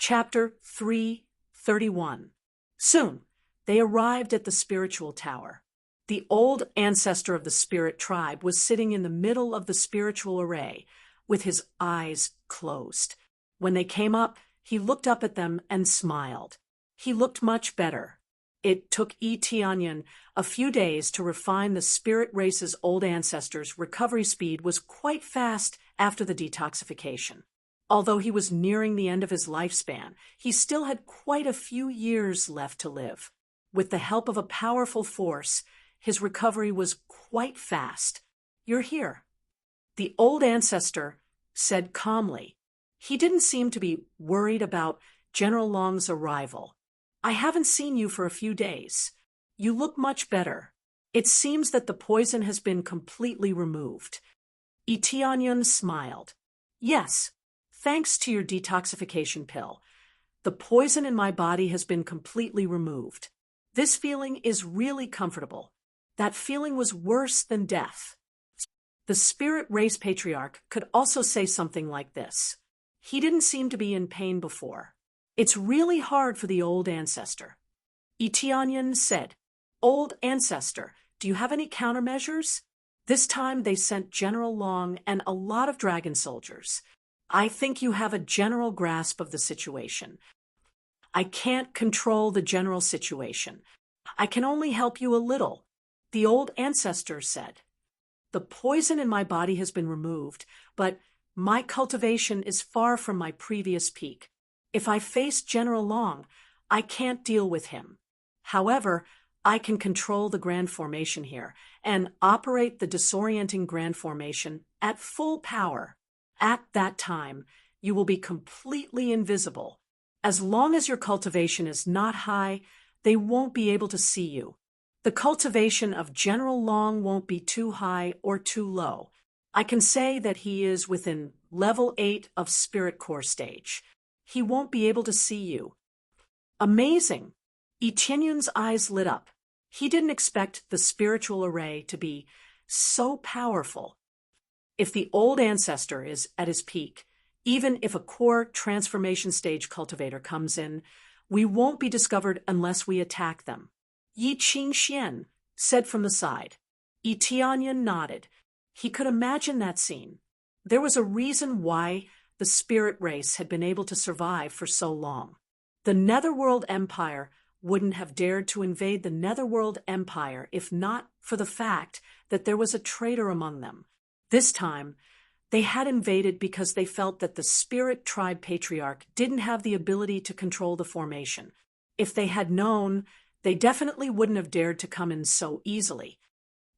Chapter 331. Soon, they arrived at the spiritual tower. The old ancestor of the spirit tribe was sitting in the middle of the spiritual array, with his eyes closed. When they came up, he looked up at them and smiled. He looked much better. It took Etianyan a few days to refine the spirit race's old ancestors' recovery speed was quite fast after the detoxification. Although he was nearing the end of his lifespan, he still had quite a few years left to live. With the help of a powerful force, his recovery was quite fast. "You're here," the old ancestor said calmly. He didn't seem to be worried about General Long's arrival. "I haven't seen you for a few days. You look much better. It seems that the poison has been completely removed." Etianyan smiled. "Yes, thanks to your detoxification pill. The poison in my body has been completely removed. This feeling is really comfortable. That feeling was worse than death." The spirit race patriarch could also say something like this. He didn't seem to be in pain before. "It's really hard for the old ancestor." Etianyan said, "Old ancestor, do you have any countermeasures?" This time they sent General Long and a lot of dragon soldiers. "I think you have a general grasp of the situation." "I can't control the general situation. I can only help you a little," the old ancestor said. "The poison in my body has been removed, but my cultivation is far from my previous peak. If I face General Long, I can't deal with him. However, I can control the grand formation here and operate the disorienting grand formation at full power. At that time, you will be completely invisible. As long as your cultivation is not high, they won't be able to see you. The cultivation of General Long won't be too high or too low. I can say that he is within level 8 of Spirit Core stage. He won't be able to see you." "Amazing!" Etienne's eyes lit up. He didn't expect the spiritual array to be so powerful. If the old ancestor is at his peak, even if a core transformation stage cultivator comes in, we won't be discovered unless we attack them. Yi Qingxian said from the side. Etianyan nodded. He could imagine that scene. There was a reason why the spirit race had been able to survive for so long. The Netherworld Empire wouldn't have dared to invade the Netherworld Empire if not for the fact that there was a traitor among them. This time, they had invaded because they felt that the spirit tribe patriarch didn't have the ability to control the formation. If they had known, they definitely wouldn't have dared to come in so easily.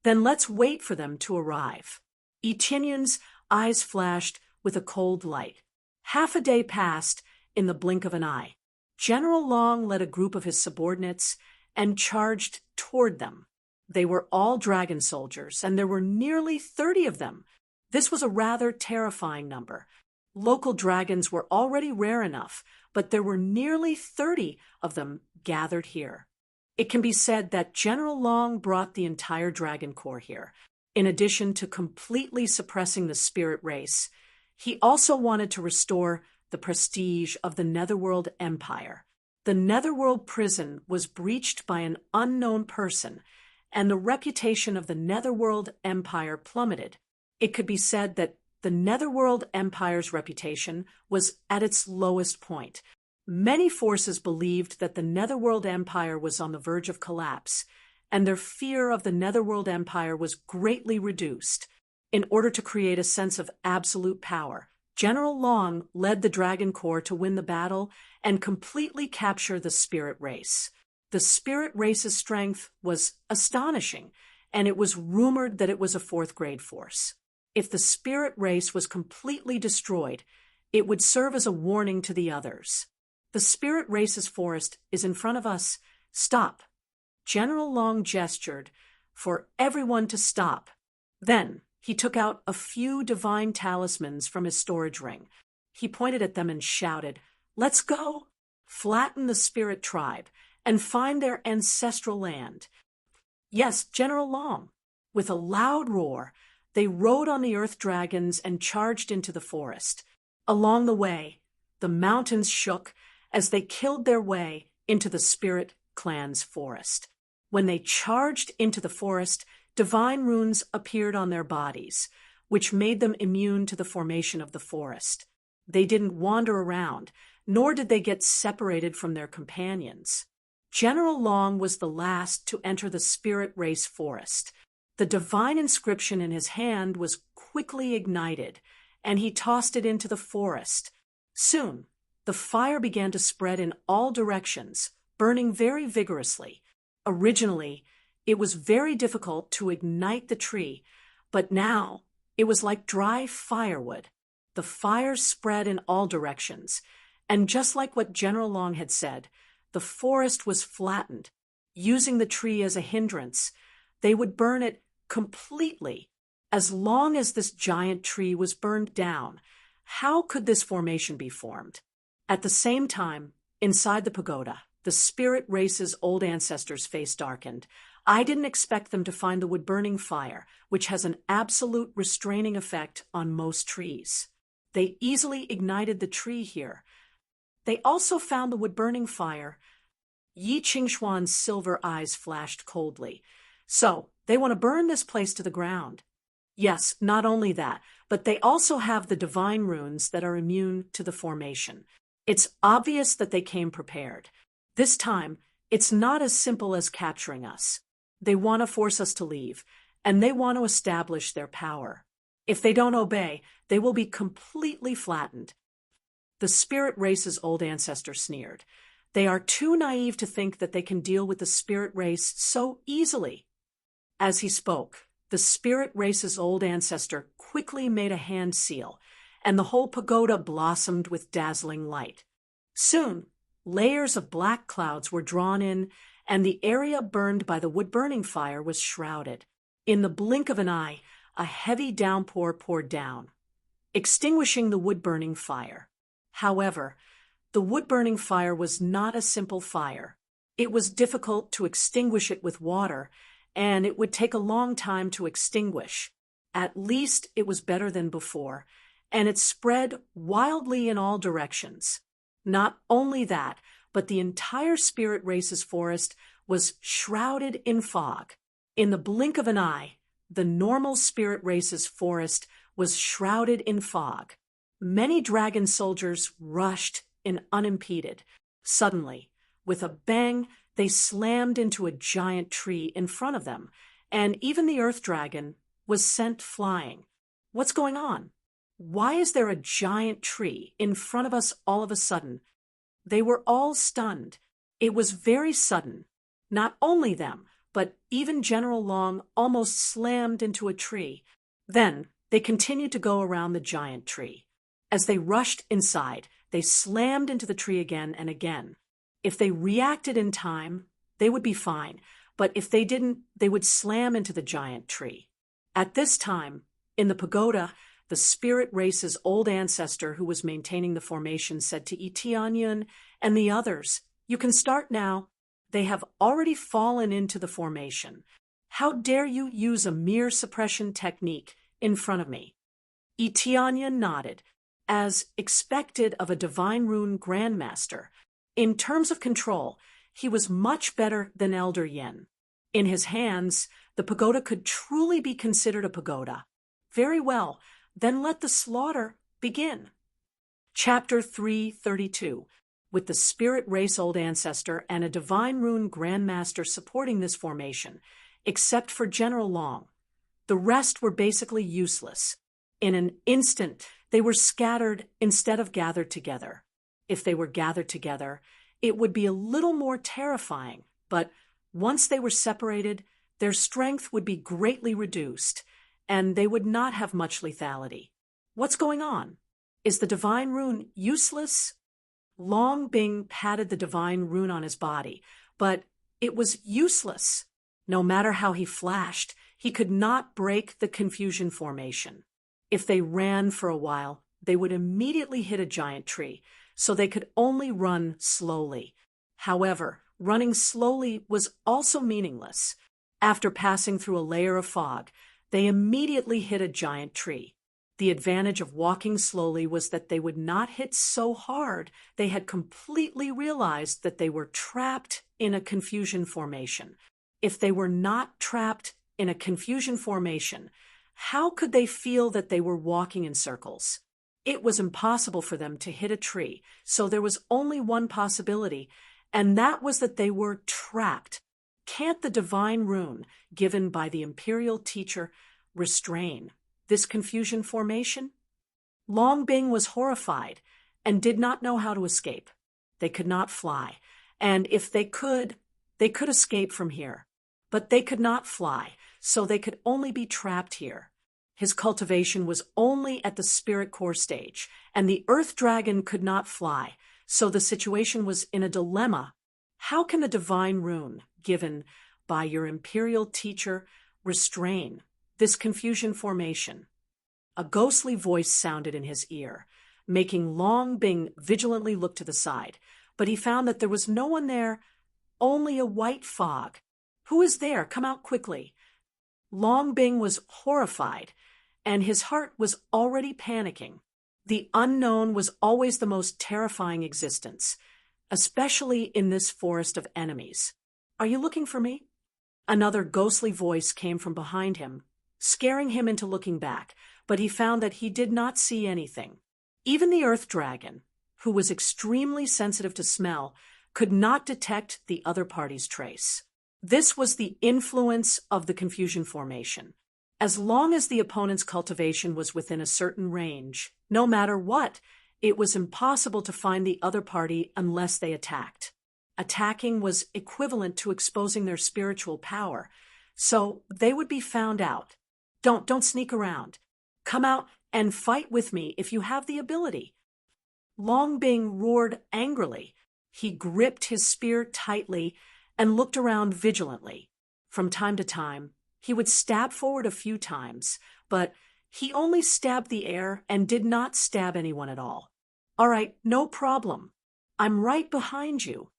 "Then let's wait for them to arrive." Etienne's eyes flashed with a cold light. Half a day passed in the blink of an eye. General Long led a group of his subordinates and charged toward them. They were all dragon soldiers, and there were nearly 30 of them. This was a rather terrifying number. Local dragons were already rare enough, but there were nearly 30 of them gathered here. It can be said that General Long brought the entire Dragon Corps here. In addition to completely suppressing the spirit race, he also wanted to restore the prestige of the Netherworld Empire. The Netherworld prison was breached by an unknown person, and the reputation of the Netherworld Empire plummeted. It could be said that the Netherworld Empire's reputation was at its lowest point. Many forces believed that the Netherworld Empire was on the verge of collapse, and their fear of the Netherworld Empire was greatly reduced. In order to create a sense of absolute power, General Long led the Dragon Corps to win the battle and completely capture the spirit race. The spirit race's strength was astonishing, and it was rumored that it was a 4th-grade force. If the spirit race was completely destroyed, it would serve as a warning to the others. "The spirit race's forest is in front of us. Stop." General Long gestured for everyone to stop. Then he took out a few divine talismans from his storage ring. He pointed at them and shouted, "Let's go! Flatten the spirit tribe and find their ancestral land." "Yes, General Long." With a loud roar, they rode on the earth dragons and charged into the forest. Along the way, the mountains shook as they killed their way into the spirit clan's forest. When they charged into the forest, divine runes appeared on their bodies, which made them immune to the formation of the forest. They didn't wander around, nor did they get separated from their companions. General Long was the last to enter the spirit race forest. The divine inscription in his hand was quickly ignited, and he tossed it into the forest. Soon, the fire began to spread in all directions, burning very vigorously. Originally, it was very difficult to ignite the tree, but now it was like dry firewood. The fire spread in all directions, and just like what General Long had said, the forest was flattened. Using the tree as a hindrance, they would burn it completely. As long as this giant tree was burned down, how could this formation be formed? At the same time, inside the pagoda, the spirit race's old ancestors' face darkened. I didn't expect them to find the wood-burning fire, which has an absolute restraining effect on most trees. They easily ignited the tree here. They also found the wood-burning fire. Yi Qingxuan's silver eyes flashed coldly. So, they want to burn this place to the ground. Yes, not only that, but they also have the divine runes that are immune to the formation. It's obvious that they came prepared. This time, it's not as simple as capturing us. They want to force us to leave, and they want to establish their power. If they don't obey, they will be completely flattened. The spirit race's old ancestor sneered. They are too naive to think that they can deal with the spirit race so easily. As he spoke, the spirit race's old ancestor quickly made a hand seal, and the whole pagoda blossomed with dazzling light. Soon, layers of black clouds were drawn in, and the area burned by the wood-burning fire was shrouded. In the blink of an eye, a heavy downpour poured down, extinguishing the wood-burning fire. However, the wood-burning fire was not a simple fire. It was difficult to extinguish it with water, and it would take a long time to extinguish. At least it was better than before, and it spread wildly in all directions. Not only that, but the entire spirit race's forest was shrouded in fog. In the blink of an eye, the normal spirit race's forest was shrouded in fog. Many dragon soldiers rushed in unimpeded. Suddenly, with a bang, they slammed into a giant tree in front of them, and even the earth dragon was sent flying. What's going on? Why is there a giant tree in front of us all of a sudden? They were all stunned. It was very sudden. Not only them, but even General Long almost slammed into a tree. Then they continued to go around the giant tree. As they rushed inside, they slammed into the tree again and again. If they reacted in time, they would be fine, but if they didn't, they would slam into the giant tree. At this time, in the pagoda, the spirit race's old ancestor who was maintaining the formation said to Tianyun and the others, "You can start now. They have already fallen into the formation. How dare you use a mere suppression technique in front of me?" Tianyun nodded. As expected of a divine rune grandmaster, in terms of control, he was much better than Elder Yin. In his hands, the pagoda could truly be considered a pagoda. Very well, then let the slaughter begin. Chapter 332. With the spirit race old ancestor and a divine rune grandmaster supporting this formation, except for General Long. The rest were basically useless. In an instant, they were scattered instead of gathered together. If they were gathered together, it would be a little more terrifying, but once they were separated, their strength would be greatly reduced, and they would not have much lethality. What's going on? Is the divine rune useless? Long Bing patted the divine rune on his body, but it was useless. No matter how he flashed, he could not break the confusion formation. If they ran for a while, they would immediately hit a giant tree, so they could only run slowly. However, running slowly was also meaningless. After passing through a layer of fog, they immediately hit a giant tree. The advantage of walking slowly was that they would not hit so hard. They had completely realized that they were trapped in a confusion formation. If they were not trapped in a confusion formation, how could they feel that they were walking in circles? It was impossible for them to hit a tree, so there was only one possibility, and that was that they were trapped. Can't the divine rune given by the imperial teacher restrain this confusion formation? Long Bing was horrified and did not know how to escape. They could not fly, and if they could escape from here. But they could not fly, so they could only be trapped here. His cultivation was only at the spirit core stage, and the earth dragon could not fly, so the situation was in a dilemma. How can the divine rune given by your imperial teacher restrain this confusion formation? A ghostly voice sounded in his ear, making Long Bing vigilantly look to the side, but he found that there was no one there, only a white fog. Who is there? Come out quickly. Long Bing was horrified, and his heart was already panicking. The unknown was always the most terrifying existence, especially in this forest of enemies. Are you looking for me? Another ghostly voice came from behind him, scaring him into looking back, but he found that he did not see anything. Even the earth dragon, who was extremely sensitive to smell, could not detect the other party's trace. This was the influence of the confusion formation. As long as the opponent's cultivation was within a certain range, no matter what, it was impossible to find the other party unless they attacked. Attacking was equivalent to exposing their spiritual power, so they would be found out. Don't sneak around. Come out and fight with me if you have the ability. Long Bing roared angrily. He gripped his spear tightly and looked around vigilantly. From time to time, he would stab forward a few times, but he only stabbed the air and did not stab anyone at all. All right, no problem. I'm right behind you.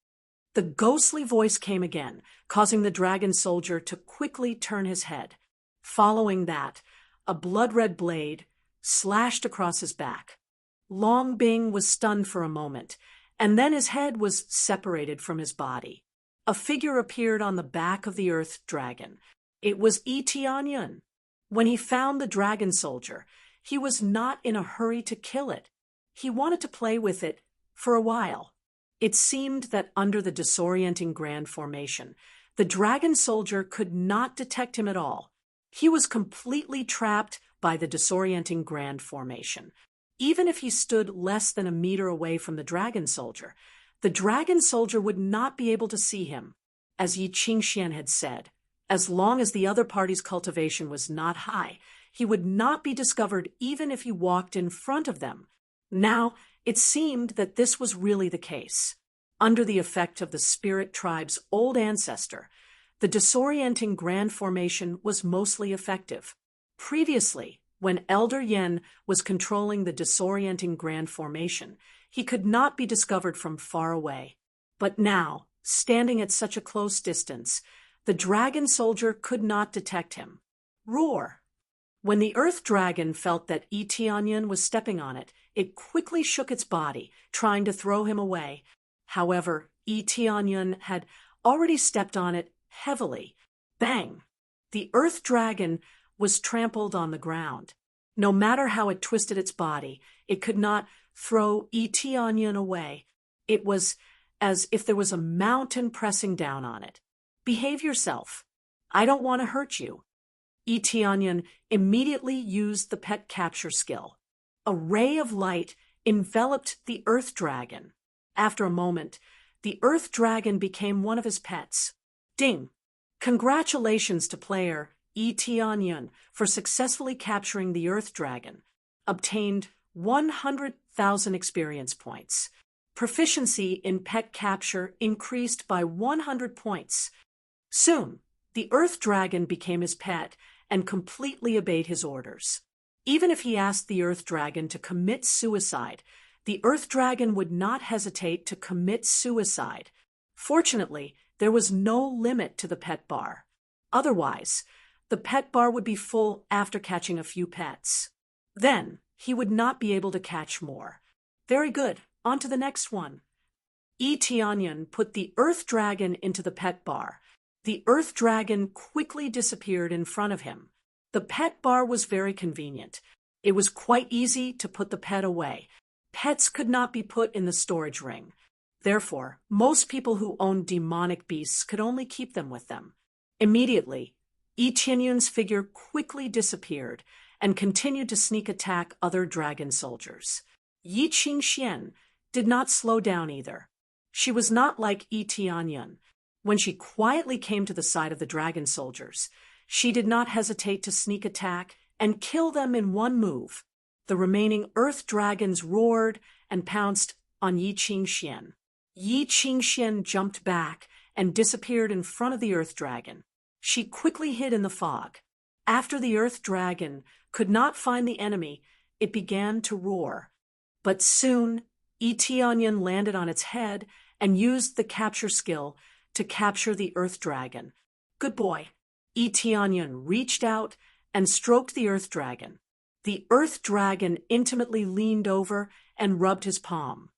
The ghostly voice came again, causing the dragon soldier to quickly turn his head. Following that, a blood-red blade slashed across his back. Long Bing was stunned for a moment, and then his head was separated from his body. A figure appeared on the back of the earth dragon. It was Tianyun. When he found the dragon soldier, he was not in a hurry to kill it. He wanted to play with it for a while. It seemed that under the disorienting grand formation, the dragon soldier could not detect him at all. He was completely trapped by the disorienting grand formation. Even if he stood less than a meter away from the dragon soldier would not be able to see him. As Yi Qingxian had said, as long as the other party's cultivation was not high, he would not be discovered even if he walked in front of them. Now, it seemed that this was really the case. Under the effect of the spirit tribe's old ancestor, the disorienting grand formation was mostly effective. Previously, when Elder Yen was controlling the disorienting grand formation, he could not be discovered from far away. But now, standing at such a close distance, the dragon soldier could not detect him. Roar! When the earth dragon felt that Tianyun was stepping on it, it quickly shook its body, trying to throw him away. However, Tianyun had already stepped on it heavily. Bang! The earth dragon was trampled on the ground. No matter how it twisted its body, it could not throw Tianyun away. It was as if there was a mountain pressing down on it. Behave yourself. I don't want to hurt you. Tianyun immediately used the pet capture skill. A ray of light enveloped the earth dragon. After a moment, the earth dragon became one of his pets. Ding! Congratulations to player Tianyun for successfully capturing the earth dragon. Obtained 100,000 experience points. Proficiency in pet capture increased by 100 points. Soon, the earth dragon became his pet and completely obeyed his orders. Even if he asked the earth dragon to commit suicide, the earth dragon would not hesitate to commit suicide. Fortunately, there was no limit to the pet bar. Otherwise, the pet bar would be full after catching a few pets. Then he would not be able to catch more. Very good. On to the next one. Tianyan put the earth dragon into the pet bar. The earth dragon quickly disappeared in front of him. The pet bar was very convenient. It was quite easy to put the pet away. Pets could not be put in the storage ring. Therefore, most people who owned demonic beasts could only keep them with them. Immediately, Tianyun's figure quickly disappeared and continued to sneak attack other dragon soldiers. Yi Qingxian did not slow down either. She was not like Tianyun. When she quietly came to the side of the dragon soldiers, she did not hesitate to sneak attack and kill them in one move. The remaining earth dragons roared and pounced on Yi Qingxian. Yi Qingxian jumped back and disappeared in front of the earth dragon. She quickly hid in the fog. After the earth dragon could not find the enemy, it began to roar. But soon, Tianyan landed on its head and used the capture skill to capture the earth dragon. Good boy. Tianyan reached out and stroked the earth dragon. The earth dragon intimately leaned over and rubbed his palm.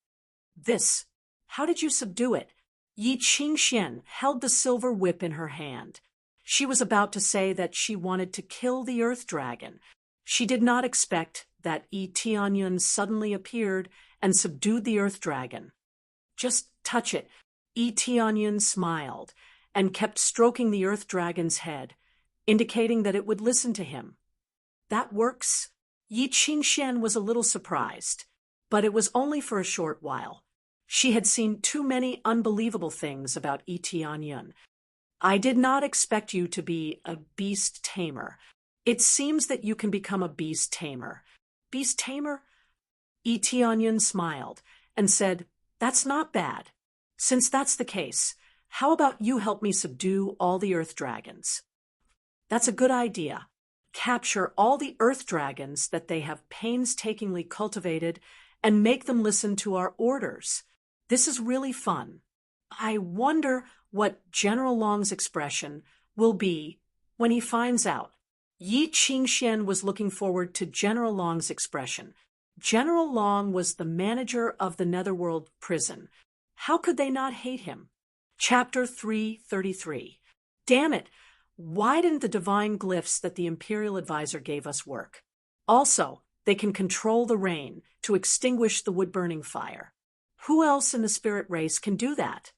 This. How did you subdue it? Yi Qingxian held the silver whip in her hand. She was about to say that she wanted to kill the earth dragon. She did not expect that Tianyan suddenly appeared and subdued the earth dragon. Just touch it. Tianyan smiled and kept stroking the earth dragon's head, indicating that it would listen to him. That works? Yi Qingxian was a little surprised, but it was only for a short while. She had seen too many unbelievable things about Tianyan. I did not expect you to be a beast tamer. It seems that you can become a beast tamer. Beast tamer? Tianyan smiled and said, That's not bad. Since that's the case, how about you help me subdue all the earth dragons? That's a good idea. Capture all the earth dragons that they have painstakingly cultivated and make them listen to our orders. This is really fun. I wonder what General Long's expression will be when he finds out. Yi Qingxian was looking forward to General Long's expression. General Long was the manager of the Netherworld prison. How could they not hate him? Chapter 333. Damn it! Why didn't the divine glyphs that the Imperial Advisor gave us work? Also, they can control the rain to extinguish the wood-burning fire. Who else in the spirit race can do that?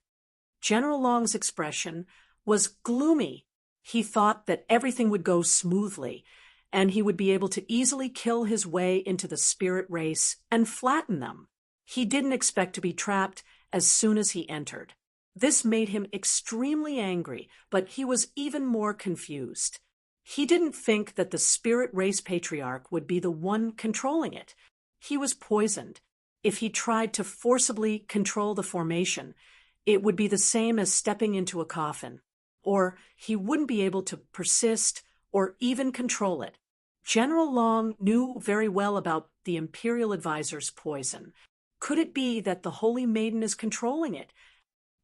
General Long's expression was gloomy. He thought that everything would go smoothly, and he would be able to easily kill his way into the spirit race and flatten them. He didn't expect to be trapped as soon as he entered. This made him extremely angry, but he was even more confused. He didn't think that the spirit race patriarch would be the one controlling it. He was poisoned. If he tried to forcibly control the formation, it would be the same as stepping into a coffin, or he wouldn't be able to persist or even control it. General Long knew very well about the Imperial Advisor's poison. Could it be that the Holy Maiden is controlling it?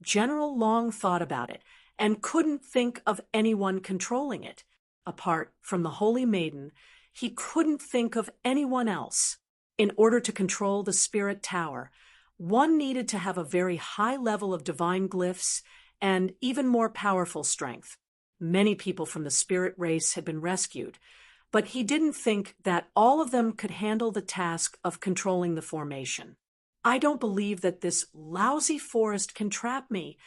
General Long thought about it and couldn't think of anyone controlling it. Apart from the Holy Maiden, he couldn't think of anyone else. In order to control the Spirit Tower, one needed to have a very high level of divine glyphs and even more powerful strength. Many people from the spirit race had been rescued, but he didn't think that all of them could handle the task of controlling the formation. I don't believe that this lousy forest can trap me.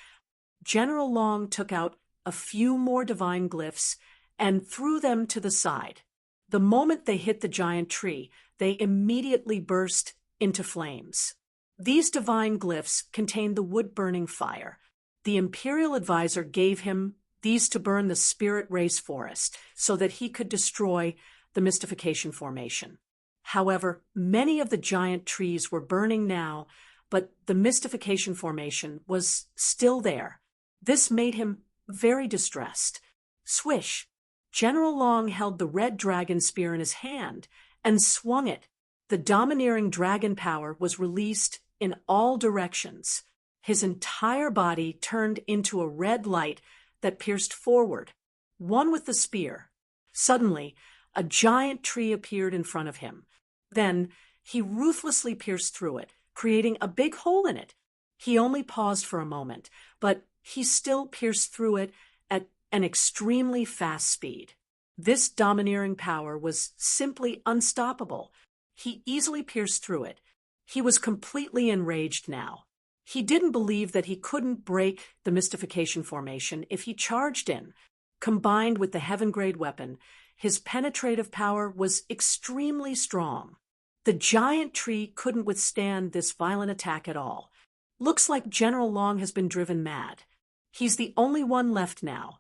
General Long took out a few more divine glyphs and threw them to the side. The moment they hit the giant tree, they immediately burst into flames. These divine glyphs contained the wood-burning fire. The Imperial Advisor gave him these to burn the spirit race forest so that he could destroy the mystification formation. However, many of the giant trees were burning now, but the mystification formation was still there. This made him very distressed. Swish! General Long held the red dragon spear in his hand and swung it. The domineering dragon power was released in all directions. His entire body turned into a red light that pierced forward, one with the spear. Suddenly, a giant tree appeared in front of him. Then he ruthlessly pierced through it, creating a big hole in it. He only paused for a moment, but he still pierced through it at an extremely fast speed. This domineering power was simply unstoppable. He easily pierced through it. He was completely enraged now. He didn't believe that he couldn't break the mystification formation if he charged in. Combined with the heaven-grade weapon, his penetrative power was extremely strong. The giant tree couldn't withstand this violent attack at all. Looks like General Long has been driven mad. He's the only one left now.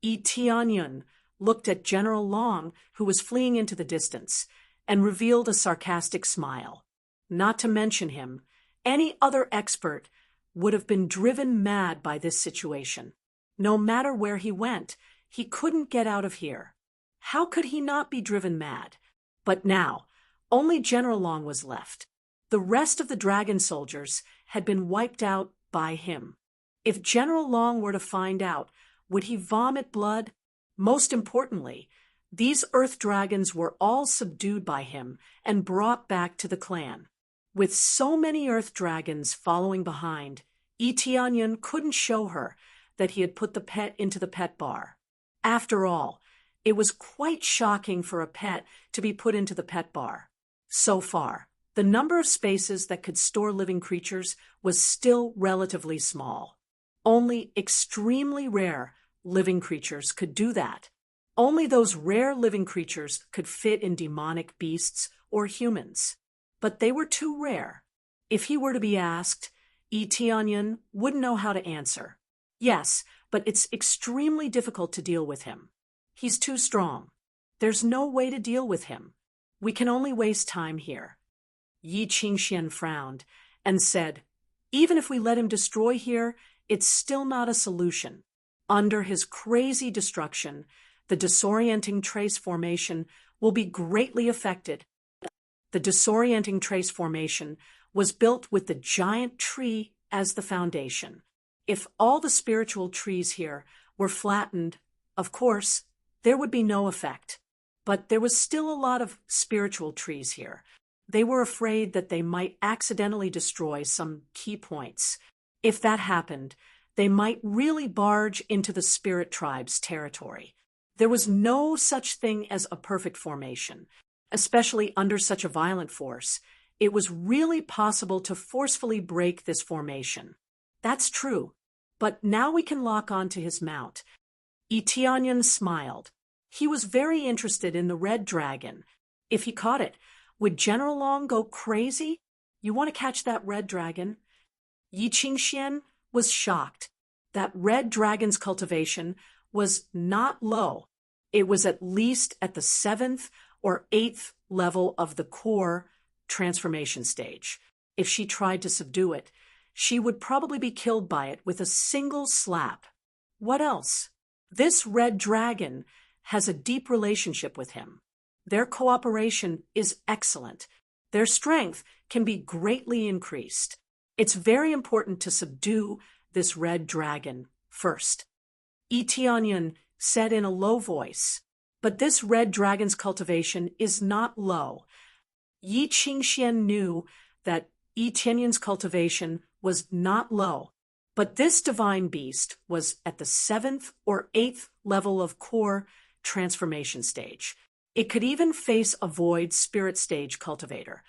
Yi Tianyun looked at General Long, who was fleeing into the distance, and revealed a sarcastic smile. Not to mention him, any other expert would have been driven mad by this situation. No matter where he went, he couldn't get out of here. How could he not be driven mad? But now, only General Long was left. The rest of the dragon soldiers had been wiped out by him. If General Long were to find out, would he vomit blood? Most importantly, these earth dragons were all subdued by him and brought back to the clan. With so many earth dragons following behind, Yi Tianyun couldn't show her that he had put the pet into the pet bar. After all, it was quite shocking for a pet to be put into the pet bar. So far, the number of spaces that could store living creatures was still relatively small. Only extremely rare living creatures could do that. Only those rare living creatures could fit in demonic beasts or humans. But they were too rare. If he were to be asked, Yi Tianyun wouldn't know how to answer. Yes, but it's extremely difficult to deal with him. He's too strong. There's no way to deal with him. We can only waste time here. Yi Qingxian frowned and said, even if we let him destroy here, it's still not a solution. Under his crazy destruction, the disorienting trace formation will be greatly affected. The disorienting trace formation was built with the giant tree as the foundation. If all the spiritual trees here were flattened, of course, there would be no effect. But there was still a lot of spiritual trees here. They were afraid that they might accidentally destroy some key points. If that happened, they might really barge into the spirit tribe's territory. There was no such thing as a perfect formation. Especially under such a violent force, it was really possible to forcefully break this formation. That's true, but now we can lock on to his mount. Yi Tianyun smiled. He was very interested in the red dragon. If he caught it, would General Long go crazy? You want to catch that red dragon? Yi Qingxian was shocked. That red dragon's cultivation was not low. It was at least at the 7th or 8th level of the core transformation stage. If she tried to subdue it, she would probably be killed by it with a single slap. What else? This red dragon has a deep relationship with him. Their cooperation is excellent. Their strength can be greatly increased. It's very important to subdue this red dragon first. Yi Tianyun said in a low voice, but this red dragon's cultivation is not low. Yi Qingxian knew that Yi Tianyun's cultivation was not low, but this divine beast was at the 7th or 8th level of core transformation stage. It could even face a void spirit stage cultivator.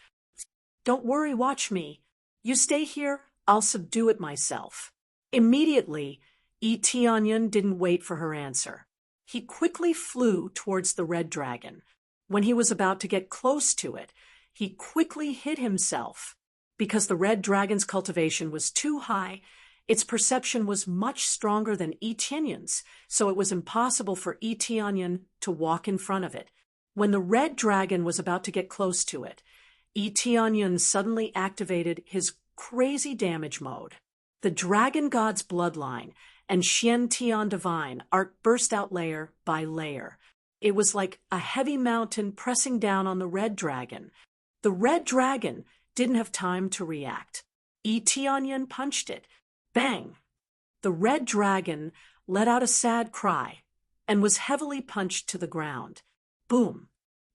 Don't worry, watch me. You stay here, I'll subdue it myself. Immediately, Yi Tianyun didn't wait for her answer. He quickly flew towards the red dragon. When he was about to get close to it, he quickly hid himself. Because the red dragon's cultivation was too high, its perception was much stronger than Yi Tianyun's, so it was impossible for Yi Tianyun to walk in front of it. When the red dragon was about to get close to it, Yi Tianyun suddenly activated his crazy damage mode. The dragon god's bloodline and Xian Tian divine arc burst out layer by layer. It was like a heavy mountain pressing down on the red dragon. The red dragon didn't have time to react. Yi Tianyun punched it. Bang! The red dragon let out a sad cry and was heavily punched to the ground. Boom!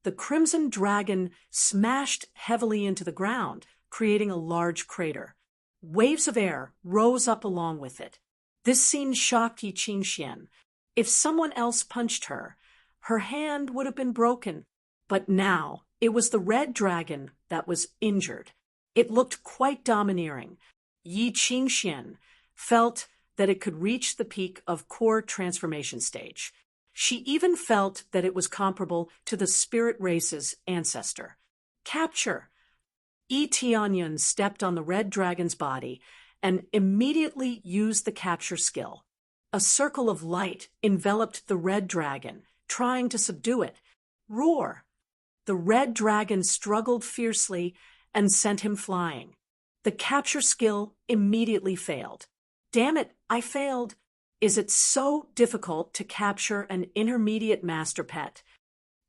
The crimson dragon smashed heavily into the ground, creating a large crater. Waves of air rose up along with it. This scene shocked Yi Qingxian. If someone else punched her, her hand would have been broken. But now it was the red dragon that was injured. It looked quite domineering. Yi Qingxian felt that it could reach the peak of core transformation stage. She even felt that it was comparable to the spirit race's ancestor. Capture! Yi Tianyun stepped on the red dragon's body and immediately used the capture skill. A circle of light enveloped the red dragon, trying to subdue it. Roar! The red dragon struggled fiercely and sent him flying. The capture skill immediately failed. Damn it, I failed. Is it so difficult to capture an intermediate master pet?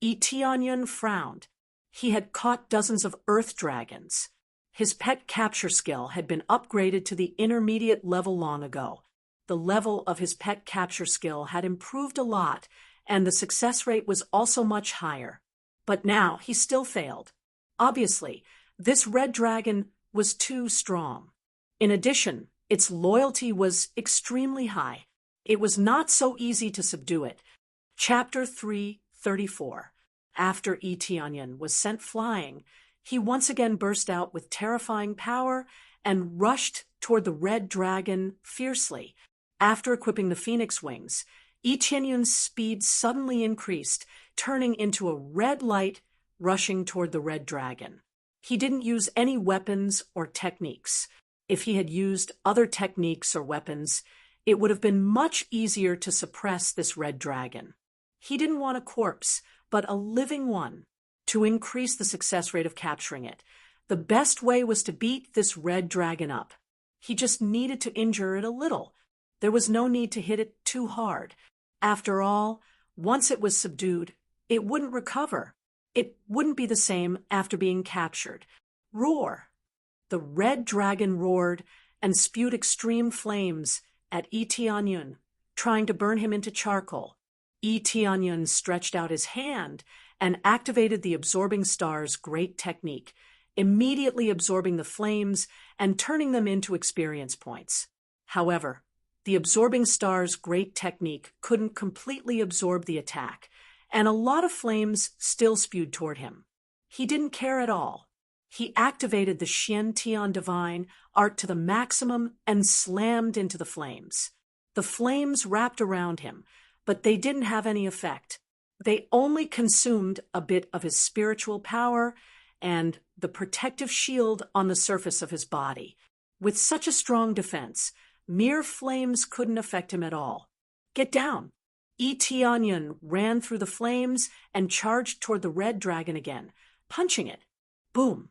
Yi Tianyun frowned. He had caught dozens of earth dragons. His pet capture skill had been upgraded to the intermediate level long ago. The level of his pet capture skill had improved a lot, and the success rate was also much higher. But now he still failed. Obviously, this red dragon was too strong. In addition, its loyalty was extremely high. It was not so easy to subdue it. Chapter 334. After Yi Tianyun was sent flying, he once again burst out with terrifying power and rushed toward the red dragon fiercely. After equipping the phoenix wings, Yi Tianyun's speed suddenly increased, turning into a red light rushing toward the red dragon. He didn't use any weapons or techniques. If he had used other techniques or weapons, it would have been much easier to suppress this red dragon. He didn't want a corpse, but a living one, to increase the success rate of capturing it. The best way was to beat this red dragon up. He just needed to injure it a little. There was no need to hit it too hard. After all, once it was subdued, it wouldn't recover. It wouldn't be the same after being captured. Roar! The red dragon roared and spewed extreme flames at Yi Tianyun, trying to burn him into charcoal. Yi Tianyun stretched out his hand and activated the Absorbing Star's great technique, immediately absorbing the flames and turning them into experience points. However, the Absorbing Star's great technique couldn't completely absorb the attack, and a lot of flames still spewed toward him. He didn't care at all. He activated the Xian Tian Divine art to the maximum and slammed into the flames. The flames wrapped around him, but they didn't have any effect. They only consumed a bit of his spiritual power and the protective shield on the surface of his body. With such a strong defense, mere flames couldn't affect him at all. Get down! Yi Tianyun ran through the flames and charged toward the red dragon again, punching it. Boom!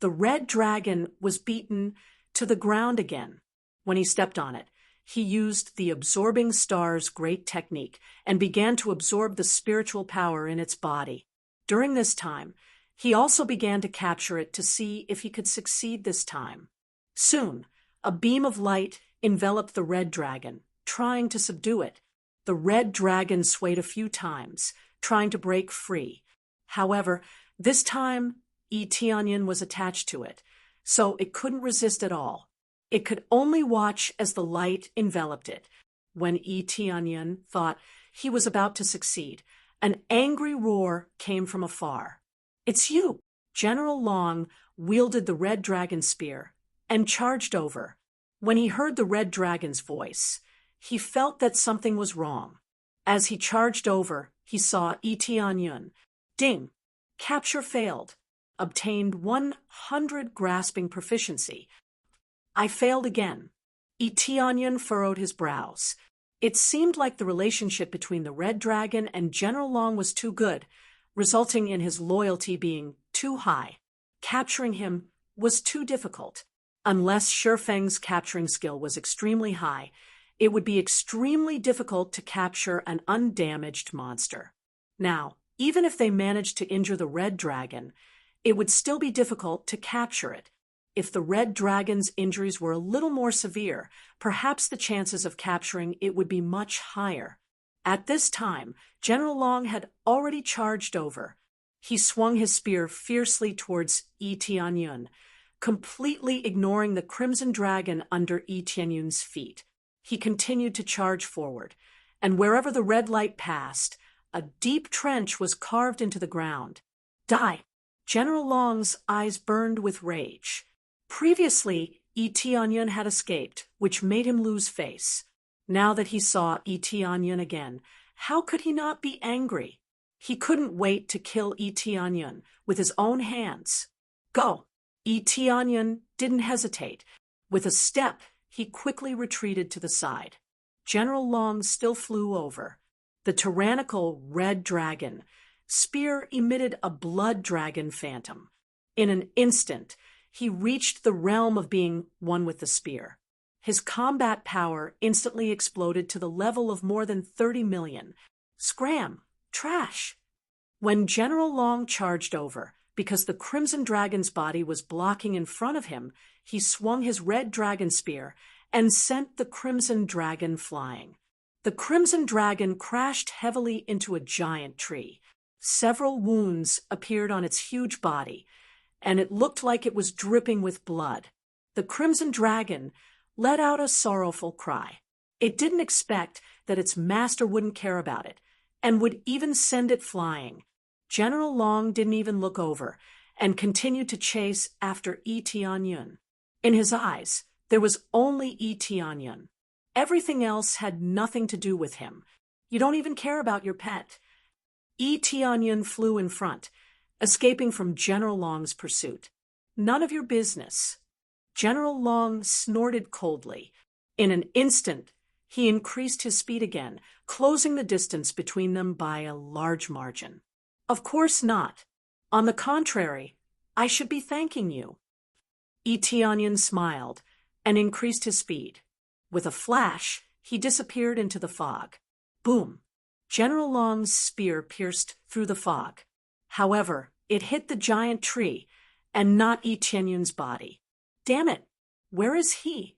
The red dragon was beaten to the ground again. When he stepped on it, he used the Absorbing Star's great technique and began to absorb the spiritual power in its body. During this time, he also began to capture it to see if he could succeed this time. Soon, a beam of light enveloped the red dragon, trying to subdue it. The red dragon swayed a few times, trying to break free. However, this time, Yi Tianyun was attached to it, so it couldn't resist at all. It could only watch as the light enveloped it. When Yi Tianyun thought he was about to succeed, an angry roar came from afar. "It's you!" General Long wielded the red dragon spear and charged over. When he heard the red dragon's voice, he felt that something was wrong. As he charged over, he saw Yi Tianyun. Ding! Capture failed. Obtained 100 grasping proficiency. I failed again. Yi Tianyun furrowed his brows. It seemed like the relationship between the red dragon and General Long was too good, resulting in his loyalty being too high. Capturing him was too difficult. Unless Shifeng's capturing skill was extremely high, it would be extremely difficult to capture an undamaged monster. Now, even if they managed to injure the red dragon, it would still be difficult to capture it. If the red dragon's injuries were a little more severe, perhaps the chances of capturing it would be much higher. At this time, General Long had already charged over. He swung his spear fiercely towards Yi Tianyun, completely ignoring the crimson dragon under Yi Tianyun's feet. He continued to charge forward, and wherever the red light passed, a deep trench was carved into the ground. Die! General Long's eyes burned with rage. Previously, Yi Tianyun had escaped, which made him lose face. Now that he saw Yi Tianyun again, how could he not be angry? He couldn't wait to kill Yi Tianyun with his own hands. Go! Yi Tianyun didn't hesitate. With a step, he quickly retreated to the side. General Long still flew over. The tyrannical red dragon spear emitted a blood dragon phantom. In an instant, he reached the realm of being one with the spear. His combat power instantly exploded to the level of more than 30 million. Scram! Trash! When General Long charged over, because the Crimson Dragon's body was blocking in front of him, he swung his red dragon spear and sent the Crimson Dragon flying. The Crimson Dragon crashed heavily into a giant tree. Several wounds appeared on its huge body, and it looked like it was dripping with blood. The Crimson Dragon let out a sorrowful cry. It didn't expect that its master wouldn't care about it, and would even send it flying. General Long didn't even look over, and continued to chase after Yi Tianyun. In his eyes, there was only Yi Tianyun. Everything else had nothing to do with him. You don't even care about your pet. Yi Tianyun flew in front, escaping from General Long's pursuit. None of your business. General Long snorted coldly. In an instant, he increased his speed again, closing the distance between them by a large margin. Of course not. On the contrary, I should be thanking you. Yi Tianyun smiled and increased his speed. With a flash, he disappeared into the fog. Boom! General Long's spear pierced through the fog. However, it hit the giant tree and not Yi Tianyun's body. Damn it! Where is he?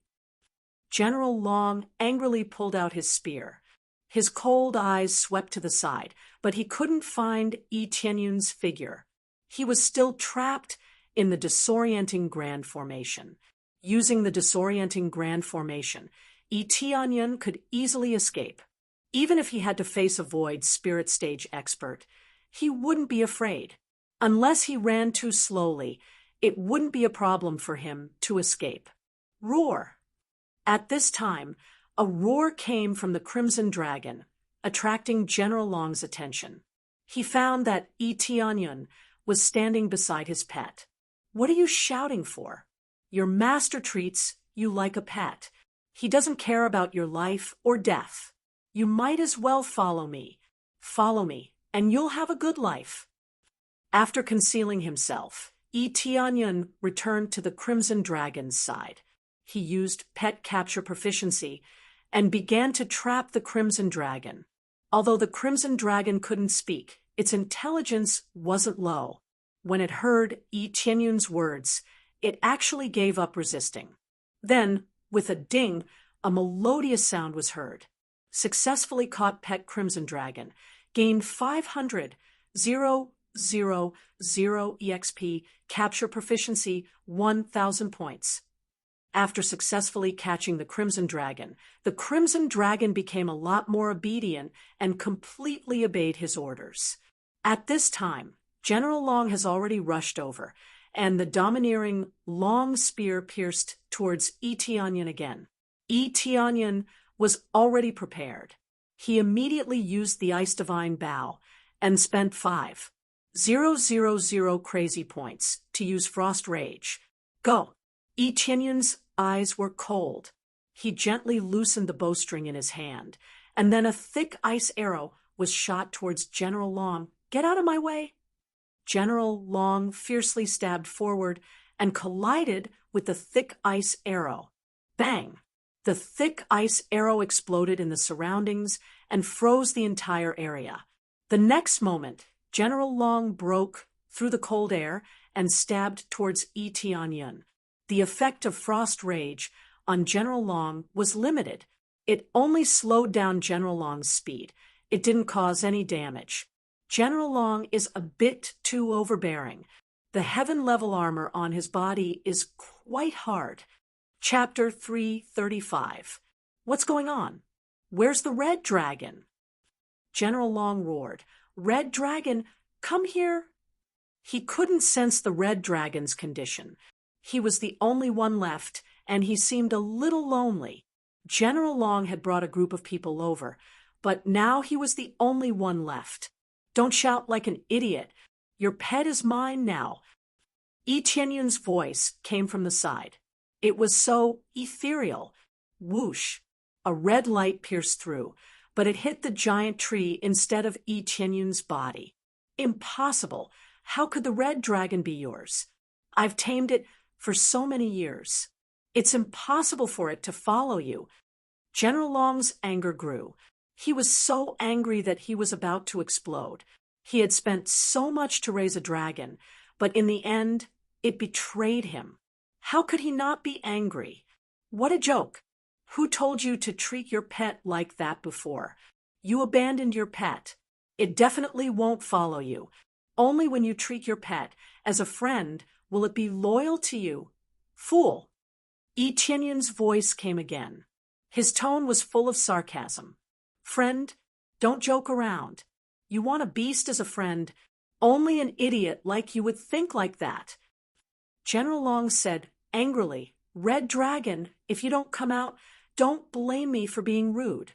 General Long angrily pulled out his spear. His cold eyes swept to the side, but he couldn't find Yi Tianyun's figure. He was still trapped in the disorienting grand formation. Using the disorienting grand formation, Yi Tianyun could easily escape. Even if he had to face a void spirit stage expert, he wouldn't be afraid. Unless he ran too slowly, it wouldn't be a problem for him to escape. Roar! At this time, a roar came from the Crimson Dragon, attracting General Long's attention. He found that Yi Tianyun was standing beside his pet. What are you shouting for? Your master treats you like a pet. He doesn't care about your life or death. You might as well follow me. Follow me, and you'll have a good life. After concealing himself, Yi Tianyun returned to the Crimson Dragon's side. He used pet capture proficiency and began to trap the Crimson Dragon. Although the Crimson Dragon couldn't speak, its intelligence wasn't low. When it heard Yi Tianyun's words, it actually gave up resisting. Then, with a ding, a melodious sound was heard. Successfully caught pet Crimson Dragon, gained 500,000 EXP, capture proficiency 1,000 points. After successfully catching the Crimson Dragon became a lot more obedient and completely obeyed his orders. At this time, General Long has already rushed over, and the domineering long spear pierced towards Yi Tianyun again. Yi Tianyun was already prepared. He immediately used the Ice Divine Bow and spent 5,000 crazy points to use Frost Rage. Go! Yi Tianyun's eyes were cold. He gently loosened the bowstring in his hand, and then a thick ice arrow was shot towards General Long. Get out of my way! General Long fiercely stabbed forward and collided with the thick ice arrow. Bang! The thick ice arrow exploded in the surroundings and froze the entire area. The next moment, General Long broke through the cold air and stabbed towards Yi Tianyun. The effect of Frost Rage on General Long was limited. It only slowed down General Long's speed. It didn't cause any damage. General Long is a bit too overbearing. The heaven-level armor on his body is quite hard. Chapter 335. What's going on? Where's the red dragon? General Long roared. Red dragon, come here. He couldn't sense the red dragon's condition. He was the only one left, and he seemed a little lonely. General Long had brought a group of people over, but now he was the only one left. Don't shout like an idiot. Your pet is mine now. Yi Tianyun's voice came from the side. It was so ethereal. Whoosh! A red light pierced through, but it hit the giant tree instead of Yi Tianyun's body. Impossible! How could the red dragon be yours? I've tamed it for so many years. It's impossible for it to follow you. General Long's anger grew. He was so angry that he was about to explode. He had spent so much to raise a dragon, but in the end, it betrayed him. How could he not be angry? What a joke! Who told you to treat your pet like that before? You abandoned your pet. It definitely won't follow you. Only when you treat your pet as a friend will it be loyal to you. Fool! Yi Tianyun's voice came again. His tone was full of sarcasm. Friend, don't joke around. You want a beast as a friend. Only an idiot like you would think like that. General Long said angrily, Red Dragon, if you don't come out, don't blame me for being rude.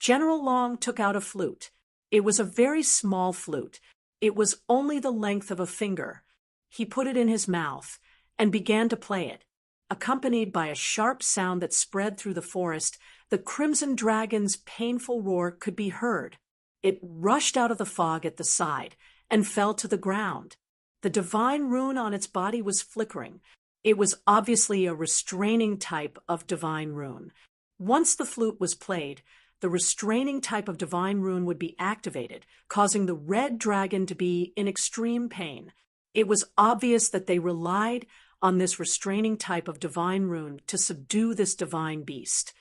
General Long took out a flute. It was a very small flute. It was only the length of a finger. He put it in his mouth and began to play it. Accompanied by a sharp sound that spread through the forest, the crimson dragon's painful roar could be heard. It rushed out of the fog at the side and fell to the ground. The divine rune on its body was flickering. It was obviously a restraining type of divine rune. Once the flute was played, the restraining type of divine rune would be activated, causing the red dragon to be in extreme pain. It was obvious that they relied on this restraining type of divine rune to subdue this divine beast.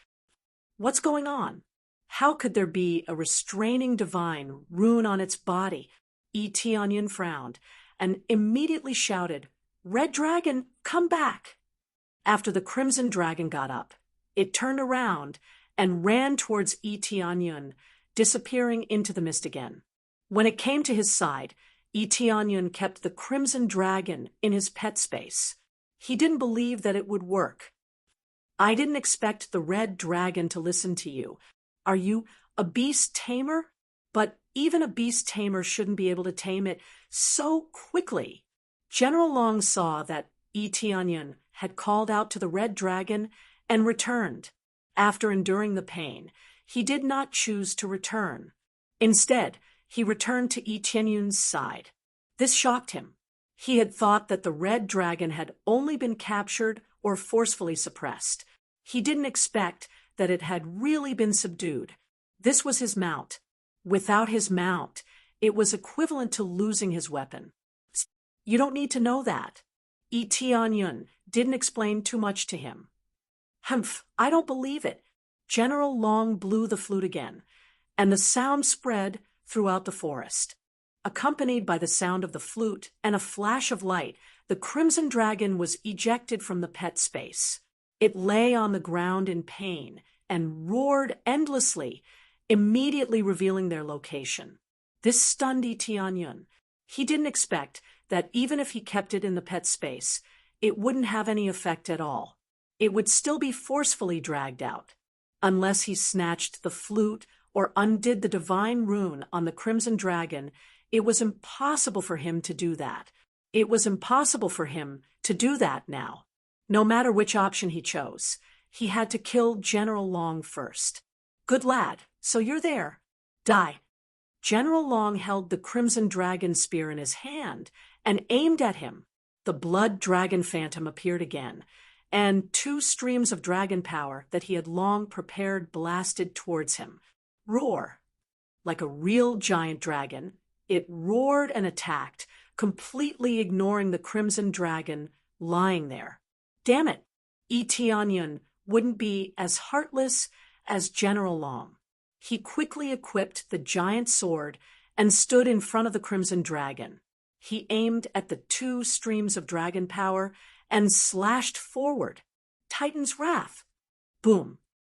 What's going on? How could there be a restraining divine rune on its body? Yi Tianyun frowned and immediately shouted, Red Dragon, come back! After the crimson dragon got up, it turned around and ran towards Yi Tianyun, disappearing into the mist again. When it came to his side, Yi Tianyun kept the crimson dragon in his pet space. He didn't believe that it would work. I didn't expect the red dragon to listen to you. Are you a beast tamer? But even a beast tamer shouldn't be able to tame it so quickly. General Long saw that Yi Tianyun had called out to the red dragon and returned. After enduring the pain, he did not choose to return. Instead, he returned to Yi Tianyun's side. This shocked him. He had thought that the red dragon had only been captured or forcefully suppressed. He didn't expect that it had really been subdued. This was his mount. Without his mount, it was equivalent to losing his weapon. You don't need to know that. Yi Tianyun didn't explain too much to him. Humph, I don't believe it. General Long blew the flute again, and the sound spread throughout the forest. Accompanied by the sound of the flute and a flash of light, the crimson dragon was ejected from the pet space. It lay on the ground in pain and roared endlessly, immediately revealing their location. This stunned Yi Tianyun. He didn't expect that even if he kept it in the pet space, it wouldn't have any effect at all. It would still be forcefully dragged out. Unless he snatched the flute or undid the divine rune on the crimson dragon, it was impossible for him to do that. It was impossible for him to do that now. No matter which option he chose, he had to kill General Long first. Good lad, so you're there. Die. General Long held the crimson dragon spear in his hand and aimed at him. The blood dragon phantom appeared again, and 2 streams of dragon power that he had long prepared blasted towards him. Roar! Like a real giant dragon, it roared and attacked, completely ignoring the crimson dragon lying there. Damn it! Yi Tianyun wouldn't be as heartless as General Long. He quickly equipped the giant sword and stood in front of the Crimson Dragon. He aimed at the two streams of dragon power and slashed forward. Titan's Wrath. Boom!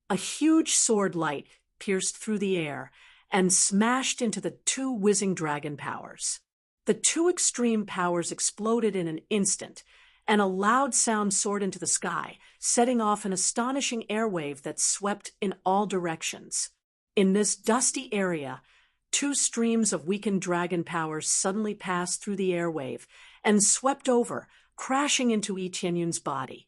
A huge sword light pierced through the air and smashed into the two whizzing dragon powers. The two extreme powers exploded in an instant, and a loud sound soared into the sky, setting off an astonishing airwave that swept in all directions. In this dusty area, two streams of weakened dragon powers suddenly passed through the airwave and swept over, crashing into Yi Tianyun's body.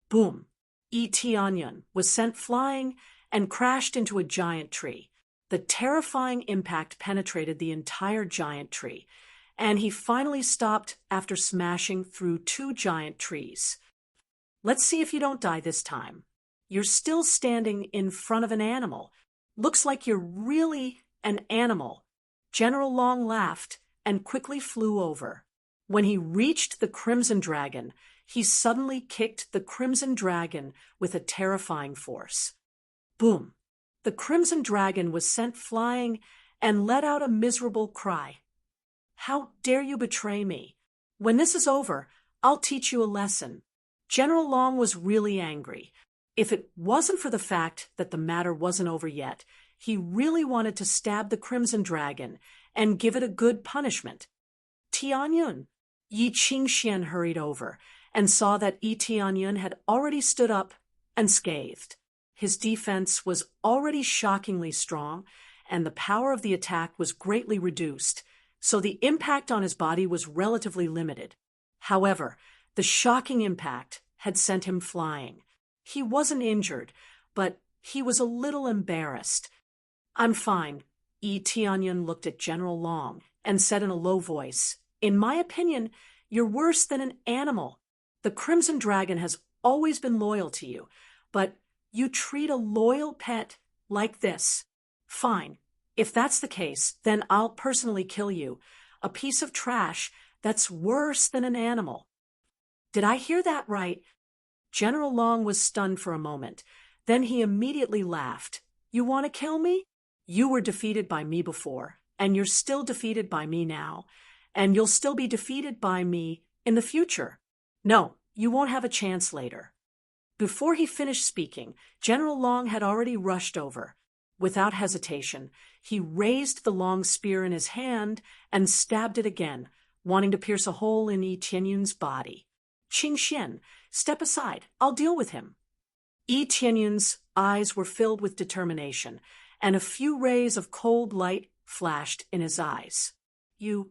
Boom! Yi Tianyun was sent flying and crashed into a giant tree. The terrifying impact penetrated the entire giant tree, and he finally stopped after smashing through two giant trees. Let's see if you don't die this time. You're still standing in front of an animal. Looks like you're really an animal. General Long laughed and quickly flew over. When he reached the Crimson Dragon, he suddenly kicked the Crimson Dragon with a terrifying force. Boom! The Crimson Dragon was sent flying and let out a miserable cry. How dare you betray me? When this is over, I'll teach you a lesson. General Long was really angry. If it wasn't for the fact that the matter wasn't over yet, he really wanted to stab the Crimson Dragon and give it a good punishment. Tianyun. Yi Qingxian hurried over and saw that Yi Tianyun had already stood up and scathed. His defense was already shockingly strong, and the power of the attack was greatly reduced, so the impact on his body was relatively limited. However, the shocking impact had sent him flying. He wasn't injured, but he was a little embarrassed. I'm fine. Yi Tianyun looked at General Long and said in a low voice, In my opinion, you're worse than an animal. The Crimson Dragon has always been loyal to you, but you treat a loyal pet like this. Fine. If that's the case, then I'll personally kill you. A piece of trash that's worse than an animal. Did I hear that right? General Long was stunned for a moment. Then he immediately laughed. You want to kill me? You were defeated by me before, and you're still defeated by me now, and you'll still be defeated by me in the future. No, you won't have a chance later. Before he finished speaking, General Long had already rushed over. Without hesitation, he raised the long spear in his hand and stabbed it again, wanting to pierce a hole in Yi Tianyun's body. Qingxian, step aside. I'll deal with him. Yi Tianyun's eyes were filled with determination, and a few rays of cold light flashed in his eyes. Yi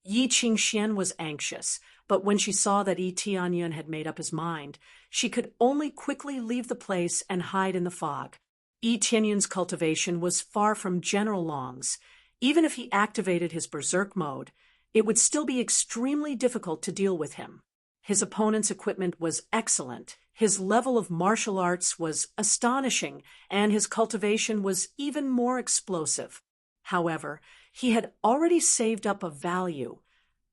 Qingxian was anxious, but when she saw that Yi Tianyun had made up his mind, she could only quickly leave the place and hide in the fog. Yi Tianyun's cultivation was far from General Long's. Even if he activated his berserk mode, it would still be extremely difficult to deal with him. His opponent's equipment was excellent, his level of martial arts was astonishing, and his cultivation was even more explosive. However, he had already saved up a value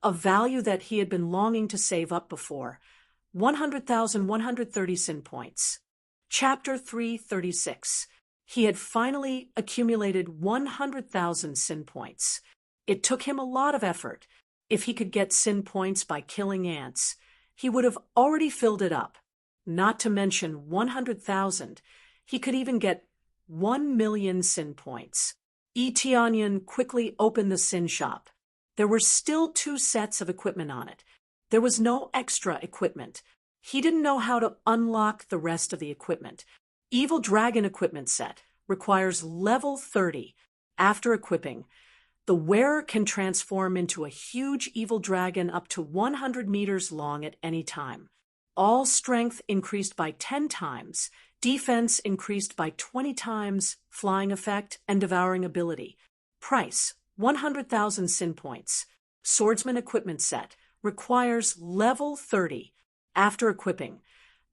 that he had been longing to save up before, 100,130 sin points. Chapter 336. He had finally accumulated 100,000 sin points. It took him a lot of effort. If he could get sin points by killing ants, he would have already filled it up. Not to mention 100,000, he could even get 1,000,000 sin points. Yi Tianyun quickly opened the sin shop. There were still 2 sets of equipment on it. There was no extra equipment. He didn't know how to unlock the rest of the equipment. Evil Dragon equipment set requires level 30. After equipping, the wearer can transform into a huge evil dragon up to 100 meters long at any time. All strength increased by 10 times, defense increased by 20 times, flying effect, and devouring ability. Price, 100,000 sin points. Swordsman equipment set requires level 30. After equipping,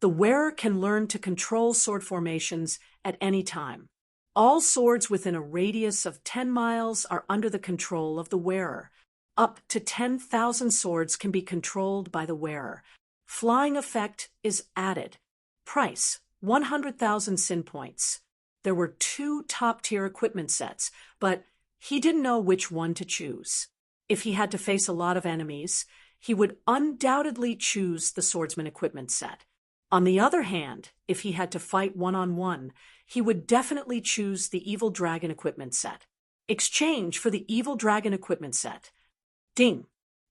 the wearer can learn to control sword formations at any time. All swords within a radius of 10 miles are under the control of the wearer. Up to 10,000 swords can be controlled by the wearer. Flying effect is added. Price, 100,000 sin points. There were 2 top-tier equipment sets, but He didn't know which one to choose. If he had to face a lot of enemies, he would undoubtedly choose the swordsman equipment set. On the other hand, if he had to fight one-on-one, he would definitely choose the evil dragon equipment set. Exchange for the evil dragon equipment set. Ding.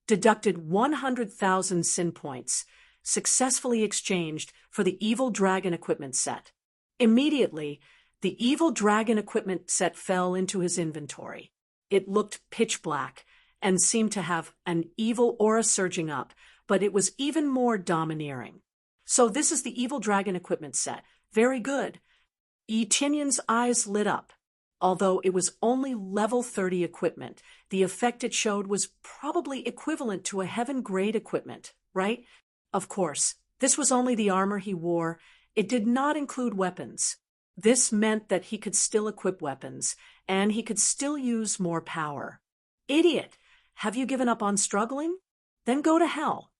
Deducted 100,000 sin points. Successfully exchanged for the evil dragon equipment set. Immediately, the evil dragon equipment set fell into his inventory. It looked pitch black and seemed to have an evil aura surging up, but it was even more domineering. So this is the evil dragon equipment set. Very good. Etinion's eyes lit up. Although it was only level 30 equipment, the effect it showed was probably equivalent to a heaven-grade equipment, right? Of course, this was only the armor he wore. It did not include weapons. This meant that he could still equip weapons, and he could still use more power. Idiot! Have you given up on struggling? Then go to hell.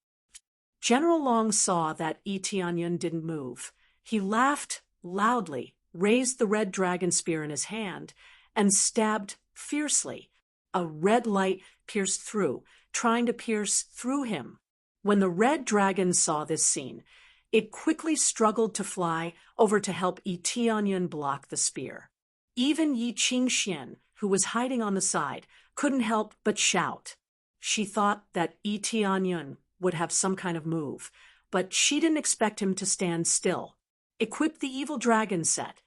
General Long saw that Etinyon didn't move. He laughed loudly, raised the red dragon spear in his hand, and stabbed fiercely. A red light pierced through, trying to pierce through him. When the red dragon saw this scene, it quickly struggled to fly over to help Etinyon block the spear. Even Yi Qingxian, who was hiding on the side, couldn't help but shout. She thought that Etinyon would have some kind of move, but she didn't expect him to stand still. Equip the evil dragon set.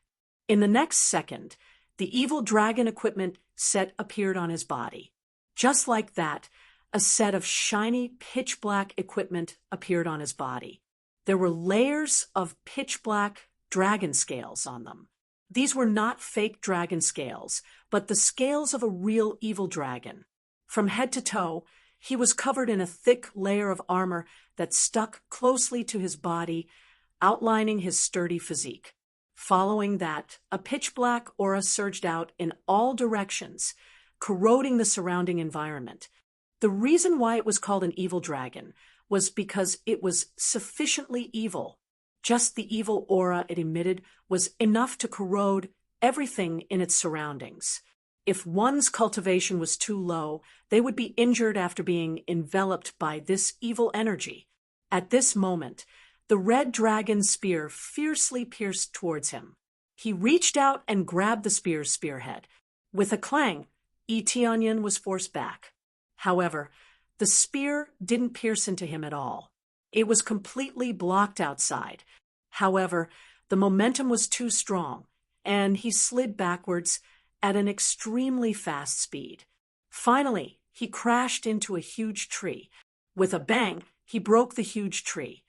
In the next second, the evil dragon equipment set appeared on his body. Just like that, a set of shiny pitch-black equipment appeared on his body. There were layers of pitch-black dragon scales on them. These were not fake dragon scales, but the scales of a real evil dragon. From head to toe, he was covered in a thick layer of armor that stuck closely to his body, outlining his sturdy physique. Following that, a pitch-black aura surged out in all directions, corroding the surrounding environment. The reason why it was called an evil dragon was because it was sufficiently evil. Just the evil aura it emitted was enough to corrode everything in its surroundings. If one's cultivation was too low, they would be injured after being enveloped by this evil energy. At this moment, the red dragon's spear fiercely pierced towards him. He reached out and grabbed the spear's spearhead. With a clang, Etinyon was forced back. However, the spear didn't pierce into him at all. It was completely blocked outside. However, the momentum was too strong, and he slid backwards at an extremely fast speed. Finally, he crashed into a huge tree. With a bang, he broke the huge tree.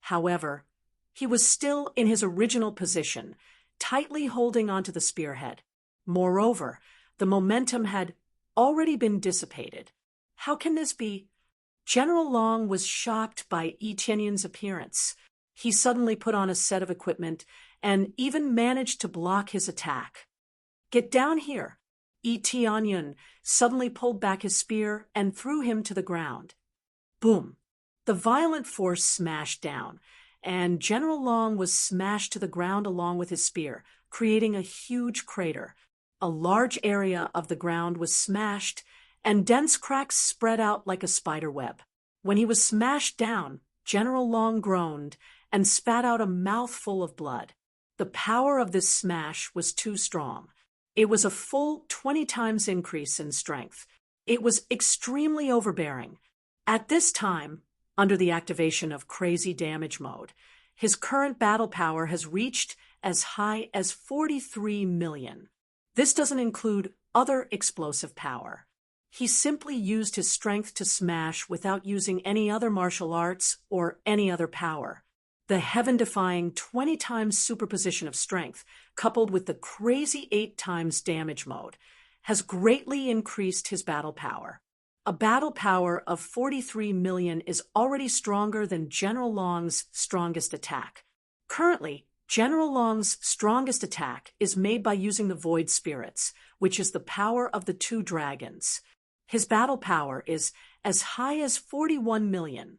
However, he was still in his original position, tightly holding onto the spearhead. Moreover, the momentum had already been dissipated. How can this be? General Long was shocked by Etiennon's appearance. He suddenly put on a set of equipment and even managed to block his attack. Get down here. Etinyon suddenly pulled back his spear and threw him to the ground. Boom. The violent force smashed down, and General Long was smashed to the ground along with his spear, creating a huge crater. A large area of the ground was smashed, and dense cracks spread out like a spider web. When he was smashed down, General Long groaned and spat out a mouthful of blood. The power of this smash was too strong. It was a full 20 times increase in strength. It was extremely overbearing. At this time, under the activation of crazy damage mode, his current battle power has reached as high as 43 million. This doesn't include other explosive power. He simply used his strength to smash without using any other martial arts or any other power. The heaven-defying 20 times superposition of strength, coupled with the crazy 8 times damage mode, has greatly increased his battle power. A battle power of 43 million is already stronger than General Long's strongest attack. Currently, General Long's strongest attack is made by using the Void Spirits, which is the power of the 2 dragons. His battle power is as high as 41 million.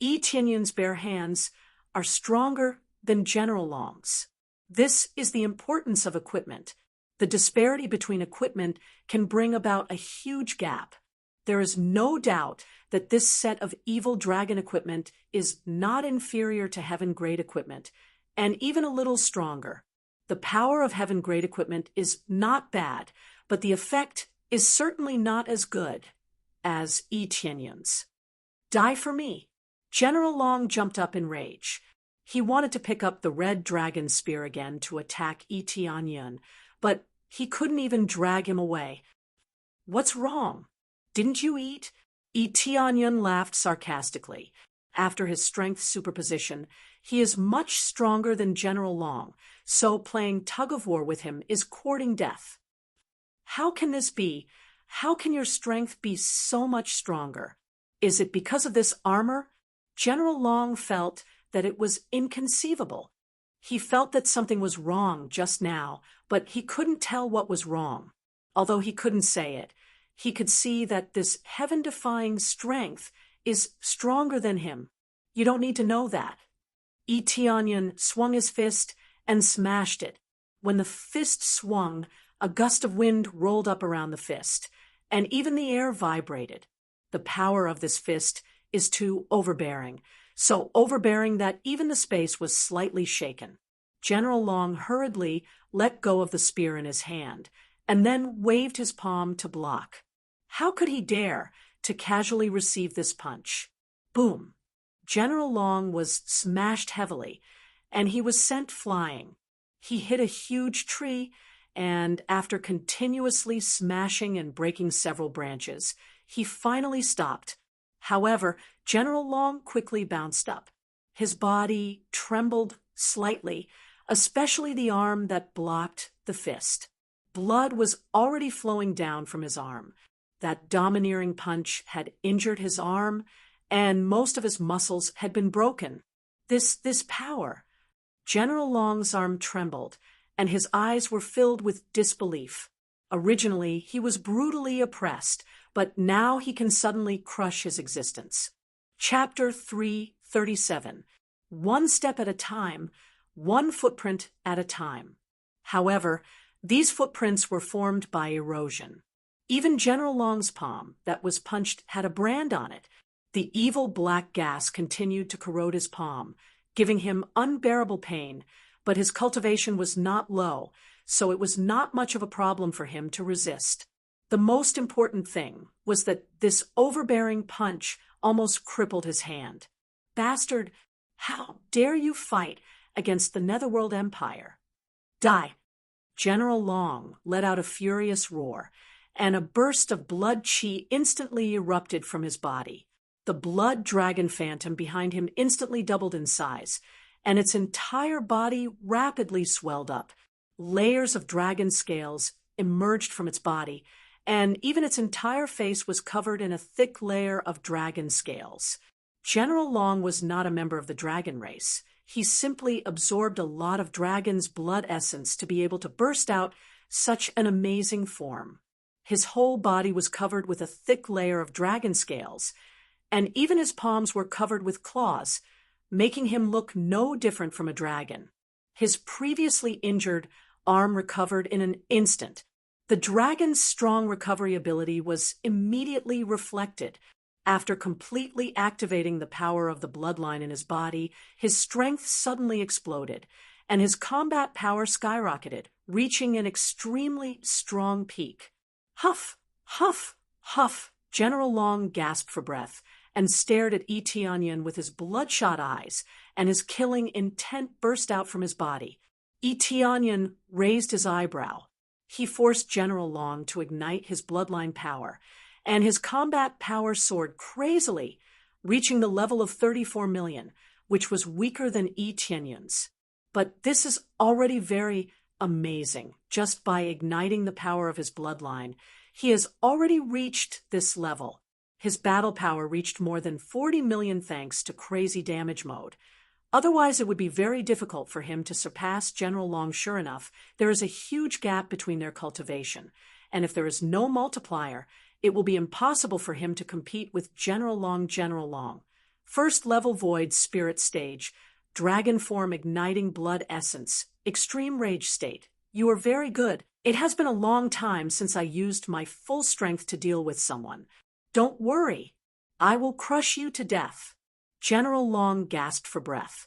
Etiennon's bare hands are stronger than General Long's. This is the importance of equipment. The disparity between equipment can bring about a huge gap. There is no doubt that this set of evil dragon equipment is not inferior to heaven-grade equipment, and even a little stronger. The power of heaven-grade equipment is not bad, but the effect is certainly not as good as Yi Tianyun's. Die for me. General Long jumped up in rage. He wanted to pick up the red dragon spear again to attack Yi Tianyun, but he couldn't even drag him away. What's wrong? Didn't you eat? Yi Tianyun laughed sarcastically. After his strength superposition, he is much stronger than General Long, so playing tug-of-war with him is courting death. How can this be? How can your strength be so much stronger? Is it because of this armor? General Long felt that it was inconceivable. He felt that something was wrong just now, but he couldn't tell what was wrong. Although he couldn't say it, he could see that this heaven-defying strength is stronger than him. You don't need to know that. Yi Tianyun swung his fist and smashed it. When the fist swung, a gust of wind rolled up around the fist, and even the air vibrated. The power of this fist is too overbearing, so overbearing that even the space was slightly shaken. General Long hurriedly let go of the spear in his hand, and then waved his palm to block. How could he dare to casually receive this punch? Boom! General Long was smashed heavily, and he was sent flying. He hit a huge tree, and after continuously smashing and breaking several branches, he finally stopped. However, General Long quickly bounced up. His body trembled slightly, especially the arm that blocked the fist. Blood was already flowing down from his arm. That domineering punch had injured his arm, and most of his muscles had been broken. This power. General Long's arm trembled, and his eyes were filled with disbelief. Originally, he was brutally oppressed, but now he can suddenly crush his existence. Chapter 337. One step at a time, one footprint at a time. However, these footprints were formed by erosion. Even General Long's palm that was punched had a brand on it. The evil black gas continued to corrode his palm, giving him unbearable pain, but his cultivation was not low, so it was not much of a problem for him to resist. The most important thing was that this overbearing punch almost crippled his hand. Bastard, how dare you fight against the Netherworld Empire? Die! General Long let out a furious roar, and a burst of blood chi instantly erupted from his body. The blood dragon phantom behind him instantly doubled in size, and its entire body rapidly swelled up. Layers of dragon scales emerged from its body, and even its entire face was covered in a thick layer of dragon scales. General Long was not a member of the dragon race. He simply absorbed a lot of dragon's blood essence to be able to burst out such an amazing form. His whole body was covered with a thick layer of dragon scales, and even his palms were covered with claws, making him look no different from a dragon. His previously injured arm recovered in an instant. The dragon's strong recovery ability was immediately reflected. After completely activating the power of the bloodline in his body, his strength suddenly exploded, and his combat power skyrocketed, reaching an extremely strong peak. Huff! Huff! Huff! General Long gasped for breath and stared at Yi Tianyun with his bloodshot eyes, and his killing intent burst out from his body. Yi Tianyun raised his eyebrow. He forced General Long to ignite his bloodline power, and his combat power soared crazily, reaching the level of 34 million, which was weaker than Yi Tianyun's. But this is already very amazing. Just by igniting the power of his bloodline, he has already reached this level. His battle power reached more than 40 million thanks to crazy damage mode. Otherwise, it would be very difficult for him to surpass General Long. Sure enough, there is a huge gap between their cultivation, and if there is no multiplier, it will be impossible for him to compete with General Long. General Long. First level void spirit stage, dragon form igniting blood essence, extreme rage state. You are very good. It has been a long time since I used my full strength to deal with someone. Don't worry. I will crush you to death. General Long gasped for breath,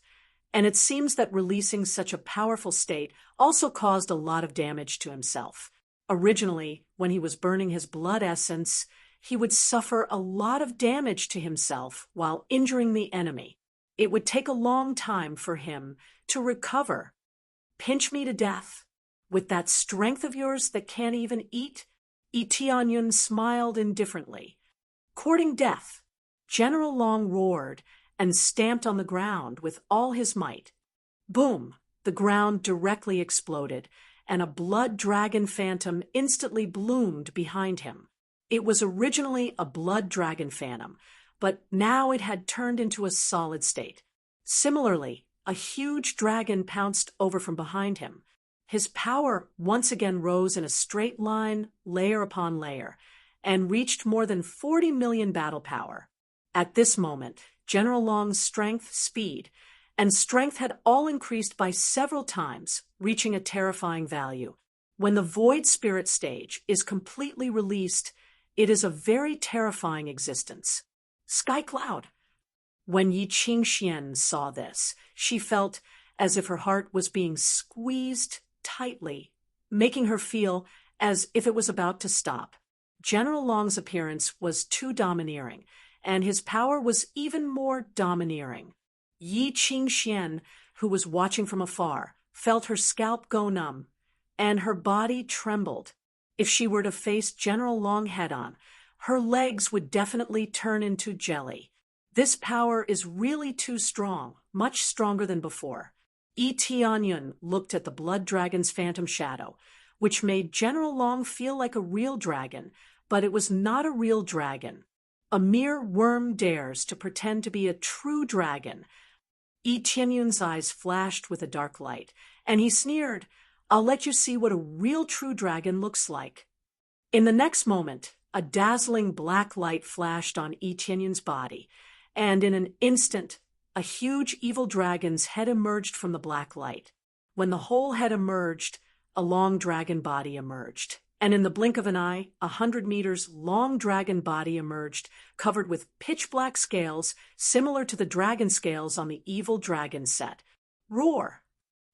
and it seems that releasing such a powerful state also caused a lot of damage to himself. Originally, when he was burning his blood essence, he would suffer a lot of damage to himself while injuring the enemy. It would take a long time for him to recover. Pinch me to death. With that strength of yours that can't even eat? Tianyun smiled indifferently. Courting death, General Long roared and stamped on the ground with all his might. Boom! The ground directly exploded, and a blood dragon phantom instantly bloomed behind him. It was originally a blood dragon phantom, but now it had turned into a solid state. Similarly, a huge dragon pounced over from behind him. His power once again rose in a straight line, layer upon layer, and reached more than 40 million battle power. At this moment, General Long's strength, speed, and strength had all increased by several times, reaching a terrifying value. When the Void Spirit stage is completely released, it is a very terrifying existence. Sky Cloud. When Yi Qingxian saw this, she felt as if her heart was being squeezed tightly, making her feel as if it was about to stop. General Long's appearance was too domineering, and his power was even more domineering. Yi Qingxian, who was watching from afar, felt her scalp go numb, and her body trembled. If she were to face General Long head-on, her legs would definitely turn into jelly. This power is really too strong, much stronger than before. Tianyun looked at the blood dragon's phantom shadow, which made General Long feel like a real dragon, but it was not a real dragon. A mere worm dares to pretend to be a true dragon. Tianyun's eyes flashed with a dark light, and he sneered, "I'll let you see what a real true dragon looks like." In the next moment, a dazzling black light flashed on Tianyun's body, and in an instant, a huge evil dragon's head emerged from the black light. When the whole head emerged, a long dragon body emerged, and in the blink of an eye, 100 meters long dragon body emerged, covered with pitch-black scales similar to the dragon scales on the evil dragon set. Roar!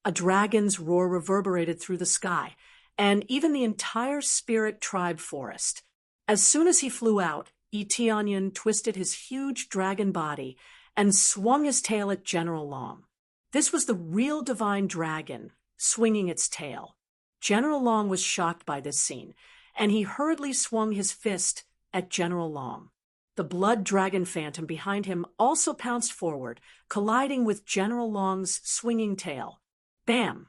A dragon's roar reverberated through the sky, and even the entire spirit tribe forest. As soon as he flew out, Tianyun twisted his huge dragon body and swung his tail at General Long. This was the real divine dragon, swinging its tail. General Long was shocked by this scene, and he hurriedly swung his fist at General Long. The blood dragon phantom behind him also pounced forward, colliding with General Long's swinging tail. Bam!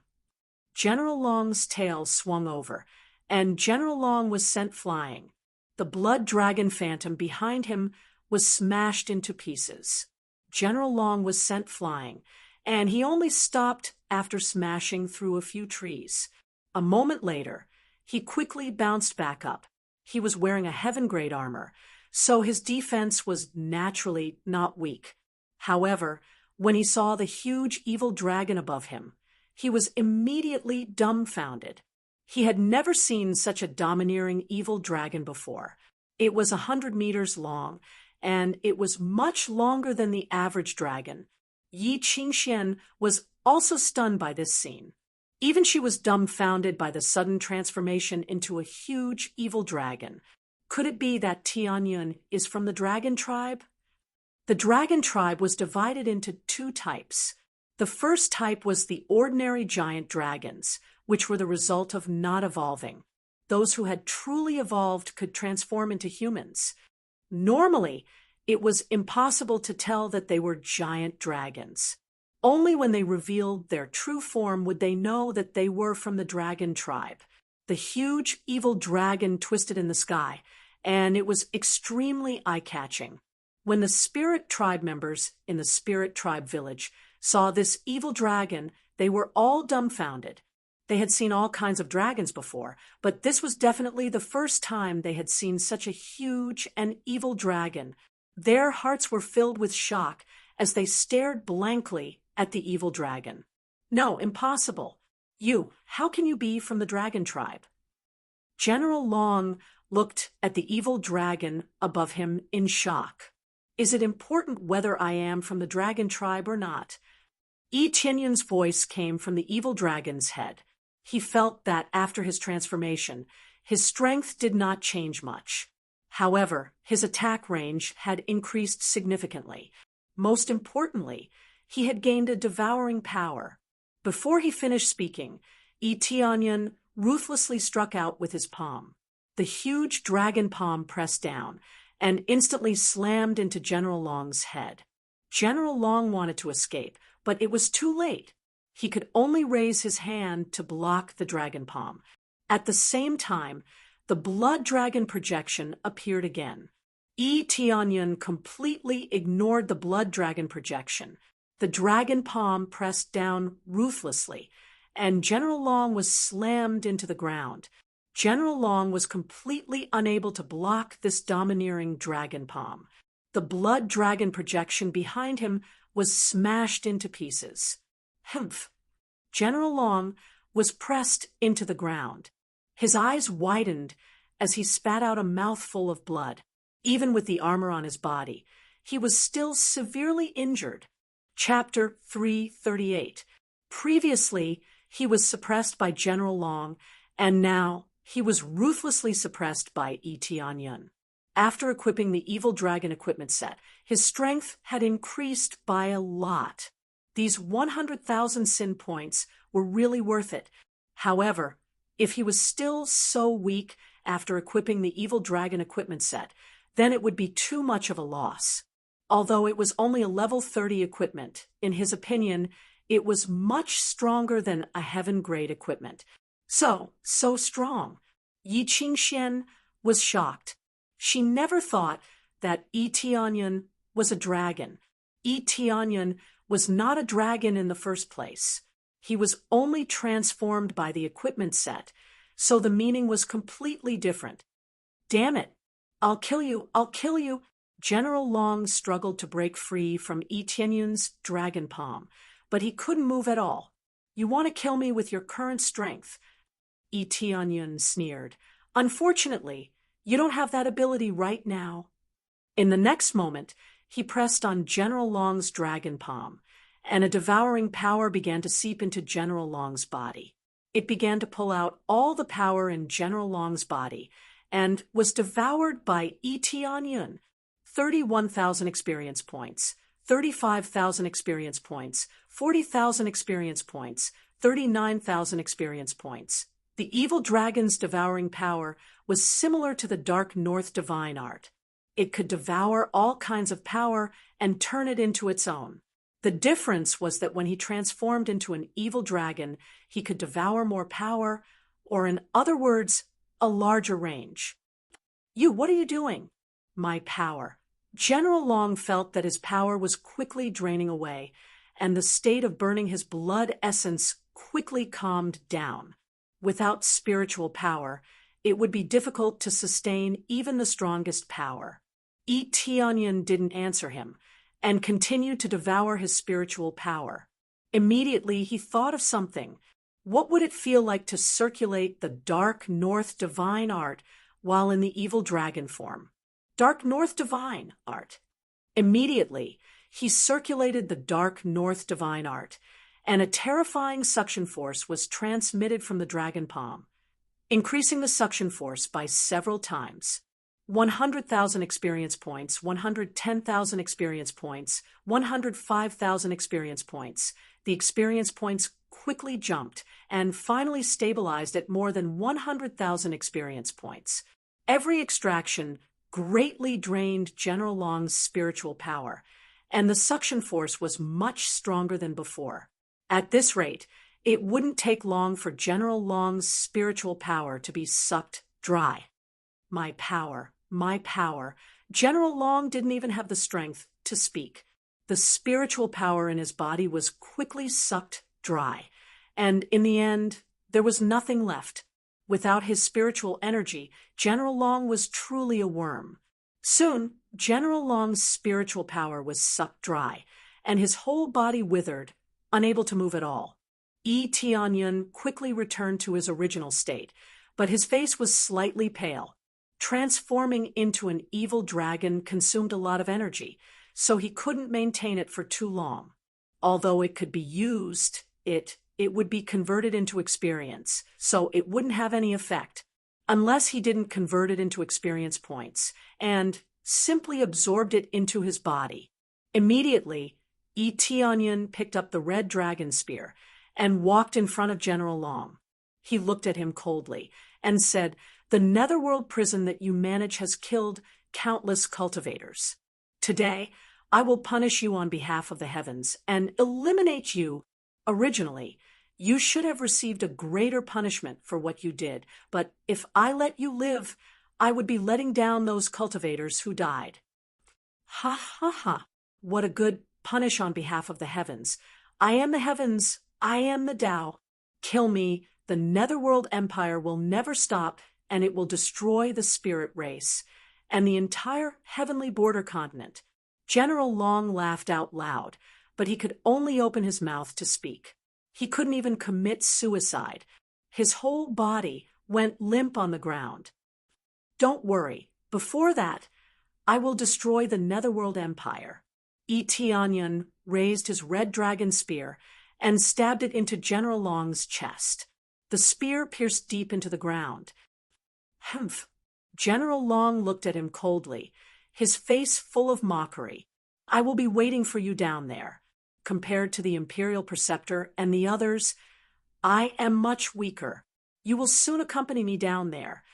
General Long's tail swung over, and General Long was sent flying. The blood dragon phantom behind him was smashed into pieces. General Long was sent flying, and he only stopped after smashing through a few trees. A moment later, he quickly bounced back up. He was wearing a heaven-grade armor, so his defense was naturally not weak. However, when he saw the huge evil dragon above him, he was immediately dumbfounded. He had never seen such a domineering evil dragon before. It was 100 meters long, and it was much longer than the average dragon. Yi Qingxian was also stunned by this scene. Even she was dumbfounded by the sudden transformation into a huge evil dragon. Could it be that Tianyun is from the dragon tribe? The dragon tribe was divided into two types. The first type was the ordinary giant dragons, which were the result of not evolving. Those who had truly evolved could transform into humans. Normally, it was impossible to tell that they were giant dragons. Only when they revealed their true form would they know that they were from the dragon tribe. The huge evil dragon twisted in the sky, and it was extremely eye-catching. When the spirit tribe members in the spirit tribe village saw this evil dragon, they were all dumbfounded. They had seen all kinds of dragons before, but this was definitely the first time they had seen such a huge and evil dragon. Their hearts were filled with shock as they stared blankly at the evil dragon. "No, impossible. How can you be from the dragon tribe?" General Long looked at the evil dragon above him in shock. Is it important whether I am from the dragon tribe or not? Yi Tianyun's voice came from the evil dragon's head. He felt that after his transformation, his strength did not change much. However, his attack range had increased significantly. Most importantly, he had gained a devouring power. Before he finished speaking, Yi Tianyun ruthlessly struck out with his palm. The huge dragon palm pressed down and instantly slammed into General Long's head. General Long wanted to escape, but it was too late. He could only raise his hand to block the dragon palm. At the same time, the blood dragon projection appeared again. Yi Tianyun completely ignored the blood dragon projection. The dragon palm pressed down ruthlessly, and General Long was slammed into the ground. General Long was completely unable to block this domineering dragon palm. The blood dragon projection behind him was smashed into pieces. Humph! General Long was pressed into the ground. His eyes widened as he spat out a mouthful of blood. Even with the armor on his body, he was still severely injured. Chapter 338. Previously, he was suppressed by General Long, and now he was ruthlessly suppressed by Yi Tianyun. After equipping the evil dragon equipment set, his strength had increased by a lot. These 100,000 sin points were really worth it. However, if he was still so weak after equipping the evil dragon equipment set, then it would be too much of a loss. Although it was only a level 30 equipment, in his opinion, it was much stronger than a heaven-grade equipment. So strong. Yi Qingxian was shocked. She never thought that Yi Tianyun was a dragon. Yi Tianyun was not a dragon in the first place. He was only transformed by the equipment set, so the meaning was completely different. Damn it! I'll kill you! I'll kill you! General Long struggled to break free from Yi Tianyun's dragon palm, but he couldn't move at all. You want to kill me with your current strength? Yi Tianyun sneered. Unfortunately, you don't have that ability right now. In the next moment, he pressed on General Long's dragon palm, and a devouring power began to seep into General Long's body. It began to pull out all the power in General Long's body, and was devoured by Yi Tianyun. 31,000 experience points, 35,000 experience points, 40,000 experience points, 39,000 experience points. The evil dragon's devouring power was similar to the Dark North divine art. It could devour all kinds of power and turn it into its own. The difference was that when he transformed into an evil dragon, he could devour more power, or in other words, a larger range. What are you doing? My power. General Long felt that his power was quickly draining away, and the state of burning his blood essence quickly calmed down. Without spiritual power, it would be difficult to sustain even the strongest power. Yi Tianyun didn't answer him, and continued to devour his spiritual power. Immediately, he thought of something. What would it feel like to circulate the Dark North divine art while in the evil dragon form? Dark North divine art. Immediately, he circulated the Dark North divine art, and a terrifying suction force was transmitted from the dragon palm, increasing the suction force by several times. 100,000 experience points, 110,000 experience points, 105,000 experience points. The experience points quickly jumped and finally stabilized at more than 100,000 experience points. Every extraction greatly drained General Long's spiritual power, and the suction force was much stronger than before. At this rate, it wouldn't take long for General Long's spiritual power to be sucked dry. My power. My power. General Long didn't even have the strength to speak. The spiritual power in his body was quickly sucked dry, and in the end, there was nothing left. Without his spiritual energy, General Long was truly a worm. Soon, General Long's spiritual power was sucked dry, and his whole body withered, unable to move at all. Yi Tianyun quickly returned to his original state, but his face was slightly pale. Transforming into an evil dragon consumed a lot of energy, so he couldn't maintain it for too long. Although it could be used, it would be converted into experience, so it wouldn't have any effect, unless he didn't convert it into experience points, and simply absorbed it into his body. Immediately, Tianyan picked up the red dragon spear and walked in front of General Long. He looked at him coldly and said, "The netherworld prison that you manage has killed countless cultivators. Today, I will punish you on behalf of the heavens and eliminate you. Originally, you should have received a greater punishment for what you did, but if I let you live, I would be letting down those cultivators who died." Ha ha ha. What a good punish on behalf of the heavens. I am the heavens. I am the Tao. Kill me. The netherworld empire will never stop, and it will destroy the spirit race and the entire heavenly border continent. General Long laughed out loud, but he could only open his mouth to speak. He couldn't even commit suicide. His whole body went limp on the ground. "Don't worry. Before that, I will destroy the netherworld empire." Tianyan raised his red dragon spear and stabbed it into General Long's chest. The spear pierced deep into the ground. Humph! General Long looked at him coldly, his face full of mockery. "I will be waiting for you down there. Compared to the Imperial Preceptor and the others, I am much weaker. You will soon accompany me down there."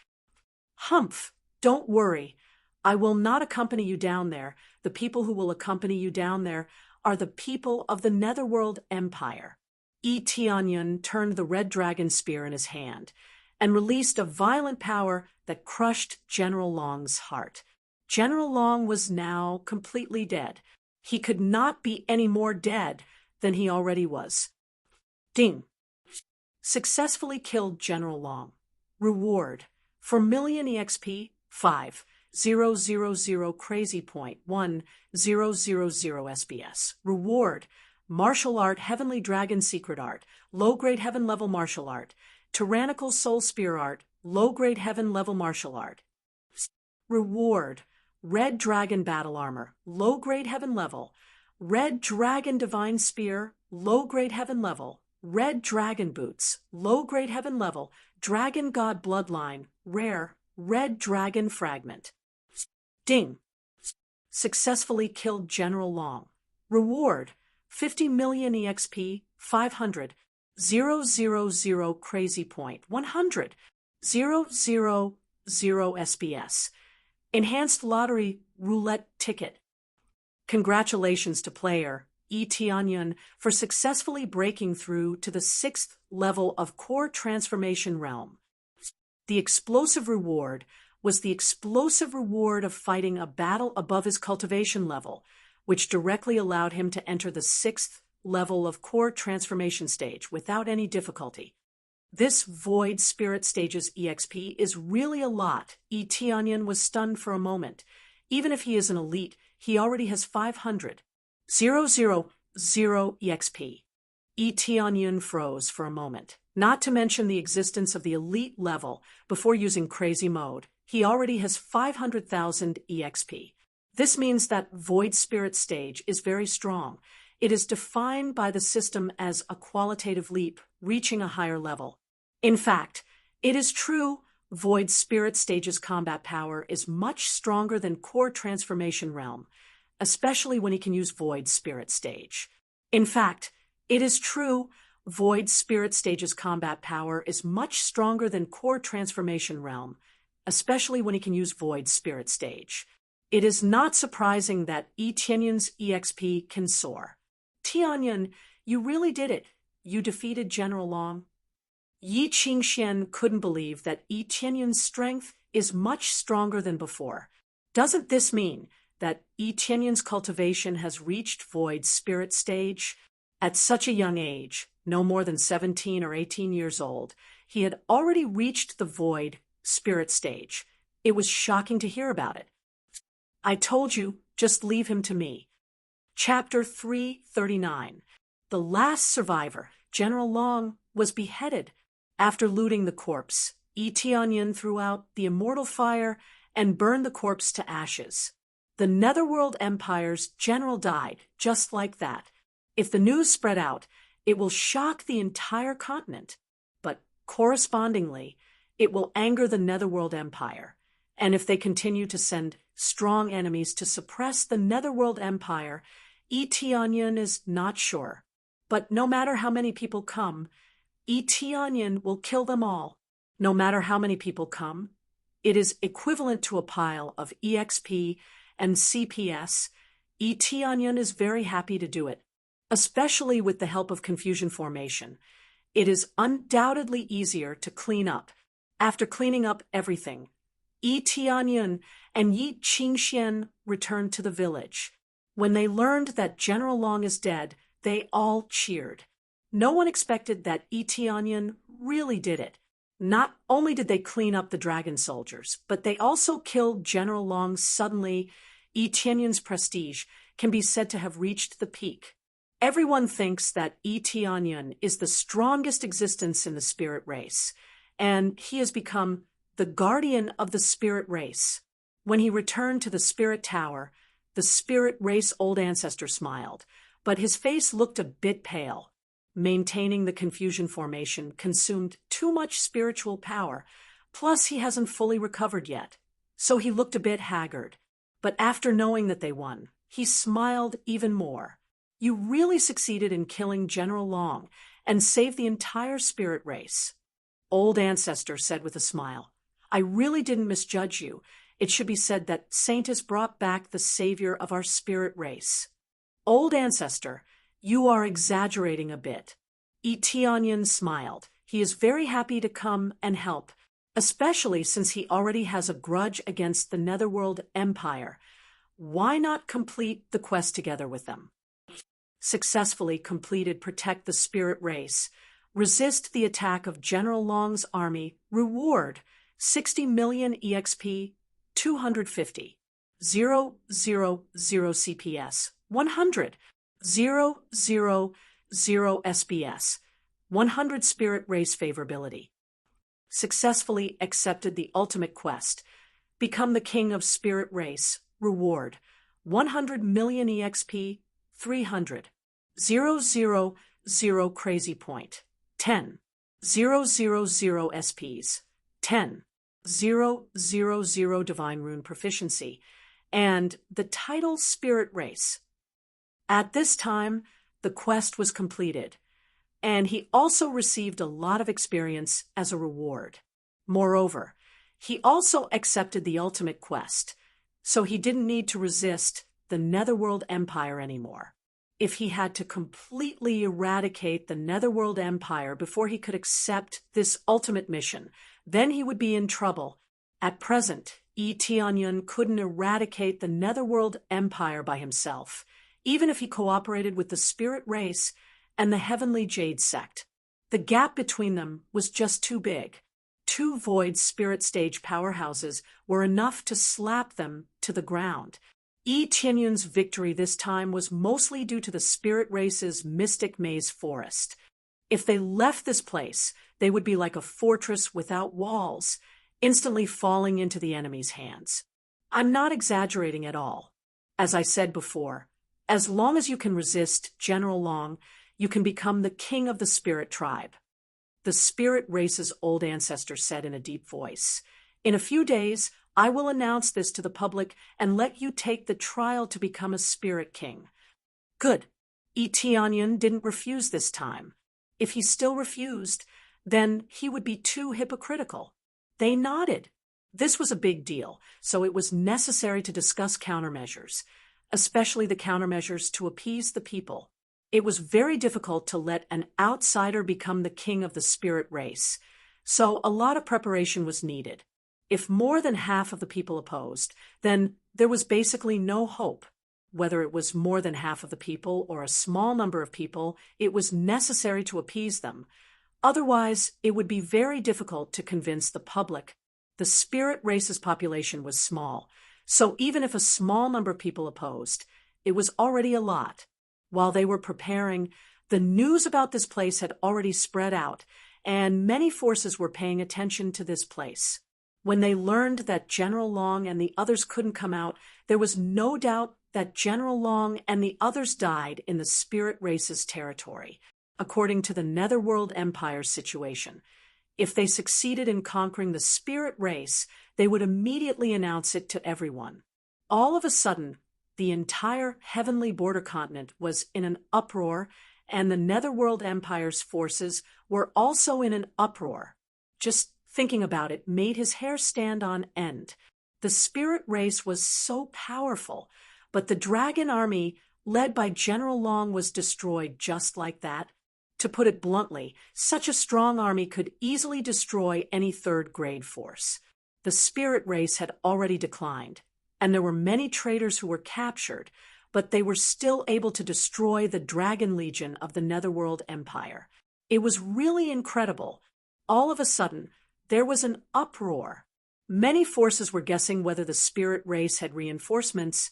"Humph! Don't worry. I will not accompany you down there. The people who will accompany you down there are the people of the Netherworld Empire." Tianyan turned the red dragon spear in his hand and released a violent power that crushed General Long's heart. General Long was now completely dead. He could not be any more dead than he already was. Ding! Successfully killed General Long. Reward: for million EXP, 5,000 crazy point, 1,000 SBS. Reward: martial art, heavenly dragon secret art, low-grade heaven level martial art, tyrannical soul spear art, low-grade heaven level martial art. Reward: red dragon battle armor, low-grade heaven level, red dragon divine spear, low-grade heaven level, red dragon boots, low-grade heaven level, dragon god bloodline, rare, red dragon fragment. Ding! Successfully killed General Long. Reward: 50 million EXP, 500, 000 crazy point, 100, 000 SBS. Enhanced lottery roulette ticket. Congratulations to player Tianyan for successfully breaking through to the 6th level of core transformation realm. The explosive reward was the explosive reward of fighting a battle above his cultivation level, which directly allowed him to enter the 6th level of core transformation stage without any difficulty. This Void Spirit Stage's EXP is really a lot. Tianyan was stunned for a moment. Even if he is an elite, he already has 500. 000 EXP. Tianyan froze for a moment. Not to mention the existence of the elite level before using crazy mode. He already has 500,000 EXP. This means that Void Spirit Stage is very strong. It is defined by the system as a qualitative leap, reaching a higher level. In fact, it is true Void Spirit Stage's combat power is much stronger than Core Transformation Realm, especially when he can use Void Spirit Stage. In fact, it is true Void Spirit Stage's combat power is much stronger than Core Transformation Realm, especially when he can use Void Spirit Stage. It is not surprising that Tianyan's EXP can soar. Tianyan, you really did it. You defeated General Long. Yi Qingxian couldn't believe that Tianyan's strength is much stronger than before. Doesn't this mean that Tianyan's cultivation has reached Void Spirit Stage? At such a young age, no more than 17 or 18 years old, he had already reached the Void Spirit Stage. It was shocking to hear about it. I told you, just leave him to me. Chapter 339. The last survivor, General Long, was beheaded after looting the corpse. Eteonyon threw out the immortal fire and burned the corpse to ashes. The Netherworld Empire's general died, just like that. If the news spread out, it will shock the entire continent. But correspondingly, it will anger the Netherworld Empire. And if they continue to send strong enemies to suppress the Netherworld Empire, Eteonyon is not sure. But no matter how many people come, Eteonyon will kill them all. No matter how many people come, it is equivalent to a pile of EXP and CPS. Eteonyon is very happy to do it, especially with the help of confusion formation. It is undoubtedly easier to clean up. After cleaning up everything, Eteonyon and Yi Qingxian returned to the village. When they learned that General Long is dead, they all cheered. No one expected that Eteonyon really did it. Not only did they clean up the dragon soldiers, but they also killed General Long suddenly. Eteonyon's prestige can be said to have reached the peak. Everyone thinks that Eteonyon is the strongest existence in the spirit race, and he has become the guardian of the spirit race. When he returned to the spirit tower, the spirit race old ancestor smiled, but his face looked a bit pale. Maintaining the confusion formation consumed too much spiritual power, plus he hasn't fully recovered yet, so he looked a bit haggard. But after knowing that they won, he smiled even more. You really succeeded in killing General Long and saved the entire spirit race. Old ancestor said with a smile, I really didn't misjudge you. It should be said that Saint has brought back the savior of our spirit race. Old ancestor, you are exaggerating a bit. Eteonyon smiled. He is very happy to come and help, especially since he already has a grudge against the Netherworld Empire. Why not complete the quest together with them? Successfully completed Protect the Spirit Race. Resist the attack of General Long's army. Reward 60 million EXP, 250. 000 CPS, 100. 000 SBS, 100 Spirit Race Favorability. Successfully accepted the ultimate quest. Become the King of Spirit Race. Reward 100 million EXP, 300. 000 Crazy Point, 10. 000 SPs, 10. 000 Divine Rune Proficiency, and the title Spirit Race. At this time, the quest was completed, and he also received a lot of experience as a reward. Moreover, he also accepted the ultimate quest, so he didn't need to resist the Netherworld Empire anymore. If he had to completely eradicate the Netherworld Empire before he could accept this ultimate mission, then he would be in trouble. At present, Eteonyon couldn't eradicate the Netherworld Empire by himself, even if he cooperated with the Spirit Race and the Heavenly Jade Sect. The gap between them was just too big. Two void spirit stage powerhouses were enough to slap them to the ground. Eteonyon's victory this time was mostly due to the Spirit Race's Mystic Maze Forest. If they left this place, they would be like a fortress without walls, instantly falling into the enemy's hands. I'm not exaggerating at all. As I said before, as long as you can resist General Long, you can become the king of the spirit tribe. The Spirit Race's old ancestor said in a deep voice, In a few days, I will announce this to the public and let you take the trial to become a spirit king. Good. Eteonyon didn't refuse this time. If he still refused, then he would be too hypocritical. They nodded. This was a big deal, so it was necessary to discuss countermeasures, especially the countermeasures to appease the people. It was very difficult to let an outsider become the king of the spirit race, so a lot of preparation was needed. If more than half of the people opposed, then there was basically no hope. Whether it was more than half of the people or a small number of people, it was necessary to appease them. Otherwise, it would be very difficult to convince the public. The spirit race's population was small, so even if a small number of people opposed, it was already a lot. While they were preparing, the news about this place had already spread out, and many forces were paying attention to this place. When they learned that General Long and the others couldn't come out, there was no doubt that General Long and the others died in the spirit race's territory, according to the Netherworld Empire's situation. If they succeeded in conquering the spirit race, they would immediately announce it to everyone. All of a sudden, the entire heavenly border continent was in an uproar, and the Netherworld Empire's forces were also in an uproar. Just thinking about it made his hair stand on end. The spirit race was so powerful, but the dragon army, led by General Long, was destroyed just like that. To put it bluntly, such a strong army could easily destroy any third-grade force. The spirit race had already declined, and there were many traitors who were captured, but they were still able to destroy the Dragon Legion of the Netherworld Empire. It was really incredible. All of a sudden, there was an uproar. Many forces were guessing whether the spirit race had reinforcements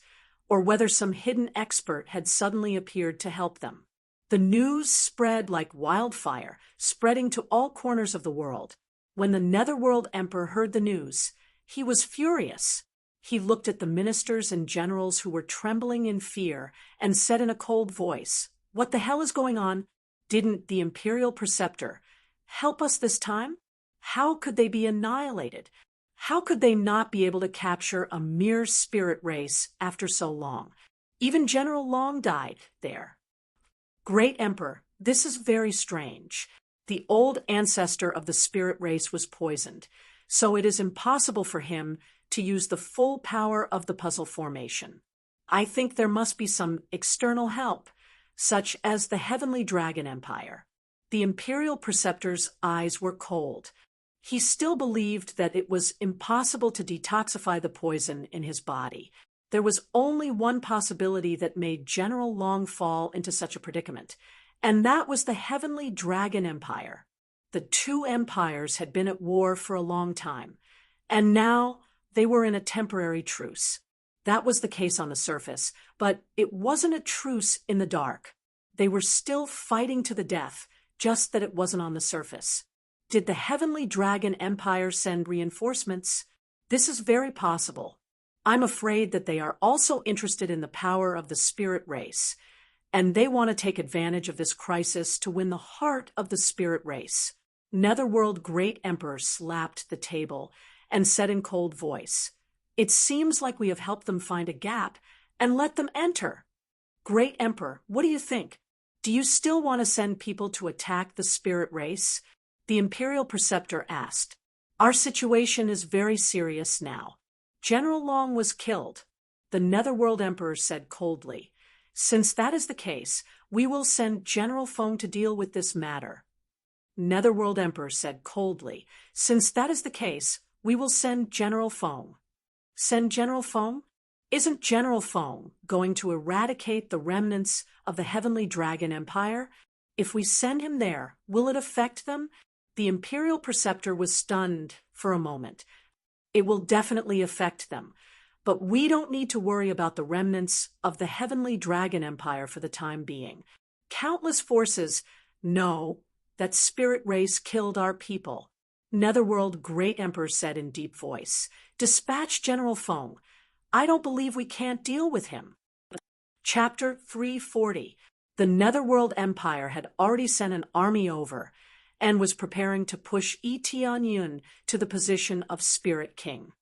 or whether some hidden expert had suddenly appeared to help them. The news spread like wildfire, spreading to all corners of the world. When the Netherworld Emperor heard the news, he was furious. He looked at the ministers and generals who were trembling in fear and said in a cold voice, "What the hell is going on? Didn't the Imperial Preceptor help us this time? How could they be annihilated? How could they not be able to capture a mere spirit race after so long? Even General Long died there." Great Emperor, this is very strange. The old ancestor of the spirit race was poisoned, so it is impossible for him to use the full power of the puzzle formation. I think there must be some external help, such as the Heavenly Dragon Empire. The Imperial Preceptor's eyes were cold. He still believed that it was impossible to detoxify the poison in his body. There was only one possibility that made General Long fall into such a predicament, and that was the Heavenly Dragon Empire. The two empires had been at war for a long time, and now they were in a temporary truce. That was the case on the surface, but it wasn't a truce in the dark. They were still fighting to the death, just that it wasn't on the surface. Did the Heavenly Dragon Empire send reinforcements? This is very possible. I'm afraid that they are also interested in the power of the spirit race, and they want to take advantage of this crisis to win the heart of the spirit race. Netherworld Great Emperor slapped the table and said in cold voice, "It seems like we have helped them find a gap and let them enter." Great Emperor, what do you think? Do you still want to send people to attack the spirit race? The Imperial Preceptor asked. Our situation is very serious now. General Long was killed. The Netherworld Emperor said coldly, "Since that is the case, we will send General Feng to deal with this matter." Netherworld Emperor said coldly, "Since that is the case, we will send General Feng." Send General Feng? Isn't General Feng going to eradicate the remnants of the Heavenly Dragon Empire? If we send him there, will it affect them? The Imperial Preceptor was stunned for a moment. It will definitely affect them, but we don't need to worry about the remnants of the Heavenly Dragon Empire for the time being. Countless forces know that spirit race killed our people. Netherworld Great Emperor said in deep voice, "Dispatch General Feng. I don't believe we can't deal with him." Chapter 340. The Netherworld Empire had already sent an army over and was preparing to push Yi Tianyun to the position of Spirit King.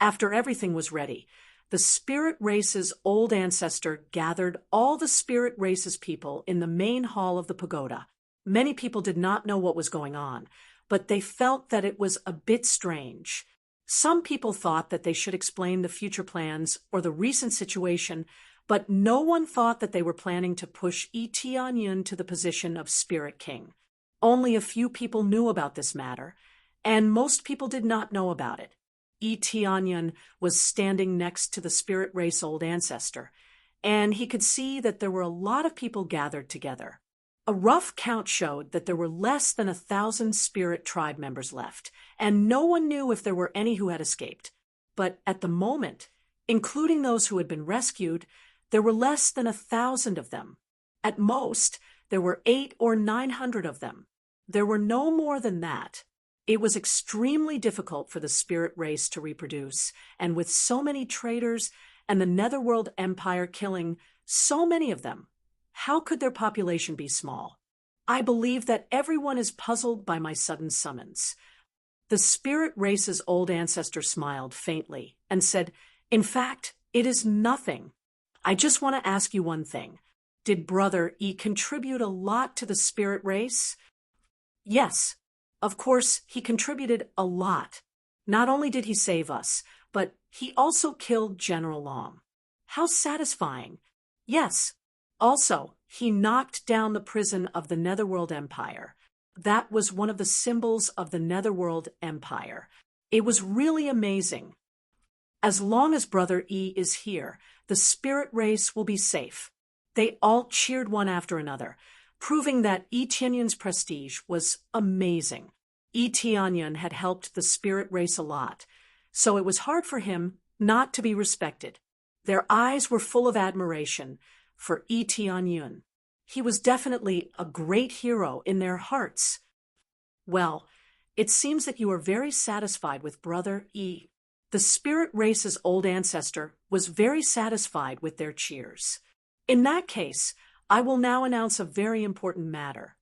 After everything was ready, the spirit race's old ancestor gathered all the spirit race's people in the main hall of the pagoda. Many people did not know what was going on, but they felt that it was a bit strange. Some people thought that they should explain the future plans or the recent situation, but no one thought that they were planning to push Yi Tianyun to the position of Spirit King. Only a few people knew about this matter, and most people did not know about it. Yi Tianyun was standing next to the spirit race old ancestor, and he could see that there were a lot of people gathered together. A rough count showed that there were less than 1,000 spirit tribe members left, and no one knew if there were any who had escaped. But at the moment, including those who had been rescued, there were less than 1,000 of them. At most, there were 800 or 900 of them. There were no more than that. It was extremely difficult for the spirit race to reproduce, and with so many traitors and the Netherworld Empire killing so many of them, how could their population be small? I believe that everyone is puzzled by my sudden summons. The spirit race's old ancestor smiled faintly and said, "In fact, it is nothing. I just want to ask you one thing. Did Brother E contribute a lot to the spirit race?" "Yes, of course, he contributed a lot. Not only did he save us, but he also killed General Long." "How satisfying." "Yes. Also, he knocked down the prison of the Netherworld Empire. That was one of the symbols of the Netherworld Empire. It was really amazing. As long as Brother E is here, the spirit race will be safe." They all cheered one after another, proving that E Tianyun's prestige was amazing. E Tianyun had helped the spirit race a lot, so it was hard for him not to be respected. Their eyes were full of admiration for E Tianyun. He was definitely a great hero in their hearts. "Well, it seems that you are very satisfied with Brother E." The spirit race's old ancestor was very satisfied with their cheers. "In that case, I will now announce a very important matter."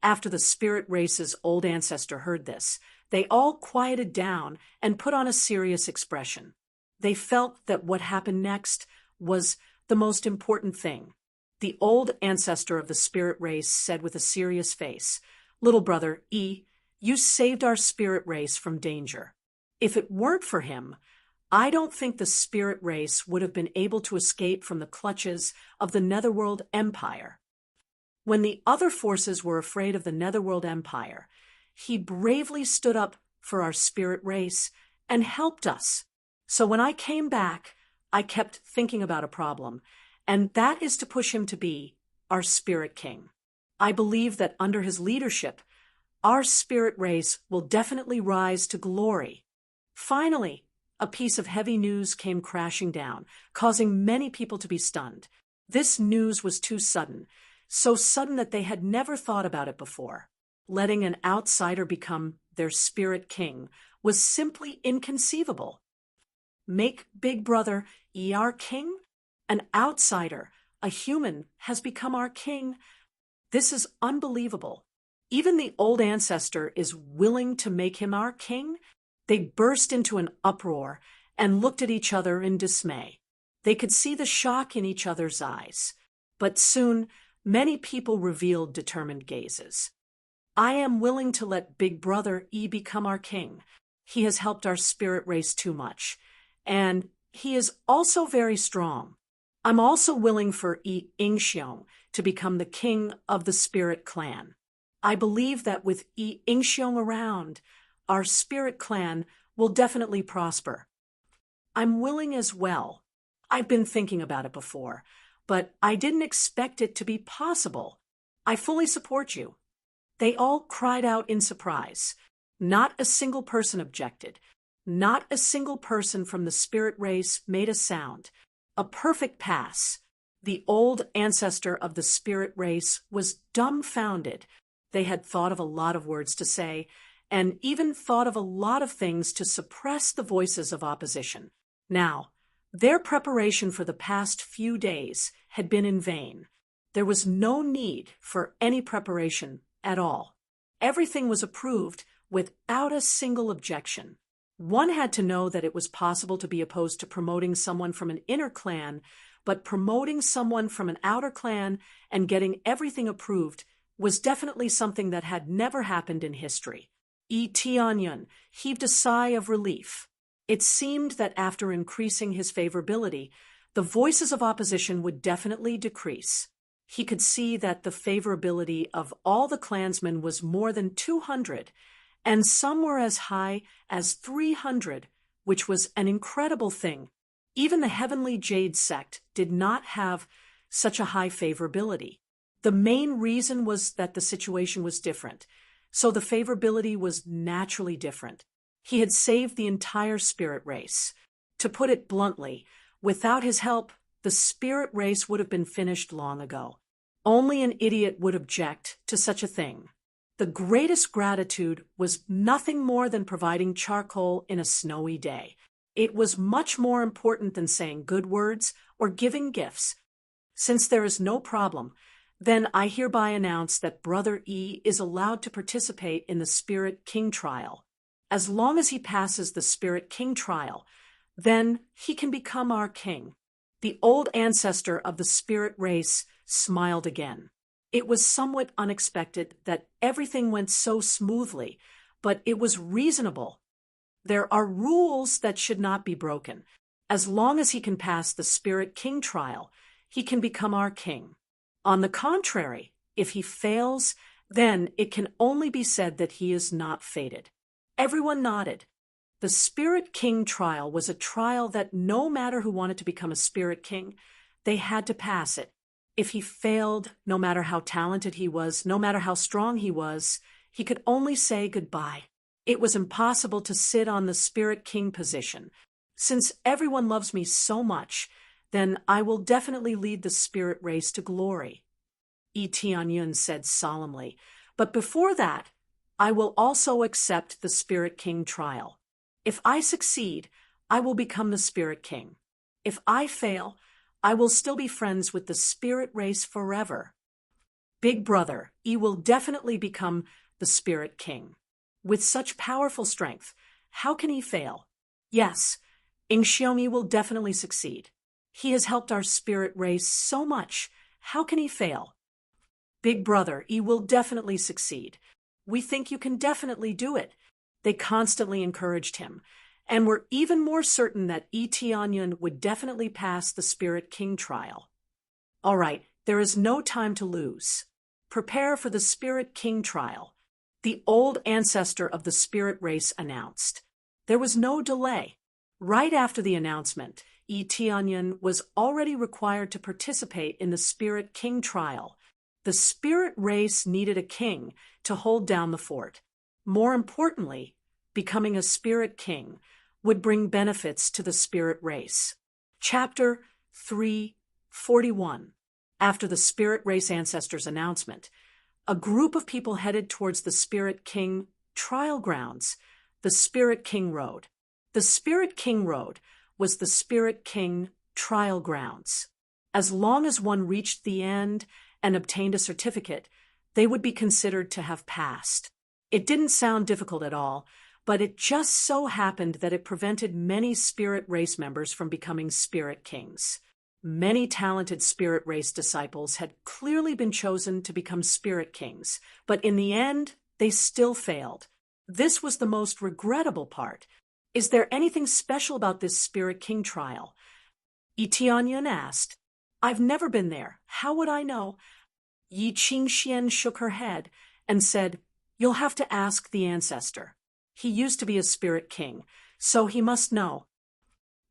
After the spirit race's old ancestor heard this, they all quieted down and put on a serious expression. They felt that what happened next was the most important thing. The old ancestor of the spirit race said with a serious face, "Little Brother E, you saved our spirit race from danger. If it weren't for him, I don't think the spirit race would have been able to escape from the clutches of the Netherworld Empire." When the other forces were afraid of the Netherworld Empire, he bravely stood up for our spirit race and helped us. So when I came back, I kept thinking about a problem, and that is to push him to be our spirit king. I believe that under his leadership, our spirit race will definitely rise to glory. Finally, a piece of heavy news came crashing down, causing many people to be stunned. This news was too sudden, so sudden that they had never thought about it before. Letting an outsider become their spirit king was simply inconceivable. Make Big Brother E our king? An outsider, a human, has become our king. This is unbelievable. Even the old ancestor is willing to make him our king? They burst into an uproar and looked at each other in dismay. They could see the shock in each other's eyes. But soon, many people revealed determined gazes. "I am willing to let Big Brother E become our king. He has helped our spirit race too much. And he is also very strong. I'm also willing for E Ingxiong to become the king of the spirit clan. I believe that with E Ingxiong around, our spirit clan will definitely prosper. I'm willing as well. I've been thinking about it before, but I didn't expect it to be possible. I fully support you." They all cried out in surprise. Not a single person objected. Not a single person from the spirit race made a sound. A perfect pass. The old ancestor of the spirit race was dumbfounded. They had thought of a lot of words to say, and even thought of a lot of things to suppress the voices of opposition. Now, their preparation for the past few days had been in vain. There was no need for any preparation at all. Everything was approved without a single objection. One had to know that it was possible to be opposed to promoting someone from an inner clan, but promoting someone from an outer clan and getting everything approved was definitely something that had never happened in history. E Tianyun heaved a sigh of relief. It seemed that after increasing his favorability, the voices of opposition would definitely decrease. He could see that the favorability of all the clansmen was more than 200, and some were as high as 300, which was an incredible thing. Even the Heavenly Jade sect did not have such a high favorability. The main reason was that the situation was different, so the favorability was naturally different. He had saved the entire spirit race. To put it bluntly, without his help, the spirit race would have been finished long ago. Only an idiot would object to such a thing. The greatest gratitude was nothing more than providing charcoal in a snowy day. It was much more important than saying good words or giving gifts. Since there is no problem, then I hereby announce that Brother E is allowed to participate in the Spirit King trial. As long as he passes the Spirit King trial, then he can become our king. The old ancestor of the spirit race smiled again. It was somewhat unexpected that everything went so smoothly, but it was reasonable. There are rules that should not be broken. As long as he can pass the Spirit King trial, he can become our king. On the contrary, if he fails, then it can only be said that he is not fated. Everyone nodded. The Spirit King trial was a trial that no matter who wanted to become a Spirit King, they had to pass it. If he failed, no matter how talented he was, no matter how strong he was, he could only say goodbye. It was impossible to sit on the Spirit King position. Since everyone loves me so much, then I will definitely lead the spirit race to glory, Yi Tianyun said solemnly. But before that, I will also accept the Spirit King trial. If I succeed, I will become the Spirit King. If I fail, I will still be friends with the spirit race forever. Big Brother, Yi will definitely become the Spirit King. With such powerful strength, how can he fail? Yes, Xiaomi will definitely succeed. He has helped our spirit race so much. How can he fail? Big Brother, Yi will definitely succeed. We think you can definitely do it. They constantly encouraged him, and were even more certain that Yi Tianyun would definitely pass the Spirit King trial. All right, there is no time to lose. Prepare for the Spirit King trial, the old ancestor of the spirit race announced. There was no delay. Right after the announcement, Yi Tianyun was already required to participate in the Spirit King trial. The spirit race needed a king to hold down the fort. More importantly, becoming a Spirit King would bring benefits to the spirit race. Chapter 341. After the spirit race ancestors' announcement, a group of people headed towards the Spirit King trial grounds, the Spirit King Road. The Spirit King Road was the Spirit King trial grounds. As long as one reached the end and obtained a certificate, they would be considered to have passed. It didn't sound difficult at all, but it just so happened that it prevented many spirit race members from becoming Spirit Kings. Many talented spirit race disciples had clearly been chosen to become Spirit Kings, but in the end, they still failed. This was the most regrettable part. Is there anything special about this Spirit King trial? Yi Tianyun asked. I've never been there. How would I know? Yi Qingxian shook her head and said, You'll have to ask the ancestor. He used to be a Spirit King, so he must know.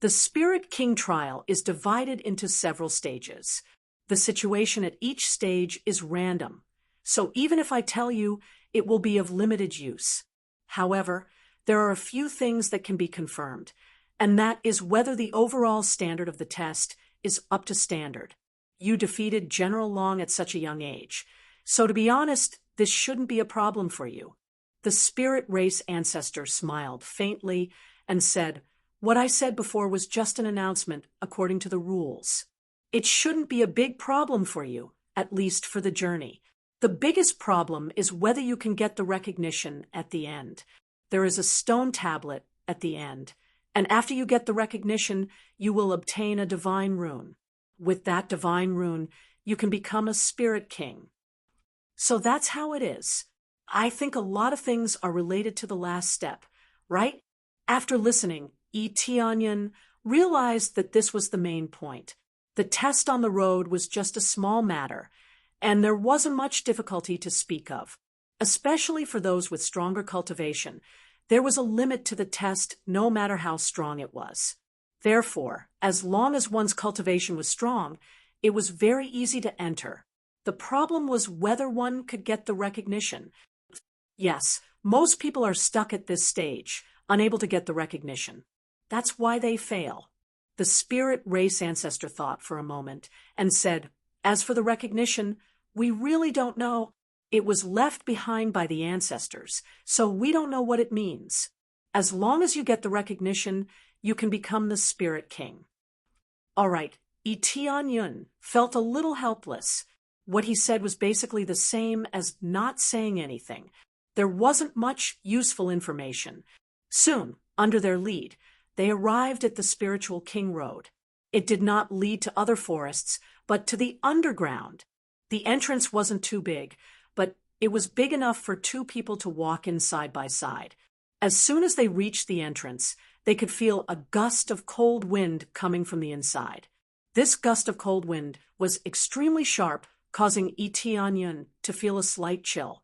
The Spirit King trial is divided into several stages. The situation at each stage is random, so even if I tell you, it will be of limited use. However, there are a few things that can be confirmed, and that is whether the overall standard of the test is up to standard. You defeated General Long at such a young age, so to be honest, this shouldn't be a problem for you. The spirit race ancestor smiled faintly and said, What I said before was just an announcement according to the rules. It shouldn't be a big problem for you, at least for the journey. The biggest problem is whether you can get the recognition at the end. There is a stone tablet at the end, and after you get the recognition, you will obtain a divine rune. With that divine rune, you can become a Spirit King. So that's how it is. I think a lot of things are related to the last step, right? After listening, Yi Tianyun realized that this was the main point. The test on the road was just a small matter, and there wasn't much difficulty to speak of. Especially for those with stronger cultivation, there was a limit to the test no matter how strong it was. Therefore, as long as one's cultivation was strong, it was very easy to enter. The problem was whether one could get the recognition. Yes, most people are stuck at this stage, unable to get the recognition. That's why they fail. The spirit race ancestor thought for a moment and said, As for the recognition, we really don't know. It was left behind by the ancestors, so we don't know what it means. As long as you get the recognition, you can become the Spirit King. All right, Tianyun felt a little helpless. What he said was basically the same as not saying anything. There wasn't much useful information. Soon, under their lead, they arrived at the Spiritual King Road. It did not lead to other forests, but to the underground. The entrance wasn't too big, but it was big enough for two people to walk in side by side. As soon as they reached the entrance, they could feel a gust of cold wind coming from the inside. This gust of cold wind was extremely sharp, causing Tianyun to feel a slight chill.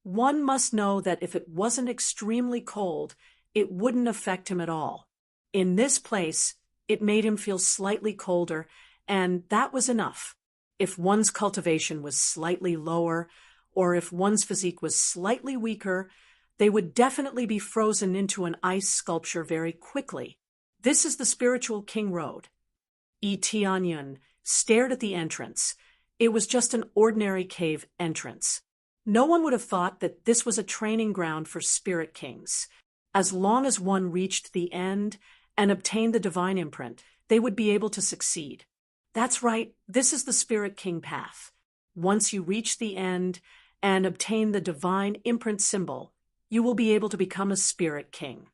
One must know that if it wasn't extremely cold, it wouldn't affect him at all. In this place, it made him feel slightly colder, and that was enough. If one's cultivation was slightly lower, or if one's physique was slightly weaker, they would definitely be frozen into an ice sculpture very quickly. This is the Spiritual King Road. Tianyun stared at the entrance. It was just an ordinary cave entrance. No one would have thought that this was a training ground for spirit kings. As long as one reached the end and obtained the divine imprint, they would be able to succeed. That's right, this is the Spirit King path. Once you reach the end and obtain the divine imprint symbol, you will be able to become a Spirit King.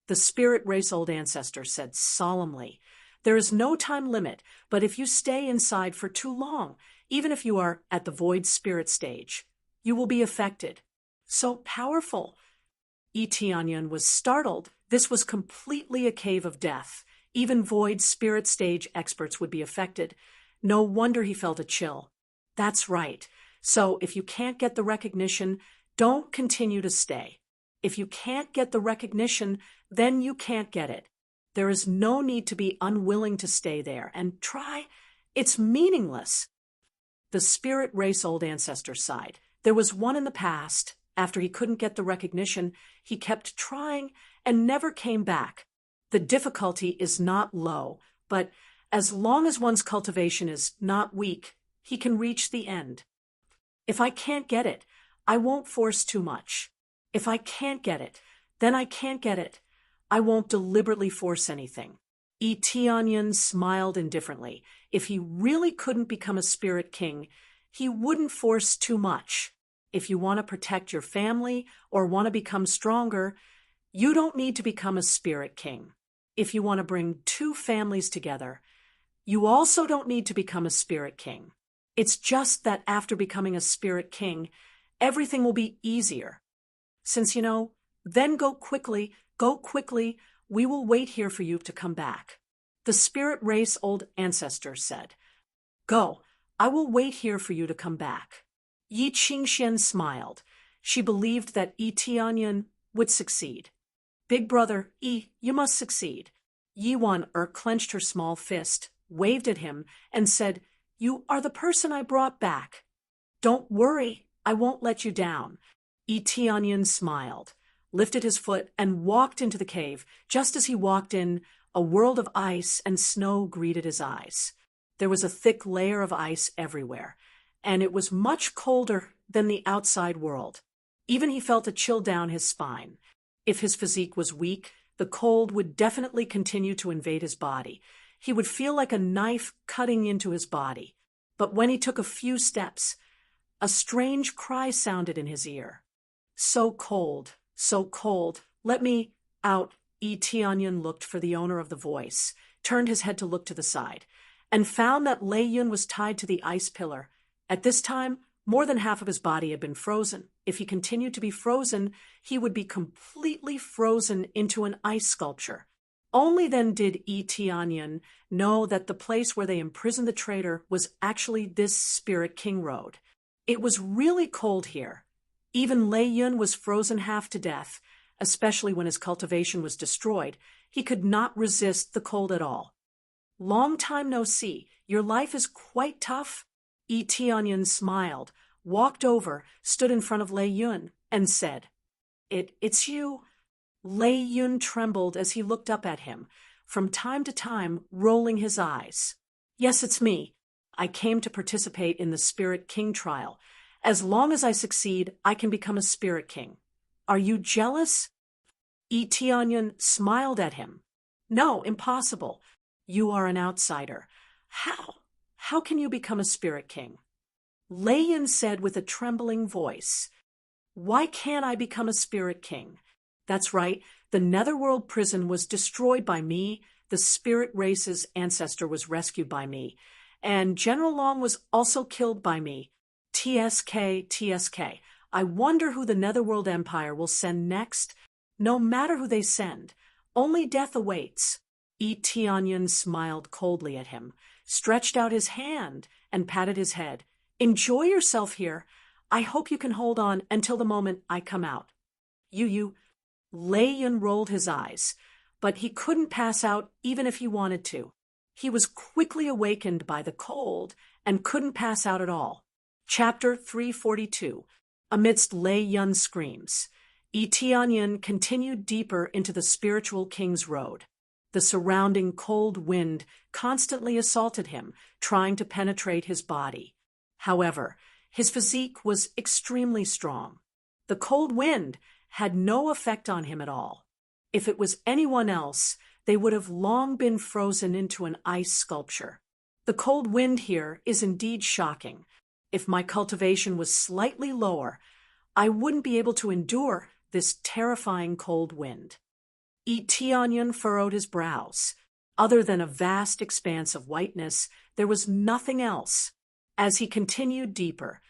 The Spirit Race Old Ancestor said solemnly, "There is no time limit, but if you stay inside for too long, even if you are at the void spirit stage, you will be affected." So powerful. Tianyun was startled. This was completely a cave of death. Even void spirit stage experts would be affected. No wonder he felt a chill. That's right. So if you can't get the recognition, don't continue to stay. If you can't get the recognition, then you can't get it. There is no need to be unwilling to stay there and try. It's meaningless. The Spirit Race Old Ancestor sighed. There was one in the past. After he couldn't get the recognition, he kept trying and never came back. The difficulty is not low, but as long as one's cultivation is not weak, he can reach the end. If I can't get it, I won't force too much. If I can't get it, then I can't get it. I won't deliberately force anything. Tianyun smiled indifferently. If he really couldn't become a spirit king, he wouldn't force too much. If you want to protect your family or want to become stronger, you don't need to become a spirit king. If you want to bring two families together, you also don't need to become a spirit king. It's just that after becoming a spirit king, everything will be easier. Since you know, then go quickly, we will wait here for you to come back. The Spirit Race Old Ancestor said, "Go, I will wait here for you to come back." Yi Qingxian smiled. She believed that Tianyun would succeed. "Big brother, you must succeed." Yi Wan-er clenched her small fist, waved at him, and said, "You are the person I brought back. Don't worry, I won't let you down." Tianyun smiled, lifted his foot, and walked into the cave. Just as he walked in, a world of ice and snow greeted his eyes. There was a thick layer of ice everywhere, and it was much colder than the outside world. Even he felt a chill down his spine. If his physique was weak, the cold would definitely continue to invade his body. He would feel like a knife cutting into his body. But when he took a few steps, a strange cry sounded in his ear. So cold, let me out." Tianyun looked for the owner of the voice, turned his head to look to the side, and found that Lei Yun was tied to the ice pillar. At this time, more than half of his body had been frozen. If he continued to be frozen, he would be completely frozen into an ice sculpture. Only then did Tianyun know that the place where they imprisoned the traitor was actually this Spirit King Road. It was really cold here. Even Lei Yun was frozen half to death, especially when his cultivation was destroyed. He could not resist the cold at all. "Long time no see. Your life is quite tough?" Tianyun smiled, walked over, stood in front of Lei Yun, and said, It's you." Lei Yun trembled as he looked up at him, from time to time rolling his eyes. "Yes, it's me. I came to participate in the Spirit King trial. As long as I succeed, I can become a spirit king. Are you jealous? Tianyan smiled at him. No, impossible. You are an outsider. How? How can you become a spirit king? Lei Yin said with a trembling voice, Why can't I become a spirit king? That's right, the Netherworld prison was destroyed by me, the spirit race's ancestor was rescued by me, and General Long was also killed by me. TSK, TSK. I wonder who the Netherworld Empire will send next. No matter who they send, only death awaits. Tianyan smiled coldly at him, stretched out his hand, and patted his head. Enjoy yourself here. I hope you can hold on until the moment I come out. Lei Yin rolled his eyes, but he couldn't pass out even if he wanted to. He was quickly awakened by the cold and couldn't pass out at all. Chapter 342. Amidst Lei Yun's screams, Tianyan continued deeper into the spiritual king's road. The surrounding cold wind constantly assaulted him, trying to penetrate his body. However, his physique was extremely strong. The cold wind had no effect on him at all. If it was anyone else, they would have long been frozen into an ice sculpture. The cold wind here is indeed shocking. If my cultivation was slightly lower, I wouldn't be able to endure this terrifying cold wind. Tianyan furrowed his brows. Other than a vast expanse of whiteness, there was nothing else. As he continued deeper,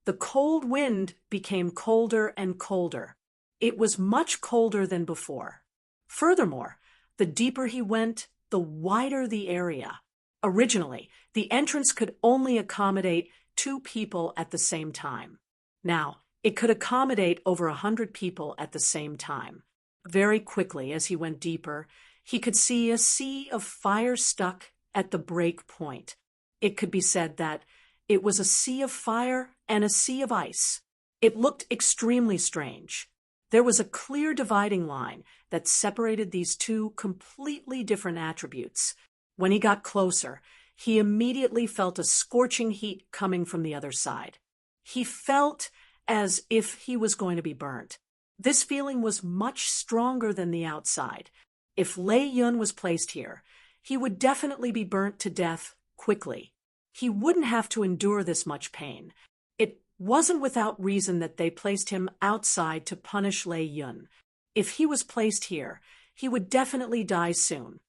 the cold wind became colder and colder. It was much colder than before. Furthermore, the deeper he went, the wider the area. Originally, the entrance could only accommodate 2 people at the same time. Now, it could accommodate over 100 people at the same time. Very quickly, as he went deeper, he could see a sea of fire stuck at the break point. It could be said that it was a sea of fire and a sea of ice. It looked extremely strange. There was a clear dividing line that separated these 2 completely different attributes. When he got closer, he immediately felt a scorching heat coming from the other side. He felt as if he was going to be burnt. This feeling was much stronger than the outside. If Lei Yun was placed here, he would definitely be burnt to death quickly. He wouldn't have to endure this much pain. It wasn't without reason that they placed him outside to punish Lei Yun. If he was placed here, he would definitely die soon.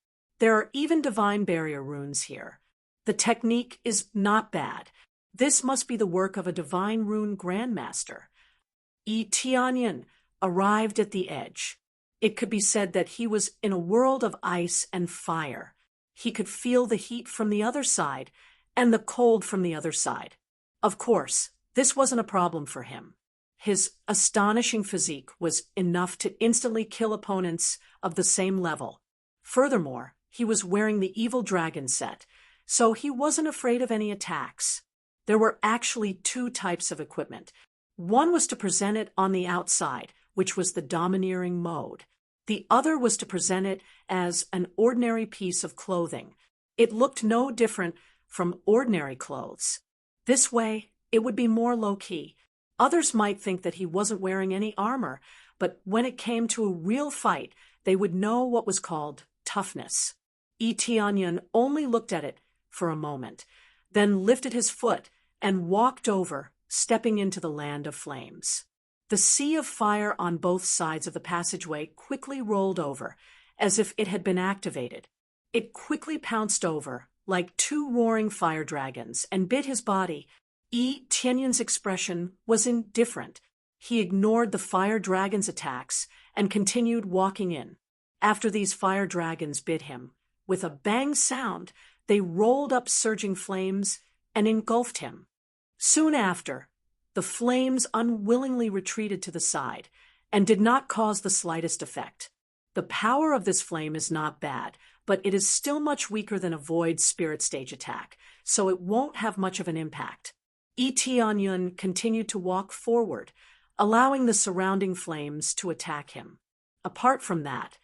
There are even divine barrier runes here. The technique is not bad. This must be the work of a divine rune grandmaster. Tianyan arrived at the edge. It could be said that he was in a world of ice and fire. He could feel the heat from the other side and the cold from the other side. Of course, this wasn't a problem for him. His astonishing physique was enough to instantly kill opponents of the same level. Furthermore, he was wearing the Evil Dragon set, so he wasn't afraid of any attacks. There were actually 2 types of equipment. One was to present it on the outside, which was the domineering mode. The other was to present it as an ordinary piece of clothing. It looked no different from ordinary clothes. This way, it would be more low-key. Others might think that he wasn't wearing any armor, but when it came to a real fight, they would know what was called toughness. Tianyan only looked at it for a moment, then lifted his foot and walked over, stepping into the land of flames. The sea of fire on both sides of the passageway quickly rolled over, as if it had been activated. It quickly pounced over, like 2 roaring fire dragons, and bit his body. Tianyan's expression was indifferent. He ignored the fire dragon's attacks and continued walking in. After these fire dragons bit him, with a bang sound, they rolled up surging flames and engulfed him. Soon after, the flames unwillingly retreated to the side and did not cause the slightest effect. The power of this flame is not bad, but it is still much weaker than a void spirit stage attack, so it won't have much of an impact. Tianyan continued to walk forward, allowing the surrounding flames to attack him. Apart from that,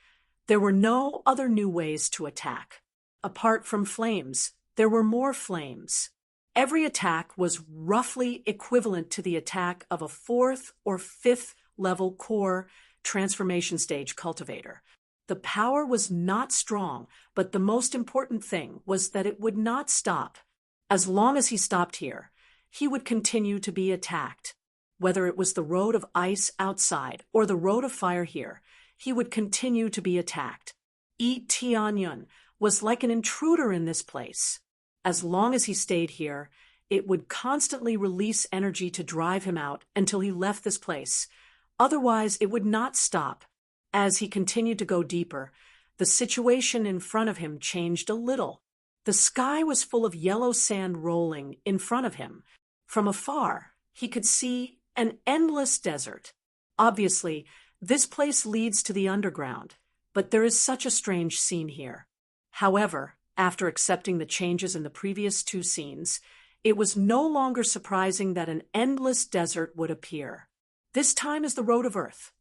there were no other new ways to attack. Apart from flames, there were more flames. Every attack was roughly equivalent to the attack of a 4th or 5th level core transformation stage cultivator. The power was not strong, but the most important thing was that it would not stop. As long as he stopped here, he would continue to be attacked. Whether it was the road of ice outside or the road of fire here, he would continue to be attacked. Yi Tianyun was like an intruder in this place. As long as he stayed here, it would constantly release energy to drive him out until he left this place. Otherwise, it would not stop. As he continued to go deeper, the situation in front of him changed a little. The sky was full of yellow sand rolling in front of him. From afar, he could see an endless desert. Obviously, this place leads to the underground, but there is such a strange scene here. However, after accepting the changes in the previous 2 scenes, it was no longer surprising that an endless desert would appear. This time is the road of earth.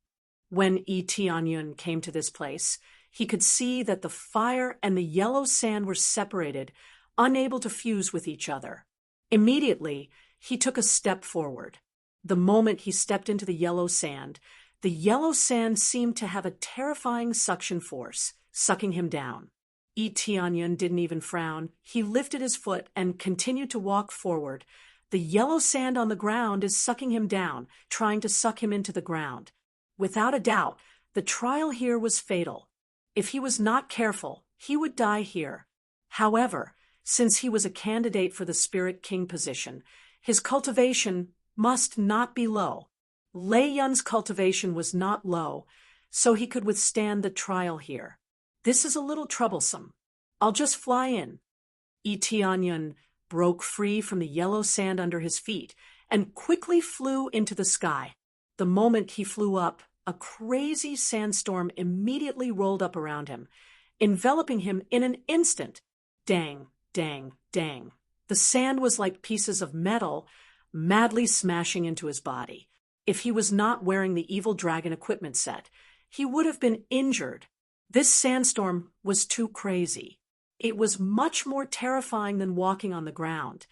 When Yi Tianyun came to this place, he could see that the fire and the yellow sand were separated, unable to fuse with each other. Immediately, he took a step forward. The moment he stepped into the yellow sand seemed to have a terrifying suction force, sucking him down. Yi Tianyun didn't even frown. He lifted his foot and continued to walk forward. The yellow sand on the ground is sucking him down, trying to suck him into the ground. Without a doubt, the trial here was fatal. If he was not careful, he would die here. However, since he was a candidate for the Spirit King position, his cultivation must not be low. Lei Yun's cultivation was not low, so he could withstand the trial here. This is a little troublesome. I'll just fly in. Yi Tianyun broke free from the yellow sand under his feet and quickly flew into the sky. The moment he flew up, a crazy sandstorm immediately rolled up around him, enveloping him in an instant. Dang, dang, dang. The sand was like pieces of metal, madly smashing into his body. If he was not wearing the Evil Dragon equipment set, he would have been injured. This sandstorm was too crazy. It was much more terrifying than walking on the ground.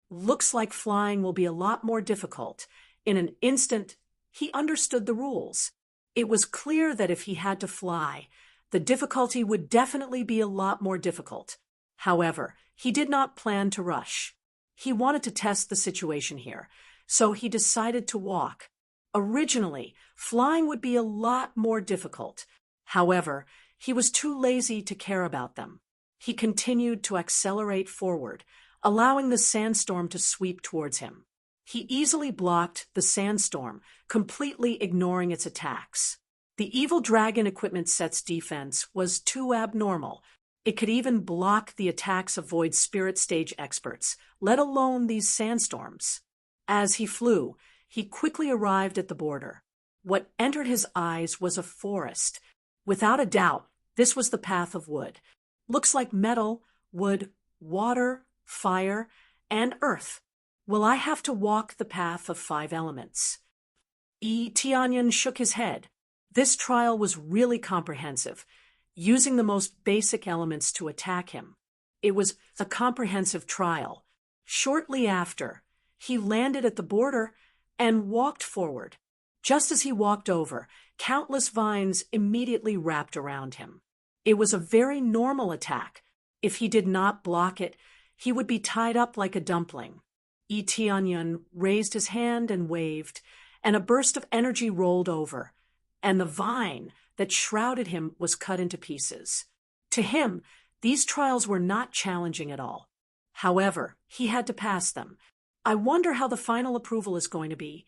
Looks like flying will be a lot more difficult. In an instant, he understood the rules. It was clear that if he had to fly, the difficulty would definitely be a lot more difficult. However, he did not plan to rush. He wanted to test the situation here, so he decided to walk. Originally, flying would be a lot more difficult. However, he was too lazy to care about them. He continued to accelerate forward, allowing the sandstorm to sweep towards him. He easily blocked the sandstorm, completely ignoring its attacks. The Evil Dragon equipment set's defense was too abnormal. It could even block the attacks of Void Spirit stage experts, let alone these sandstorms. As he flew, he quickly arrived at the border. What entered his eyes was a forest. Without a doubt, this was the path of wood. Looks like metal, wood, water, fire, and earth. Will I have to walk the path of 5 elements? Yi Tianyun shook his head. This trial was really comprehensive, using the most basic elements to attack him. It was a comprehensive trial. Shortly after, he landed at the border and walked forward. Just as he walked over, countless vines immediately wrapped around him. It was a very normal attack. If he did not block it, he would be tied up like a dumpling. Yi Tianyun raised his hand and waved, and a burst of energy rolled over, and the vine that shrouded him was cut into pieces. To him, these trials were not challenging at all. However, he had to pass them. I wonder how the final approval is going to be.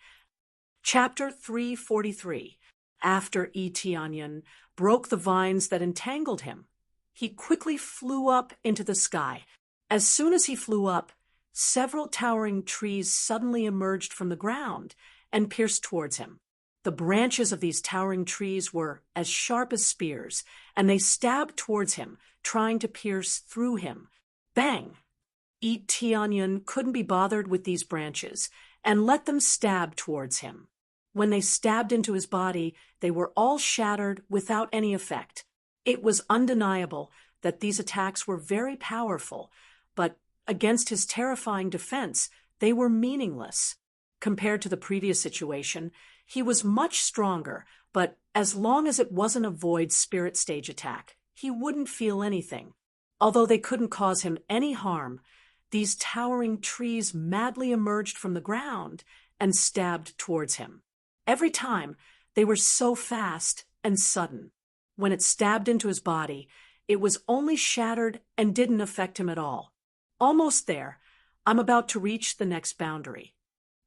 Chapter 343. After Yi Tianyun broke the vines that entangled him, he quickly flew up into the sky. As soon as he flew up, several towering trees suddenly emerged from the ground and pierced towards him. The branches of these towering trees were as sharp as spears, and they stabbed towards him, trying to pierce through him. Bang! Yi Tianyun couldn't be bothered with these branches and let them stab towards him. When they stabbed into his body, they were all shattered without any effect. It was undeniable that these attacks were very powerful, but Against his terrifying defense, they were meaningless. Compared to the previous situation, he was much stronger, but as long as it wasn't a void spirit stage attack, he wouldn't feel anything. Although they couldn't cause him any harm, these towering trees madly emerged from the ground and stabbed towards him. Every time, they were so fast and sudden. When it stabbed into his body, it was only shattered and didn't affect him at all. Almost there, I'm about to reach the next boundary.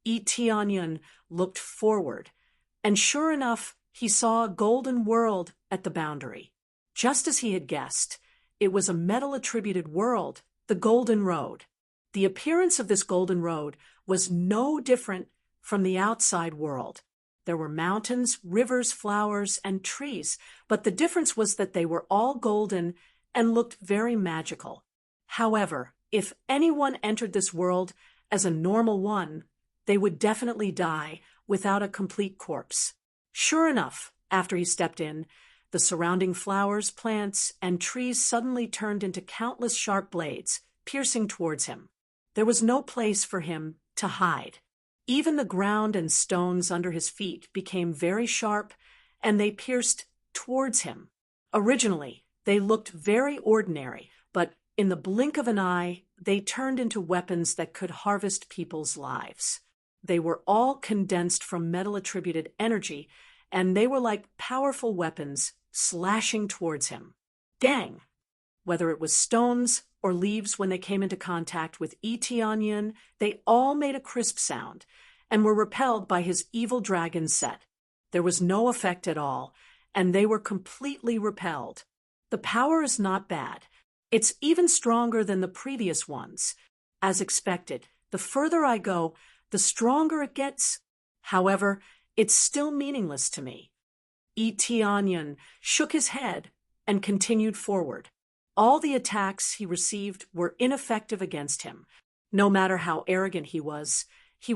Tianyun looked forward, and sure enough, he saw a golden world at the boundary. Just as he had guessed, it was a metal-attributed world, the Golden Road. The appearance of this Golden Road was no different from the outside world. There were mountains, rivers, flowers, and trees, but the difference was that they were all golden and looked very magical. However, if anyone entered this world as a normal one, they would definitely die without a complete corpse. Sure enough, after he stepped in, the surrounding flowers, plants, and trees suddenly turned into countless sharp blades, piercing towards him. There was no place for him to hide. Even the ground and stones under his feet became very sharp, and they pierced towards him. Originally, they looked very ordinary, but in the blink of an eye, they turned into weapons that could harvest people's lives. They were all condensed from metal-attributed energy, and they were like powerful weapons slashing towards him. Dang! Whether it was stones or leaves when they came into contact with Tianyun, they all made a crisp sound and were repelled by his evil dragon set. There was no effect at all, and they were completely repelled. The power is not bad. It's even stronger than the previous ones. As expected, the further I go, the stronger it gets. However, it's still meaningless to me. Tianyun shook his head and continued forward. All the attacks he received were ineffective against him. No matter how arrogant he was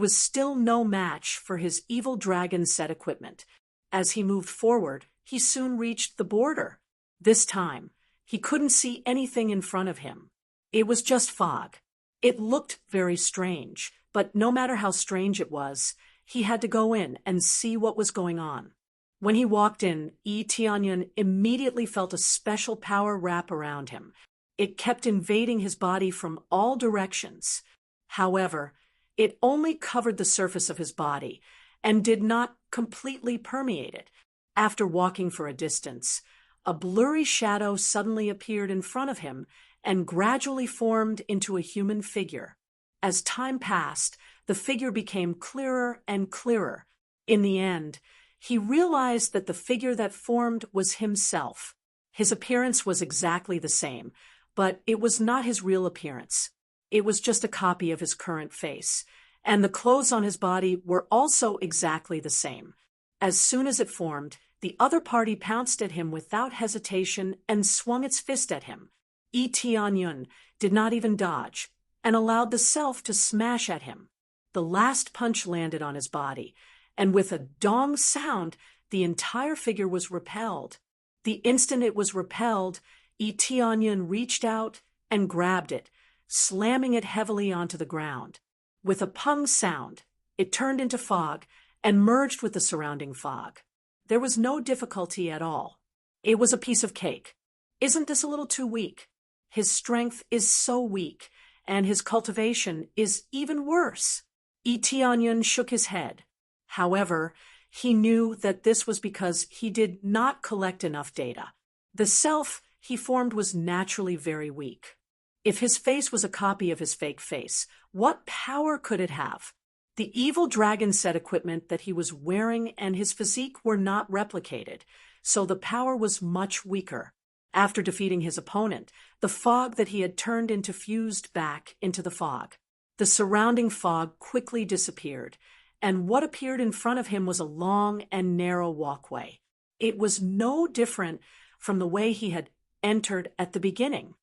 still no match for his evil dragon set equipment. As he moved forward, he soon reached the border. This time, he couldn't see anything in front of him. It was just fog. It looked very strange, but no matter how strange it was, he had to go in and see what was going on. When he walked in, Tianyun immediately felt a special power wrap around him. It kept invading his body from all directions. However, it only covered the surface of his body and did not completely permeate it. After walking for a distance, a blurry shadow suddenly appeared in front of him and gradually formed into a human figure. As time passed, the figure became clearer and clearer. In the end, he realized that the figure that formed was himself. His appearance was exactly the same, but it was not his real appearance. It was just a copy of his current face, and the clothes on his body were also exactly the same. As soon as it formed, the other party pounced at him without hesitation and swung its fist at him. Tianyun did not even dodge, and allowed the self to smash at him. The last punch landed on his body, and with a dong sound, the entire figure was repelled. The instant it was repelled, Tianyun reached out and grabbed it, slamming it heavily onto the ground. With a pung sound, it turned into fog and merged with the surrounding fog. There was no difficulty at all. It was a piece of cake. Isn't this a little too weak? His strength is so weak, and his cultivation is even worse. Tianyun shook his head. However, he knew that this was because he did not collect enough data. The self he formed was naturally very weak. If his face was a copy of his fake face, what power could it have? The evil dragon set equipment that he was wearing and his physique were not replicated, so the power was much weaker. After defeating his opponent, the fog that he had turned into fused back into the fog. The surrounding fog quickly disappeared, and what appeared in front of him was a long and narrow walkway. It was no different from the way he had entered at the beginning.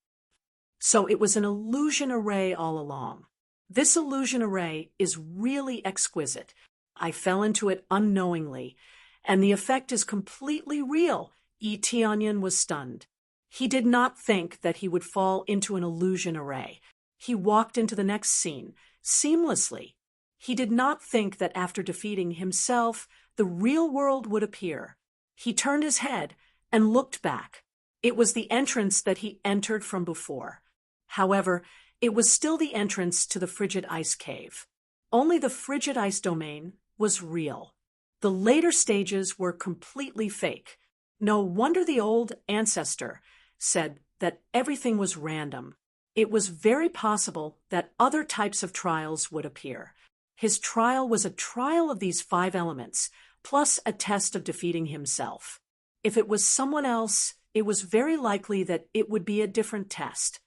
So it was an illusion array all along. This illusion array is really exquisite. I fell into it unknowingly, and the effect is completely real. Tianyun was stunned. He did not think that he would fall into an illusion array. He walked into the next scene, seamlessly. He did not think that after defeating himself, the real world would appear. He turned his head and looked back. It was the entrance that he entered from before. However, it was still the entrance to the frigid ice cave. Only the frigid ice domain was real. The later stages were completely fake. No wonder the old ancestor said that everything was random. It was very possible that other types of trials would appear. His trial was a trial of these 5 elements, plus a test of defeating himself. If it was someone else, it was very likely that it would be a different test.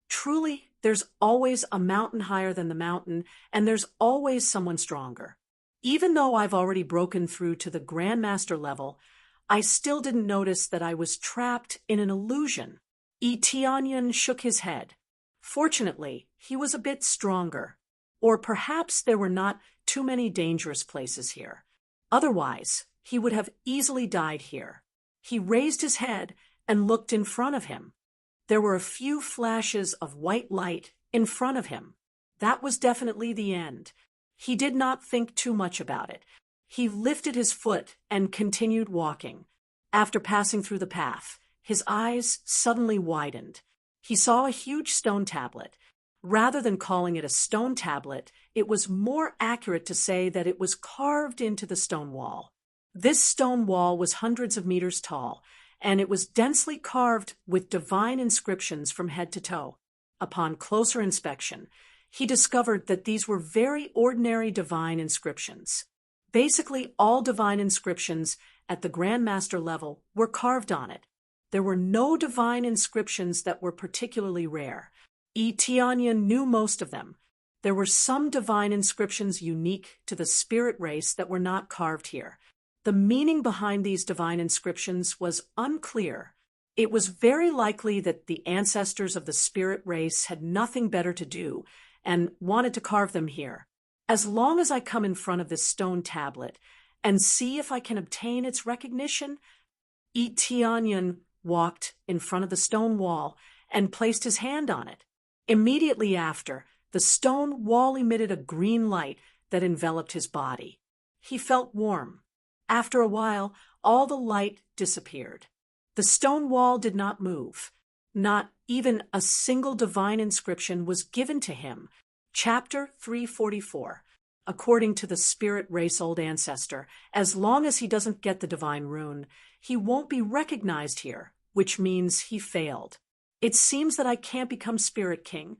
Truly, there's always a mountain higher than the mountain, and there's always someone stronger. Even though I've already broken through to the Grandmaster level, I still didn't notice that I was trapped in an illusion. Tianyan shook his head. Fortunately, he was a bit stronger. Or perhaps there were not too many dangerous places here. Otherwise, he would have easily died here. He raised his head and looked in front of him. There were a few flashes of white light in front of him. That was definitely the end. He did not think too much about it. He lifted his foot and continued walking. After passing through the path, his eyes suddenly widened. He saw a huge stone tablet. Rather than calling it a stone tablet, it was more accurate to say that it was carved into the stone wall. This stone wall was hundreds of meters tall, and it was densely carved with divine inscriptions from head to toe. Upon closer inspection, he discovered that these were very ordinary divine inscriptions. Basically, all divine inscriptions at the Grandmaster level were carved on it. There were no divine inscriptions that were particularly rare. Tianyan knew most of them. There were some divine inscriptions unique to the spirit race that were not carved here. The meaning behind these divine inscriptions was unclear. It was very likely that the ancestors of the spirit race had nothing better to do and wanted to carve them here. As long as I come in front of this stone tablet and see if I can obtain its recognition, Tianyan walked in front of the stone wall and placed his hand on it. Immediately after, the stone wall emitted a green light that enveloped his body. He felt warm. After a while, all the light disappeared. The stone wall did not move. Not even a single divine inscription was given to him. Chapter 344. According to the spirit race old ancestor, as long as he doesn't get the divine rune, he won't be recognized here, which means he failed. It seems that I can't become Spirit King.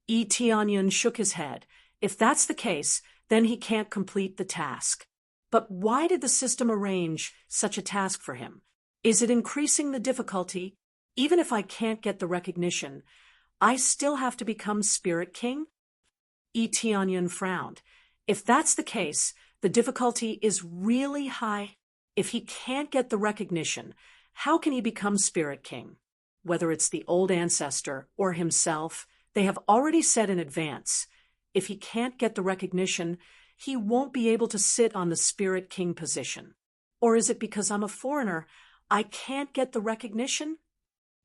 Tianyan shook his head. If that's the case, then he can't complete the task. But why did the system arrange such a task for him? Is it increasing the difficulty? Even if I can't get the recognition, I still have to become Spirit King? Tianyan frowned. If that's the case, the difficulty is really high. If he can't get the recognition, how can he become Spirit King? Whether it's the old ancestor or himself, they have already said in advance, if he can't get the recognition, he won't be able to sit on the Spirit King position. Or is it because I'm a foreigner, I can't get the recognition?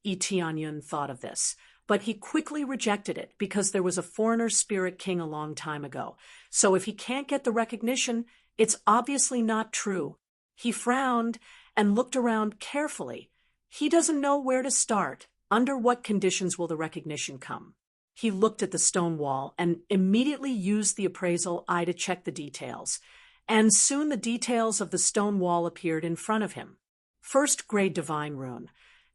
Tianyan thought of this, but he quickly rejected it because there was a foreigner Spirit King a long time ago. So if he can't get the recognition, it's obviously not true. He frowned and looked around carefully. He doesn't know where to start. Under what conditions will the recognition come? He looked at the stone wall and immediately used the appraisal eye to check the details. And soon the details of the stone wall appeared in front of him. First grade divine rune.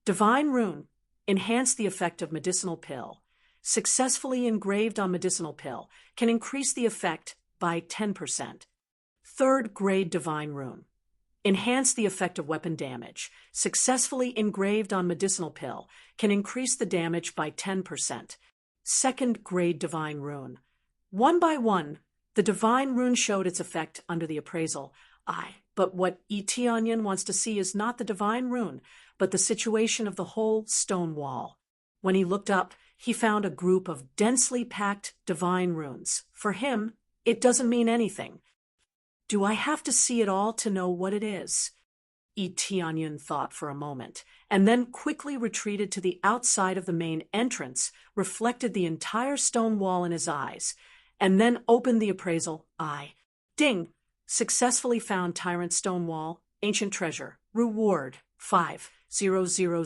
Divine rune. Enhance the effect of medicinal pill. Successfully engraved on medicinal pill. Can increase the effect by 10%. Third grade divine rune. Enhance the effect of weapon damage. Successfully engraved on medicinal pill. Can increase the damage by 10%. Second grade divine rune. One by one, the divine rune showed its effect under the appraisal eye. But what Tianyan wants to see is not the divine rune, but the situation of the whole stone wall. When he looked up, he found a group of densely packed divine runes. For him, it doesn't mean anything. Do I have to see it all to know what it is? Tianyun thought for a moment, and then quickly retreated to the outside of the main entrance, reflected the entire stone wall in his eyes, and then opened the appraisal eye. Ding! Successfully found Tyrant Stone Wall, Ancient Treasure, Reward, 5,000, 000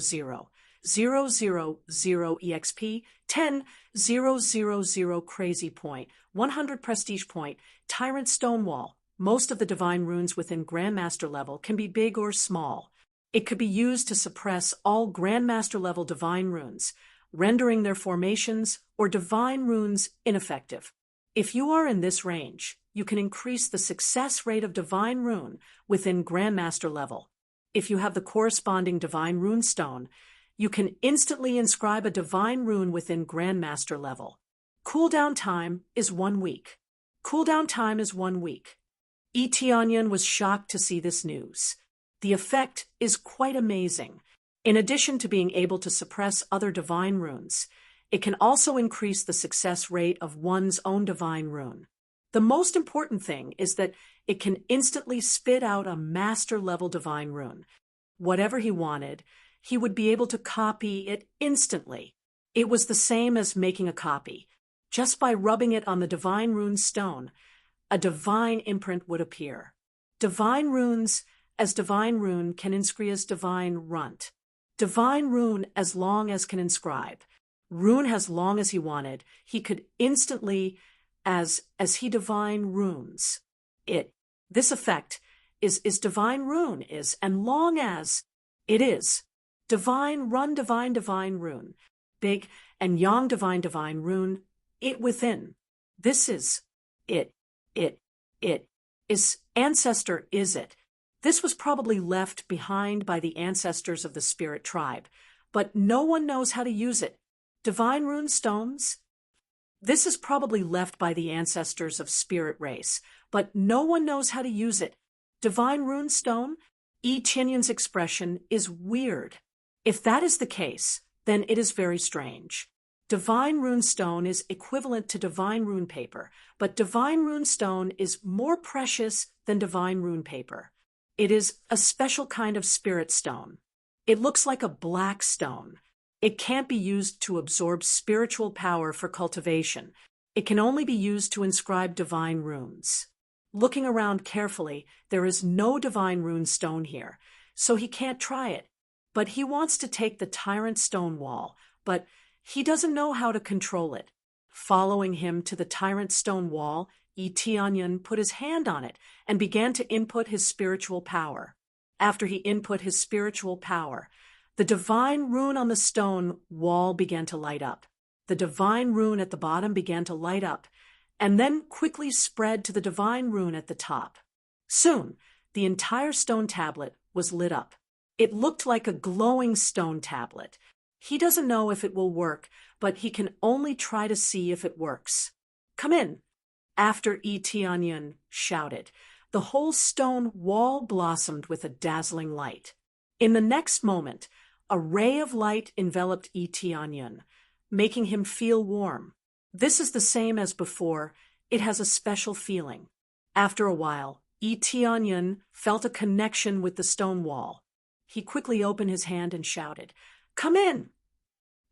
EXP, 10,000 Crazy Point, 100 Prestige Point, Tyrant Stone Wall. Most of the divine runes within Grandmaster level can be big or small. It could be used to suppress all Grandmaster level divine runes, rendering their formations or divine runes ineffective. If you are in this range, you can increase the success rate of divine rune within Grandmaster level. If you have the corresponding divine rune stone, you can instantly inscribe a divine rune within Grandmaster level. Cooldown time is 1 week. Cooldown time is 1 week. Tianyun was shocked to see this news. The effect is quite amazing. In addition to being able to suppress other divine runes, it can also increase the success rate of one's own divine rune. The most important thing is that it can instantly spit out a master-level divine rune. Whatever he wanted, he would be able to copy it instantly. It was the same as making a copy. Just by rubbing it on the divine rune stone, a divine imprint would appear. Divine runes as divine rune can inscribe as divine runt. Divine rune as long as can inscribe. Rune as long as he wanted, he could instantly as he divine runes. This effect is divine rune is, and long as it is. Divine rune. Big and yang divine rune, it within. This is it is ancestor is it. This was probably left behind by the ancestors of the spirit tribe, but no one knows how to use it. Divine rune stones? This is probably left by the ancestors of spirit race, but no one knows how to use it. Divine rune stone? Tianyun's expression is weird. If that is the case, then it is very strange. Divine rune stone is equivalent to divine rune paper, but divine rune stone is more precious than divine rune paper. It is a special kind of spirit stone. It looks like a black stone. It can't be used to absorb spiritual power for cultivation. It can only be used to inscribe divine runes. Looking around carefully, there is no divine rune stone here, so he can't try it. But he wants to take the Tyrant Stone Wall, but he doesn't know how to control it. Following him to the Tyrant Stone Wall, Tianyun put his hand on it and began to input his spiritual power. After he input his spiritual power, the divine rune on the stone wall began to light up. The divine rune at the bottom began to light up, and then quickly spread to the divine rune at the top. Soon, the entire stone tablet was lit up. It looked like a glowing stone tablet. He doesn't know if it will work, but he can only try to see if it works. Come in. After Tianyun shouted, the whole stone wall blossomed with a dazzling light. In the next moment, a ray of light enveloped Tianyun, making him feel warm. This is the same as before. It has a special feeling. After a while, Tianyun felt a connection with the stone wall. He quickly opened his hand and shouted, "Come in!"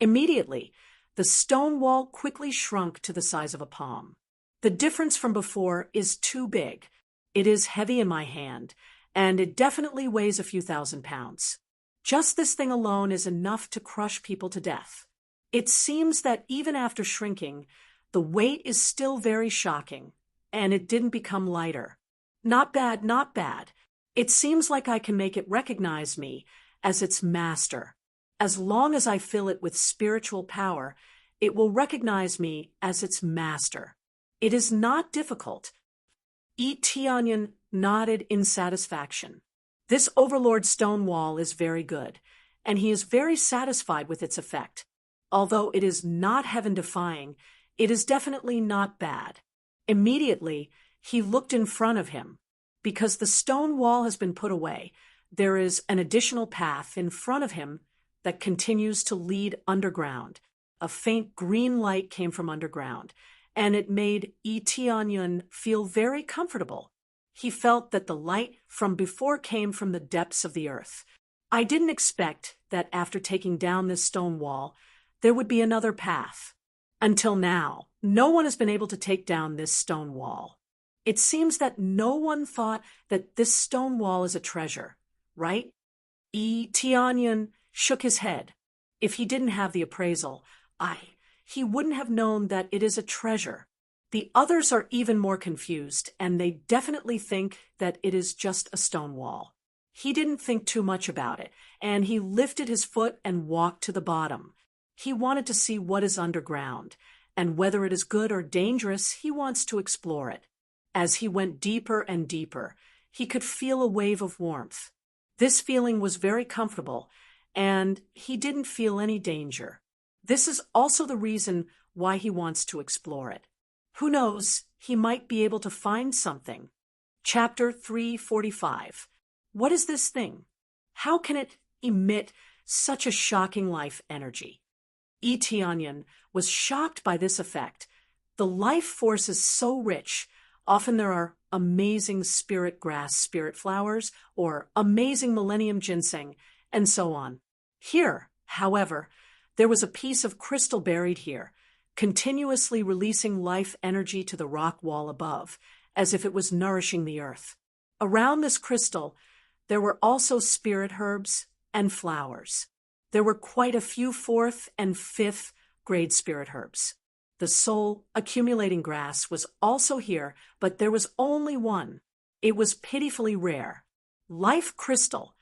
Immediately, the stone wall quickly shrunk to the size of a palm. The difference from before is too big. It is heavy in my hand, and it definitely weighs a few thousand pounds. Just this thing alone is enough to crush people to death. It seems that even after shrinking, the weight is still very shocking, and it didn't become lighter. Not bad, not bad. It seems like I can make it recognize me as its master. As long as I fill it with spiritual power, it will recognize me as its master. It is not difficult. Tianyun nodded in satisfaction. This overlord stone wall is very good, and he is very satisfied with its effect. Although it is not heaven-defying, it is definitely not bad. Immediately, he looked in front of him. Because the stone wall has been put away, there is an additional path in front of him that continues to lead underground. A faint green light came from underground, and it made Tianyun feel very comfortable. He felt that the light from before came from the depths of the earth. I didn't expect that after taking down this stone wall, there would be another path. Until now, no one has been able to take down this stone wall. It seems that no one thought that this stone wall is a treasure, right? Tianyan shook his head. If he didn't have the appraisal, he wouldn't have known that it is a treasure. The others are even more confused, and they definitely think that it is just a stone wall. He didn't think too much about it, and he lifted his foot and walked to the bottom. He wanted to see what is underground, and whether it is good or dangerous, he wants to explore it. As he went deeper and deeper, he could feel a wave of warmth. This feeling was very comfortable, and he didn't feel any danger. This is also the reason why he wants to explore it. Who knows, he might be able to find something. Chapter 345. What is this thing? How can it emit such a shocking life energy? Tianyan was shocked by this effect. The life force is so rich. Often there are amazing spirit grass, spirit flowers, or amazing millennium ginseng, and so on. Here, however, there was a piece of crystal buried here, continuously releasing life energy to the rock wall above, as if it was nourishing the earth. Around this crystal, there were also spirit herbs and flowers. There were quite a few 4th and 5th grade spirit herbs. The soul accumulating grass was also here, but there was only one. It was pitifully rare. Life crystal,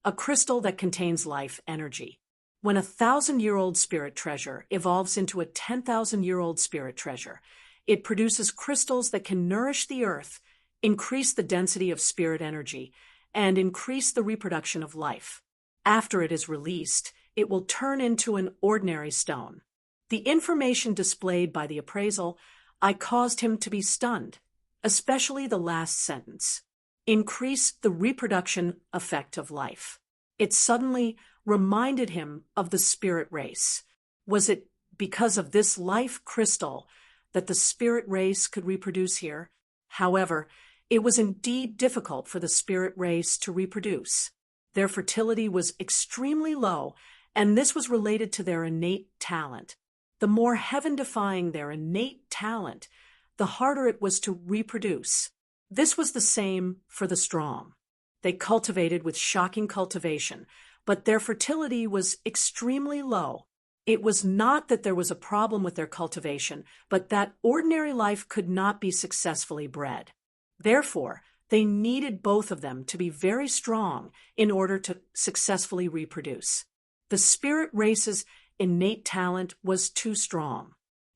a crystal that contains life energy. When a 1,000-year-old spirit treasure evolves into a 10,000-year-old spirit treasure, it produces crystals that can nourish the earth, increase the density of spirit energy, and increase the reproduction of life. After it is released, it will turn into an ordinary stone. The information displayed by the appraisal, I caused him to be stunned, especially the last sentence. Increase the reproduction effect of life. It suddenly reminded him of the spirit race. Was it because of this life crystal that the spirit race could reproduce here? However, it was indeed difficult for the spirit race to reproduce. Their fertility was extremely low, and this was related to their innate talent. The more heaven-defying their innate talent, the harder it was to reproduce. This was the same for the strong. They cultivated with shocking cultivation, but their fertility was extremely low. It was not that there was a problem with their cultivation, but that ordinary life could not be successfully bred. Therefore, they needed both of them to be very strong in order to successfully reproduce. The spirit race's innate talent was too strong.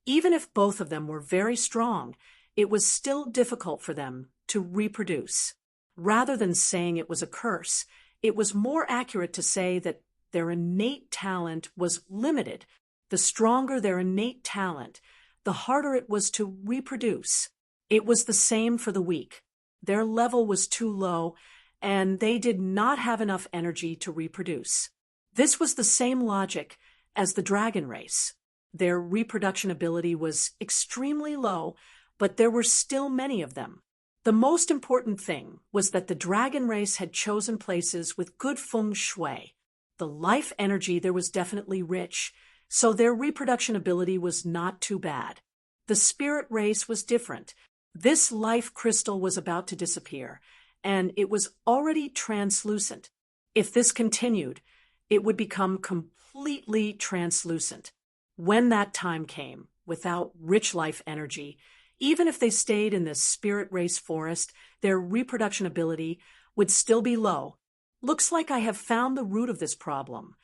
Even if both of them were very strong, it was still difficult for them to reproduce. Rather than saying it was a curse, it was more accurate to say that their innate talent was limited. The stronger their innate talent, the harder it was to reproduce. It was the same for the weak. Their level was too low, and they did not have enough energy to reproduce. This was the same logic as the dragon race. Their reproduction ability was extremely low, but there were still many of them. The most important thing was that the dragon race had chosen places with good feng shui. The life energy there was definitely rich, so their reproduction ability was not too bad. The spirit race was different. This life crystal was about to disappear, and it was already translucent. If this continued, it would become completely translucent. When that time came, without rich life energy, even if they stayed in this spirit race forest, their reproduction ability would still be low. Looks like I have found the root of this problem.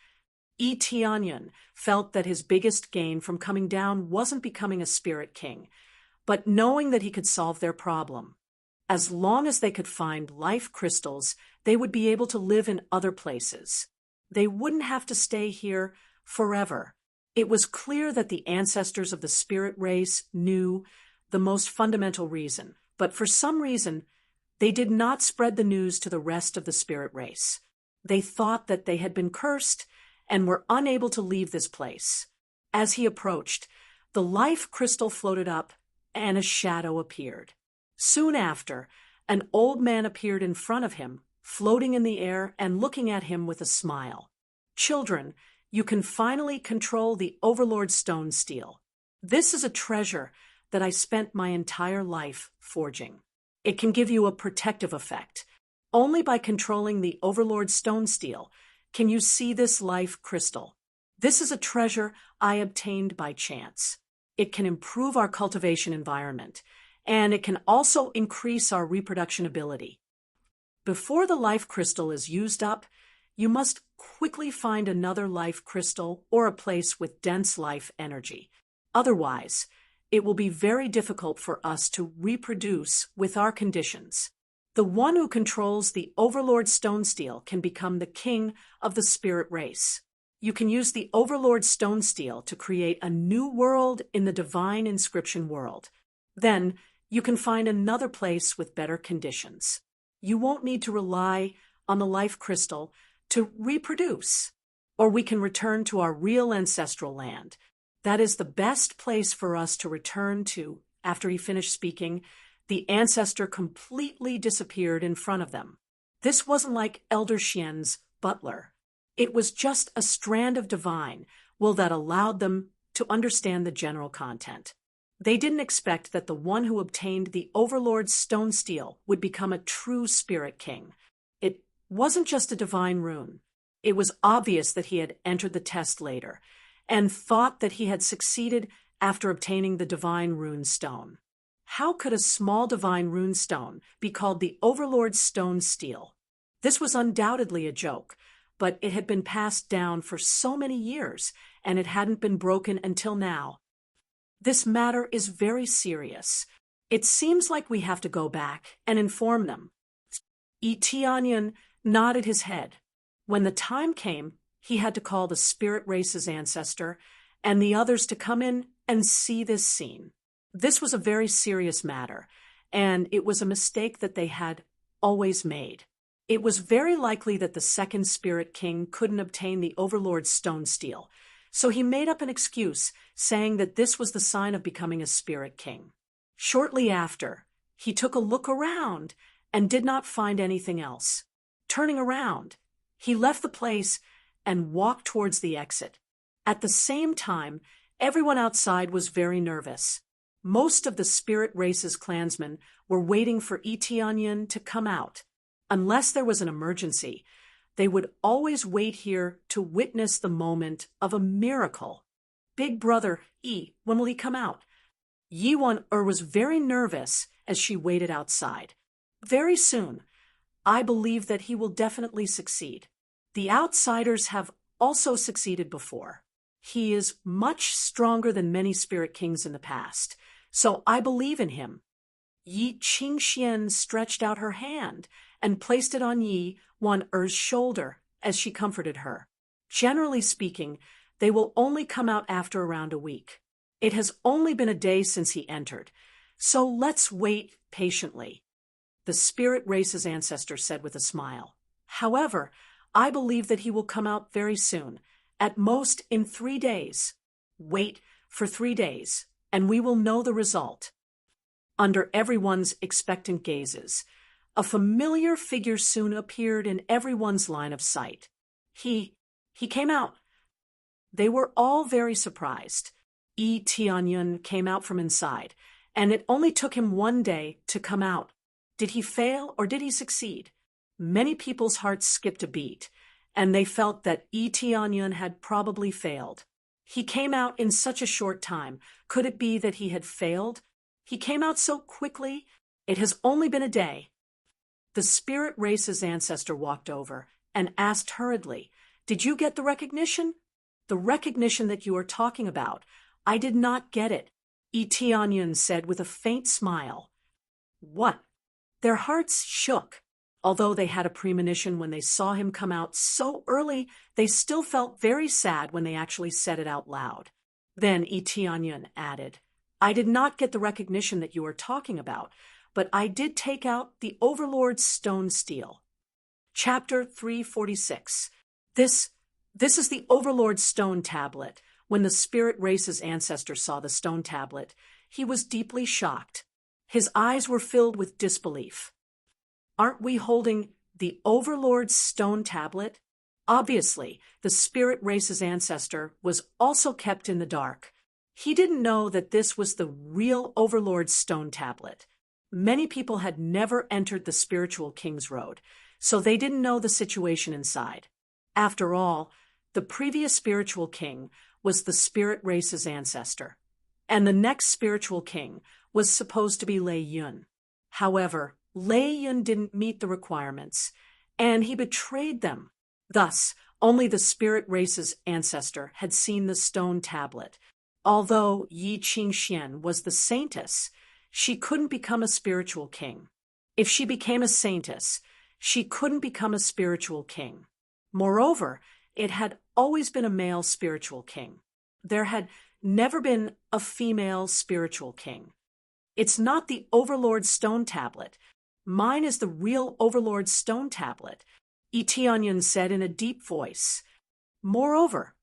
Tianyan felt that his biggest gain from coming down wasn't becoming a spirit king, but knowing that he could solve their problem. As long as they could find life crystals, they would be able to live in other places. They wouldn't have to stay here forever. It was clear that the ancestors of the spirit race knew the most fundamental reason, but for some reason, they did not spread the news to the rest of the spirit race. They thought that they had been cursed and were unable to leave this place. As he approached, the life crystal floated up and a shadow appeared. Soon after, An old man appeared in front of him, floating in the air and looking at him with a smile. Children, you can finally control the Overlord Stone Steel. This is a treasure that I spent my entire life forging. It can give you a protective effect. Only by controlling the Overlord Stone Steel can you see this life crystal. This is a treasure I obtained by chance. It can improve our cultivation environment, and it can also increase our reproduction ability. Before the life crystal is used up, you must quickly find another life crystal or a place with dense life energy. Otherwise, it will be very difficult for us to reproduce with our conditions. The one who controls the Overlord Stone Steel can become the king of the spirit race. You can use the Overlord Stone Steel to create a new world in the divine inscription world. Then, you can find another place with better conditions. You won't need to rely on the life crystal to reproduce. Or we can return to our real ancestral land. That is the best place for us to return to. After he finished speaking, the ancestor completely disappeared in front of them. This wasn't like Elder Xian's butler. It was just a strand of divine will that allowed them to understand the general content. They didn't expect that the one who obtained the Overlord's Stone Steel would become a true spirit king. It wasn't just a divine rune. It was obvious that he had entered the test later and thought that he had succeeded after obtaining the divine rune stone. How could a small divine rune stone be called the Overlord's Stone Steel? This was undoubtedly a joke, but it had been passed down for so many years, and it hadn't been broken until now. This matter is very serious. It seems like we have to go back and inform them. Yi Tianyan nodded his head. When the time came, he had to call the spirit race's ancestor and the others to come in and see this scene. This was a very serious matter, and it was a mistake that they had always made. It was very likely that the second Spirit King couldn't obtain the Overlord's Stone Steel, so he made up an excuse, saying that this was the sign of becoming a Spirit King. Shortly after, he took a look around and did not find anything else. Turning around, he left the place and walked towards the exit. At the same time, everyone outside was very nervous. Most of the spirit race's clansmen were waiting for Yi Tianyan to come out. Unless there was an emergency, they would always wait here to witness the moment of a miracle. Big brother, Yi, when will he come out? Yi Wan-er was very nervous as she waited outside. Very soon. I believe that he will definitely succeed. The outsiders have also succeeded before. He is much stronger than many spirit kings in the past, so I believe in him. Yi Qingxian stretched out her hand and placed it on Yi Wan-er's shoulder as she comforted her. Generally speaking, they will only come out after around a week. It has only been a day since he entered, so let's wait patiently. The spirit race's ancestor said with a smile. However, I believe that he will come out very soon, at most in 3 days. Wait for 3 days, and we will know the result. Under everyone's expectant gazes, a familiar figure soon appeared in everyone's line of sight. He came out. They were all very surprised. Yi Tianyan came out from inside, and it only took him 1 day to come out. Did he fail or did he succeed? Many people's hearts skipped a beat, and they felt that Yi Tianyan had probably failed. He came out in such a short time. Could it be that he had failed? He came out so quickly. It has only been a day. The spirit race's ancestor walked over and asked hurriedly, "Did you get the recognition?" "The recognition that you are talking about. I did not get it," Yi Tianyan said with a faint smile. What? Their hearts shook. Although they had a premonition when they saw him come out so early, they still felt very sad when they actually said it out loud. Then Yi Tianyan added, "I did not get the recognition that you are talking about, but I did take out the Overlord's Stone Steel." Chapter 346. This is the Overlord's Stone Tablet. When the spirit race's ancestor saw the stone tablet, he was deeply shocked. His eyes were filled with disbelief. Aren't we holding the Overlord's stone tablet? Obviously, the spirit race's ancestor was also kept in the dark. He didn't know that this was the real Overlord's stone tablet. Many people had never entered the spiritual king's road, so they didn't know the situation inside. After all, the previous spiritual king was the spirit race's ancestor, and the next spiritual king was supposed to be Lei Yun. However, Lei Yun didn't meet the requirements, and he betrayed them. Thus, only the spirit race's ancestor had seen the stone tablet. Although Yi Qingxian was the saintess, she couldn't become a spiritual king. If she became a saintess, she couldn't become a spiritual king. Moreover, it had always been a male spiritual king. There had never been a female spiritual king. It's not the Overlord's stone tablet. Mine is the real Overlord's stone tablet, Yi Tianyan said in a deep voice. Moreover,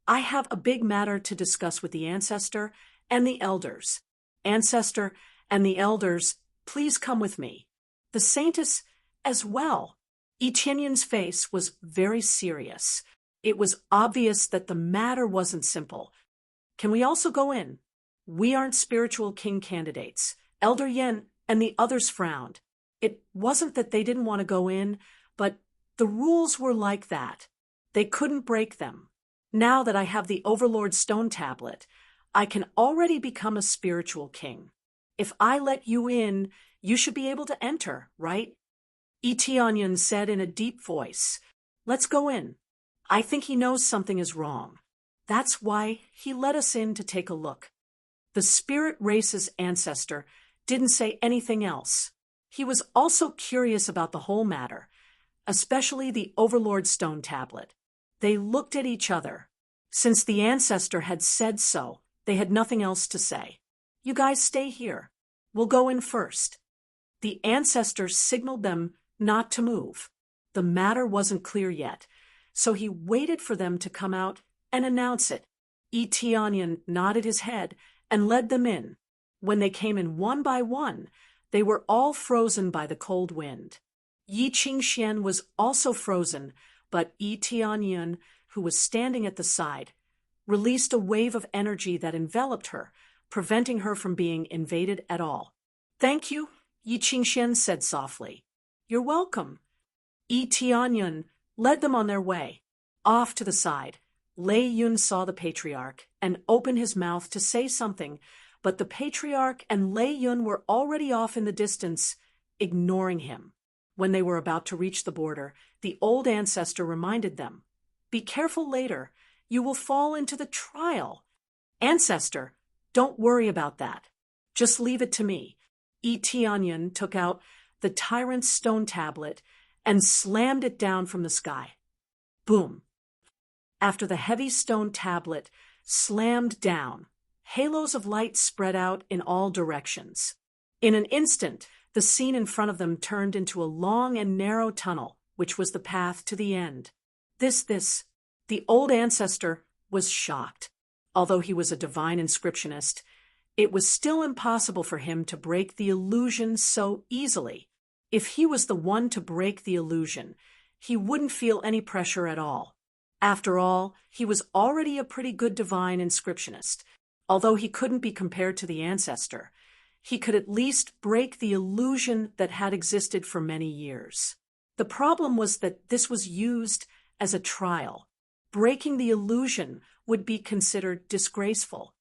I have a big matter to discuss with the ancestor and the elders. Ancestor and the elders, please come with me. The saintess as well. Yi Tianyan's face was very serious. It was obvious that the matter wasn't simple. Can we also go in? We aren't spiritual king candidates. Elder Yen and the others frowned. It wasn't that they didn't want to go in, but the rules were like that. They couldn't break them. Now that I have the Overlord's stone tablet, I can already become a spiritual king. If I let you in, you should be able to enter, right? Yi Tianyan said in a deep voice. Let's go in. I think he knows something is wrong. That's why he let us in to take a look. The spirit race's ancestor didn't say anything else. He was also curious about the whole matter, especially the Overlord's stone tablet. They looked at each other. Since the ancestor had said so, they had nothing else to say. You guys stay here. We'll go in first. The ancestor signaled them not to move. The matter wasn't clear yet, so he waited for them to come out and announce it. Yi Tianyan nodded his head and led them in. When they came in one by one, they were all frozen by the cold wind. Yi Qingxian was also frozen, but Yi Tianyan, who was standing at the side, released a wave of energy that enveloped her, preventing her from being invaded at all. Thank you, Yi Qingxian said softly. You're welcome. Yi Tianyan led them on their way. Off to the side, Lei Yun saw the patriarch and opened his mouth to say something, but the patriarch and Lei Yun were already off in the distance, ignoring him. When they were about to reach the border, the old ancestor reminded them, "Be careful later. You will fall into the trial." Ancestor, don't worry about that. Just leave it to me. Yi Tianyan took out the tyrant's stone tablet and slammed it down from the sky. Boom. After the heavy stone tablet slammed down, halos of light spread out in all directions. In an instant, the scene in front of them turned into a long and narrow tunnel, which was the path to the end. The old ancestor was shocked. Although he was a divine inscriptionist, it was still impossible for him to break the illusion so easily. If he was the one to break the illusion, he wouldn't feel any pressure at all. After all, he was already a pretty good divine inscriptionist. Although he couldn't be compared to the ancestor, he could at least break the illusion that had existed for many years. The problem was that this was used as a trial. Breaking the illusion would be considered disgraceful.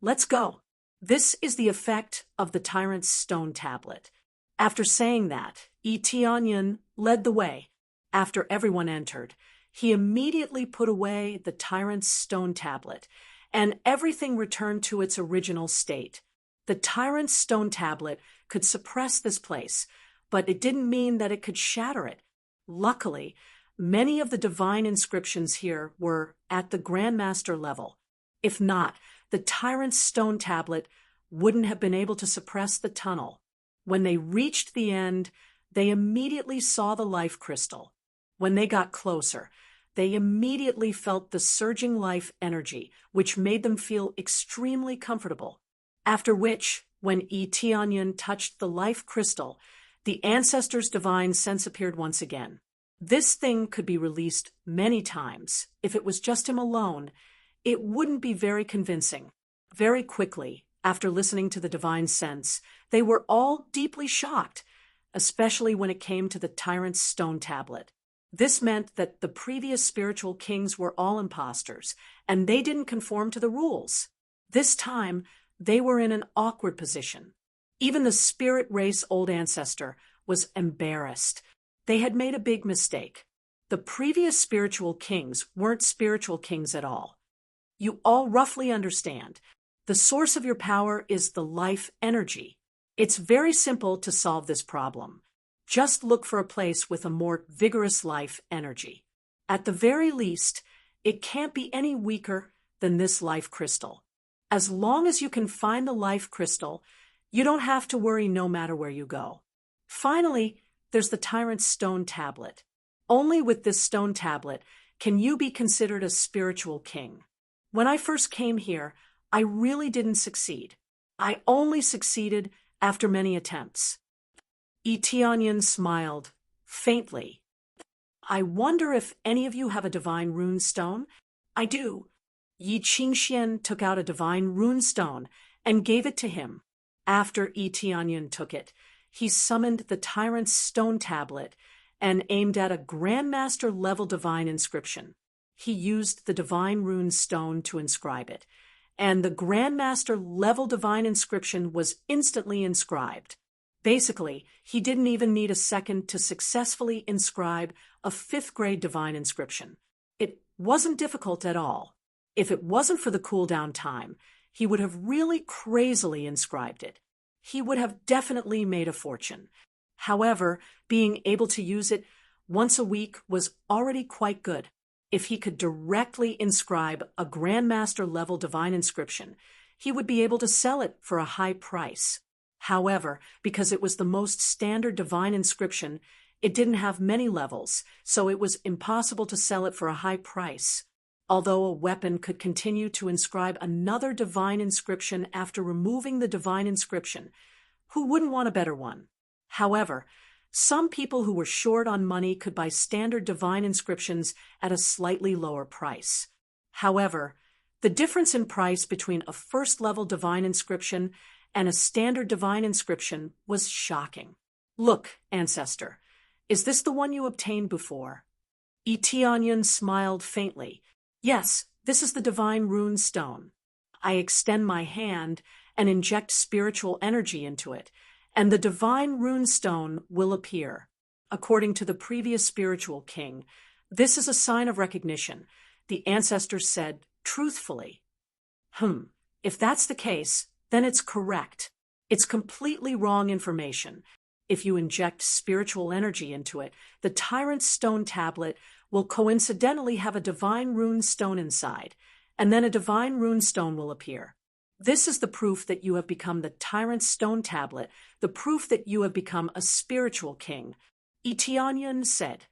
Let's go. This is the effect of the tyrant's stone tablet. After saying that, Yi Tianyan led the way. After everyone entered, he immediately put away the tyrant's stone tablet, and everything returned to its original state. The tyrant's stone tablet could suppress this place, but it didn't mean that it could shatter it. Luckily, many of the divine inscriptions here were at the Grandmaster level. If not, the tyrant's stone tablet wouldn't have been able to suppress the tunnel. When they reached the end, they immediately saw the life crystal. When they got closer, they immediately felt the surging life energy, which made them feel extremely comfortable. After which, when Yi Tianyan touched the life crystal, The ancestor's divine sense appeared once again. This thing could be released many times. If it was just him alone, it wouldn't be very convincing. Very quickly, after listening to the divine sense, they were all deeply shocked, especially when it came to the tyrant's stone tablet. This meant that the previous spiritual kings were all imposters, and they didn't conform to the rules. This time, they were in an awkward position. Even the spirit race old ancestor was embarrassed. They had made a big mistake. The previous spiritual kings weren't spiritual kings at all. You all roughly understand. The source of your power is the life energy. It's very simple to solve this problem. Just look for a place with a more vigorous life energy. At the very least, it can't be any weaker than this life crystal. As long as you can find the life crystal, you don't have to worry no matter where you go. Finally, there's the tyrant's stone tablet. Only with this stone tablet can you be considered a spiritual king. When I first came here, I really didn't succeed. I only succeeded after many attempts. Etianyan smiled, faintly. I wonder if any of you have a divine rune stone? I do. Yi Qingxian took out a divine rune stone and gave it to him. After Etianyan took it, he summoned the tyrant's stone tablet and aimed at a grandmaster-level divine inscription. He used the divine rune stone to inscribe it, and the grandmaster-level divine inscription was instantly inscribed. Basically, he didn't even need a second to successfully inscribe a 5th-grade divine inscription. It wasn't difficult at all. If it wasn't for the cooldown time, he would have really crazily inscribed it. He would have definitely made a fortune. However, being able to use it once a week was already quite good. If he could directly inscribe a grandmaster-level divine inscription, he would be able to sell it for a high price. However, because it was the most standard divine inscription, it didn't have many levels, so it was impossible to sell it for a high price. Although a weapon could continue to inscribe another divine inscription after removing the divine inscription, who wouldn't want a better one? However, some people who were short on money could buy standard divine inscriptions at a slightly lower price. However, the difference in price between a first-level divine inscription and a standard divine inscription was shocking. Look, ancestor, is this the one you obtained before? Etianyan smiled faintly. Yes, this is the divine rune stone. I extend my hand and inject spiritual energy into it, and the divine rune stone will appear. According to the previous spiritual king, this is a sign of recognition, the ancestors said truthfully. If that's the case, then it's correct. It's completely wrong information. If you inject spiritual energy into it, the tyrant's stone tablet will coincidentally have a divine rune stone inside, and then a divine rune stone will appear. This is the proof that you have become the tyrant's stone tablet, the proof that you have become a spiritual king. Etianyan said,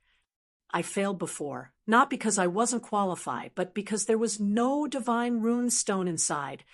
I failed before, not because I wasn't qualified, but because there was no divine rune stone inside.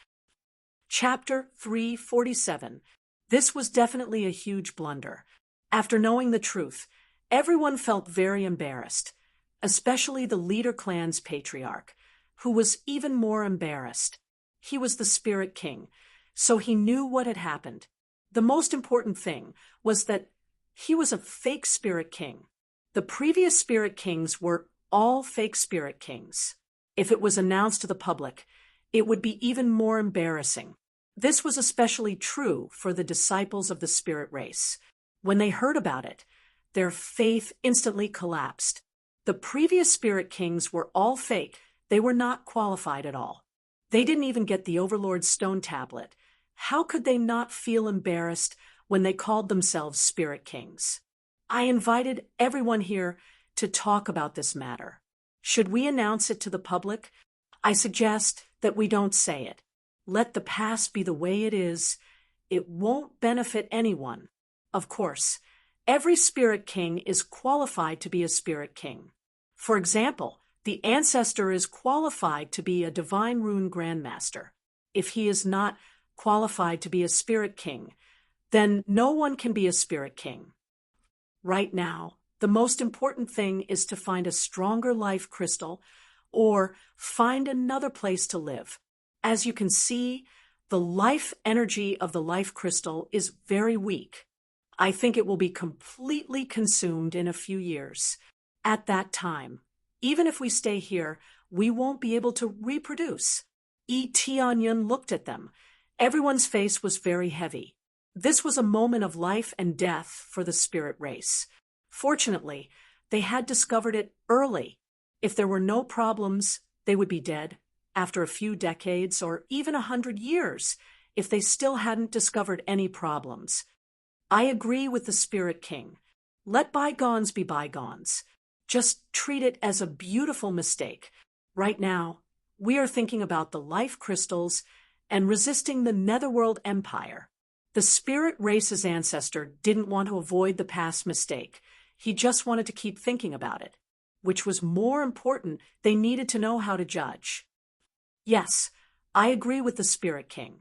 Chapter 347. This was definitely a huge blunder. After knowing the truth, everyone felt very embarrassed, especially the leader clan's patriarch, who was even more embarrassed. He was the spirit king, so he knew what had happened. The most important thing was that he was a fake spirit king. The previous spirit kings were all fake spirit kings. If it was announced to the public, it would be even more embarrassing. This was especially true for the disciples of the spirit race. When they heard about it, their faith instantly collapsed. The previous spirit kings were all fake. They were not qualified at all. They didn't even get the Overlord's stone tablet. How could they not feel embarrassed when they called themselves spirit kings? I invited everyone here to talk about this matter. Should we announce it to the public? I suggest that we don't say it. Let the past be the way it is. It won't benefit anyone. Of course, every spirit king is qualified to be a spirit king. For example, the ancestor is qualified to be a divine rune grandmaster. If he is not qualified to be a spirit king, then no one can be a spirit king. Right now, the most important thing is to find a stronger life crystal or find another place to live. As you can see, the life energy of the life crystal is very weak. I think it will be completely consumed in a few years. At that time, even if we stay here, we won't be able to reproduce. Tianyun looked at them. Everyone's face was very heavy. This was a moment of life and death for the spirit race. Fortunately, they had discovered it early. If there were no problems, they would be dead after a few decades or even 100 years if they still hadn't discovered any problems. I agree with the Spirit King. Let bygones be bygones. Just treat it as a beautiful mistake. Right now, we are thinking about the life crystals and resisting the Netherworld Empire. The spirit race's ancestor didn't want to avoid the past mistake. He just wanted to keep thinking about it, which was more important. They needed to know how to judge. Yes, I agree with the Spirit King,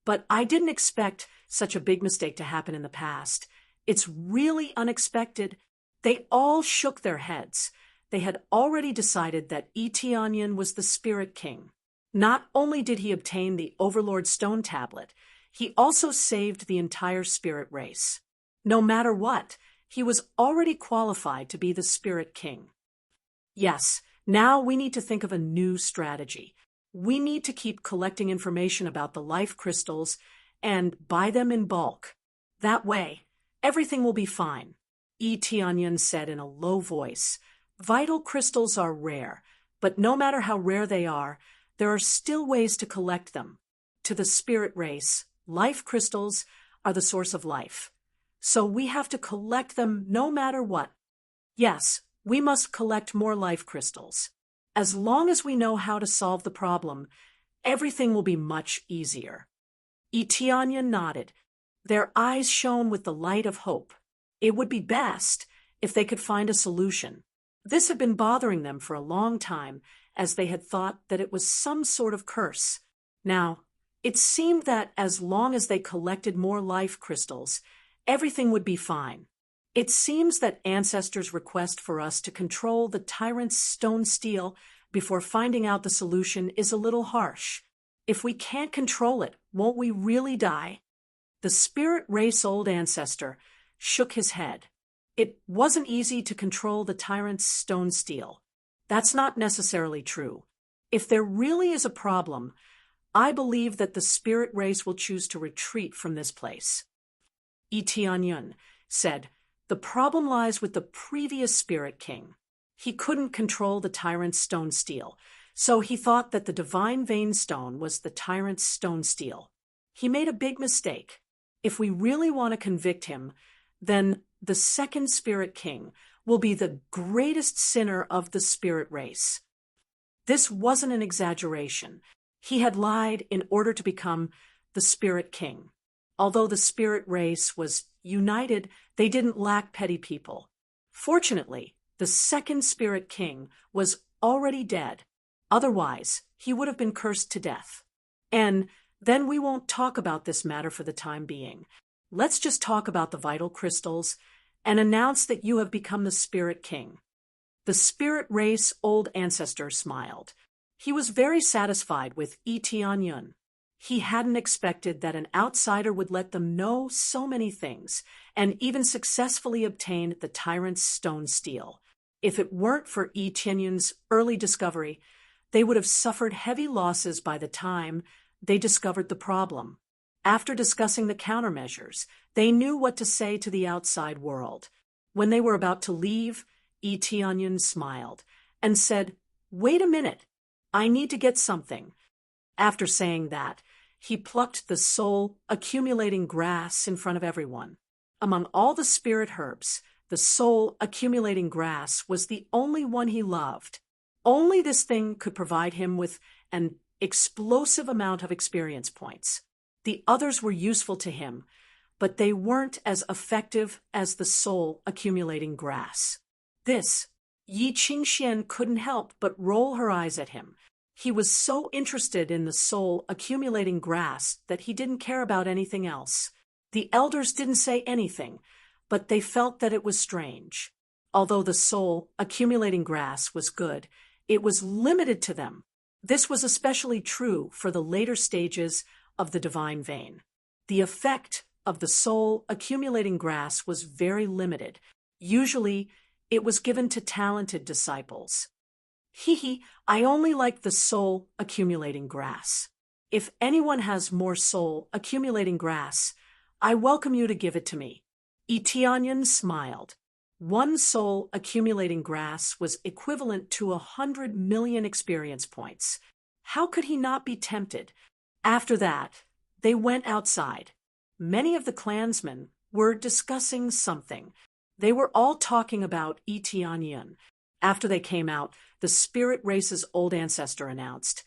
but I didn't expect such a big mistake to happen in the past. It's really unexpected. They all shook their heads. They had already decided that Tianyun was the Spirit King. Not only did he obtain the Overlord Stone Tablet, he also saved the entire spirit race. No matter what, he was already qualified to be the Spirit King. Yes, now we need to think of a new strategy. We need to keep collecting information about the life crystals and buy them in bulk. That way, everything will be fine. Tianyun said in a low voice. Vital crystals are rare, but no matter how rare they are, there are still ways to collect them. To the spirit race, life crystals are the source of life. So we have to collect them no matter what. Yes, we must collect more life crystals. As long as we know how to solve the problem, everything will be much easier. Tianyun nodded. Their eyes shone with the light of hope. It would be best if they could find a solution. This had been bothering them for a long time, as they had thought that it was some sort of curse. Now, it seemed that as long as they collected more life crystals, everything would be fine. It seems that ancestors' request for us to control the tyrant's stone steel before finding out the solution is a little harsh. If we can't control it, won't we really die? The spirit race old ancestor shook his head. It wasn't easy to control the tyrant's stone steel. That's not necessarily true. If there really is a problem, I believe that the spirit race will choose to retreat from this place. Tianyun said, the problem lies with the previous Spirit King. He couldn't control the tyrant's stone steel, so he thought that the divine vein stone was the tyrant's stone steel. He made a big mistake. If we really want to convict him, then the second Spirit King will be the greatest sinner of the spirit race. This wasn't an exaggeration. He had lied in order to become the Spirit King. Although the spirit race was united, they didn't lack petty people. Fortunately, the second Spirit King was already dead. Otherwise, he would have been cursed to death. And then we won't talk about this matter for the time being. Let's just talk about the vital crystals and announce that you have become the Spirit King. The spirit race old ancestor smiled. He was very satisfied with Tianyun. He hadn't expected that an outsider would let them know so many things, and even successfully obtain the tyrant's stone steel. If it weren't for Tianyun's early discovery, they would have suffered heavy losses by the time they discovered the problem. After discussing the countermeasures, they knew what to say to the outside world. When they were about to leave, Tianyun smiled and said, "Wait a minute, I need to get something." After saying that, he plucked the soul-accumulating grass in front of everyone. Among all the spirit herbs, the soul-accumulating grass was the only one he loved. Only this thing could provide him with an explosive amount of experience points. The others were useful to him, but they weren't as effective as the soul-accumulating grass. This, Yi Qingxian couldn't help but roll her eyes at him. He was so interested in the soul-accumulating grass that he didn't care about anything else. The elders didn't say anything, but they felt that it was strange. Although the soul accumulating grass was good, it was limited to them. This was especially true for the later stages of the divine vein. The effect of the soul accumulating grass was very limited. Usually, it was given to talented disciples. I only like the soul accumulating grass. If anyone has more soul accumulating grass, I welcome you to give it to me. Tianyan smiled. One soul accumulating grass was equivalent to 100 million experience points. How could he not be tempted? After that, they went outside. Many of the clansmen were discussing something. They were all talking about Tianyan. After they came out, the spirit race's old ancestor announced,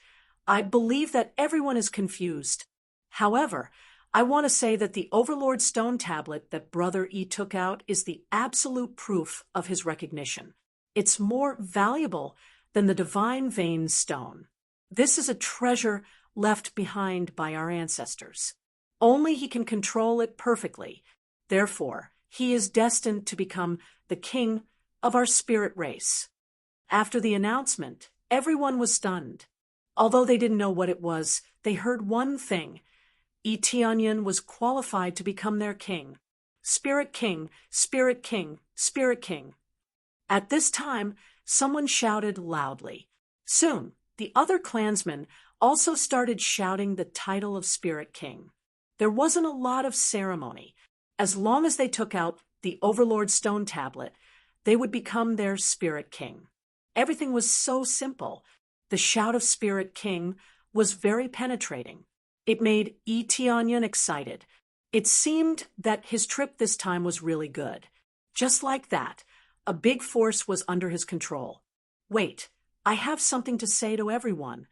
"I believe that everyone is confused. However, I want to say that the Overlord stone tablet that Brother E took out is the absolute proof of his recognition. It's more valuable than the divine vein stone. This is a treasure left behind by our ancestors. Only he can control it perfectly. Therefore, he is destined to become the king of our spirit race." After the announcement, everyone was stunned. Although they didn't know what it was, they heard one thing. Tianyan was qualified to become their king. Spirit King, Spirit King, Spirit King. At this time, someone shouted loudly. Soon, the other clansmen also started shouting the title of Spirit King. There wasn't a lot of ceremony. As long as they took out the Overlord stone tablet, they would become their Spirit King. Everything was so simple. The shout of Spirit King was very penetrating. It made Tianyan excited. It seemed that his trip this time was really good. Just like that, a big force was under his control. Wait, I have something to say to everyone.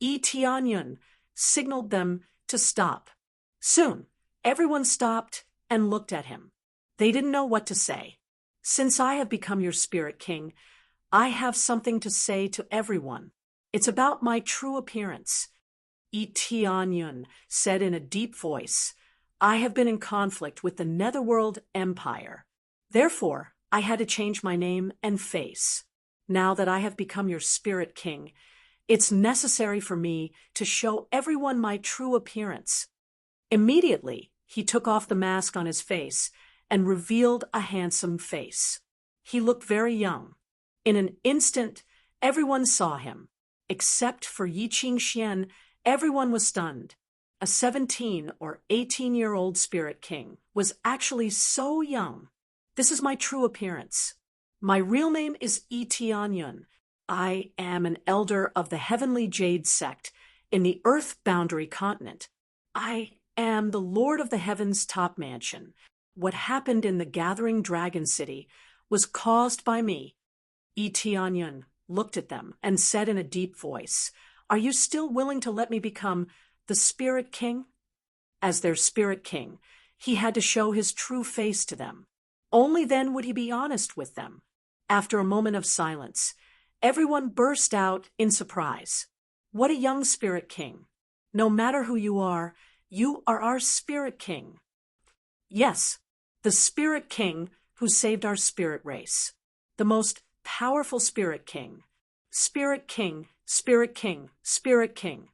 Tianyan signaled them to stop. Soon, everyone stopped and looked at him. They didn't know what to say. Since I have become your Spirit King, I have something to say to everyone. It's about my true appearance. Tianyan said in a deep voice, I have been in conflict with the Netherworld Empire. Therefore, I had to change my name and face. Now that I have become your Spirit King, it's necessary for me to show everyone my true appearance. Immediately, he took off the mask on his face and revealed a handsome face. He looked very young. In an instant, everyone saw him. Except for Yi Qingxian, everyone was stunned. A 17 or 18-year-old Spirit King was actually so young. This is my true appearance. My real name is Tianyan. I am an elder of the Heavenly Jade sect in the Earth Boundary continent. I am the Lord of the Heavens' top mansion. What happened in the Gathering Dragon City was caused by me. Tianyan looked at them and said in a deep voice, Are you still willing to let me become the Spirit King? As their Spirit King, he had to show his true face to them. Only then would he be honest with them. After a moment of silence, everyone burst out in surprise. What a young Spirit King. No matter who you are our Spirit King. Yes, the Spirit King who saved our spirit race. The most powerful Spirit King. Spirit King, Spirit King, Spirit King.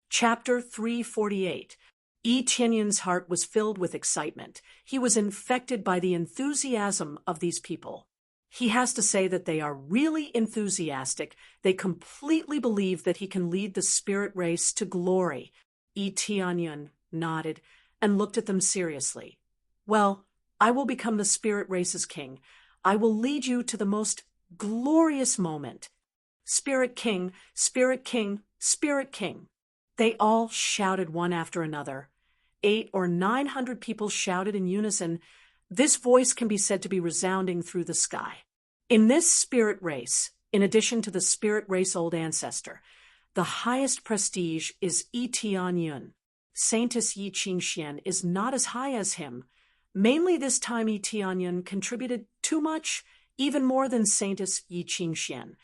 Chapter 348. Tianyan's heart was filled with excitement. He was infected by the enthusiasm of these people. He has to say that they are really enthusiastic. They completely believe that he can lead the spirit race to glory. Tianyan nodded and looked at them seriously. Well, I will become the spirit race's king. I will lead you to the most glorious moment. Spirit King, Spirit King, Spirit King. They all shouted one after another. 800 or 900 people shouted in unison. This voice can be said to be resounding through the sky. In this spirit race, in addition to the spirit race old ancestor, the highest prestige is Tianyan. Saintess Yi Qingxian is not as high as him. Mainly this time Tianyan contributed too much, even more than Saintess Yi Qingxian.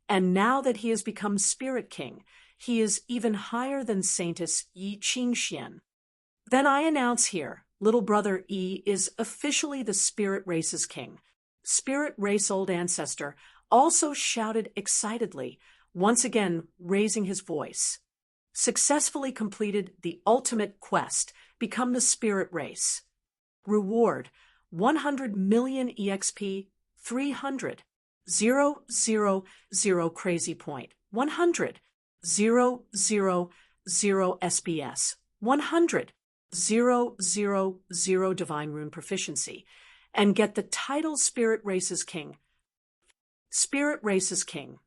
And now that he has become Spirit King, he is even higher than Saintess Yi Qingxian. Then I announce here, little brother E is officially the spirit race's king. Spirit race old ancestor also shouted excitedly, once again raising his voice. Successfully completed the ultimate quest, become the spirit race. Reward, 100 million EXP, 300. 000 crazy point, 100. 000 SBS, 100. 000 divine rune proficiency, and get the title Spirit Race's King. Spirit Race's King.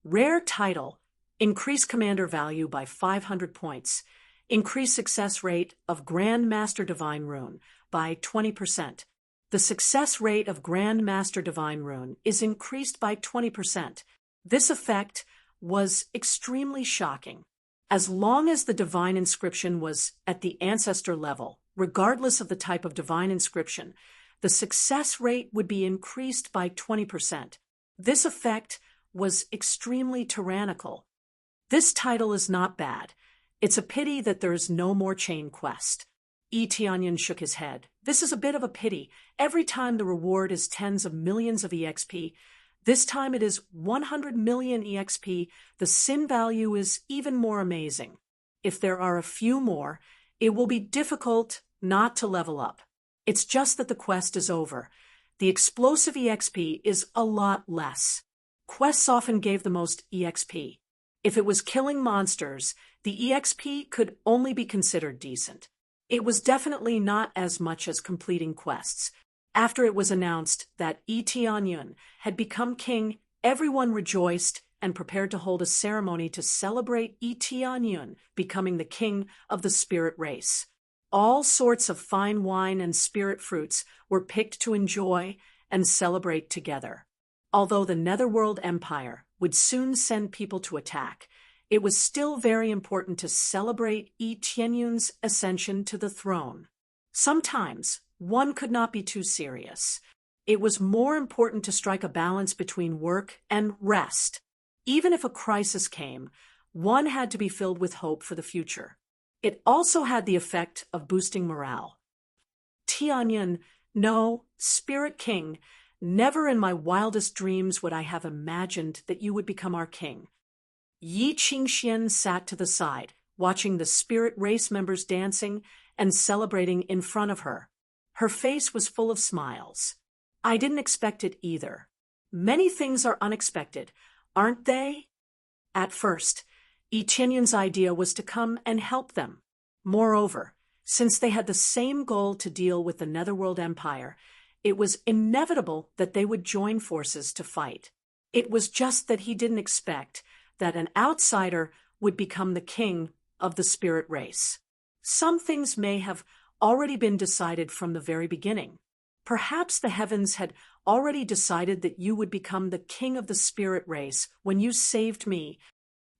Rare title. Increase commander value by 500 points. Increase success rate of Grand Master Divine Rune by 20%. The success rate of Grand Master Divine Rune is increased by 20%. This effect was extremely shocking. As long as the divine inscription was at the ancestor level, regardless of the type of divine inscription, the success rate would be increased by 20%. This effect was extremely tyrannical. This title is not bad. It's a pity that there is no more chain quest. Tianyan shook his head. This is a bit of a pity. Every time the reward is tens of millions of EXP. This time it is 100 million EXP. The sin value is even more amazing. If there are a few more, it will be difficult not to level up. It's just that the quest is over. The explosive EXP is a lot less. Quests often gave the most EXP. If it was killing monsters, the EXP could only be considered decent. It was definitely not as much as completing quests. After it was announced that Tianyun had become king, everyone rejoiced and prepared to hold a ceremony to celebrate Tianyun becoming the king of the spirit race. All sorts of fine wine and spirit fruits were picked to enjoy and celebrate together. Although the Netherworld Empire would soon send people to attack, it was still very important to celebrate Tianyun's ascension to the throne. Sometimes one could not be too serious. It was more important to strike a balance between work and rest. Even if a crisis came, one had to be filled with hope for the future. It also had the effect of boosting morale. Tianyun, no, Spirit King, never in my wildest dreams would I have imagined that you would become our king. Yi Qingxian sat to the side, watching the spirit race members dancing and celebrating in front of her. Her face was full of smiles. I didn't expect it either. Many things are unexpected, aren't they? At first, Tianyun's idea was to come and help them. Moreover, since they had the same goal to deal with the Netherworld Empire, it was inevitable that they would join forces to fight. It was just that he didn't expect that an outsider would become the king of the spirit race. Some things may have already been decided from the very beginning. Perhaps the heavens had already decided that you would become the king of the spirit race when you saved me.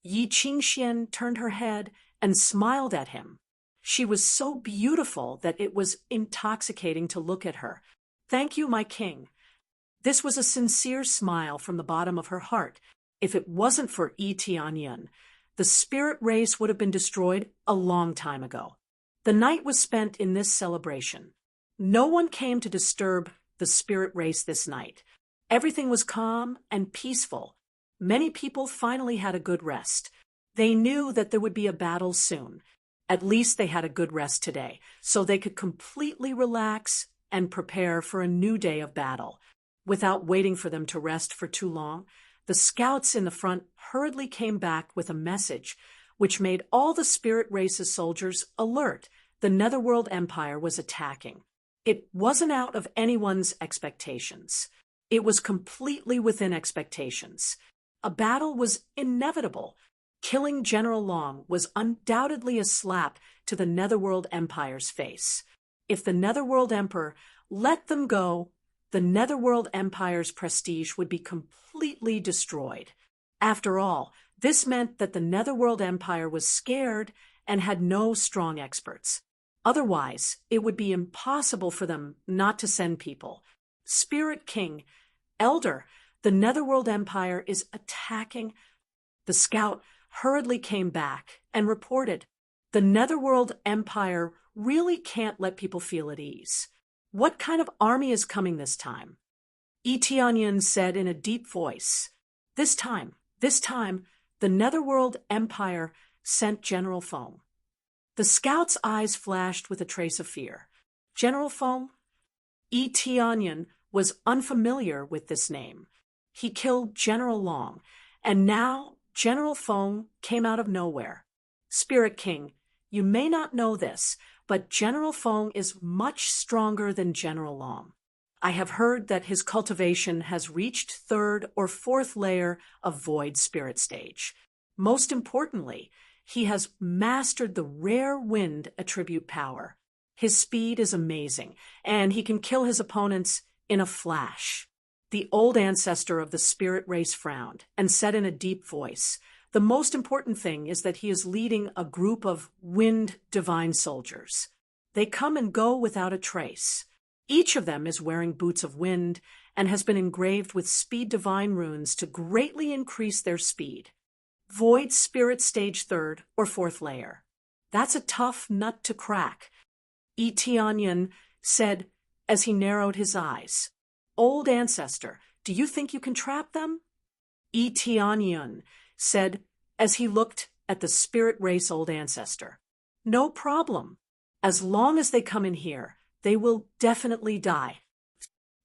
Yi Qingxian turned her head and smiled at him. She was so beautiful that it was intoxicating to look at her. Thank you, my king. This was a sincere smile from the bottom of her heart. If it wasn't for Tianyun, the spirit race would have been destroyed a long time ago. The night was spent in this celebration. No one came to disturb the spirit race this night. Everything was calm and peaceful. Many people finally had a good rest. They knew that there would be a battle soon. At least they had a good rest today, so they could completely relax and prepare for a new day of battle. Without waiting for them to rest for too long, the scouts in the front hurriedly came back with a message which made all the spirit race's soldiers alert. The Netherworld Empire was attacking. It wasn't out of anyone's expectations. It was completely within expectations. A battle was inevitable. Killing General Long was undoubtedly a slap to the Netherworld Empire's face. If the Netherworld Emperor let them go, the Netherworld Empire's prestige would be completely destroyed. After all, this meant that the Netherworld Empire was scared and had no strong experts. Otherwise, it would be impossible for them not to send people. Spirit King, Elder, the Netherworld Empire is attacking. The scout hurriedly came back and reported. The Netherworld Empire really can't let people feel at ease. What kind of army is coming this time? Eteonion said in a deep voice. This time, the Netherworld Empire sent General Foam. The scout's eyes flashed with a trace of fear. General Foam? Eteonion was unfamiliar with this name. He killed General Long, and now General Foam came out of nowhere. Spirit King, you may not know this, but General Foam is much stronger than General Long. I have heard that his cultivation has reached 3rd or 4th layer of Void Spirit stage. Most importantly, he has mastered the rare wind attribute power. His speed is amazing, and he can kill his opponents in a flash. The old ancestor of the spirit race frowned and said in a deep voice, the most important thing is that he is leading a group of wind divine soldiers. They come and go without a trace. Each of them is wearing boots of wind and has been engraved with speed divine runes to greatly increase their speed. Void Spirit Stage 3rd or 4th layer. That's a tough nut to crack, Eteonion said as he narrowed his eyes. Old Ancestor, do you think you can trap them? Eteonion said as he looked at the spirit race Old Ancestor. No problem. As long as they come in here, they will definitely die.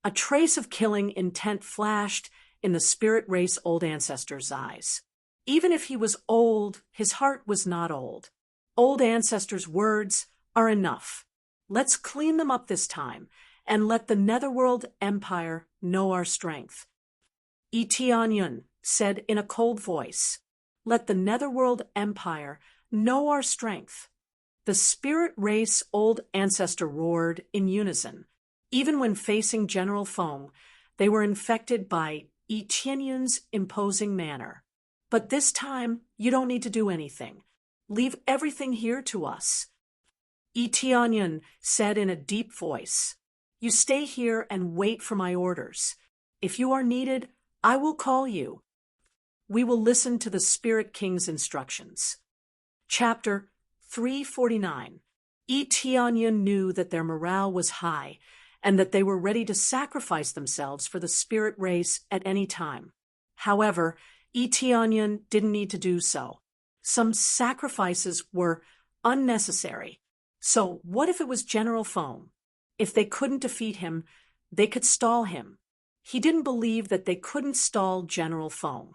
A trace of killing intent flashed in the spirit race Old Ancestor's eyes. Even if he was old, his heart was not old. Old Ancestor's words are enough. Let's clean them up this time and let the Netherworld Empire know our strength. Eteonion said in a cold voice, let the Netherworld Empire know our strength. The spirit race Old Ancestor roared in unison. Even when facing General Foam, they were infected by Eteonion's imposing manner. But this time, you don't need to do anything. Leave everything here to us. Eteonion said in a deep voice, you stay here and wait for my orders. If you are needed, I will call you. We will listen to the Spirit King's instructions. Chapter 349. Eteonion knew that their morale was high and that they were ready to sacrifice themselves for the spirit race at any time. However, Eteonion didn't need to do so. Some sacrifices were unnecessary. So what if it was General Foam? If they couldn't defeat him, they could stall him. He didn't believe that they couldn't stall General Foam.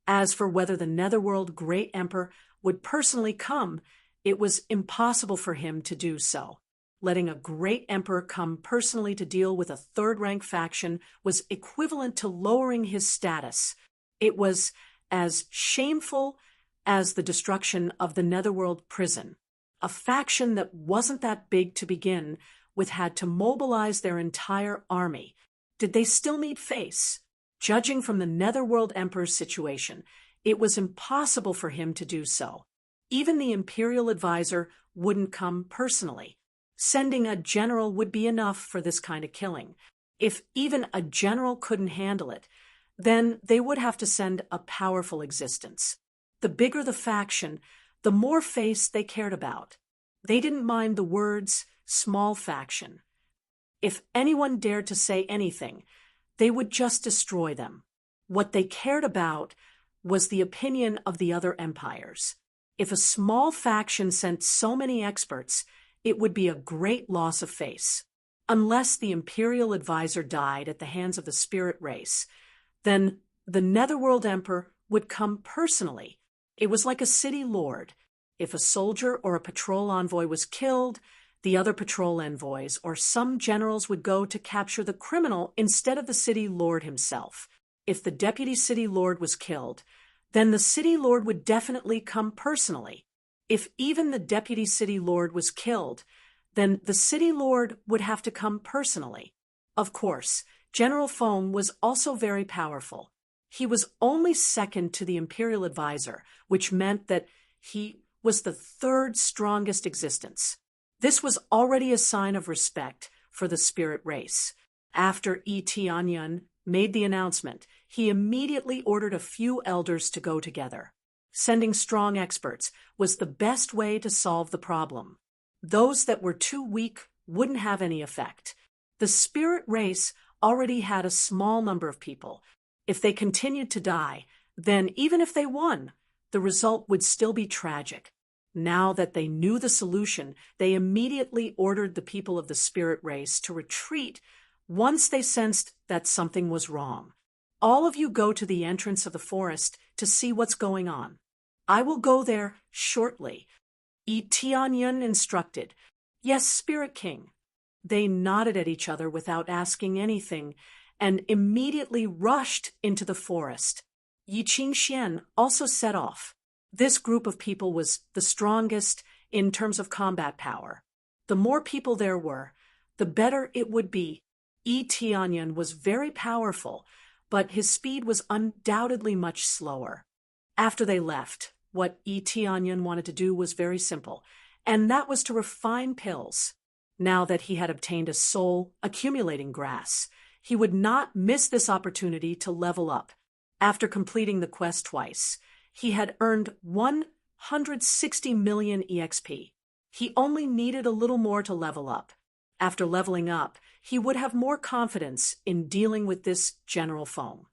As for whether the Netherworld Great Emperor would personally come, it was impossible for him to do so. Letting a great emperor come personally to deal with a third-rank faction was equivalent to lowering his status. It was as shameful as the destruction of the Netherworld prison. A faction that wasn't that big to begin with had to mobilize their entire army. Did they still need face? Judging from the Netherworld Emperor's situation, it was impossible for him to do so. Even the Imperial Advisor wouldn't come personally. Sending a general would be enough for this kind of killing. If even a general couldn't handle it, then they would have to send a powerful existence. The bigger the faction, the more face they cared about. They didn't mind the words small faction. If anyone dared to say anything, they would just destroy them. What they cared about was the opinion of the other empires. If a small faction sent so many experts, it would be a great loss of face. Unless the Imperial Advisor died at the hands of the spirit race, then the Netherworld Emperor would come personally. It was like a city lord. If a soldier or a patrol envoy was killed, the other patrol envoys or some generals would go to capture the criminal instead of the city lord himself. If the deputy city lord was killed, then the city lord would definitely come personally. If even the deputy city lord was killed, then the city lord would have to come personally. Of course, General Foam was also very powerful. He was only second to the Imperial Advisor, which meant that he was the third strongest existence. This was already a sign of respect for the spirit race. After Eteonion made the announcement, he immediately ordered a few elders to go together. Sending strong experts was the best way to solve the problem. Those that were too weak wouldn't have any effect. The spirit race already had a small number of people. If they continued to die, then even if they won, the result would still be tragic. Now that they knew the solution, they immediately ordered the people of the spirit race to retreat once they sensed that something was wrong. All of you go to the entrance of the forest to see what's going on. I will go there shortly. Tianyan instructed. Yes, Spirit King. They nodded at each other without asking anything and immediately rushed into the forest. Yi Qingxian also set off. This group of people was the strongest in terms of combat power. The more people there were, the better it would be. Yi Tianyan was very powerful, but his speed was undoubtedly much slower. After they left, what Yi Tianyan wanted to do was very simple, and that was to refine pills. Now that he had obtained a soul accumulating grass, he would not miss this opportunity to level up. After completing the quest twice, he had earned 160 million EXP. He only needed a little more to level up. After leveling up, he would have more confidence in dealing with this general foe.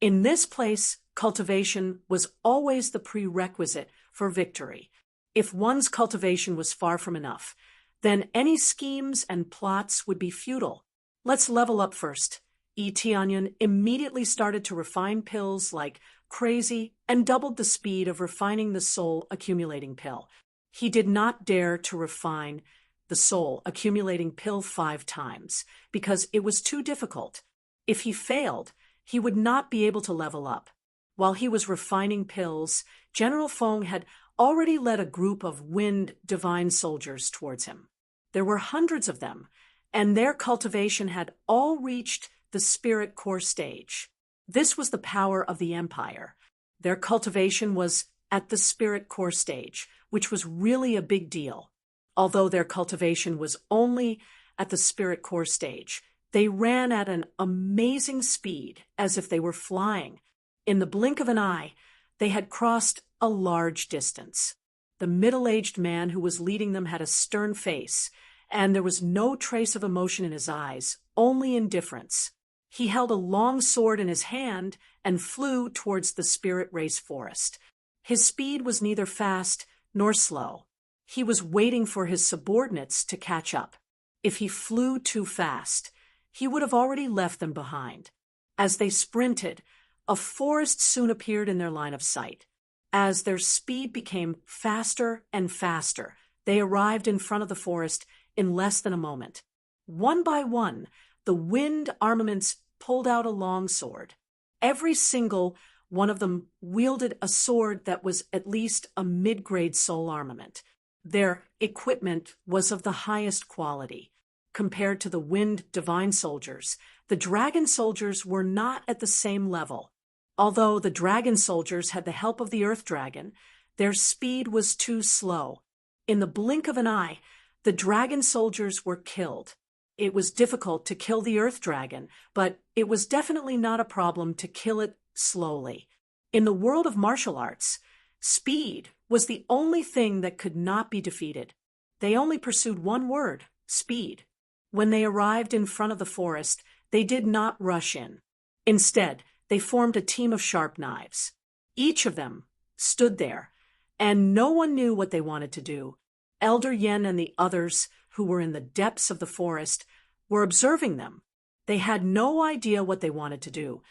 In this place, cultivation was always the prerequisite for victory. If one's cultivation was far from enough, then any schemes and plots would be futile. Let's level up first. Yi Tianyan immediately started to refine pills like crazy and doubled the speed of refining the soul accumulating pill. He did not dare to refine the soul accumulating pill 5 times because it was too difficult. If he failed, he would not be able to level up. While he was refining pills, General Feng had already led a group of wind divine soldiers towards him. There were hundreds of them, and their cultivation had all reached the spirit core stage. This was the power of the empire. Their cultivation was at the spirit core stage, which was really a big deal. Although their cultivation was only at the spirit core stage, they ran at an amazing speed, as if they were flying. In the blink of an eye, they had crossed a large distance. The middle-aged man who was leading them had a stern face, and there was no trace of emotion in his eyes, only indifference. He held a long sword in his hand and flew towards the spirit race forest. His speed was neither fast nor slow. He was waiting for his subordinates to catch up. If he flew too fast, he would have already left them behind. As they sprinted, a forest soon appeared in their line of sight. As their speed became faster and faster, they arrived in front of the forest in less than a moment. One by one, the wind armaments pulled out a long sword. Every single one of them wielded a sword that was at least a mid-grade soul armament. Their equipment was of the highest quality. Compared to the wind divine soldiers, the dragon soldiers were not at the same level. Although the dragon soldiers had the help of the earth dragon, their speed was too slow. In the blink of an eye, the dragon soldiers were killed. It was difficult to kill the earth dragon, but it was definitely not a problem to kill it slowly. In the world of martial arts, speed was the only thing that could not be defeated. They only pursued one word: speed. When they arrived in front of the forest, they did not rush in. Instead, they formed a team of sharp knives. Each of them stood there, and no one knew what they wanted to do. Elder Yen and the others, who were in the depths of the forest, were observing them. They had no idea what they wanted to do.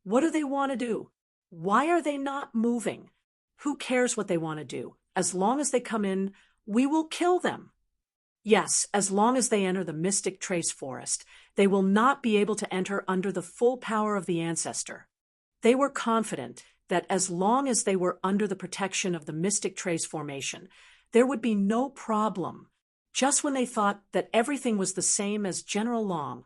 What do they want to do? Why are they not moving? Who cares what they want to do? As long as they come in, we will kill them. Yes, as long as they enter the Mystic Trace Forest, they will not be able to enter under the full power of the Ancestor. They were confident that as long as they were under the protection of the Mystic Trace Formation, there would be no problem. Just when they thought that everything was the same as General Long,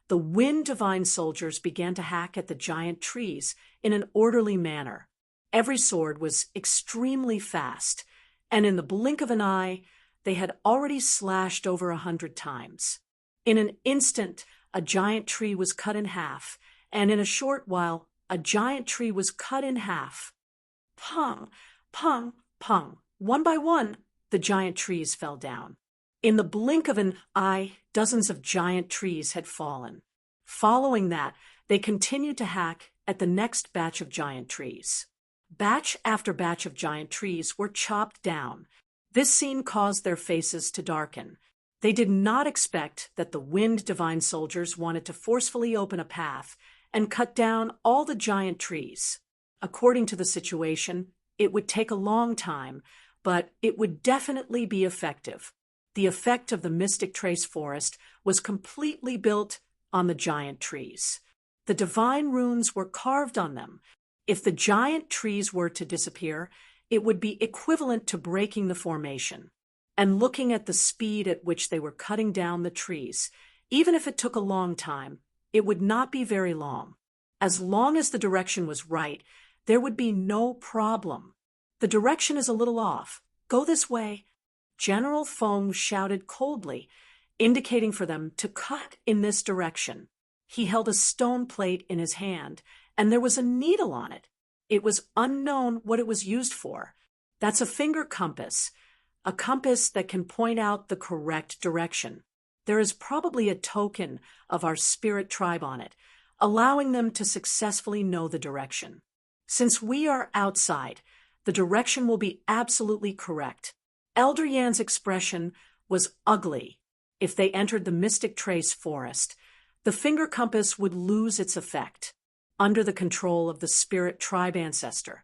the Wind Divine soldiers began to hack at the giant trees in an orderly manner. Every sword was extremely fast, and in the blink of an eye, they had already slashed over 100 times. In an instant, a giant tree was cut in half, and in a short while, a giant tree was cut in half. Pong! Pung, pung. One by one, the giant trees fell down. In the blink of an eye, dozens of giant trees had fallen. Following that, they continued to hack at the next batch of giant trees. Batch after batch of giant trees were chopped down. This scene caused their faces to darken. They did not expect that the Wind Divine soldiers wanted to forcefully open a path and cut down all the giant trees. According to the situation, it would take a long time, but it would definitely be effective. The effect of the Mystic Trace Forest was completely built on the giant trees. The divine runes were carved on them. If the giant trees were to disappear, it would be equivalent to breaking the formation. And looking at the speed at which they were cutting down the trees, even if it took a long time, it would not be very long. As long as the direction was right, there would be no problem. The direction is a little off. Go this way. General Feng shouted coldly, indicating for them to cut in this direction. He held a stone plate in his hand, and there was a needle on it. It was unknown what it was used for. That's a finger compass, a compass that can point out the correct direction. There is probably a token of our spirit tribe on it, allowing them to successfully know the direction. Since we are outside, the direction will be absolutely correct. Elder Yan's expression was ugly. If they entered the Mystic Trace Forest, the finger compass would lose its effect. Under the control of the spirit tribe ancestor,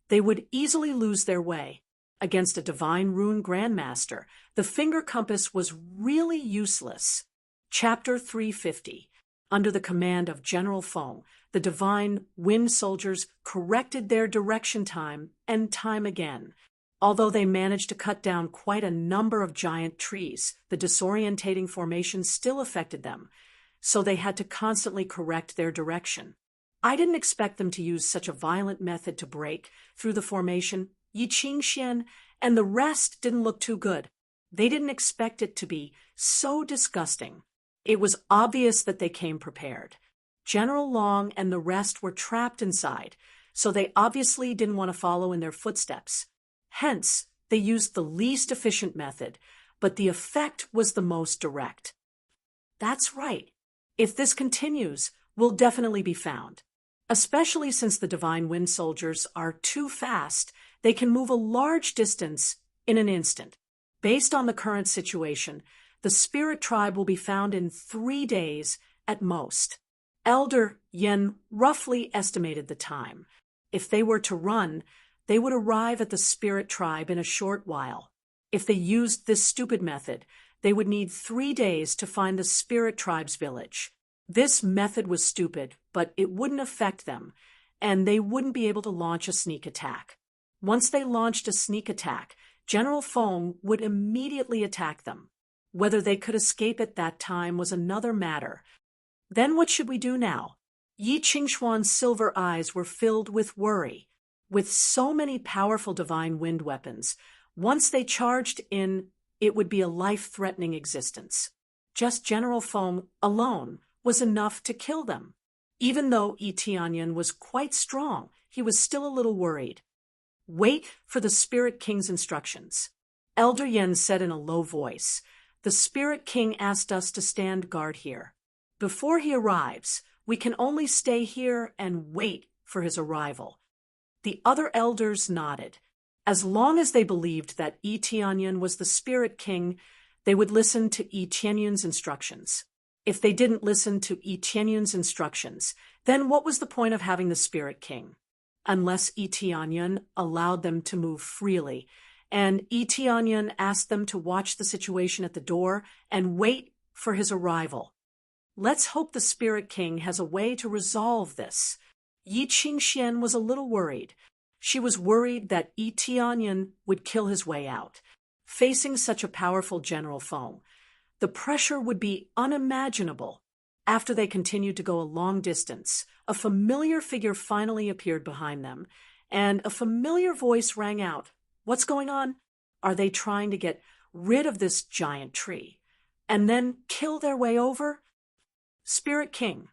they would easily lose their way. Against a divine rune grandmaster, the finger compass was really useless. Chapter 350. Under the command of General Feng, the divine wind soldiers corrected their direction time and time again. Although they managed to cut down quite a number of giant trees, the disorientating formation still affected them, so they had to constantly correct their direction. I didn't expect them to use such a violent method to break through the formation. Yi Qingxian and the rest didn't look too good. They didn't expect it to be so disgusting. It was obvious that they came prepared. General Long and the rest were trapped inside, so they obviously didn't want to follow in their footsteps. Hence, they used the least efficient method, but the effect was the most direct. That's right. If this continues, we'll definitely be found. Especially since the Divine Wind Soldiers are too fast, they can move a large distance in an instant. Based on the current situation, the Spirit Tribe will be found in 3 days at most. Elder Yen roughly estimated the time. If they were to run, they would arrive at the Spirit Tribe in a short while. If they used this stupid method, they would need 3 days to find the Spirit Tribe's village. This method was stupid, but it wouldn't affect them, and they wouldn't be able to launch a sneak attack. Once they launched a sneak attack, General Feng would immediately attack them. Whether they could escape at that time was another matter. Then what should we do now? Yi Qingxuan's silver eyes were filled with worry. With so many powerful divine wind weapons, once they charged in, it would be a life-threatening existence. Just General Feng alone was enough to kill them. Even though Yi Tianyan was quite strong, he was still a little worried. Wait for the Spirit King's instructions. Elder Yen said in a low voice, "The Spirit King asked us to stand guard here. Before he arrives, we can only stay here and wait for his arrival." The other elders nodded. As long as they believed that Yi Tianyan was the Spirit King, they would listen to Yi Tianyun's instructions. If they didn't listen to Yi Tianyun's instructions, then what was the point of having the Spirit King? Unless Yi Tianyan allowed them to move freely, and Yi Tianyan asked them to watch the situation at the door and wait for his arrival. Let's hope the Spirit King has a way to resolve this. Yi Qingxian was a little worried. She was worried that Yi Tianyan would kill his way out. Facing such a powerful General Feng, the pressure would be unimaginable. After they continued to go a long distance, a familiar figure finally appeared behind them, and a familiar voice rang out. What's going on? Are they trying to get rid of this giant tree and then kill their way over? Spirit King.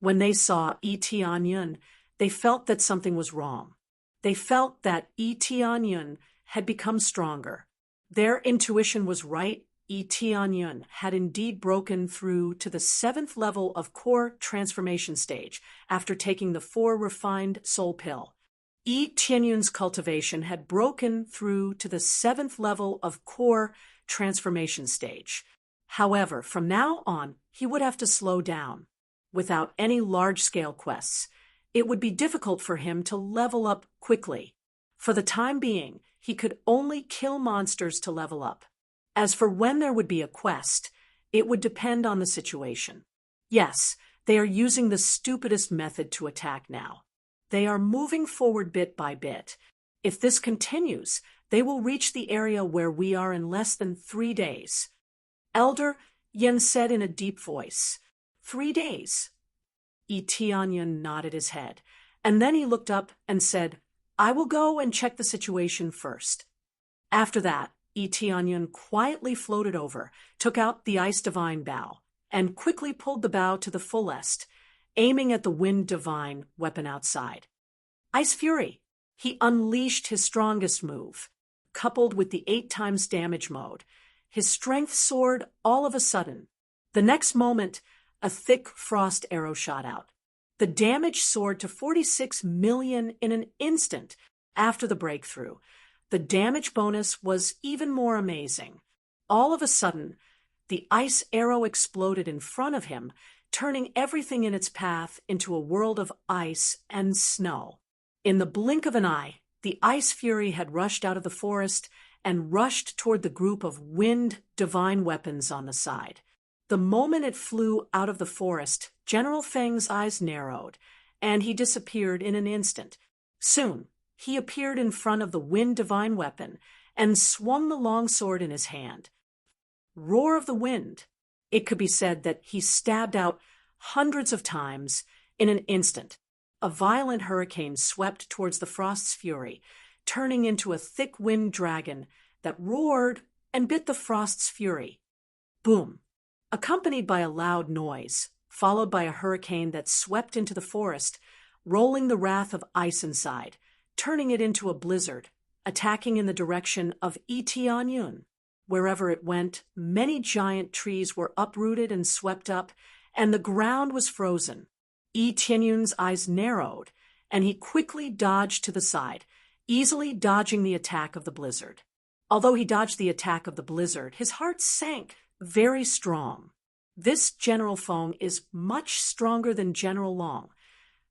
When they saw Yi Tianyan, they felt that something was wrong. They felt that Yi Tianyun had become stronger. Their intuition was right. Yi Tianyun had indeed broken through to the 7th level of core transformation stage after taking the 4 refined soul pill. Yi Tianyun's cultivation had broken through to the 7th level of core transformation stage. However, from now on, he would have to slow down. Without any large-scale quests, it would be difficult for him to level up quickly. For the time being, he could only kill monsters to level up. As for when there would be a quest, it would depend on the situation. Yes, they are using the stupidest method to attack now. They are moving forward bit by bit. If this continues, they will reach the area where we are in less than 3 days. Elder Yin said in a deep voice, 3 days. Yi Tianyun nodded his head, and then he looked up and said, I will go and check the situation first. After that, Yi Tianyun quietly floated over, took out the Ice Divine bow, and quickly pulled the bow to the fullest, aiming at the Wind Divine weapon outside. Ice Fury. He unleashed his strongest move, coupled with the 8 times damage mode. His strength soared all of a sudden. The next moment, a thick frost arrow shot out. The damage soared to 46 million in an instant after the breakthrough. The damage bonus was even more amazing. All of a sudden, the ice arrow exploded in front of him, turning everything in its path into a world of ice and snow. In the blink of an eye, the Ice Fury had rushed out of the forest and rushed toward the group of Wind Divine weapons on the side. The moment it flew out of the forest, General Feng's eyes narrowed, and he disappeared in an instant. Soon, he appeared in front of the Wind Divine weapon and swung the longsword in his hand. Roar of the wind. It could be said that he stabbed out hundreds of times in an instant. A violent hurricane swept towards the frost's fury, turning into a thick wind dragon that roared and bit the frost's fury. Boom! Accompanied by a loud noise, followed by a hurricane that swept into the forest, rolling the wrath of ice inside, turning it into a blizzard, attacking in the direction of Yi Tianyun. Wherever it went, many giant trees were uprooted and swept up, and the ground was frozen. Yi Tianyun's eyes narrowed, and he quickly dodged to the side, easily dodging the attack of the blizzard. Although he dodged the attack of the blizzard, his heart sank very strong. This General Feng is much stronger than General Long.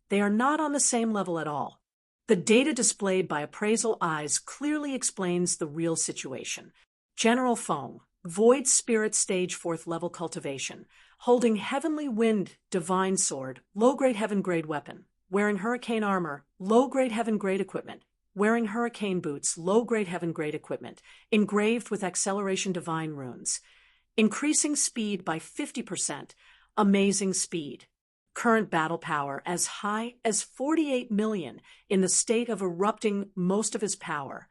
They are not on the same level at all. The data displayed by appraisal eyes clearly explains the real situation. General Feng, Void Spirit Stage 4th level cultivation, holding Heavenly Wind Divine Sword, low-grade Heaven-grade weapon, wearing Hurricane Armor, low-grade Heaven-grade equipment, wearing Hurricane Boots, low-grade Heaven-grade equipment, engraved with Acceleration Divine runes, increasing speed by 50%, amazing speed. Current battle power as high as 48 million in the state of erupting most of his power.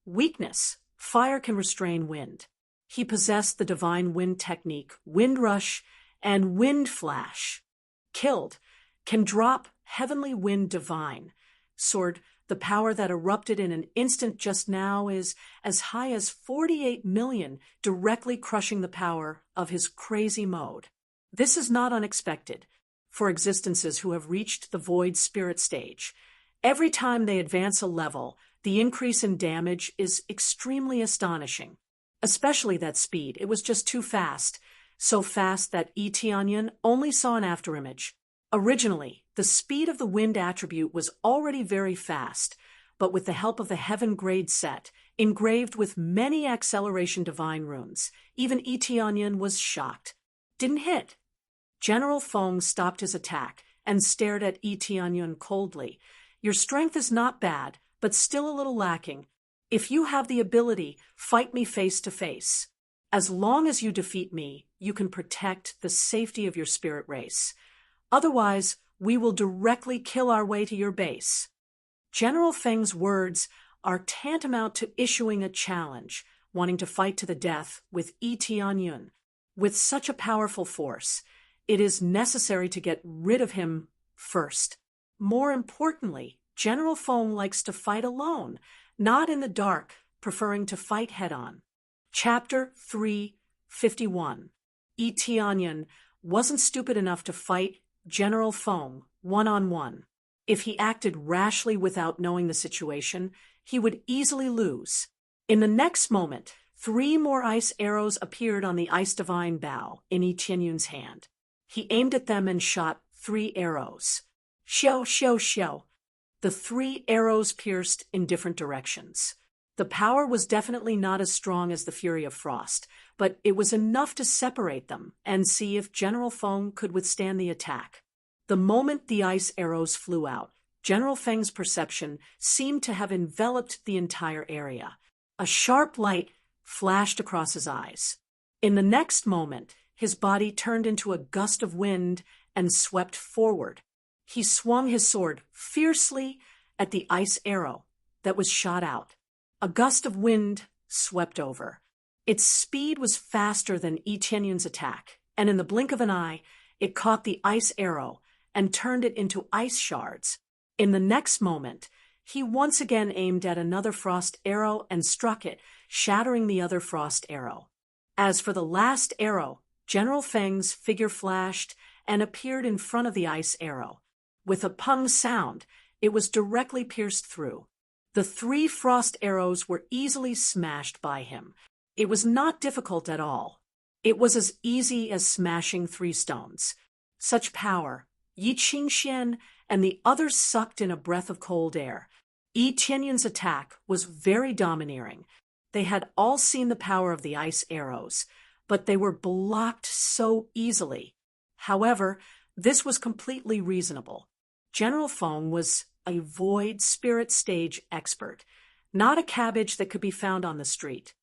Weakness. Fire can restrain wind. He possessed the divine wind technique, Wind Rush, and Wind Flash. Killed. Can drop Heavenly Wind Divine. Sword, the power that erupted in an instant just now is as high as 48 million, directly crushing the power of his crazy mode. This is not unexpected for existences who have reached the Void Spirit stage. Every time they advance a level, the increase in damage is extremely astonishing. Especially that speed. It was just too fast. So fast that Yi Tianyun only saw an afterimage. Originally, the speed of the wind attribute was already very fast, but with the help of the Heaven-grade set, engraved with many Acceleration Divine runes, even Yi Tianyun was shocked. Didn't hit. General Feng stopped his attack and stared at Yi Tianyun coldly. Your strength is not bad, but still a little lacking. If you have the ability, fight me face to face. As long as you defeat me, you can protect the safety of your spirit race. Otherwise, we will directly kill our way to your base. General Feng's words are tantamount to issuing a challenge, wanting to fight to the death with Yi Tianyun. With such a powerful force, it is necessary to get rid of him first. More importantly, General Feng likes to fight alone, not in the dark, preferring to fight head-on. Chapter 351. Yi Tianyan wasn't stupid enough to fight General Feng one-on-one. If he acted rashly without knowing the situation, he would easily lose. In the next moment, 3 more ice arrows appeared on the ice divine bow in Yi Tianyun's hand. He aimed at them and shot 3 arrows. Xiao, xiao, xiao. The 3 arrows pierced in different directions. The power was definitely not as strong as the fury of frost, but it was enough to separate them and see if General Feng could withstand the attack. The moment the ice arrows flew out, General Feng's perception seemed to have enveloped the entire area. A sharp light flashed across his eyes. In the next moment, his body turned into a gust of wind and swept forward. He swung his sword fiercely at the ice arrow that was shot out. A gust of wind swept over. Its speed was faster than Yi Tianyun's attack, and in the blink of an eye, it caught the ice arrow and turned it into ice shards. In the next moment, he once again aimed at another frost arrow and struck it, shattering the other frost arrow. As for the last arrow, General Feng's figure flashed and appeared in front of the ice arrow. With a pung sound, it was directly pierced through. The 3 frost arrows were easily smashed by him. It was not difficult at all. It was as easy as smashing 3 stones. Such power! Yi Qingxian and the others sucked in a breath of cold air. Yi Tianyun's attack was very domineering. They had all seen the power of the ice arrows, but they were blocked so easily. However, this was completely reasonable. General Feng was a void spirit stage expert, not a cabbage that could be found on the street.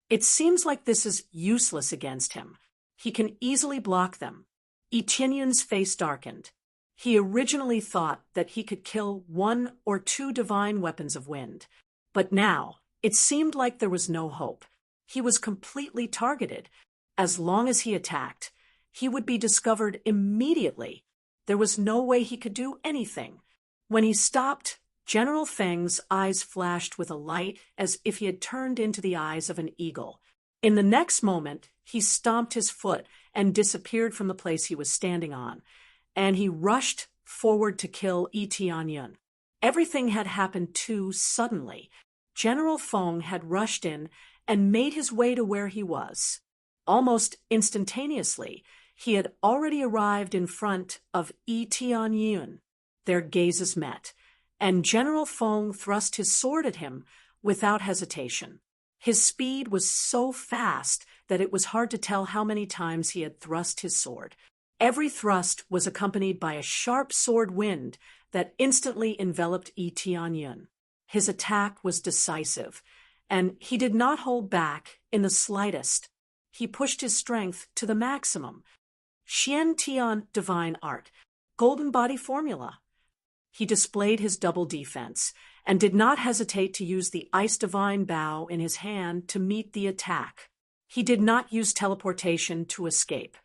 It seems like this is useless against him. He can easily block them. Yi Tianyun's face darkened. He originally thought that he could kill 1 or 2 divine weapons of wind, but now it seemed like there was no hope. He was completely targeted. As long as he attacked, he would be discovered immediately. There was no way he could do anything. When he stopped, General Feng's eyes flashed with a light as if he had turned into the eyes of an eagle. In the next moment, he stomped his foot and disappeared from the place he was standing on, and he rushed forward to kill Yi Tianyun. Everything had happened too suddenly. General Feng had rushed in and made his way to where he was. Almost instantaneously, he had already arrived in front of Yi Tianyun. Their gazes met, and General Feng thrust his sword at him without hesitation. His speed was so fast that it was hard to tell how many times he had thrust his sword. Every thrust was accompanied by a sharp sword wind that instantly enveloped Yi Tianyun. His attack was decisive, and he did not hold back in the slightest. He pushed his strength to the maximum. Xian Tian Divine Art, Golden Body Formula. He displayed his double defense and did not hesitate to use the Ice Divine Bow in his hand to meet the attack. He did not use teleportation to escape.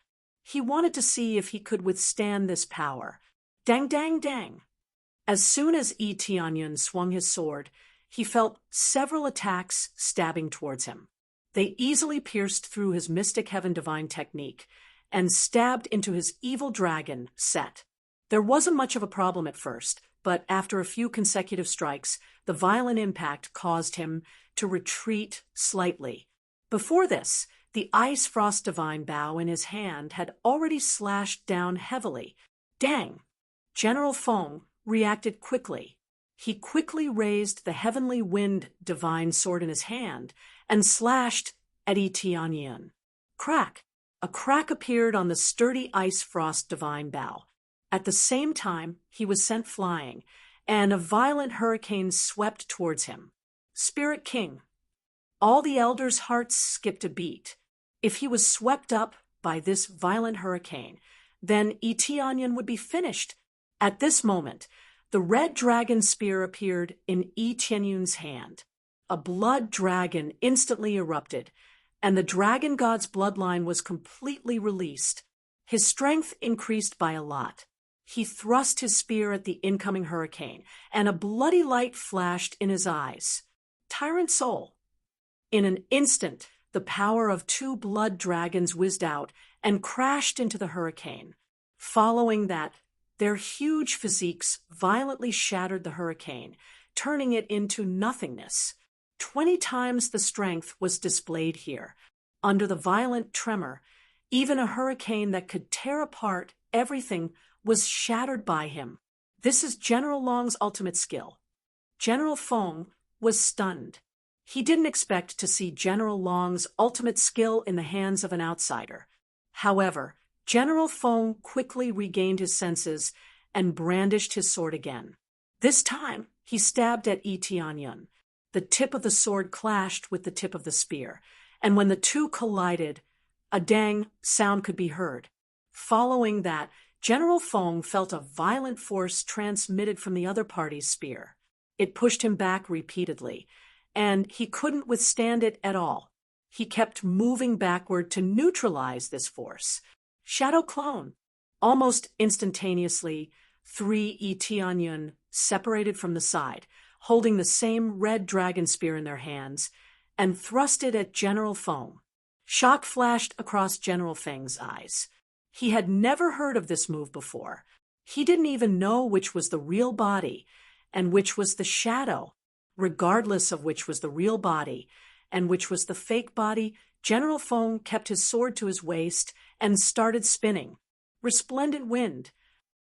He wanted to see if he could withstand this power. Dang, dang, dang. As soon as Yi Tianyun swung his sword, he felt several attacks stabbing towards him. They easily pierced through his Mystic Heaven Divine technique and stabbed into his evil dragon, Set. There wasn't much of a problem at first, but after a few consecutive strikes, the violent impact caused him to retreat slightly. Before this, the Ice Frost Divine Bow in his hand had already slashed down heavily. Dang! General Feng reacted quickly. He quickly raised the Heavenly Wind Divine Sword in his hand and slashed at Yi Tianyun. Crack! A crack appeared on the sturdy Ice Frost Divine Bow. At the same time, he was sent flying, and a violent hurricane swept towards him. Spirit King! All the elders' hearts skipped a beat. If he was swept up by this violent hurricane, then Yi Tianyun would be finished. At this moment, the red dragon spear appeared in Yi Tianyun's hand. A blood dragon instantly erupted, and the dragon god's bloodline was completely released. His strength increased by a lot. He thrust his spear at the incoming hurricane, and a bloody light flashed in his eyes. Tyrant soul! In an instant, the power of 2 blood dragons whizzed out and crashed into the hurricane. Following that, their huge physiques violently shattered the hurricane, turning it into nothingness. 20 times the strength was displayed here. Under the violent tremor, even a hurricane that could tear apart everything was shattered by him. This is General Long's ultimate skill. General Feng was stunned. He didn't expect to see General Long's ultimate skill in the hands of an outsider. However, General Feng quickly regained his senses and brandished his sword again. This time, he stabbed at Yi Tianyun. The tip of the sword clashed with the tip of the spear, and when the two collided, a dang sound could be heard. Following that, General Feng felt a violent force transmitted from the other party's spear. It pushed him back repeatedly, and he couldn't withstand it at all. He kept moving backward to neutralize this force. Shadow Clone! Almost instantaneously, 3 Yi Tianyun separated from the side, holding the same red dragon spear in their hands, and thrust it at General Feng. Shock flashed across General Feng's eyes. He had never heard of this move before. He didn't even know which was the real body and which was the shadow. Regardless of which was the real body and which was the fake body, General Feng kept his sword to his waist and started spinning. Resplendent wind.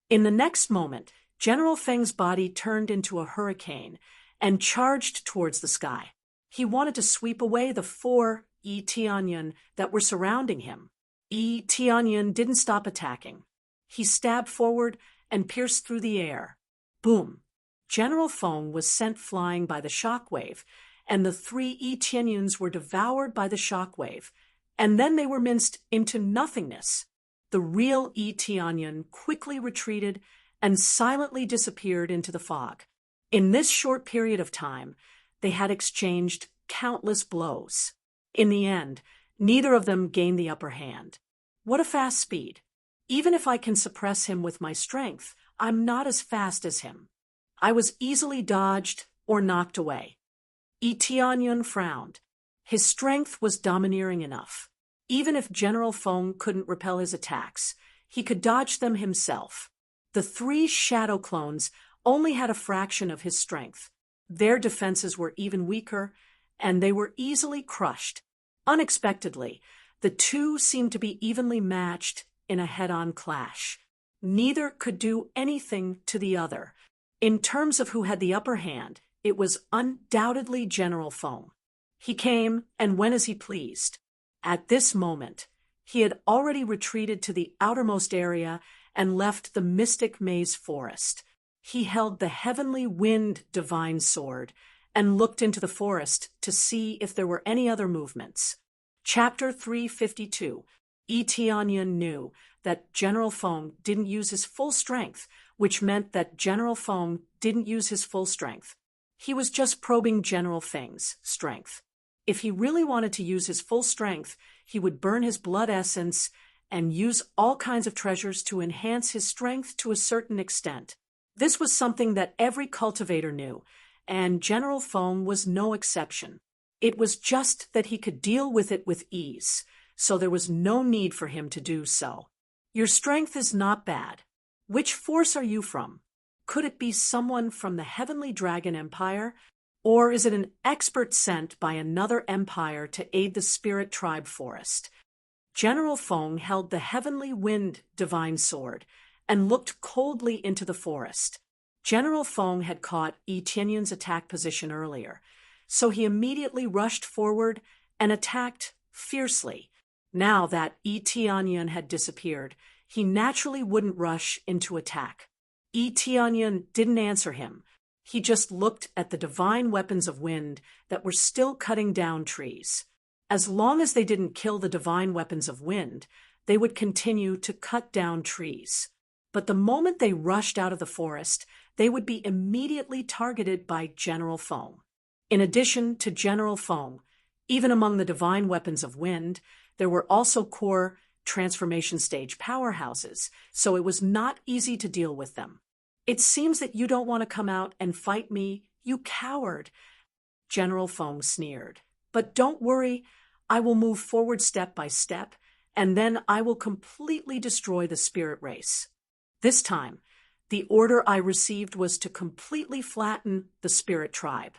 In the next moment, General Feng's body turned into a hurricane and charged towards the sky. He wanted to sweep away the 4 Yi Tianyun that were surrounding him. Yi Tianyun didn't stop attacking. He stabbed forward and pierced through the air. Boom! General Feng was sent flying by the shockwave, and the 3 Yi Tianyuns were devoured by the shockwave, and then they were minced into nothingness. The real Yi Tianyun quickly retreated and silently disappeared into the fog. In this short period of time, they had exchanged countless blows. In the end, neither of them gained the upper hand. What a fast speed! Even if I can suppress him with my strength, I'm not as fast as him. I was easily dodged or knocked away. Yi Tianyun frowned. His strength was domineering enough. Even if General Feng couldn't repel his attacks, he could dodge them himself. The 3 shadow clones only had a fraction of his strength. Their defenses were even weaker, and they were easily crushed. Unexpectedly, the two seemed to be evenly matched in a head-on clash. Neither could do anything to the other. In terms of who had the upper hand, it was undoubtedly General Feng. He came and went as he pleased. At this moment, he had already retreated to the outermost area and left the mystic maze forest. He held the heavenly wind divine sword and looked into the forest to see if there were any other movements. Chapter 352. Yi Tianyun knew that General Feng didn't use his full strength, which meant that General Feng didn't use his full strength. He was just probing General Feng's strength. If he really wanted to use his full strength, he would burn his blood essence and use all kinds of treasures to enhance his strength to a certain extent. This was something that every cultivator knew, and General Feng was no exception. It was just that he could deal with it with ease, so there was no need for him to do so. Your strength is not bad. Which force are you from? Could it be someone from the Heavenly Dragon Empire? Or is it an expert sent by another empire to aid the Spirit Tribe Forest? General Feng held the Heavenly Wind Divine Sword and looked coldly into the forest. General Feng had caught Yi Tianyun's attack position earlier, so he immediately rushed forward and attacked fiercely. Now that Yi Tianyun had disappeared, he naturally wouldn't rush into attack. Yi Tianyun didn't answer him. He just looked at the divine weapons of wind that were still cutting down trees. As long as they didn't kill the divine weapons of wind, they would continue to cut down trees. But the moment they rushed out of the forest, they would be immediately targeted by General Feng. In addition to General Feng, even among the divine weapons of wind, there were also core transformation stage powerhouses, so it was not easy to deal with them. It seems that you don't want to come out and fight me, you coward, General Feng sneered. But don't worry, I will move forward step by step, and then I will completely destroy the spirit race. This time, the order I received was to completely flatten the spirit tribe.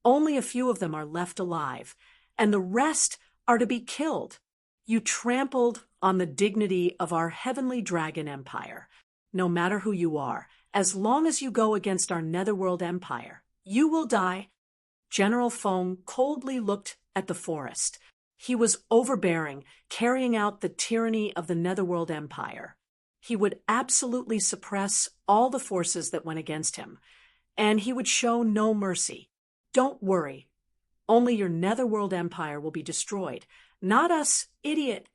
Only a few of them are left alive, and the rest are to be killed. You trampled on the dignity of our heavenly dragon empire. No matter who you are, as long as you go against our netherworld empire, you will die. General Feng coldly looked at the forest. He was overbearing, carrying out the tyranny of the netherworld empire. He would absolutely suppress all the forces that went against him, and he would show no mercy. Don't worry. Only your netherworld empire will be destroyed. Not us, idiot.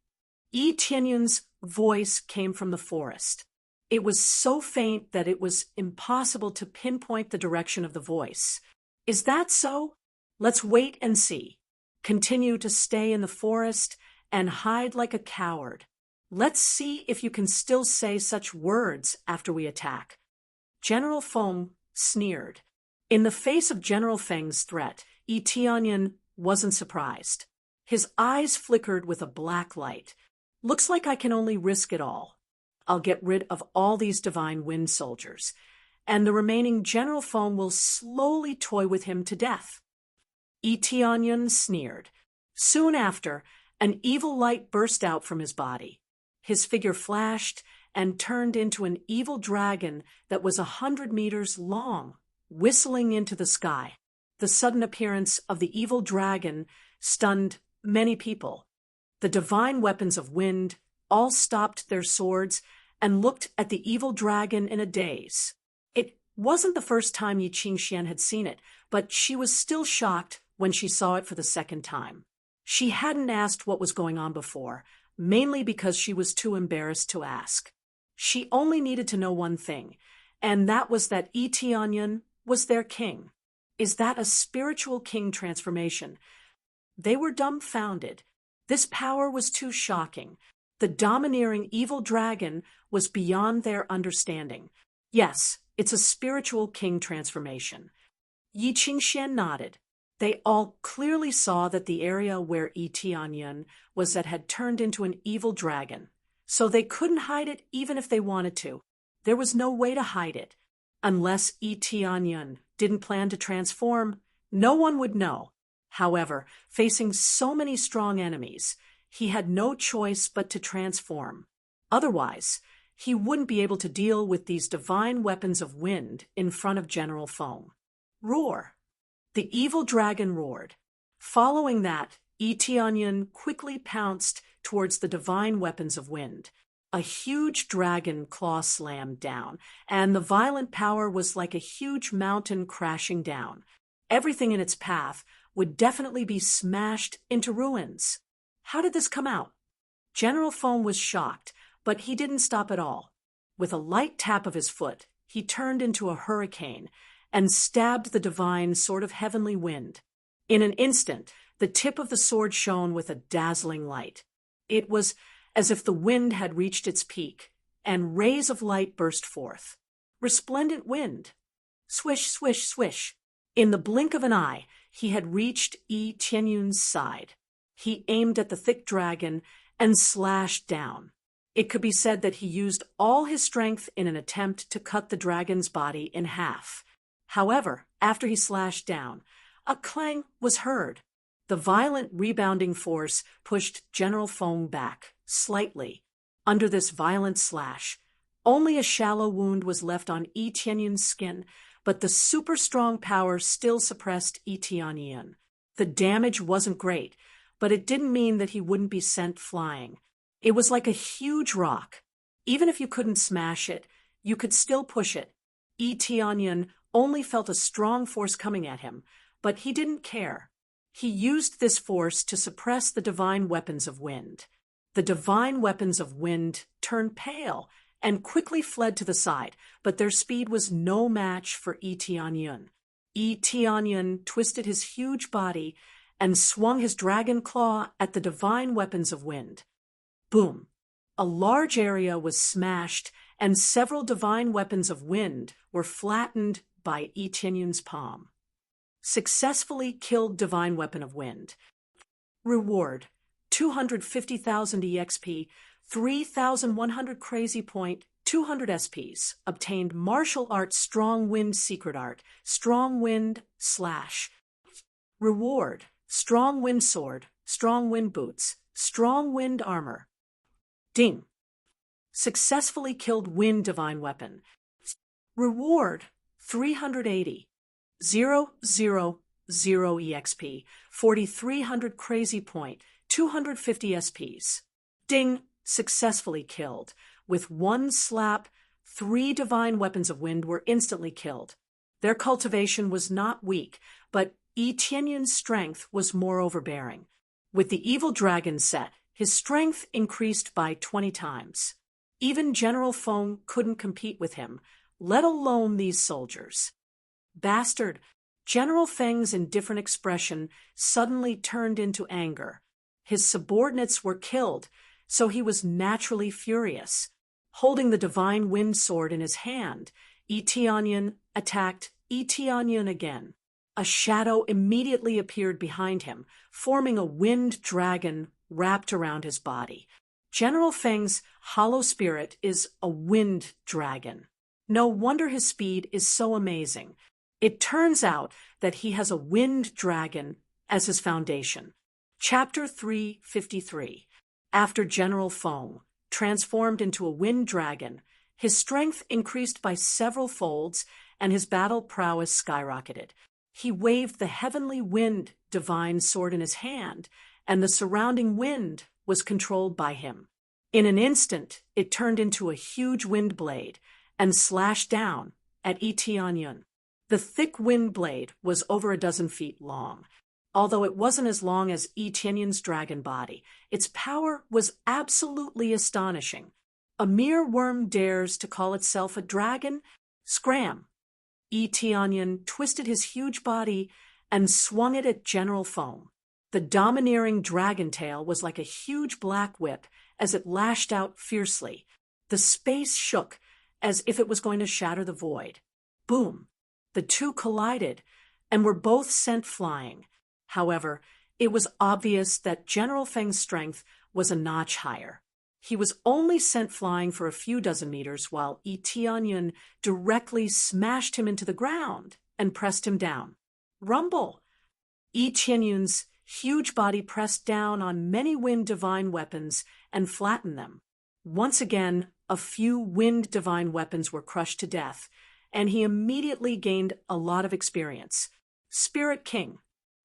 Yi Tianyun's voice came from the forest. It was so faint that it was impossible to pinpoint the direction of the voice. Is that so? Let's wait and see. Continue to stay in the forest and hide like a coward. Let's see if you can still say such words after we attack. General Feng sneered. In the face of General Feng's threat, Yi Tianyun wasn't surprised. His eyes flickered with a black light. Looks like I can only risk it all. I'll get rid of all these divine wind soldiers, and the remaining General Feng will slowly toy with him to death. Yi Tianyun sneered. Soon after, an evil light burst out from his body. His figure flashed and turned into an evil dragon that was 100 meters long, whistling into the sky. The sudden appearance of the evil dragon stunned many people. The divine weapons of wind all stopped their swords and looked at the evil dragon in a daze. It wasn't the first time Yi Qingxian had seen it, but she was still shocked when she saw it for the second time. She hadn't asked what was going on before, mainly because she was too embarrassed to ask. She only needed to know one thing, and that was that Yi Tianyun was their king. Is that a spiritual king transformation? They were dumbfounded. This power was too shocking. The domineering evil dragon was beyond their understanding. Yes, it's a spiritual king transformation. Yi Qingxian nodded. They all clearly saw that the area where Yi Tianyun was had turned into an evil dragon, so they couldn't hide it even if they wanted to. There was no way to hide it. Unless Yi Tianyun didn't plan to transform, no one would know. However, facing so many strong enemies, he had no choice but to transform. Otherwise, he wouldn't be able to deal with these divine weapons of wind in front of General Feng. Roar! The evil dragon roared. Following that, Yi Tianyun quickly pounced towards the divine weapons of wind. A huge dragon claw slammed down, and the violent power was like a huge mountain crashing down. Everything in its path would definitely be smashed into ruins. How did this come out? General Feng was shocked, but he didn't stop at all. With a light tap of his foot, he turned into a hurricane and stabbed the divine sword of heavenly wind. In an instant, the tip of the sword shone with a dazzling light. It was as if the wind had reached its peak, and rays of light burst forth. Resplendent wind. Swish, swish, swish. In the blink of an eye, he had reached Yi Tianyun's side. He aimed at the thick dragon and slashed down. It could be said that he used all his strength in an attempt to cut the dragon's body in half. However, after he slashed down, a clang was heard. The violent rebounding force pushed General Feng back, slightly. Under this violent slash, only a shallow wound was left on Yi Tianyun's skin, but the super-strong power still suppressed Yi Tianyun. The damage wasn't great, but it didn't mean that he wouldn't be sent flying. It was like a huge rock. Even if you couldn't smash it, you could still push it. Yi Tianyun only felt a strong force coming at him, but he didn't care. He used this force to suppress the divine weapons of wind. The divine weapons of wind turned pale and quickly fled to the side, but their speed was no match for Yi Tianyun. Yi Tianyun twisted his huge body and swung his dragon claw at the divine weapons of wind. Boom! A large area was smashed, and several divine weapons of wind were flattened by Yi Tianyun's palm. Successfully killed divine weapon of wind. Reward: 250,000 EXP, 3,100 crazy point, 200 SPs. Obtained martial arts strong wind secret art, strong wind / Reward: strong wind sword, strong wind boots, strong wind armor. Ding. Successfully killed wind divine weapon. Reward: 380. 000 EXP, 4,300 crazy point, 250 SPs. Ding. Successfully killed. With one slap, 3 divine weapons of wind were instantly killed. Their cultivation was not weak, but Yi Tianyun's strength was more overbearing. With the evil dragon set, his strength increased by 20 times. Even General Feng couldn't compete with him, let alone these soldiers. Bastard! General Feng's indifferent expression suddenly turned into anger. His subordinates were killed, so he was naturally furious. Holding the divine wind sword in his hand, Yi Tianyun attacked Yi Tianyun again. A shadow immediately appeared behind him, forming a wind dragon wrapped around his body. General Feng's hollow spirit is a wind dragon. No wonder his speed is so amazing. It turns out that he has a wind dragon as his foundation. Chapter 353. After General Feng transformed into a wind dragon, his strength increased by several folds and his battle prowess skyrocketed. He waved the heavenly wind divine sword in his hand, and the surrounding wind was controlled by him. In an instant, it turned into a huge wind blade and slashed down at Yi Tianyun. The thick wind blade was over a dozen feet long. Although it wasn't as long as Yi Tianyun's dragon body, its power was absolutely astonishing. A mere worm dares to call itself a dragon? Scram! Yi Tianyun twisted his huge body and swung it at General Feng. The domineering dragon tail was like a huge black whip as it lashed out fiercely. The space shook as if it was going to shatter the void. Boom! The two collided and were both sent flying. However, it was obvious that General Feng's strength was a notch higher. He was only sent flying for a few dozen meters while Yi Tianyun directly smashed him into the ground and pressed him down. Rumble! Yi Tianyun's huge body pressed down on many wind divine weapons and flattened them. Once again, a few wind divine weapons were crushed to death, and he immediately gained a lot of experience. Spirit King.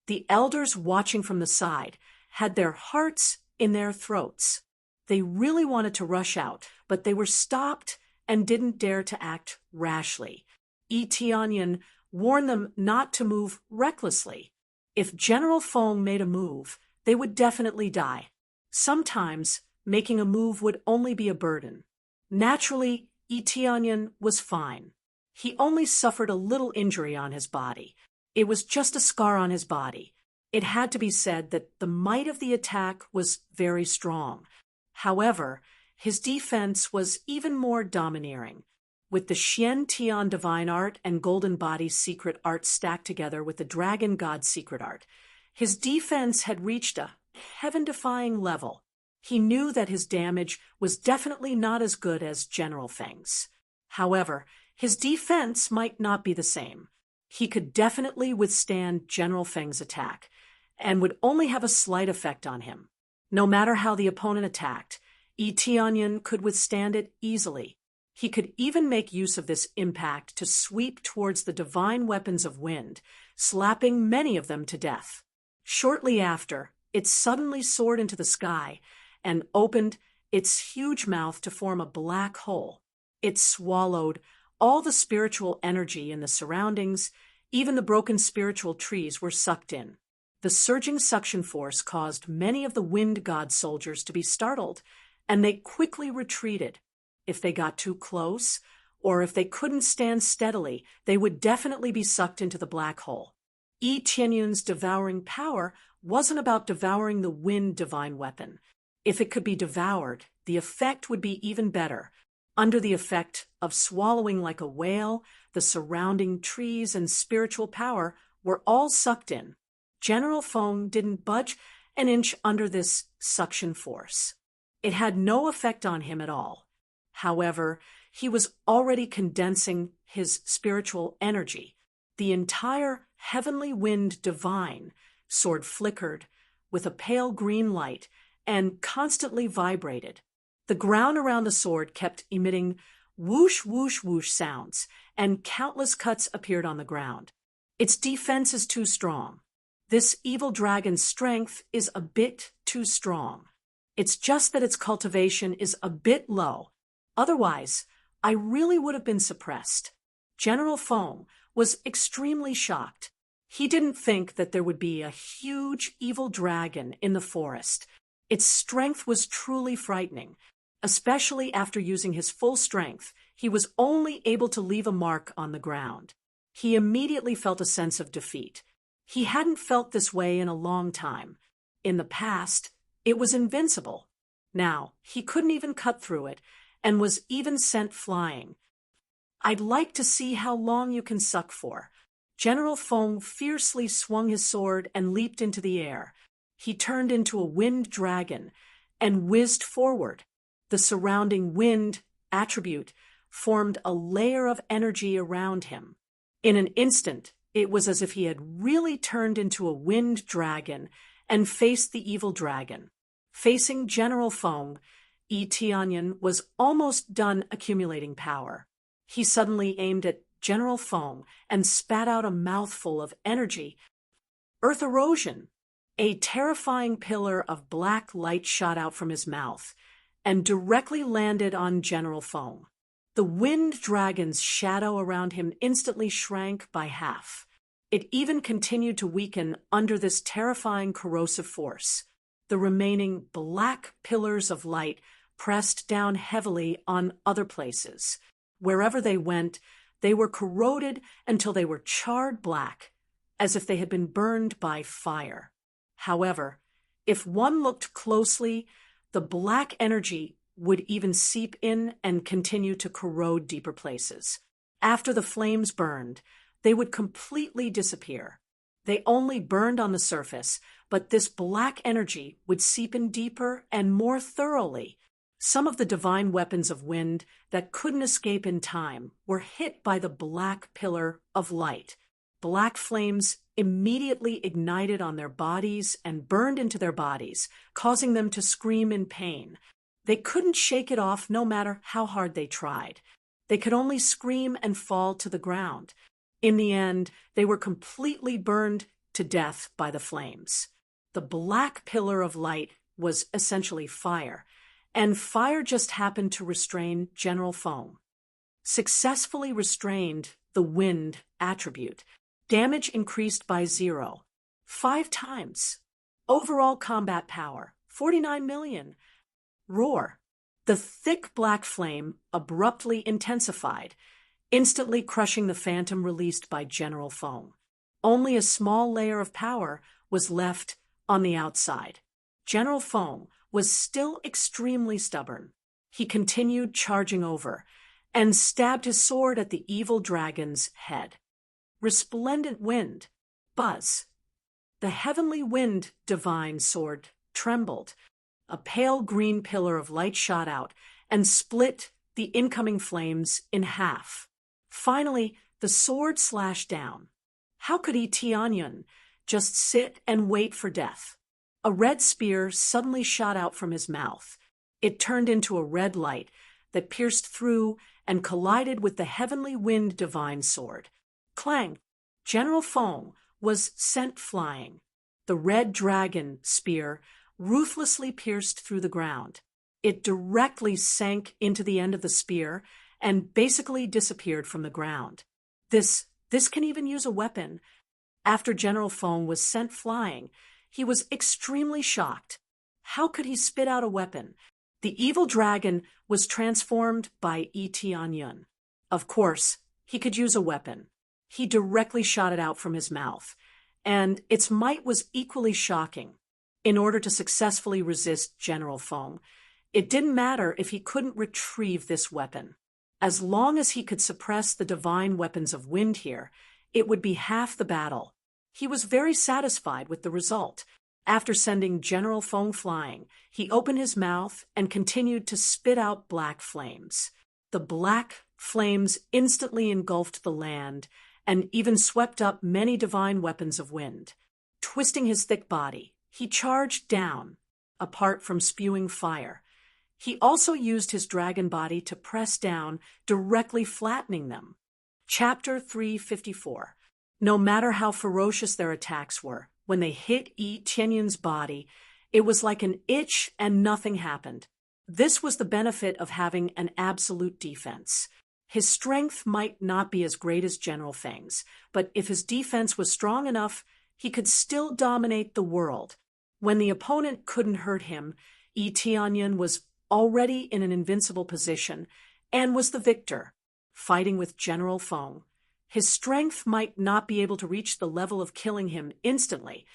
The elders watching from the side had their hearts in their throats. They really wanted to rush out, but they were stopped and didn't dare to act rashly. Yi Tianyun warned them not to move recklessly. If General Feng made a move, they would definitely die. Sometimes, making a move would only be a burden. Naturally, Yi Tianyun was fine. He only suffered a little injury on his body. It was just a scar on his body. It had to be said that the might of the attack was very strong. However, his defense was even more domineering. With the Xian Tian divine art and golden body secret art stacked together with the dragon god secret art, his defense had reached a heaven-defying level. He knew that his damage was definitely not as good as General Feng's. However, his defense might not be the same. He could definitely withstand General Feng's attack, and would only have a slight effect on him. No matter how the opponent attacked, Yi Tianyun could withstand it easily. He could even make use of this impact to sweep towards the divine weapons of wind, slapping many of them to death. Shortly after, it suddenly soared into the sky and opened its huge mouth to form a black hole. It swallowed all the spiritual energy in the surroundings. Even the broken spiritual trees were sucked in. The surging suction force caused many of the wind god soldiers to be startled, and they quickly retreated. If they got too close, or if they couldn't stand steadily, they would definitely be sucked into the black hole. Yi Tianyun's devouring power wasn't about devouring the wind divine weapon. If it could be devoured, the effect would be even better. Under the effect of swallowing like a whale, the surrounding trees and spiritual power were all sucked in. General Feng didn't budge an inch under this suction force. It had no effect on him at all. However, he was already condensing his spiritual energy. The entire heavenly wind divine sword flickered with a pale green light and constantly vibrated. The ground around the sword kept emitting whoosh, whoosh, whoosh sounds, and countless cuts appeared on the ground. Its defense is too strong. This evil dragon's strength is a bit too strong. It's just that its cultivation is a bit low. Otherwise, I really would have been suppressed. General Feng was extremely shocked. He didn't think that there would be a huge evil dragon in the forest. Its strength was truly frightening. Especially after using his full strength, he was only able to leave a mark on the ground. He immediately felt a sense of defeat. He hadn't felt this way in a long time. In the past, it was invincible. Now, he couldn't even cut through it, and was even sent flying. I'd like to see how long you can suck for. General Feng fiercely swung his sword and leaped into the air. He turned into a wind dragon and whizzed forward. The surrounding wind attribute formed a layer of energy around him. In an instant, it was as if he had really turned into a wind dragon and faced the evil dragon. Facing General Feng, Yi Tianyan was almost done accumulating power. He suddenly aimed at General Feng and spat out a mouthful of energy. Earth erosion! A terrifying pillar of black light shot out from his mouth and directly landed on General Feng. The wind dragon's shadow around him instantly shrank by half. It even continued to weaken under this terrifying corrosive force. The remaining black pillars of light pressed down heavily on other places. Wherever they went, they were corroded until they were charred black, as if they had been burned by fire. However, if one looked closely, the black energy would even seep in and continue to corrode deeper places. After the flames burned, they would completely disappear. They only burned on the surface, but this black energy would seep in deeper and more thoroughly. Some of the divine weapons of wind that couldn't escape in time were hit by the black pillar of light. Black flames immediately ignited on their bodies and burned into their bodies, causing them to scream in pain. They couldn't shake it off no matter how hard they tried. They could only scream and fall to the ground. In the end, they were completely burned to death by the flames. The black pillar of light was essentially fire, and fire just happened to restrain General Feng. Successfully restrained the wind attribute. Damage increased by 0, 5 times. Overall combat power, 49 million. Roar. The thick black flame abruptly intensified, instantly crushing the phantom released by General Feng. Only a small layer of power was left on the outside. General Feng was still extremely stubborn. He continued charging over and stabbed his sword at the evil dragon's head. Resplendent wind. Buzz. The heavenly wind divine sword trembled. A pale green pillar of light shot out and split the incoming flames in half. Finally, the sword slashed down. How could Yi Tianyan just sit and wait for death? A red spear suddenly shot out from his mouth. It turned into a red light that pierced through and collided with the heavenly wind divine sword. Clang! General Feng was sent flying. The red dragon spear ruthlessly pierced through the ground. It directly sank into the end of the spear and basically disappeared from the ground. This can even use a weapon. After General Feng was sent flying, he was extremely shocked. How could he spit out a weapon? The evil dragon was transformed by Yi Tianyan. Of course, he could use a weapon. He directly shot it out from his mouth, and its might was equally shocking. in order to successfully resist General Feng. It didn't matter if he couldn't retrieve this weapon. As long as he could suppress the divine weapons of wind here, it would be half the battle. He was very satisfied with the result. After sending General Feng flying, he opened his mouth and continued to spit out black flames. The black flames instantly engulfed the land and even swept up many divine weapons of wind. Twisting his thick body, he charged down, apart from spewing fire. He also used his dragon body to press down, directly flattening them. Chapter 354. No matter how ferocious their attacks were, when they hit Yi Tianyun's body, it was like an itch and nothing happened. This was the benefit of having an absolute defense. His strength might not be as great as General Feng's, but if his defense was strong enough, he could still dominate the world. When the opponent couldn't hurt him, Yi Tianyun was already in an invincible position and was the victor, fighting with General Feng. His strength might not be able to reach the level of killing him instantly,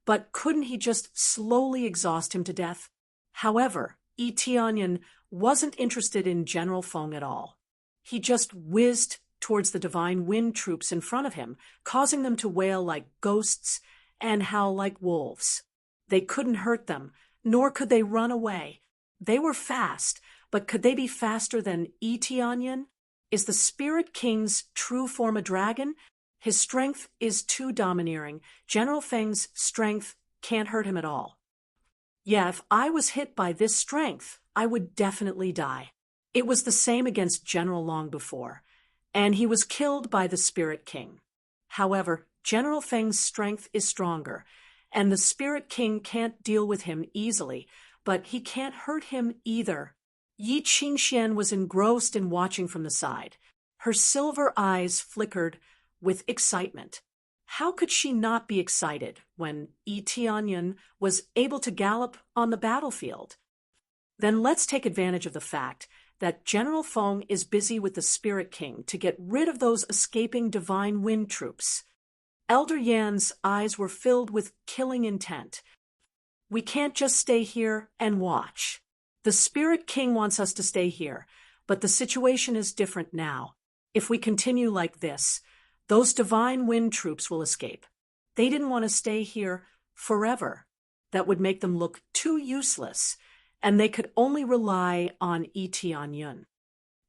but couldn't he just slowly exhaust him to death? However, Yi Tianyun wasn't interested in General Feng at all. He just whizzed towards the divine wind troops in front of him, causing them to wail like ghosts and howl like wolves. They couldn't hurt them, nor could they run away. They were fast, but could they be faster than Yi Tianyun? Is the Spirit King's true form a dragon? His strength is too domineering. General Feng's strength can't hurt him at all. Yeah, if I was hit by this strength, I would definitely die. It was the same against General Long before, and he was killed by the Spirit King. However, General Feng's strength is stronger, and the Spirit King can't deal with him easily, but he can't hurt him either. Yi Qingxian was engrossed in watching from the side. Her silver eyes flickered with excitement. How could she not be excited when Yi Tianyun was able to gallop on the battlefield? Then let's take advantage of the fact that General Feng is busy with the Spirit King to get rid of those escaping divine wind troops. Elder Yan's eyes were filled with killing intent. We can't just stay here and watch. The Spirit King wants us to stay here, but the situation is different now. If we continue like this, those divine wind troops will escape. They didn't want to stay here forever. That would make them look too useless, and they could only rely on Yi Tianyun.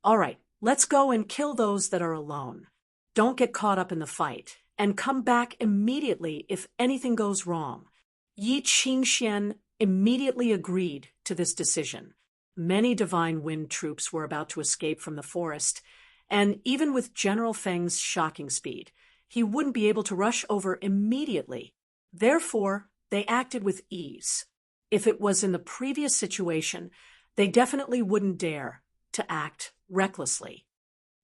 All right, let's go and kill those that are alone. Don't get caught up in the fight, and come back immediately if anything goes wrong. Yi Qingxian immediately agreed to this decision. Many divine wind troops were about to escape from the forest, and even with General Feng's shocking speed, he wouldn't be able to rush over immediately. Therefore, they acted with ease. If it was in the previous situation, they definitely wouldn't dare to act recklessly.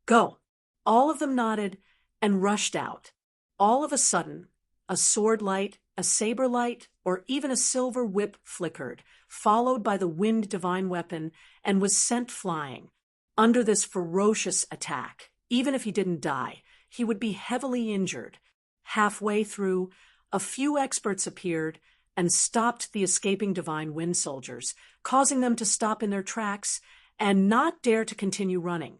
Go! All of them nodded and rushed out. All of a sudden, a sword light, a saber light, or even a silver whip flickered, followed by the wind divine weapon, and was sent flying. Under this ferocious attack, even if he didn't die, he would be heavily injured. Halfway through, a few experts appeared and stopped the escaping divine wind soldiers, causing them to stop in their tracks and not dare to continue running.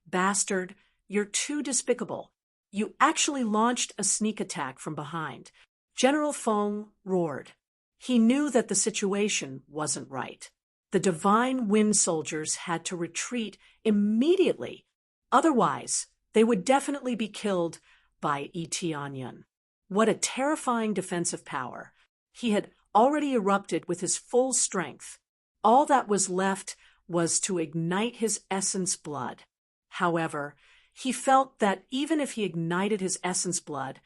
Bastard, you're too despicable. You actually launched a sneak attack from behind. General Feng roared. He knew that the situation wasn't right. The divine wind soldiers had to retreat immediately. Otherwise, they would definitely be killed by Yi Tianyun. What a terrifying defensive power. He had already erupted with his full strength. All that was left was to ignite his essence blood. However, he felt that even if he ignited his essence blood,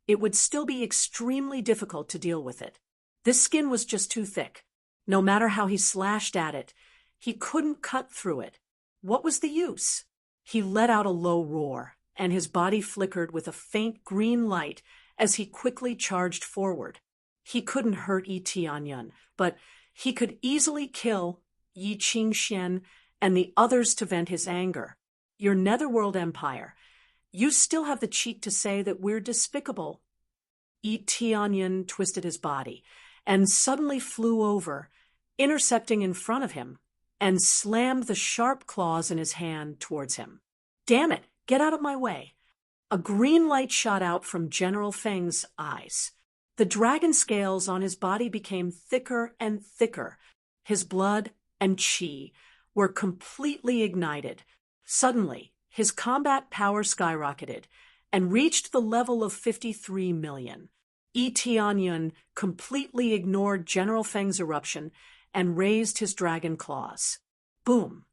it would still be extremely difficult to deal with it. This skin was just too thick. No matter how he slashed at it, he couldn't cut through it. What was the use? He let out a low roar, and his body flickered with a faint green light as he quickly charged forward. He couldn't hurt Yi Tianyun, but he could easily kill Yi Qingxian and the others to vent his anger. Your Netherworld Empire, you still have the cheek to say that we're despicable. Yi Tianyun twisted his body, and suddenly flew over, intercepting in front of him, and slammed the sharp claws in his hand towards him. "Damn it, get out of my way." A green light shot out from General Feng's eyes. The dragon scales on his body became thicker and thicker. His blood and qi were completely ignited. Suddenly, his combat power skyrocketed and reached the level of 53 million. Yi Tianyun completely ignored General Feng's eruption and raised his dragon claws. Boom!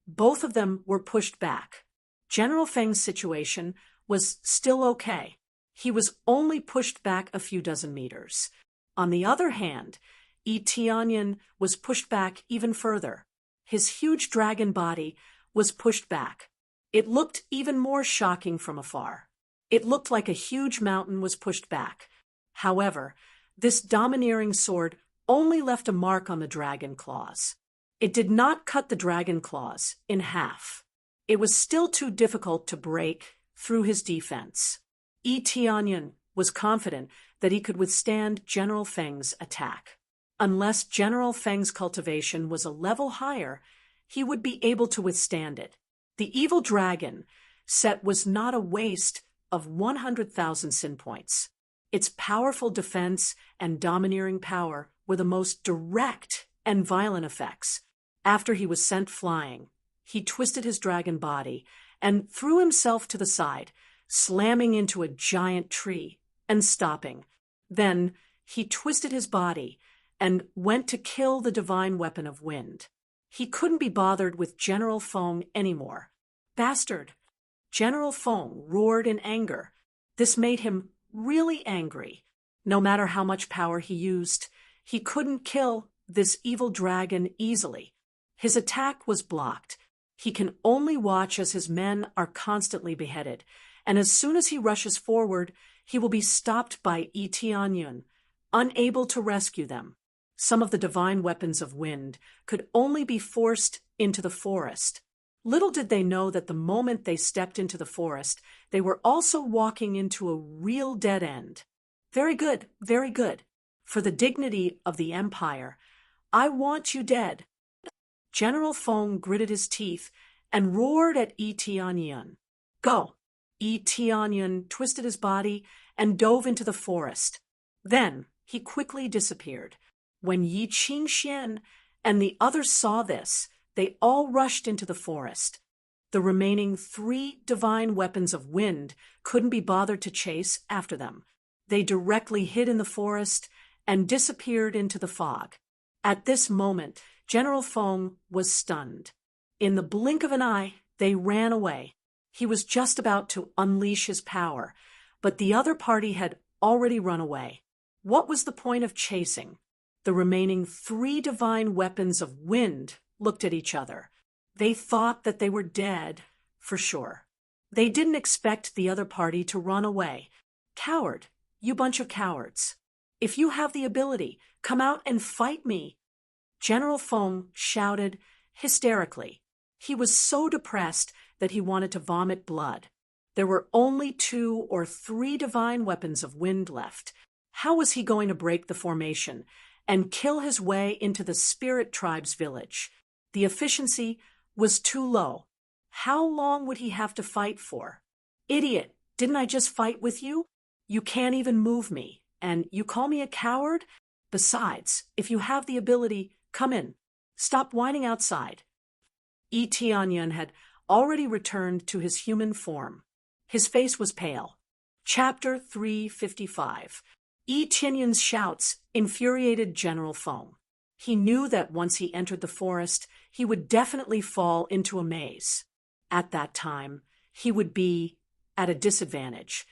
Both of them were pushed back. General Feng's situation was still okay. He was only pushed back a few dozen meters. On the other hand, Yi Tianyun was pushed back even further. His huge dragon body was pushed back. It looked even more shocking from afar. It looked like a huge mountain was pushed back. However, this domineering sword only left a mark on the dragon claws. It did not cut the dragon claws in half. It was still too difficult to break through his defense. Yi Tianyun was confident that he could withstand General Feng's attack. Unless General Feng's cultivation was a level higher, he would be able to withstand it. The evil dragon set was not a waste of 100,000 sin points. Its powerful defense and domineering power were the most direct and violent effects. After he was sent flying, he twisted his dragon body and threw himself to the side, slamming into a giant tree and stopping. Then he twisted his body and went to kill the divine weapon of wind. He couldn't be bothered with General Feng anymore. Bastard! General Feng roared in anger. This made him really angry. No matter how much power he used, he couldn't kill this evil dragon easily. His attack was blocked. He can only watch as his men are constantly beheaded, and as soon as he rushes forward, he will be stopped by Yi Tianyun, unable to rescue them. Some of the divine weapons of wind could only be forced into the forest. Little did they know that the moment they stepped into the forest, they were also walking into a real dead end. Very good, very good. For the dignity of the empire, I want you dead. General Feng gritted his teeth and roared at Yi Tianyun. Go! Yi Tianyun twisted his body and dove into the forest. Then he quickly disappeared. When Yi Qingxian and the others saw this, they all rushed into the forest. The remaining 3 divine weapons of wind couldn't be bothered to chase after them. They directly hid in the forest and disappeared into the fog. At this moment, General Feng was stunned. In the blink of an eye, they ran away. He was just about to unleash his power, but the other party had already run away. What was the point of chasing? The remaining 3 divine weapons of wind looked at each other. They thought that they were dead, for sure. They didn't expect the other party to run away. Coward, you bunch of cowards. If you have the ability, come out and fight me. General Feng shouted hysterically. He was so depressed that he wanted to vomit blood. There were only 2 or 3 divine weapons of wind left. How was he going to break the formation and kill his way into the spirit tribe's village? The efficiency was too low. How long would he have to fight for? Idiot, didn't I just fight with you? You can't even move me, and you call me a coward? Besides, if you have the ability, come in. Stop whining outside. Yi Tianyun had already returned to his human form. His face was pale. Chapter 355. Yi Tianyun's shouts infuriated General Feng. He knew that once he entered the forest, he would definitely fall into a maze. At that time, he would be at a disadvantage,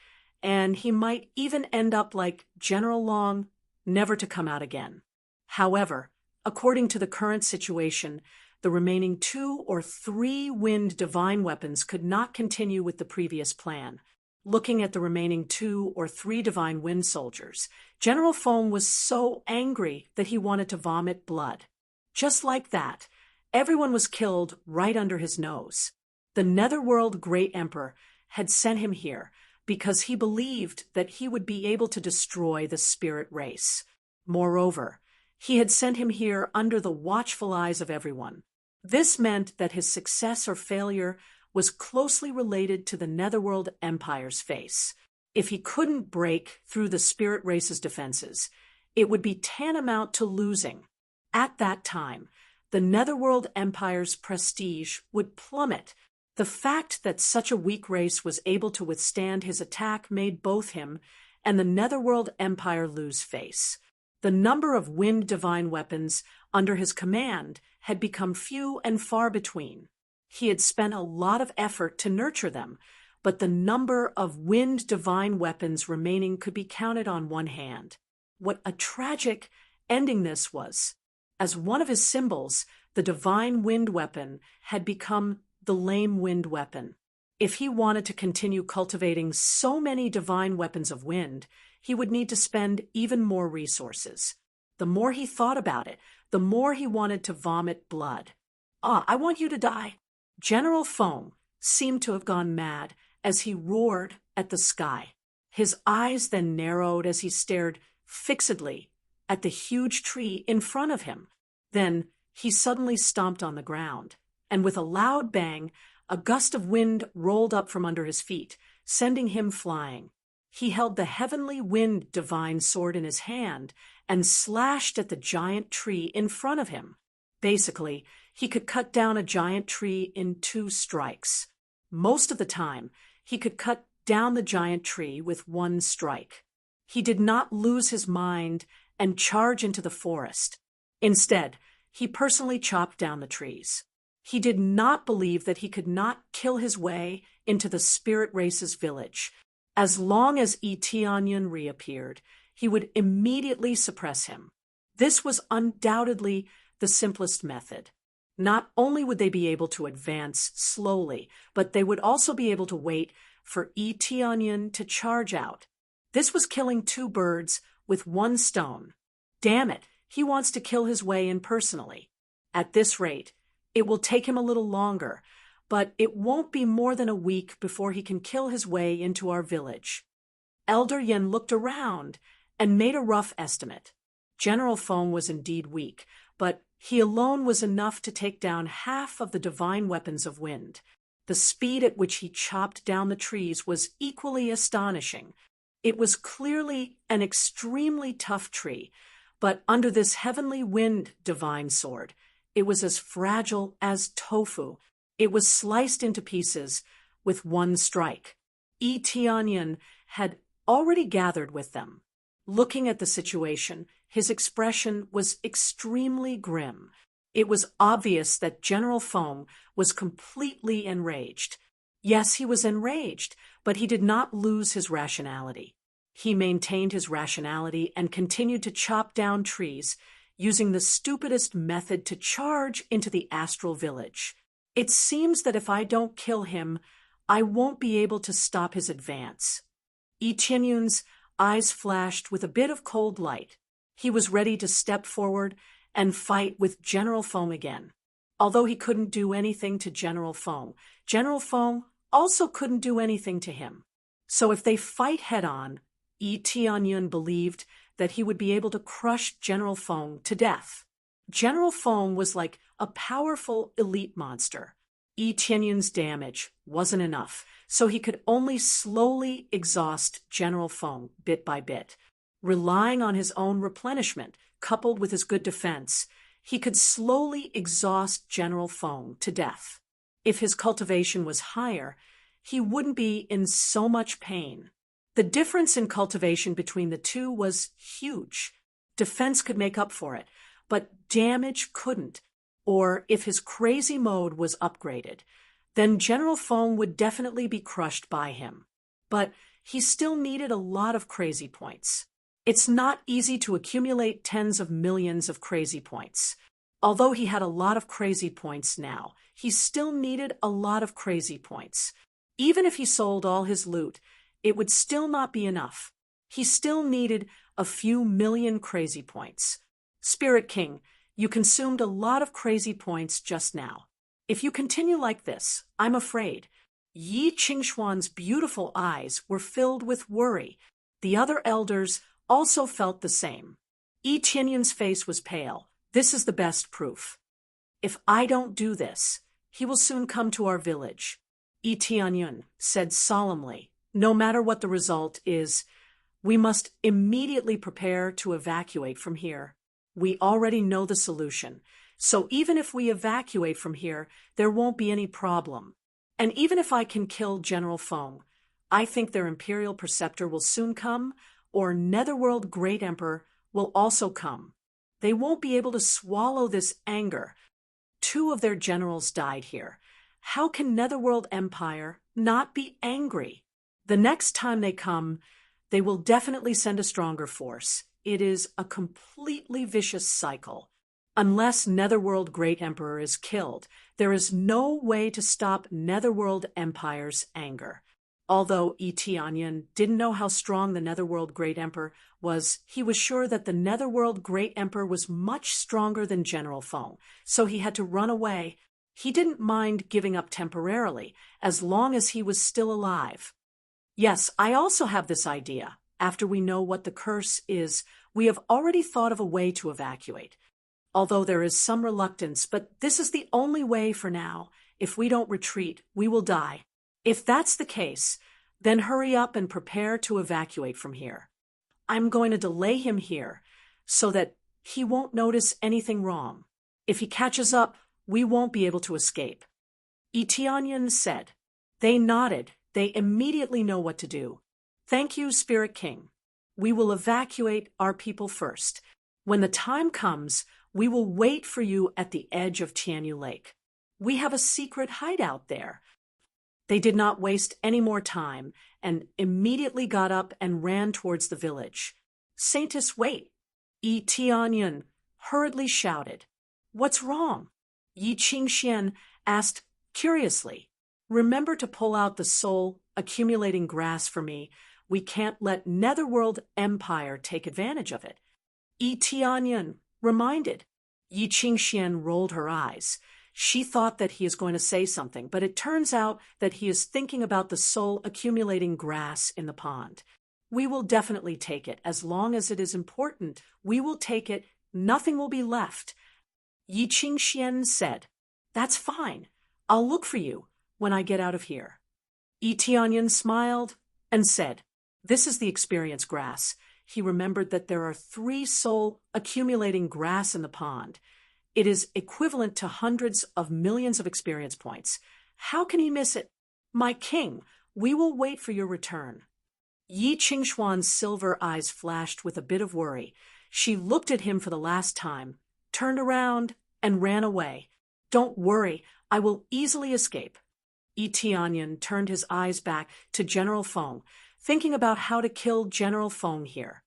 and he might even end up like General Long, never to come out again. However, according to the current situation, the remaining 2 or 3 wind divine weapons could not continue with the previous plan. Looking at the remaining 2 or 3 divine wind soldiers, General Feng was so angry that he wanted to vomit blood. Just like that, everyone was killed right under his nose. The Netherworld Great Emperor had sent him here because he believed that he would be able to destroy the spirit race. Moreover, he had sent him here under the watchful eyes of everyone. This meant that his success or failure was closely related to the Netherworld Empire's face. If he couldn't break through the spirit race's defenses, it would be tantamount to losing. At that time, the Netherworld Empire's prestige would plummet. The fact that such a weak race was able to withstand his attack made both him and the Netherworld Empire lose face. The number of wind divine weapons under his command had become few and far between. He had spent a lot of effort to nurture them, but the number of wind divine weapons remaining could be counted on one hand. What a tragic ending this was. As one of his symbols, the divine wind weapon had become the lame wind weapon. If he wanted to continue cultivating so many divine weapons of wind, he would need to spend even more resources. The more he thought about it, the more he wanted to vomit blood. I want you to die. General Feng seemed to have gone mad as he roared at the sky. His eyes then narrowed as he stared fixedly at the huge tree in front of him. Then he suddenly stomped on the ground, and with a loud bang, a gust of wind rolled up from under his feet, sending him flying. He held the heavenly wind divine sword in his hand and slashed at the giant tree in front of him. Basically, he could cut down a giant tree in 2 strikes. Most of the time, he could cut down the giant tree with 1 strike. He did not lose his mind and charge into the forest. Instead, he personally chopped down the trees. He did not believe that he could not kill his way into the spirit race's village. As long as Tianyun reappeared, he would immediately suppress him. This was undoubtedly the simplest method. Not only would they be able to advance slowly, but they would also be able to wait for Tianyun to charge out. This was killing 2 birds with 1 stone. Damn it, he wants to kill his way in personally. At this rate, it will take him a little longer, but it won't be more than a week before he can kill his way into our village. Elder Yin looked around and made a rough estimate. General Feng was indeed weak, but he alone was enough to take down half of the divine weapons of wind. The speed at which he chopped down the trees was equally astonishing. It was clearly an extremely tough tree, but under this heavenly wind divine sword, it was as fragile as tofu. It was sliced into pieces with 1 strike. Tianyun had already gathered with them. Looking at the situation, his expression was extremely grim. It was obvious that General Feng was completely enraged. Yes, he was enraged, but he did not lose his rationality. He maintained his rationality and continued to chop down trees, using the stupidest method to charge into the astral village. It seems that if I don't kill him, I won't be able to stop his advance. Tianyun's eyes flashed with a bit of cold light. He was ready to step forward and fight with General Feng again. Although he couldn't do anything to General Feng also couldn't do anything to him. So if they fight head-on, Tianyun believed that he would be able to crush General Feng to death. General Feng was like a powerful elite monster. Tianyun's damage wasn't enough, so he could only slowly exhaust General Feng bit by bit. Relying on his own replenishment, coupled with his good defense, he could slowly exhaust General Feng to death. If his cultivation was higher, he wouldn't be in so much pain. The difference in cultivation between the two was huge. Defense could make up for it, but damage couldn't. Or if his crazy mode was upgraded, then General Feng would definitely be crushed by him. But he still needed a lot of crazy points. It's not easy to accumulate tens of millions of crazy points. Although he had a lot of crazy points now, he still needed a lot of crazy points. Even if he sold all his loot, it would still not be enough. He still needed a few million crazy points. Spirit King, you consumed a lot of crazy points just now. If you continue like this, I'm afraid. Yi Qingxuan's beautiful eyes were filled with worry. The other elders also felt the same. Yi Tianyun's face was pale. This is the best proof. If I don't do this, he will soon come to our village. Yi Tianyun said solemnly, no matter what the result is, we must immediately prepare to evacuate from here. We already know the solution, so even if we evacuate from here, there won't be any problem. And even if I can kill General Feng, I think their Imperial Preceptor will soon come, or Netherworld Great Emperor will also come. They won't be able to swallow this anger. 2 of their generals died here. How can Netherworld Empire not be angry? The next time they come, they will definitely send a stronger force. It is a completely vicious cycle. Unless Netherworld Great Emperor is killed, there is no way to stop Netherworld Empire's anger. Although Yi Tianyun didn't know how strong the Netherworld Great Emperor was, he was sure that the Netherworld Great Emperor was much stronger than General Feng, so he had to run away. He didn't mind giving up temporarily, as long as he was still alive. Yes, I also have this idea. After we know what the curse is, we have already thought of a way to evacuate. Although there is some reluctance, but this is the only way for now. If we don't retreat, we will die. If that's the case, then hurry up and prepare to evacuate from here. I'm going to delay him here so that he won't notice anything wrong. If he catches up, we won't be able to escape. Yi Tianyun said. They nodded. They immediately know what to do. Thank you, Spirit King. We will evacuate our people first. When the time comes, we will wait for you at the edge of Tianyu Lake. We have a secret hideout there. They did not waste any more time and immediately got up and ran towards the village. Saintess, wait! Yi Tianyun hurriedly shouted. What's wrong? Yi Qingxian asked curiously. Remember to pull out the soul accumulating grass for me. We can't let Netherworld Empire take advantage of it. Yi Tianyun reminded. Yi Qingxian rolled her eyes. She thought that he is going to say something, but it turns out that he is thinking about the soul accumulating grass in the pond. We will definitely take it. As long as it is important, we will take it. Nothing will be left. Yi Qingxian said, That's fine. I'll look for you when I get out of here. Yi Tianyun smiled and said, This is the experience grass. He remembered that there are 3 soul accumulating grass in the pond. It is equivalent to hundreds of millions of experience points. How can he miss it? My king, we will wait for your return. Yi Qingxuan's silver eyes flashed with a bit of worry. She looked at him for the last time, turned around, and ran away. Don't worry, I will easily escape. Yi Tianyun turned his eyes back to General Feng, thinking about how to kill General Feng here.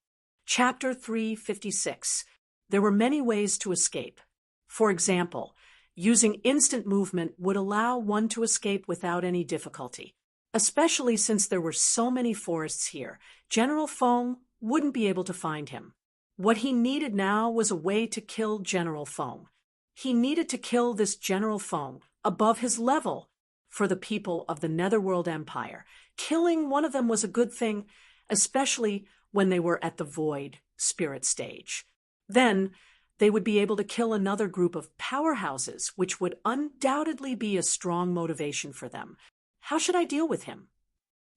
Chapter 356. There were many ways to escape. For example, using instant movement would allow one to escape without any difficulty. Especially since there were so many forests here, General Feng wouldn't be able to find him. What he needed now was a way to kill General Feng. He needed to kill this General Feng above his level. For the people of the Netherworld Empire, killing one of them was a good thing, especially when they were at the Void Spirit stage. Then, they would be able to kill another group of powerhouses, which would undoubtedly be a strong motivation for them. How should I deal with him?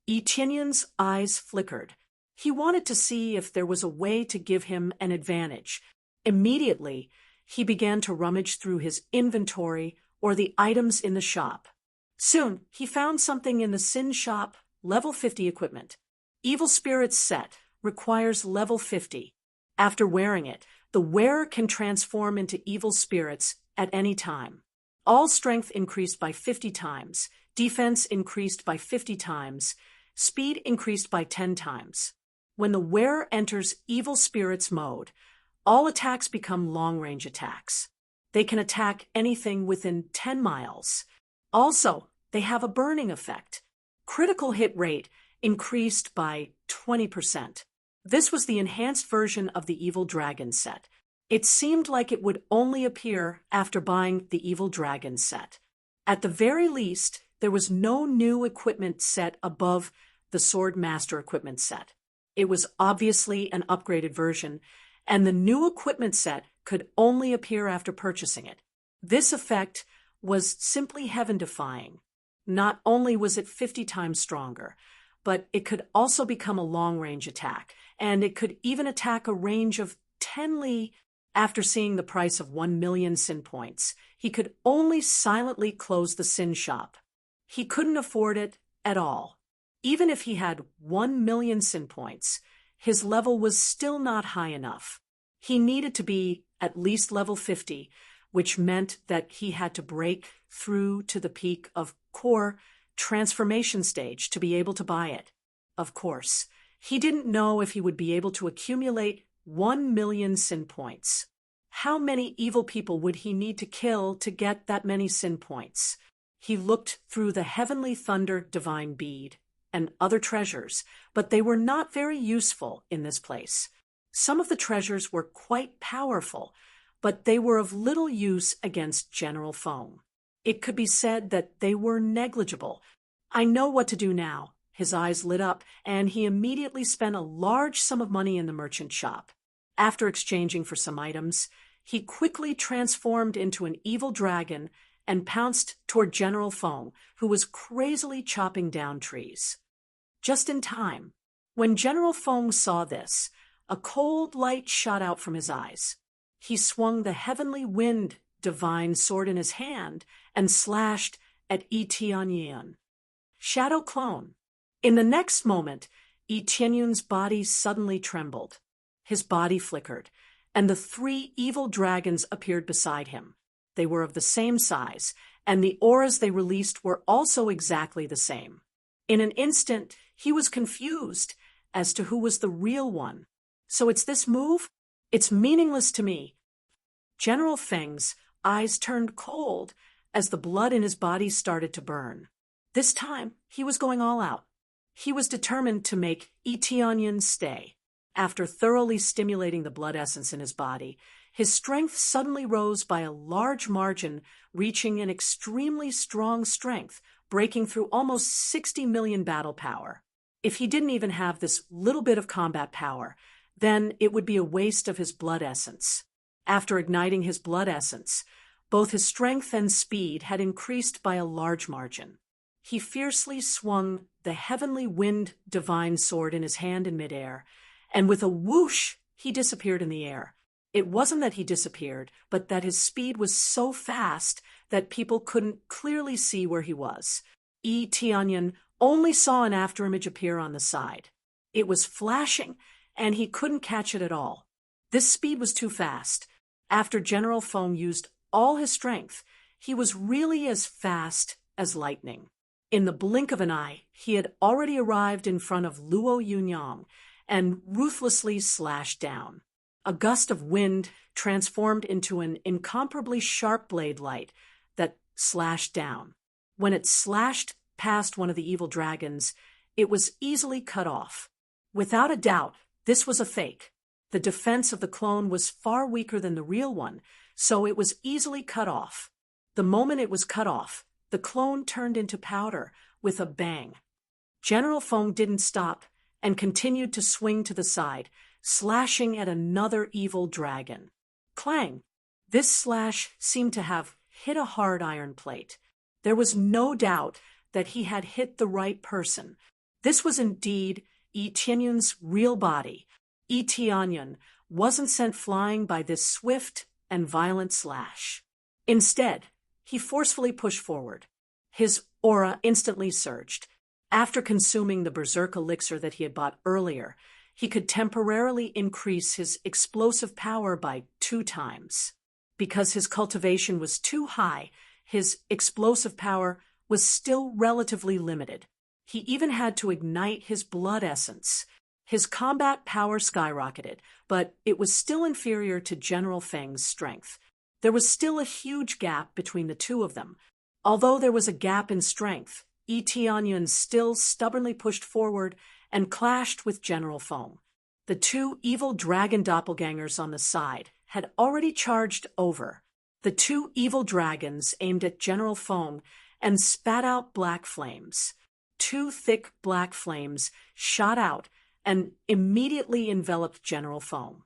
Yi Tianyun's eyes flickered. He wanted to see if there was a way to give him an advantage. Immediately, he began to rummage through his inventory or the items in the shop. Soon, he found something in the Sin shop, level 50 equipment. Evil Spirits set requires level 50. After wearing it, the wearer can transform into evil spirits at any time. All strength increased by 50 times, defense increased by 50 times, speed increased by 10 times. When the wearer enters evil spirits mode, all attacks become long-range attacks. They can attack anything within 10 miles. Also, they have a burning effect. Critical hit rate increased by 20%. This was the enhanced version of the Evil Dragon set. It seemed like it would only appear after buying the Evil Dragon set. At the very least, there was no new equipment set above the Sword Master equipment set. It was obviously an upgraded version, and the new equipment set could only appear after purchasing it. This effect was simply heaven-defying. Not only was it 50 times stronger, but it could also become a long-range attack, and it could even attack a range of 10 li. After seeing the price of 1 million sin points, he could only silently close the sin shop. He couldn't afford it at all. Even if he had 1 million sin points, his level was still not high enough. He needed to be at least level 50, which meant that he had to break through to the peak of core transformation stage to be able to buy it. Of course, he didn't know if he would be able to accumulate 1 million sin points. How many evil people would he need to kill to get that many sin points? He looked through the heavenly thunder divine bead and other treasures, but they were not very useful in this place. Some of the treasures were quite powerful, but they were of little use against General Feng. It could be said that they were negligible. I know what to do now. His eyes lit up, and he immediately spent a large sum of money in the merchant shop. After exchanging for some items, he quickly transformed into an evil dragon and pounced toward General Feng, who was crazily chopping down trees. Just in time. When General Feng saw this, a cold light shot out from his eyes. He swung the heavenly wind divine sword in his hand and slashed at Yi Tianyun. Shadow clone. In the next moment, Yi Tianyun's body suddenly trembled. His body flickered, and the 3 evil dragons appeared beside him. They were of the same size, and the auras they released were also exactly the same. In an instant, he was confused as to who was the real one. So it's this move? It's meaningless to me. General Feng's eyes turned cold as the blood in his body started to burn. This time, he was going all out. He was determined to make Yi Tianyun stay. After thoroughly stimulating the blood essence in his body, his strength suddenly rose by a large margin, reaching an extremely strong strength, breaking through almost 60 million battle power. If he didn't even have this little bit of combat power, then it would be a waste of his blood essence. After igniting his blood essence, both his strength and speed had increased by a large margin. He fiercely swung the heavenly wind divine sword in his hand in midair, and with a whoosh, he disappeared in the air. It wasn't that he disappeared, but that his speed was so fast that people couldn't clearly see where he was. Yi Tianyun only saw an afterimage appear on the side. It was flashing, and he couldn't catch it at all. This speed was too fast. After General Feng used all his strength, he was really as fast as lightning. In the blink of an eye, he had already arrived in front of Luo Yunyang and ruthlessly slashed down. A gust of wind transformed into an incomparably sharp blade light that slashed down. When it slashed past one of the evil dragons, it was easily cut off. Without a doubt, this was a fake. The defense of the clone was far weaker than the real one, so it was easily cut off. The moment it was cut off, the clone turned into powder with a bang. General Feng didn't stop and continued to swing to the side, slashing at another evil dragon. Clang! This slash seemed to have hit a hard iron plate. There was no doubt that he had hit the right person. This was indeed Yi Tianyun's real body. Yi Tianyun wasn't sent flying by this swift and violent slash. Instead, he forcefully pushed forward. His aura instantly surged. After consuming the berserk elixir that he had bought earlier, he could temporarily increase his explosive power by 2 times. Because his cultivation was too high, his explosive power was still relatively limited. He even had to ignite his blood essence. His combat power skyrocketed, but it was still inferior to General Feng's strength. There was still a huge gap between the two of them. Although there was a gap in strength, Yi Tianyun still stubbornly pushed forward and clashed with General Feng. The 2 evil dragon doppelgangers on the side had already charged over. The 2 evil dragons aimed at General Feng and spat out black flames. 2 thick black flames shot out and immediately enveloped General Feng.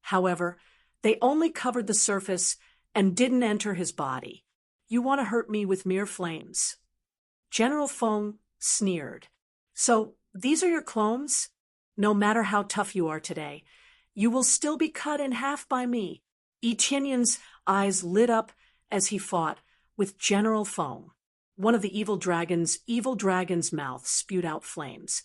However, they only covered the surface and didn't enter his body. You want to hurt me with mere flames? General Feng sneered. So, these are your clones? No matter how tough you are today, you will still be cut in half by me. Yi Tianyun's eyes lit up as he fought with General Feng. One of the evil dragon's mouth spewed out flames,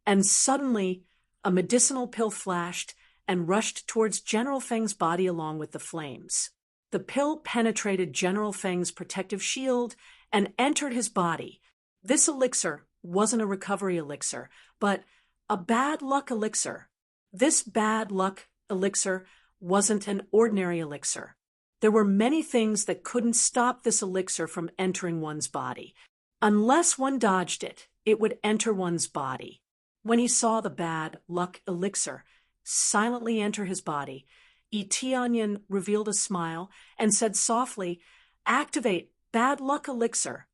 and suddenly a medicinal pill flashed and rushed towards General Feng's body along with the flames. The pill penetrated General Feng's protective shield and entered his body. This elixir wasn't a recovery elixir, but a bad luck elixir. This bad luck elixir wasn't an ordinary elixir. There were many things that couldn't stop this elixir from entering one's body. Unless one dodged it, it would enter one's body. When he saw the bad luck elixir silently enter his body, Yi Tianyun revealed a smile and said softly, "Activate bad luck elixir."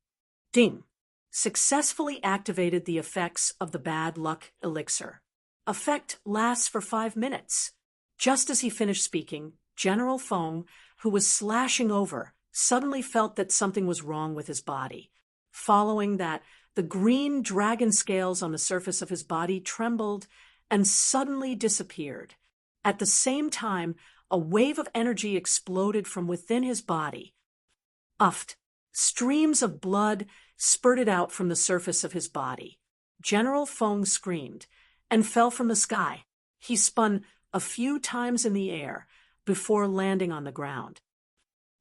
Ding! Successfully activated the effects of the bad luck elixir. Effect lasts for 5 minutes. Just as he finished speaking, General Feng, who was slashing over, suddenly felt that something was wrong with his body. Following that, the green dragon scales on the surface of his body trembled and suddenly disappeared. At the same time, a wave of energy exploded from within his body. Uffed. Streams of blood spurted out from the surface of his body. General Feng screamed and fell from the sky. He spun a few times in the air before landing on the ground.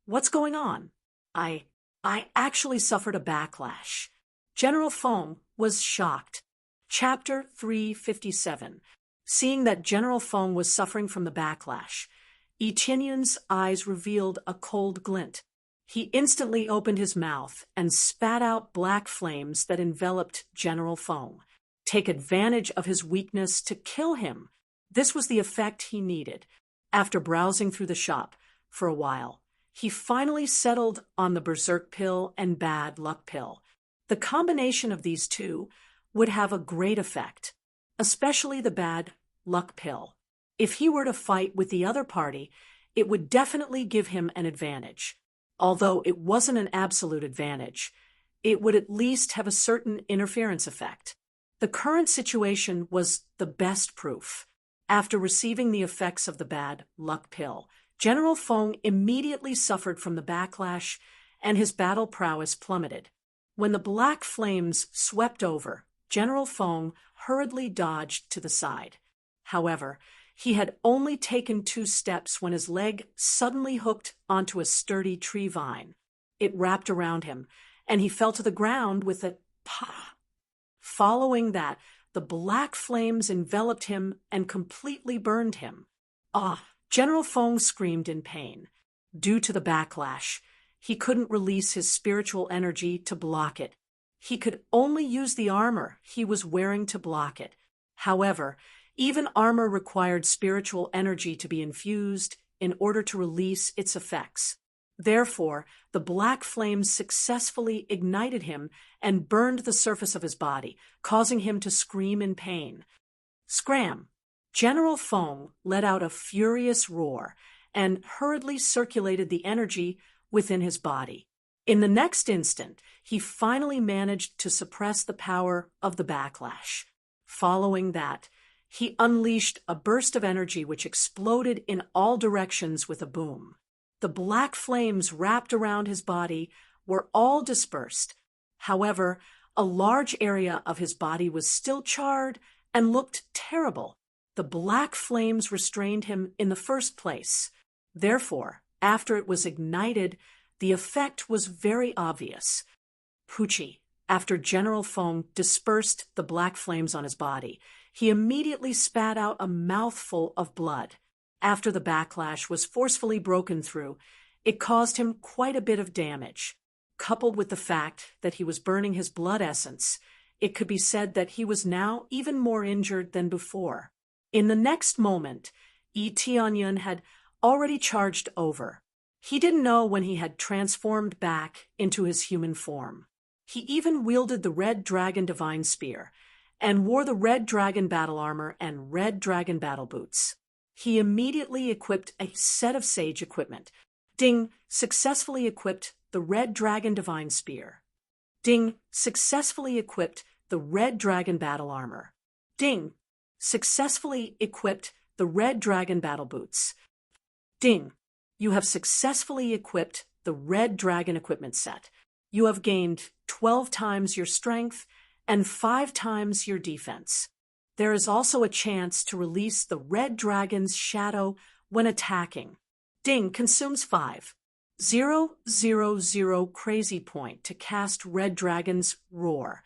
What's going on? I actually suffered a backlash. General Feng was shocked. Chapter 357. Seeing that General Feng was suffering from the backlash, Yi Tianyun's eyes revealed a cold glint. He instantly opened his mouth and spat out black flames that enveloped General Feng. Take advantage of his weakness to kill him. This was the effect he needed. After browsing through the shop for a while, he finally settled on the berserk pill and bad luck pill. The combination of these two would have a great effect, especially the bad luck pill. If he were to fight with the other party, it would definitely give him an advantage. Although it wasn't an absolute advantage, it would at least have a certain interference effect. The current situation was the best proof. After receiving the effects of the bad luck pill, General Feng immediately suffered from the backlash and his battle prowess plummeted. When the black flames swept over, General Feng hurriedly dodged to the side. However, he had only taken 2 steps when his leg suddenly hooked onto a sturdy tree vine. It wrapped around him, and he fell to the ground with a pah. Following that, the black flames enveloped him and completely burned him. General Feng screamed in pain. Due to the backlash, he couldn't release his spiritual energy to block it. He could only use the armor he was wearing to block it. However, even armor required spiritual energy to be infused in order to release its effects. Therefore, the black flames successfully ignited him and burned the surface of his body, causing him to scream in pain. Scram! General Feng let out a furious roar and hurriedly circulated the energy within his body. In the next instant, he finally managed to suppress the power of the backlash. Following that, he unleashed a burst of energy which exploded in all directions with a boom. The black flames wrapped around his body were all dispersed. However, a large area of his body was still charred and looked terrible. The black flames restrained him in the first place. Therefore, after it was ignited, the effect was very obvious. Poochie, after General Feng dispersed the black flames on his body, he immediately spat out a mouthful of blood. After the backlash was forcefully broken through, it caused him quite a bit of damage. Coupled with the fact that he was burning his blood essence, it could be said that he was now even more injured than before. In the next moment, Yi Tianyun had already charged over. He didn't know when he had transformed back into his human form. He even wielded the Red Dragon Divine Spear and wore the Red Dragon battle armor and Red Dragon battle boots. He immediately equipped a set of sage equipment. Ding successfully equipped the Red Dragon Divine Spear. Ding successfully equipped the Red Dragon Battle Armor. Ding successfully equipped the Red Dragon Battle Boots. Ding, you have successfully equipped the Red Dragon Equipment Set. You have gained 12 times your strength and 5 times your defense. There is also a chance to release the Red Dragon's shadow when attacking. Ding consumes 5,000 crazy point to cast Red Dragon's Roar.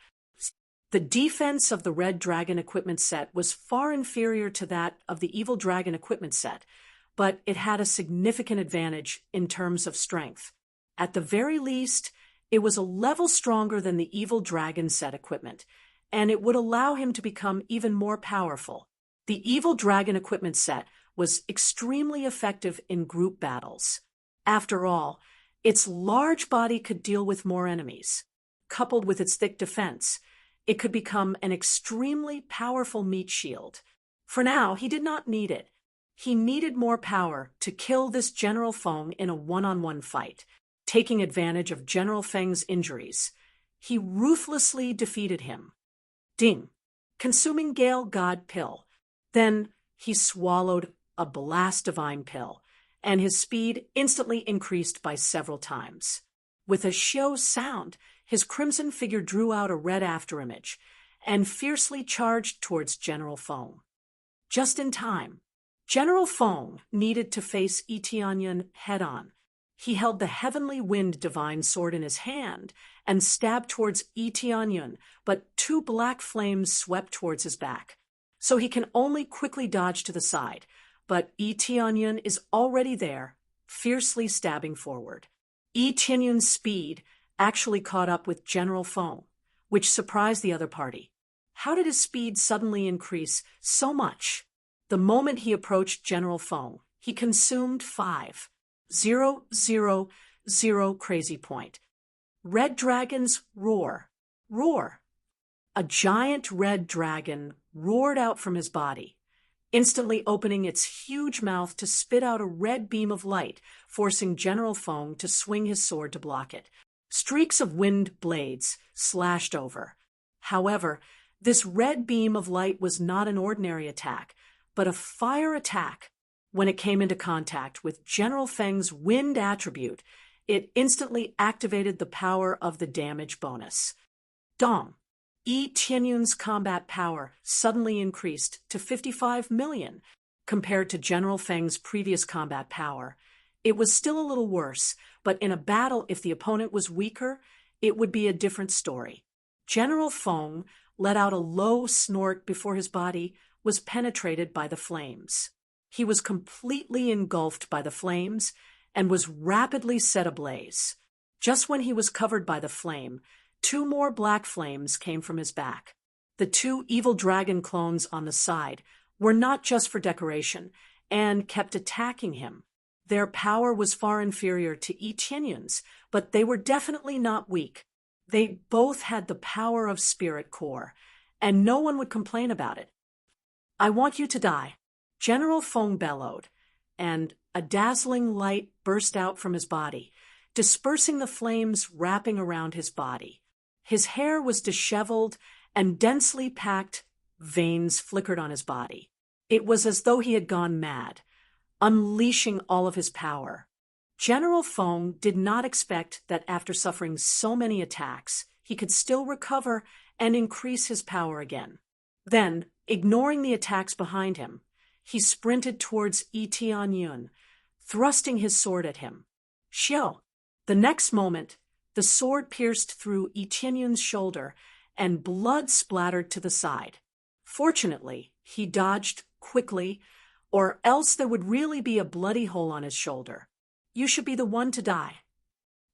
The defense of the Red Dragon Equipment Set was far inferior to that of the Evil Dragon Equipment Set, but it had a significant advantage in terms of strength. At the very least, it was a level stronger than the Evil Dragon Set equipment, and it would allow him to become even more powerful. The Evil Dragon Equipment Set was extremely effective in group battles. After all, its large body could deal with more enemies. Coupled with its thick defense, it could become an extremely powerful meat shield. For now, he did not need it. He needed more power to kill this General Feng in a one-on-one fight. Taking advantage of General Feng's injuries, he ruthlessly defeated him. Ding, consuming Gale God Pill. Then he swallowed a Blast Divine Pill, and his speed instantly increased by several times. With a xiao sound, his crimson figure drew out a red afterimage and fiercely charged towards General Feng. Just in time, General Feng needed to face Yi Tianyun head-on. He held the Heavenly Wind Divine Sword in his hand and stabbed towards Yi Tianyun, but 2 black flames swept towards his back. So he can only quickly dodge to the side, but Yi Tianyun is already there, fiercely stabbing forward. Yi Tianyun's speed actually caught up with General Feng, which surprised the other party. How did his speed suddenly increase so much? The moment he approached General Feng, he consumed 5,000 crazy point. Red Dragon's Roar. Roar. A giant red dragon roared out from his body, instantly opening its huge mouth to spit out a red beam of light, forcing General Feng to swing his sword to block it. Streaks of wind blades slashed over. However, this red beam of light was not an ordinary attack, but a fire attack. When it came into contact with General Feng's wind attribute, it instantly activated the power of the damage bonus. Dong. Yi Tianyun's combat power suddenly increased to 55 million compared to General Feng's previous combat power. It was still a little worse, but in a battle, if the opponent was weaker, it would be a different story. General Feng let out a low snort before his body was penetrated by the flames. He was completely engulfed by the flames and was rapidly set ablaze. Just when he was covered by the flame, 2 more black flames came from his back. The 2 evil dragon clones on the side were not just for decoration and kept attacking him. Their power was far inferior to Yi Tianyun's, but they were definitely not weak. They both had the power of Spirit Core, and no one would complain about it. I want you to die, General Feng bellowed, and a dazzling light burst out from his body, dispersing the flames wrapping around his body. His hair was disheveled and densely packed veins flickered on his body. It was as though he had gone mad, unleashing all of his power. General Feng did not expect that after suffering so many attacks, he could still recover and increase his power again. Then, ignoring the attacks behind him, he sprinted towards Yi Tianyun, thrusting his sword at him. Xiao! The next moment, the sword pierced through Yi Tianyun's shoulder and blood splattered to the side. Fortunately, he dodged quickly, or else there would really be a bloody hole on his shoulder. You should be the one to die.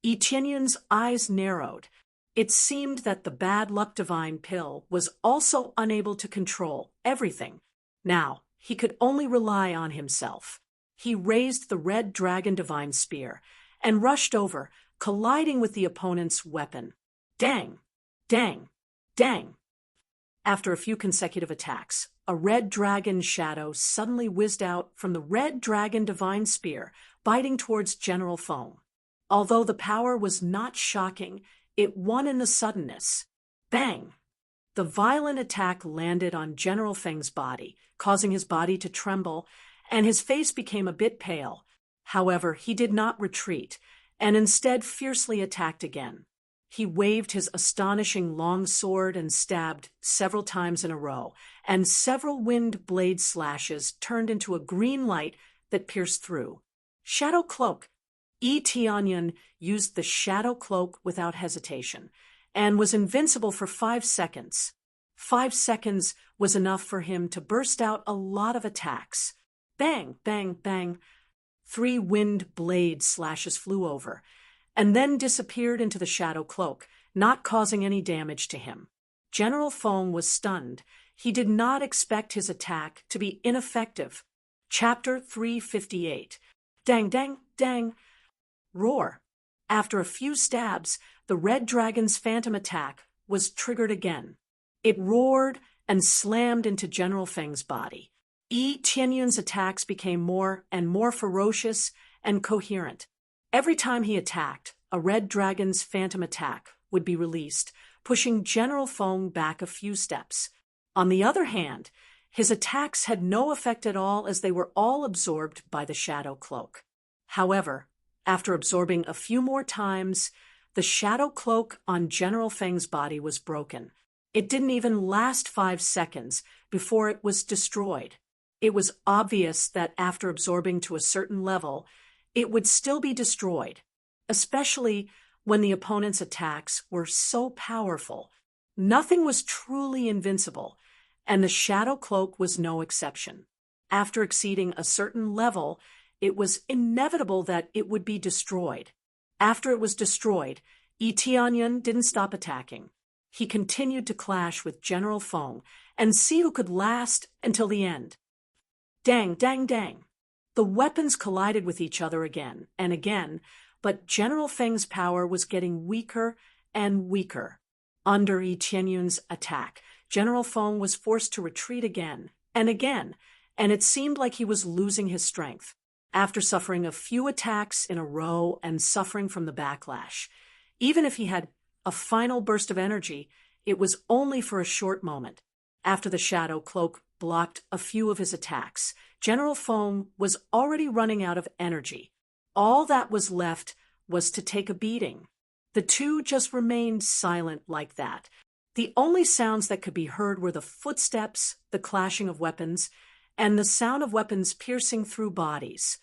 Yi Tianyun's eyes narrowed. It seemed that the bad luck divine pill was also unable to control everything. Now, he could only rely on himself. He raised the red dragon divine spear and rushed over, colliding with the opponent's weapon. Dang! Dang! Dang! After a few consecutive attacks, a red dragon shadow suddenly whizzed out from the red dragon divine spear, biting towards General Feng. Although the power was not shocking, it won in the suddenness. Bang! The violent attack landed on General Feng's body, causing his body to tremble, and his face became a bit pale. However, he did not retreat, and instead fiercely attacked again. He waved his astonishing long sword and stabbed several times in a row, and several wind blade slashes turned into a green light that pierced through. Shadow Cloak! Yi Tianyan used the Shadow Cloak without hesitation, and was invincible for 5 seconds. 5 seconds was enough for him to burst out a lot of attacks. Bang, bang, bang. 3 wind blade slashes flew over, and then disappeared into the Shadow Cloak, not causing any damage to him. General Feng was stunned. He did not expect his attack to be ineffective. Chapter 358. Dang, dang, dang. Roar. After a few stabs, the red dragon's phantom attack was triggered again. It roared and slammed into General Feng's body. Yi Tianyun's attacks became more and more ferocious and coherent. Every time he attacked, a red dragon's phantom attack would be released, pushing General Feng back a few steps. On the other hand, his attacks had no effect at all as they were all absorbed by the Shadow Cloak. However, after absorbing a few more times, the Shadow Cloak on General Feng's body was broken. It didn't even last 5 seconds before it was destroyed. It was obvious that after absorbing to a certain level, it would still be destroyed, especially when the opponent's attacks were so powerful. Nothing was truly invincible, and the Shadow Cloak was no exception. After exceeding a certain level, it was inevitable that it would be destroyed. After it was destroyed, Yi Tianyan didn't stop attacking. He continued to clash with General Feng and see who could last until the end. Dang, dang, dang. The weapons collided with each other again and again, but General Feng's power was getting weaker and weaker. Under Yi Tianyun's attack, General Feng was forced to retreat again, and it seemed like he was losing his strength. After suffering a few attacks in a row and suffering from the backlash, even if he had a final burst of energy, it was only for a short moment. After the Shadow Cloak blocked a few of his attacks, General Feng was already running out of energy. All that was left was to take a beating. The two just remained silent like that. The only sounds that could be heard were the footsteps, the clashing of weapons, and the sound of weapons piercing through bodies.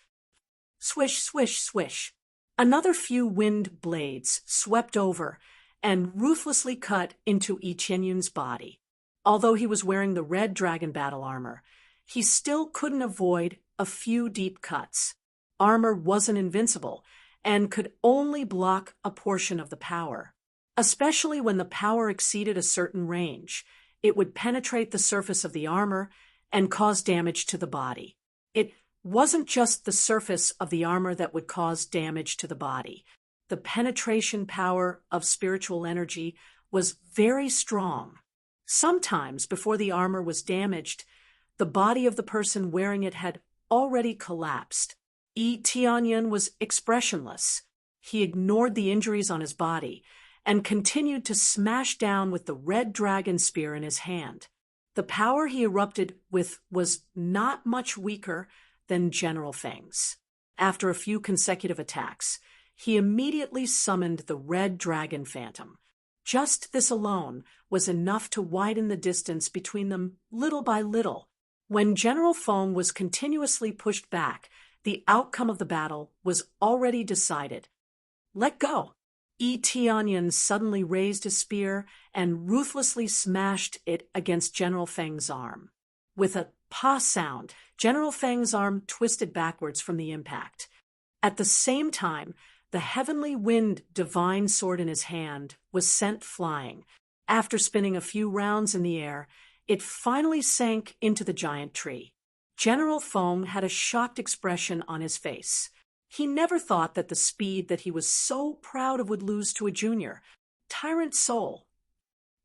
Swish, swish, swish. Another few wind blades swept over and ruthlessly cut into Yi Tianyun's body. Although he was wearing the red dragon battle armor, he still couldn't avoid a few deep cuts. Armor wasn't invincible and could only block a portion of the power. Especially when the power exceeded a certain range, it would penetrate the surface of the armor and cause damage to the body. It wasn't just the surface of the armor that would cause damage to the body. The penetration power of spiritual energy was very strong. Sometimes, before the armor was damaged, the body of the person wearing it had already collapsed. Yi Tianyan was expressionless. He ignored the injuries on his body and continued to smash down with the red dragon spear in his hand. The power he erupted with was not much weaker than General Feng's. After a few consecutive attacks, he immediately summoned the red dragon phantom. Just this alone was enough to widen the distance between them little by little. When General Feng was continuously pushed back, the outcome of the battle was already decided. Let go! Yi Tianyan suddenly raised his spear and ruthlessly smashed it against General Feng's arm. With a pa sound, General Feng's arm twisted backwards from the impact. At the same time, the heavenly wind divine sword in his hand was sent flying. After spinning a few rounds in the air, it finally sank into the giant tree. General Feng had a shocked expression on his face. He never thought that the speed that he was so proud of would lose to a junior. Tyrant soul.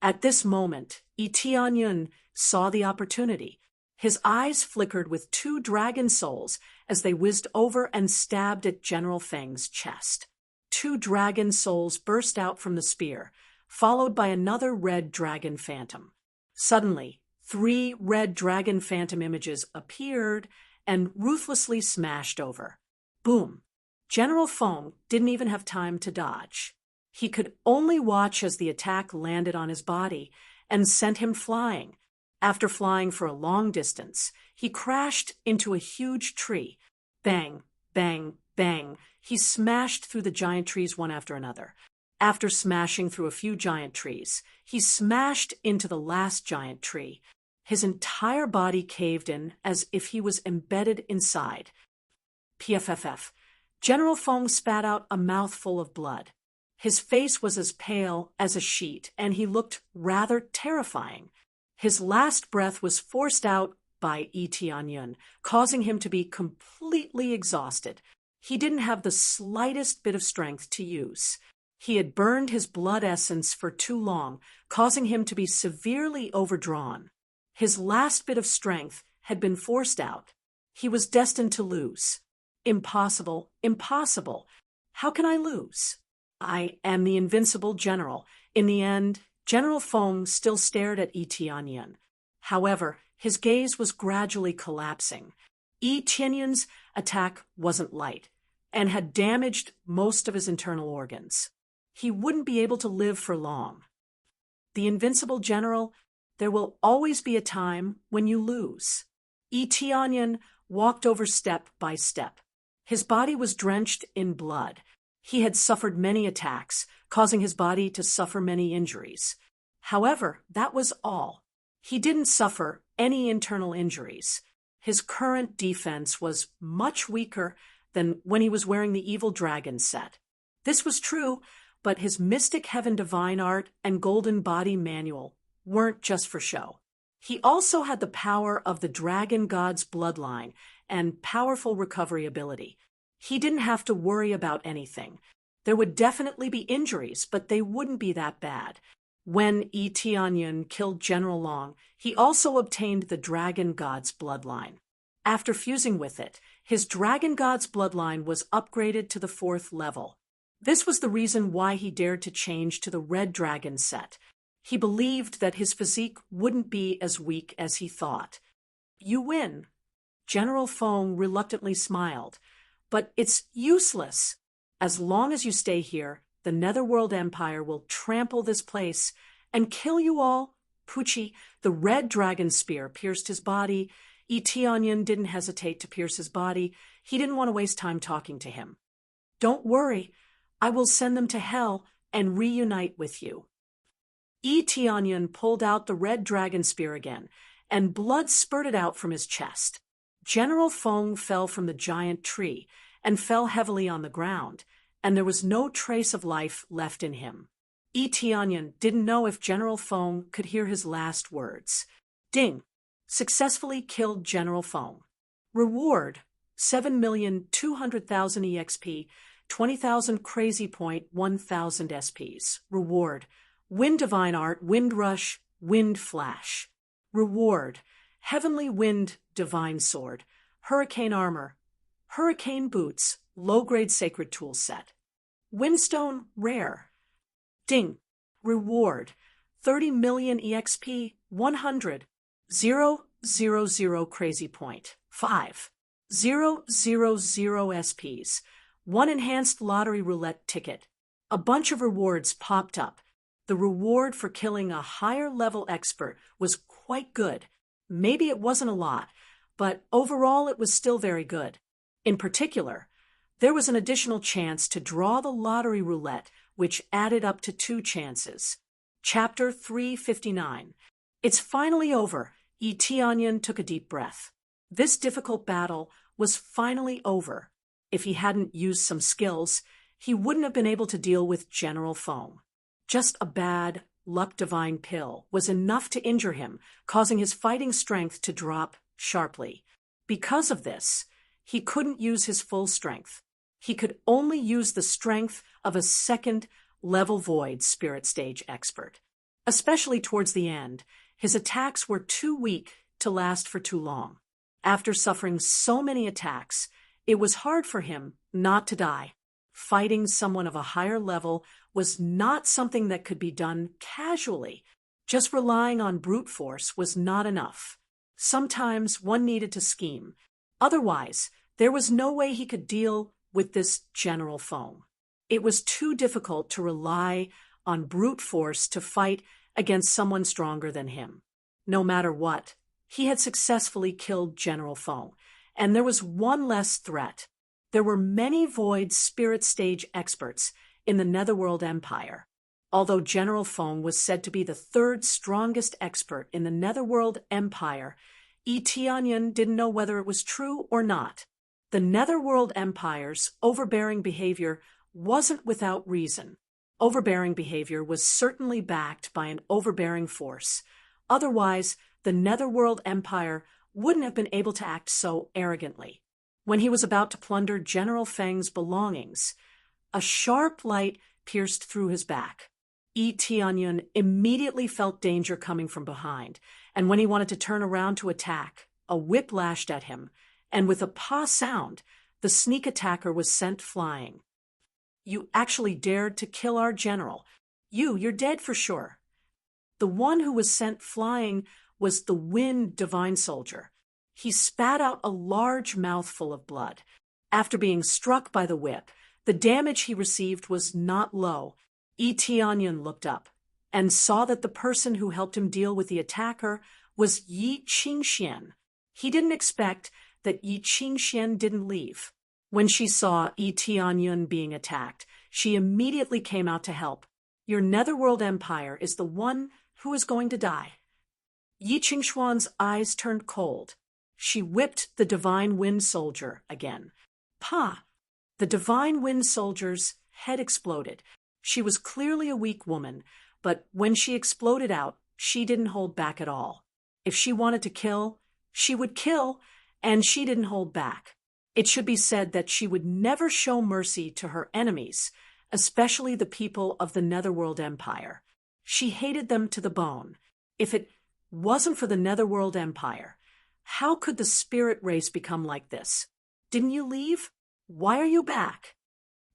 At this moment, Tianyun saw the opportunity. His eyes flickered with 2 dragon souls as they whizzed over and stabbed at General Feng's chest. 2 dragon souls burst out from the spear, followed by another red dragon phantom. Suddenly, 3 red dragon phantom images appeared and ruthlessly smashed over. Boom! General Feng didn't even have time to dodge. He could only watch as the attack landed on his body and sent him flying. After flying for a long distance, he crashed into a huge tree. Bang, bang, bang. He smashed through the giant trees one after another. After smashing through a few giant trees, he smashed into the last giant tree. His entire body caved in as if he was embedded inside. PFFF. General Feng spat out a mouthful of blood. His face was as pale as a sheet, and he looked rather terrifying. His last breath was forced out by Tianyun, causing him to be completely exhausted. He didn't have the slightest bit of strength to use. He had burned his blood essence for too long, causing him to be severely overdrawn. His last bit of strength had been forced out. He was destined to lose. Impossible, impossible. How can I lose? I am the invincible general. In the end, General Feng still stared at Tianyun. However, his gaze was gradually collapsing. Tianyun's attack wasn't light and had damaged most of his internal organs. He wouldn't be able to live for long. The invincible general, there will always be a time when you lose. Tianyun walked over step by step. His body was drenched in blood. He had suffered many attacks, causing his body to suffer many injuries. However, that was all. He didn't suffer any internal injuries. His current defense was much weaker than when he was wearing the Evil Dragon set. This was true, but his Mystic Heaven Divine Art and Golden Body Manual weren't just for show. He also had the power of the Dragon God's bloodline and powerful recovery ability. He didn't have to worry about anything. There would definitely be injuries, but they wouldn't be that bad. When Tianyun killed General Long, he also obtained the Dragon God's bloodline. After fusing with it, his Dragon God's bloodline was upgraded to the 4th level. This was the reason why he dared to change to the Red Dragon set. He believed that his physique wouldn't be as weak as he thought. You win. General Feng reluctantly smiled. But it's useless. As long as you stay here, the Netherworld Empire will trample this place and kill you all. Pucci, the red dragon spear, pierced his body. Tianyun didn't hesitate to pierce his body. He didn't want to waste time talking to him. Don't worry. I will send them to hell and reunite with you. Tianyun pulled out the red dragon spear again, and blood spurted out from his chest. General Feng fell from the giant tree and fell heavily on the ground, and there was no trace of life left in him. Tianyun didn't know if General Feng could hear his last words. Ding! Successfully killed General Feng. Reward: 7,200,000 EXP, 20,000 Crazy Point, 1,000 SPs. Reward: Wind Divine Art, Wind Rush, Wind Flash. Reward: Heavenly Wind Divine Sword, Hurricane Armor, Hurricane Boots, Low-Grade Sacred Tool Set. Windstone Rare. Ding. Reward: 30 million EXP, 100. 000 Crazy Point, 5. 000 SPs. 1 enhanced lottery roulette ticket. A bunch of rewards popped up. The reward for killing a higher-level expert was quite good. Maybe it wasn't a lot, but overall it was still very good. In particular, there was an additional chance to draw the lottery roulette, which added up to 2 chances. Chapter 359. It's finally over. Tianyun took a deep breath. This difficult battle was finally over. If he hadn't used some skills, he wouldn't have been able to deal with General Feng. Just a bad luck divine pill was enough to injure him, causing his fighting strength to drop sharply. Because of this, he couldn't use his full strength. He could only use the strength of a 2nd level void spirit stage expert. Especially towards the end, his attacks were too weak to last for too long. After suffering so many attacks, it was hard for him not to die. Fighting someone of a higher level was not something that could be done casually. Just relying on brute force was not enough. Sometimes one needed to scheme. Otherwise, there was no way he could deal with this general foe. It was too difficult to rely on brute force to fight against someone stronger than him. No matter what, he had successfully killed General Feng, and there was one less threat. There were many Void spirit stage experts in the Netherworld Empire. Although General Feng was said to be the third strongest expert in the Netherworld Empire, Yi Tianyan didn't know whether it was true or not. The Netherworld Empire's overbearing behavior wasn't without reason. Overbearing behavior was certainly backed by an overbearing force. Otherwise, the Netherworld Empire wouldn't have been able to act so arrogantly. When he was about to plunder General Feng's belongings, a sharp light pierced through his back. Yi Tianyan immediately felt danger coming from behind, and when he wanted to turn around to attack, a whip lashed at him, and with a pa sound, the sneak attacker was sent flying. "You actually dared to kill our general. You're dead for sure." The one who was sent flying was the Wind Divine Soldier. He spat out a large mouthful of blood. After being struck by the whip, the damage he received was not low. Yi Tianyan looked up and saw that the person who helped him deal with the attacker was Yi Qingxian. He didn't expect that Yi Qingxian didn't leave. When she saw Yi Tianyan being attacked, she immediately came out to help. "Your Netherworld Empire is the one who is going to die." Yi Qingxuan's eyes turned cold. She whipped the Divine Wind Soldier again. "Pa!" The Divine Wind Soldier's head exploded. She was clearly a weak woman, but when she exploded out, she didn't hold back at all. If she wanted to kill, she would kill, and she didn't hold back. It should be said that she would never show mercy to her enemies, especially the people of the Netherworld Empire. She hated them to the bone. If it wasn't for the Netherworld Empire, how could the spirit race become like this? "Didn't you leave? Why are you back?"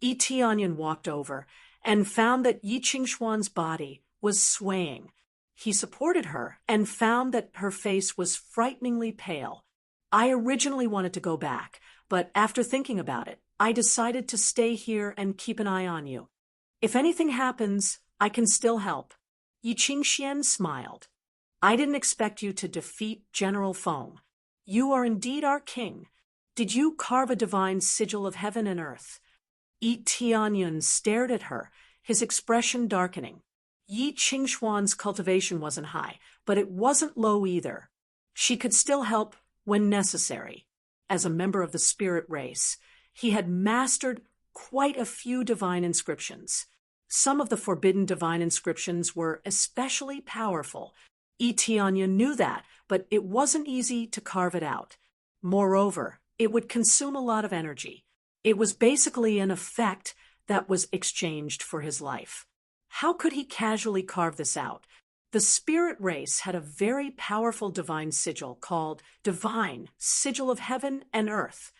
Yi Tianyan walked over and found that Yi Qingxuan's body was swaying. He supported her and found that her face was frighteningly pale. "I originally wanted to go back, but after thinking about it, I decided to stay here and keep an eye on you. If anything happens, I can still help." Yi Qingxian smiled. "I didn't expect you to defeat General Feng. You are indeed our king. Did you carve a divine sigil of heaven and earth?" Yi Tianyan stared at her, his expression darkening. Yi Qingxuan's cultivation wasn't high, but it wasn't low either. She could still help when necessary. As a member of the spirit race, he had mastered quite a few divine inscriptions. Some of the forbidden divine inscriptions were especially powerful. Yi Tianyan knew that, but it wasn't easy to carve it out. Moreover, it would consume a lot of energy. It was basically an effect that was exchanged for his life. How could he casually carve this out? The spirit race had a very powerful divine sigil called Divine Sigil of Heaven and Earth.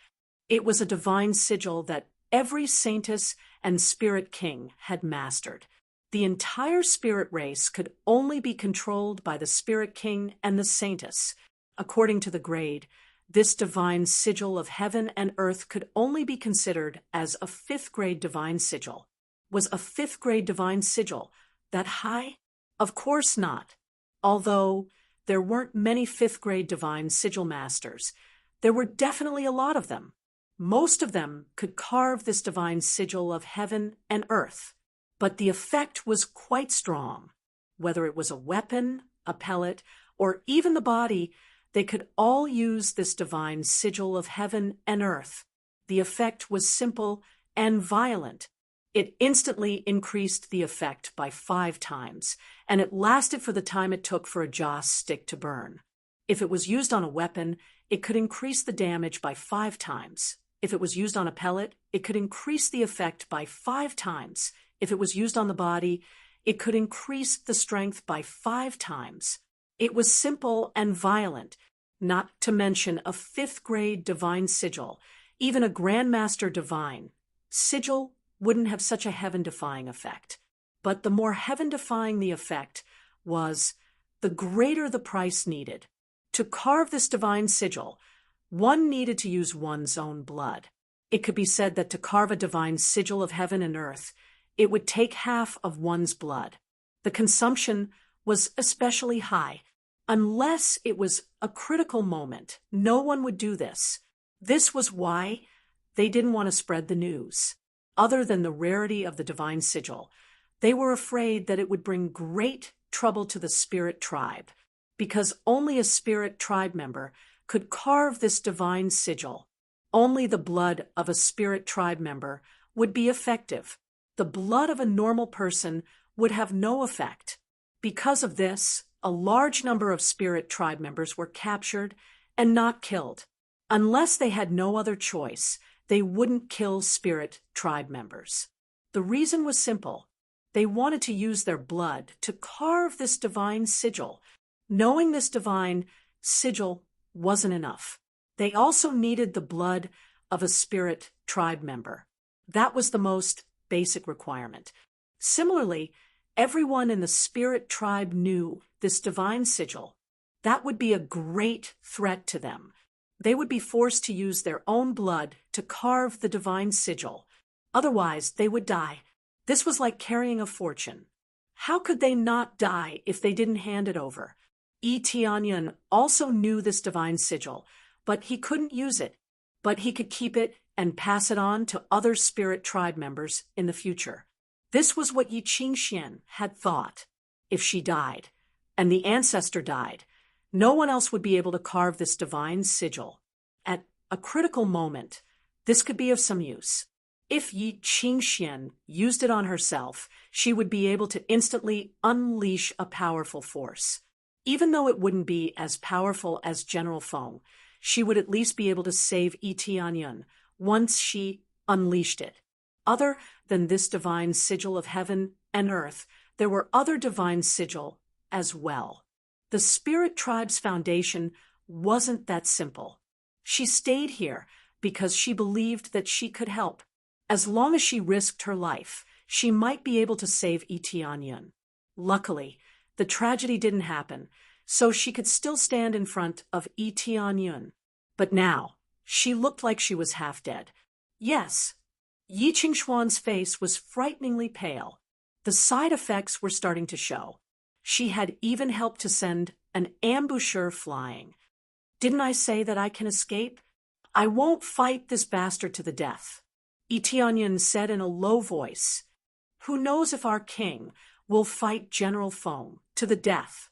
It was a divine sigil that every saintess and spirit king had mastered. The entire spirit race could only be controlled by the spirit king and the saintess. According to the grade, this divine sigil of heaven and earth could only be considered as a 5th grade divine sigil. Was a 5th grade divine sigil that high? Of course not. Although there weren't many 5th grade divine sigil masters, there were definitely a lot of them. Most of them could carve this divine sigil of heaven and earth, but the effect was quite strong. Whether it was a weapon, a pellet, or even the body, they could all use this divine sigil of heaven and earth. The effect was simple and violent. It instantly increased the effect by 5 times, and it lasted for the time it took for a joss stick to burn. If it was used on a weapon, it could increase the damage by 5 times. If it was used on a pellet, it could increase the effect by 5 times. If it was used on the body, It could increase the strength by 5 times. It was simple and violent, not to mention a 5th-grade divine sigil, even a Grandmaster divine sigil wouldn't have such a heaven-defying effect. But the more heaven-defying the effect was, the greater the price needed. To carve this divine sigil, one needed to use one's own blood. It could be said that to carve a divine sigil of heaven and earth, it would take half of one's blood. The consumption was especially high. Unless it was a critical moment, no one would do this. This was why they didn't want to spread the news. Other than the rarity of the divine sigil, they were afraid that it would bring great trouble to the spirit tribe, because only a spirit tribe member could carve this divine sigil. Only the blood of a spirit tribe member would be effective. The blood of a normal person would have no effect. Because of this, a large number of spirit tribe members were captured and not killed. Unless they had no other choice, they wouldn't kill spirit tribe members. The reason was simple. They wanted to use their blood to carve this divine sigil. Knowing this divine sigil wasn't enough. They also needed the blood of a spirit tribe member. That was the most basic requirement. Similarly, everyone in the spirit tribe knew this divine sigil. That would be a great threat to them. They would be forced to use their own blood to carve the divine sigil. Otherwise, they would die. This was like carrying a fortune. How could they not die if they didn't hand it over? Tianyan also knew this divine sigil, but he couldn't use it. But he could keep it and pass it on to other spirit tribe members in the future. This was what Yi Qingxian had thought. If she died, and the ancestor died, no one else would be able to carve this divine sigil. At a critical moment, this could be of some use. If Yi Qingxian used it on herself, she would be able to instantly unleash a powerful force. Even though it wouldn't be as powerful as General Feng, she would at least be able to save Yi Tianyan once she unleashed it. Other than this divine sigil of heaven and earth, there were other divine sigil as well. The spirit tribe's foundation wasn't that simple. She stayed here because she believed that she could help. As long as she risked her life, she might be able to save Yi Tianyan. Luckily, the tragedy didn't happen, so she could still stand in front of Yi Tianyan. But now, she looked like she was half dead. Yes, Yi Qingshuan's face was frighteningly pale. The side effects were starting to show. She had even helped to send an ambusher flying. Didn't I say that I can escape? I won't fight this bastard to the death. Yi Tianyan said in a low voice. Who knows if our king will fight General Feng to the death?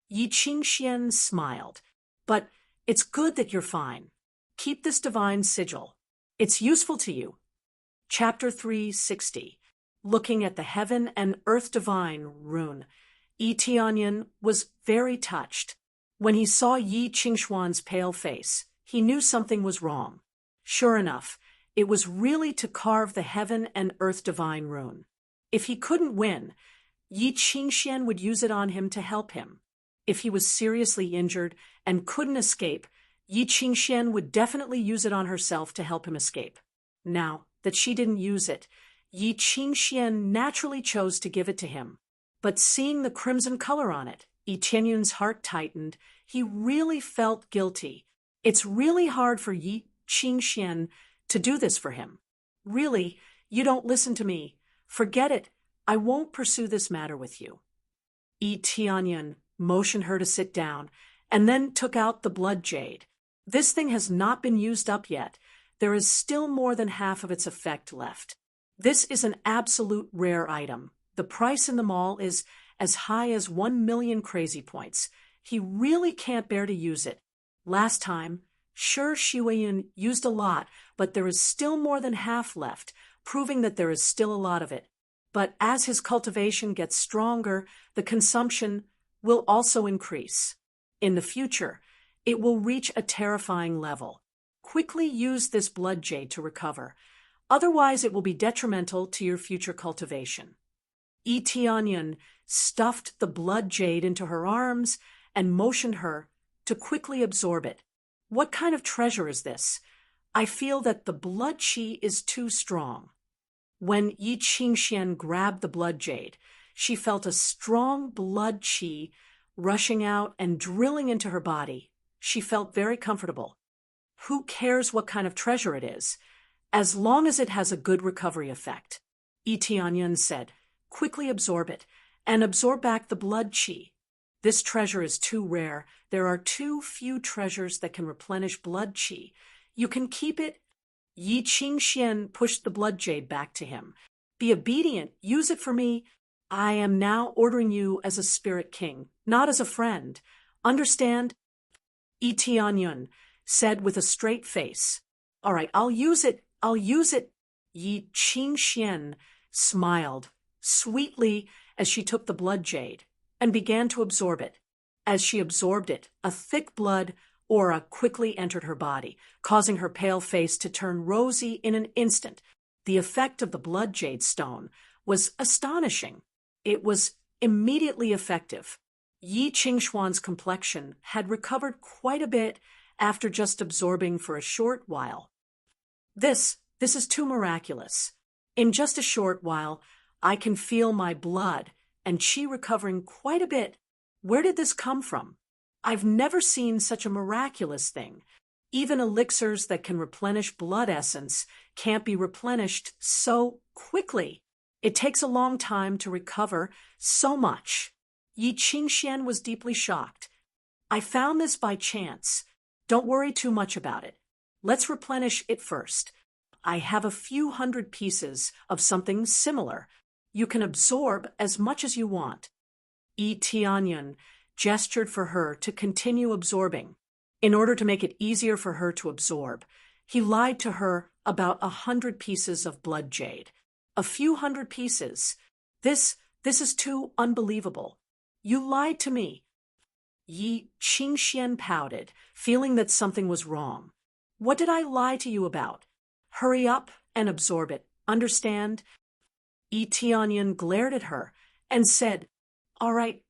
Yi Qingxian smiled. But it's good that you're fine. Keep this divine sigil. It's useful to you. Chapter 360. Looking at the heaven and earth divine rune, Yi Tianyan was very touched. When he saw Yi Qingshuan's pale face, he knew something was wrong. Sure enough, it was really to carve the heaven and earth divine rune. If he couldn't win, Yi Qingxian would use it on him to help him. If he was seriously injured and couldn't escape, Yi Qingxian would definitely use it on herself to help him escape. Now that she didn't use it, Yi Qingxian naturally chose to give it to him. But seeing the crimson color on it, Yi Tianyan's heart tightened. He really felt guilty. It's really hard for Yi Qingxian to do this for him. Really, you don't listen to me. Forget it. I won't pursue this matter with you. Yi Tianyan motioned her to sit down and then took out the blood jade. This thing has not been used up yet. There is still more than half of its effect left. This is an absolute rare item. The price in the mall is as high as 1 million crazy points. He really can't bear to use it. Last time, sure, Xu Weiyan used a lot, but there is still more than half left, proving that there is still a lot of it. But as his cultivation gets stronger, the consumption will also increase. In the future, it will reach a terrifying level. Quickly use this blood jade to recover. Otherwise, it will be detrimental to your future cultivation. Yi Tianyun stuffed the blood jade into her arms and motioned her to quickly absorb it. What kind of treasure is this? I feel that the blood qi is too strong. When Yi Qingxian grabbed the blood jade, she felt a strong blood qi rushing out and drilling into her body. She felt very comfortable. Who cares what kind of treasure it is, as long as it has a good recovery effect? Yi Tianyun said, quickly absorb it, and absorb back the blood qi. This treasure is too rare. There are too few treasures that can replenish blood qi. You can keep it. Yi Qingxian pushed the blood jade back to him. Be obedient. Use it for me. I am now ordering you as a spirit king, not as a friend. Understand? Yi Tianyun said with a straight face. All right, I'll use it. I'll use it. Yi Qingxian smiled sweetly as she took the blood jade and began to absorb it. As she absorbed it, a thick blood aura quickly entered her body, causing her pale face to turn rosy in an instant. The effect of the blood jade stone was astonishing. It was immediately effective. Yi Qingxuan's complexion had recovered quite a bit after just absorbing for a short while. This is too miraculous. In just a short while, I can feel my blood and qi recovering quite a bit. Where did this come from? I've never seen such a miraculous thing. Even elixirs that can replenish blood essence can't be replenished so quickly. It takes a long time to recover so much. Yi Qingxian was deeply shocked. I found this by chance. Don't worry too much about it. Let's replenish it first. I have a few hundred pieces of something similar. You can absorb as much as you want. Yi Tianyun gestured for her to continue absorbing. In order to make it easier for her to absorb, he lied to her about 100 pieces of blood jade. A few hundred pieces. This is too unbelievable. You lied to me. Yi Qingxian pouted, feeling that something was wrong. What did I lie to you about? Hurry up and absorb it. Understand? Yi Tianyun glared at her and said, All right.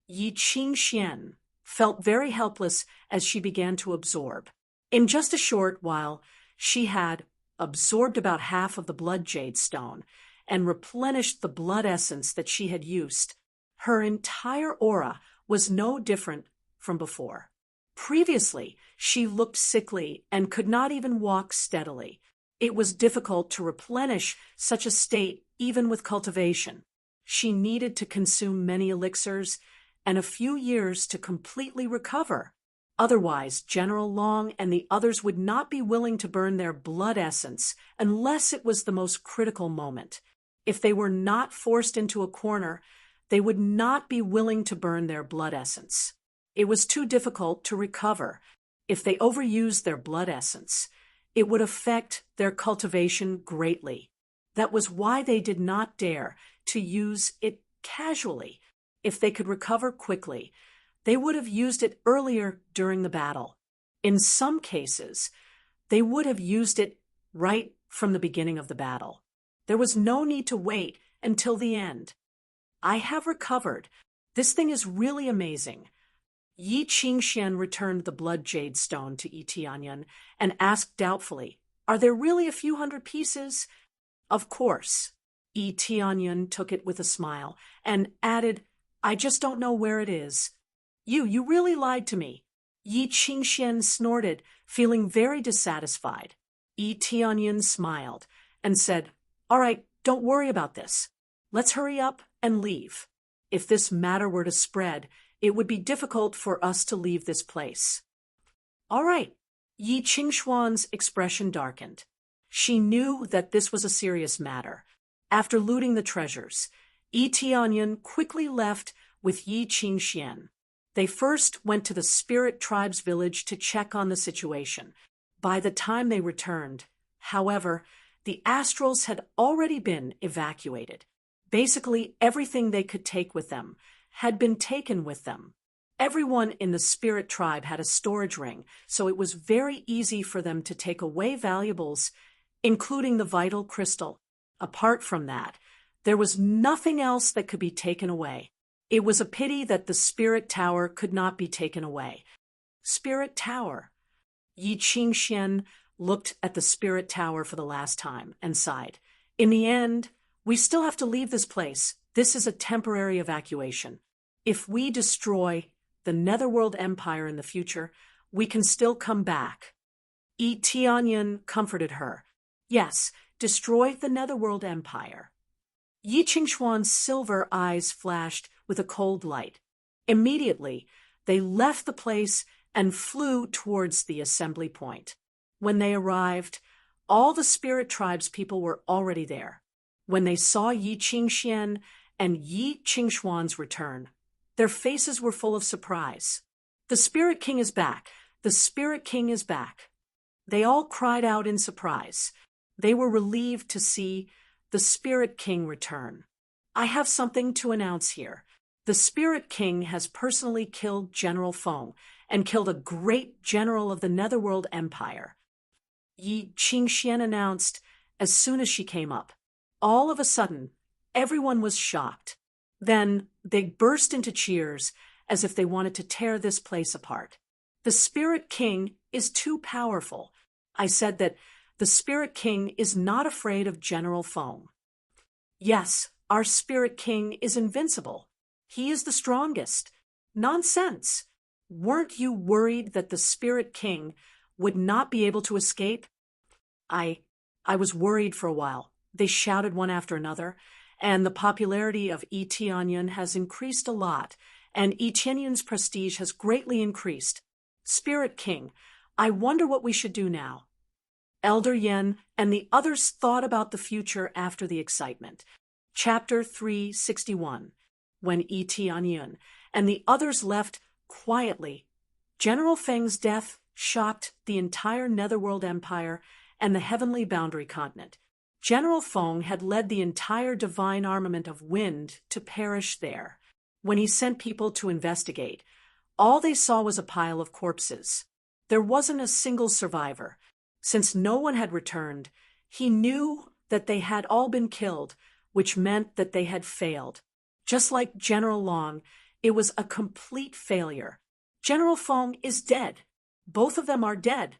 Yi Qingxian felt very helpless as she began to absorb. In just a short while, she had absorbed about half of the blood jade stone and replenished the blood essence that she had used. Her entire aura was no different from before. Previously, she looked sickly and could not even walk steadily. It was difficult to replenish such a state even with cultivation. She needed to consume many elixirs and a few years to completely recover. Otherwise, General Long and the others would not be willing to burn their blood essence unless it was the most critical moment. If they were not forced into a corner, they would not be willing to burn their blood essence. It was too difficult to recover. If they overused their blood essence, it would affect their cultivation greatly. That was why they did not dare to use it casually. If they could recover quickly, they would have used it earlier during the battle. In some cases, they would have used it right from the beginning of the battle. There was no need to wait until the end. I have recovered. This thing is really amazing. Yi Qingxian returned the blood jade stone to Yi Tianyun and asked doubtfully, Are there really a few hundred pieces? Of course. Yi Tianyun took it with a smile and added, I just don't know where it is. You really lied to me. Yi Qingxian snorted, feeling very dissatisfied. Yi Tianyun smiled and said, All right, don't worry about this. Let's hurry up and leave. If this matter were to spread, it would be difficult for us to leave this place. All right. Yi Qingxuan's expression darkened. She knew that this was a serious matter. After looting the treasures, Yi Tianyun quickly left with Yi Qingxian. They first went to the spirit tribe's village to check on the situation. By the time they returned, however, the astrals had already been evacuated. Basically, everything they could take with them had been taken with them. Everyone in the spirit tribe had a storage ring, so it was very easy for them to take away valuables, including the vital crystal. Apart from that, There was nothing else that could be taken away. It was a pity that the Spirit Tower could not be taken away. Spirit Tower. Yi Qingxian looked at the Spirit Tower for the last time and sighed. In the end, we still have to leave this place. This is a temporary evacuation. If we destroy the Netherworld Empire in the future, we can still come back. Yi Tianyan comforted her. Yes, destroy the Netherworld Empire. Yi Qingxuan's silver eyes flashed with a cold light. Immediately, they left the place and flew towards the assembly point. When they arrived, all the spirit tribes people were already there. When they saw Yi Qingxian and Yi Qingxuan's return, their faces were full of surprise. The Spirit King is back. The Spirit King is back. They all cried out in surprise. They were relieved to see the Spirit King return. I have something to announce here. The Spirit King has personally killed General Feng and killed a great general of the Netherworld Empire. Yi Qingxian announced as soon as she came up. All of a sudden, everyone was shocked. Then they burst into cheers as if they wanted to tear this place apart. The Spirit King is too powerful. I said that the Spirit King is not afraid of General Feng. Yes, our Spirit King is invincible. He is the strongest. Nonsense. Weren't you worried that the Spirit King would not be able to escape? I was worried for a while. They shouted one after another, and the popularity of Yi Tianyan has increased a lot, and Yi Tianyan's prestige has greatly increased. Spirit King, I wonder what we should do now. Elder Yen and the others thought about the future after the excitement. Chapter 361. When Yi Tianyan and the others left quietly, General Feng's death shocked the entire Netherworld Empire and the heavenly boundary continent. General Feng had led the entire divine armament of wind to perish there. When he sent people to investigate, all they saw was a pile of corpses. There wasn't a single survivor. Since no one had returned, he knew that they had all been killed, which meant that they had failed. Just like General Long, it was a complete failure. General Feng is dead. Both of them are dead.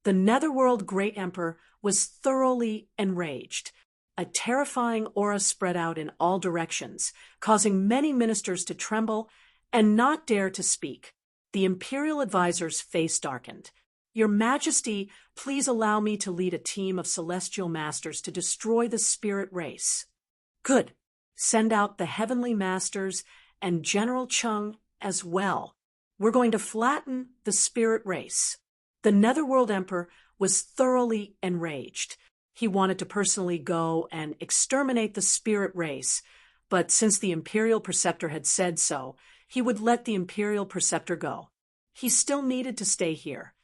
The Netherworld Great Emperor was thoroughly enraged. A terrifying aura spread out in all directions, causing many ministers to tremble and not dare to speak. The imperial advisor's face darkened. Your Majesty, please allow me to lead a team of celestial masters to destroy the spirit race. Good. Send out the heavenly masters and General Cheng as well. We're going to flatten the spirit race. The Netherworld Emperor was thoroughly enraged. He wanted to personally go and exterminate the spirit race, but since the Imperial Preceptor had said so, he would let the Imperial Preceptor go. He still needed to stay here.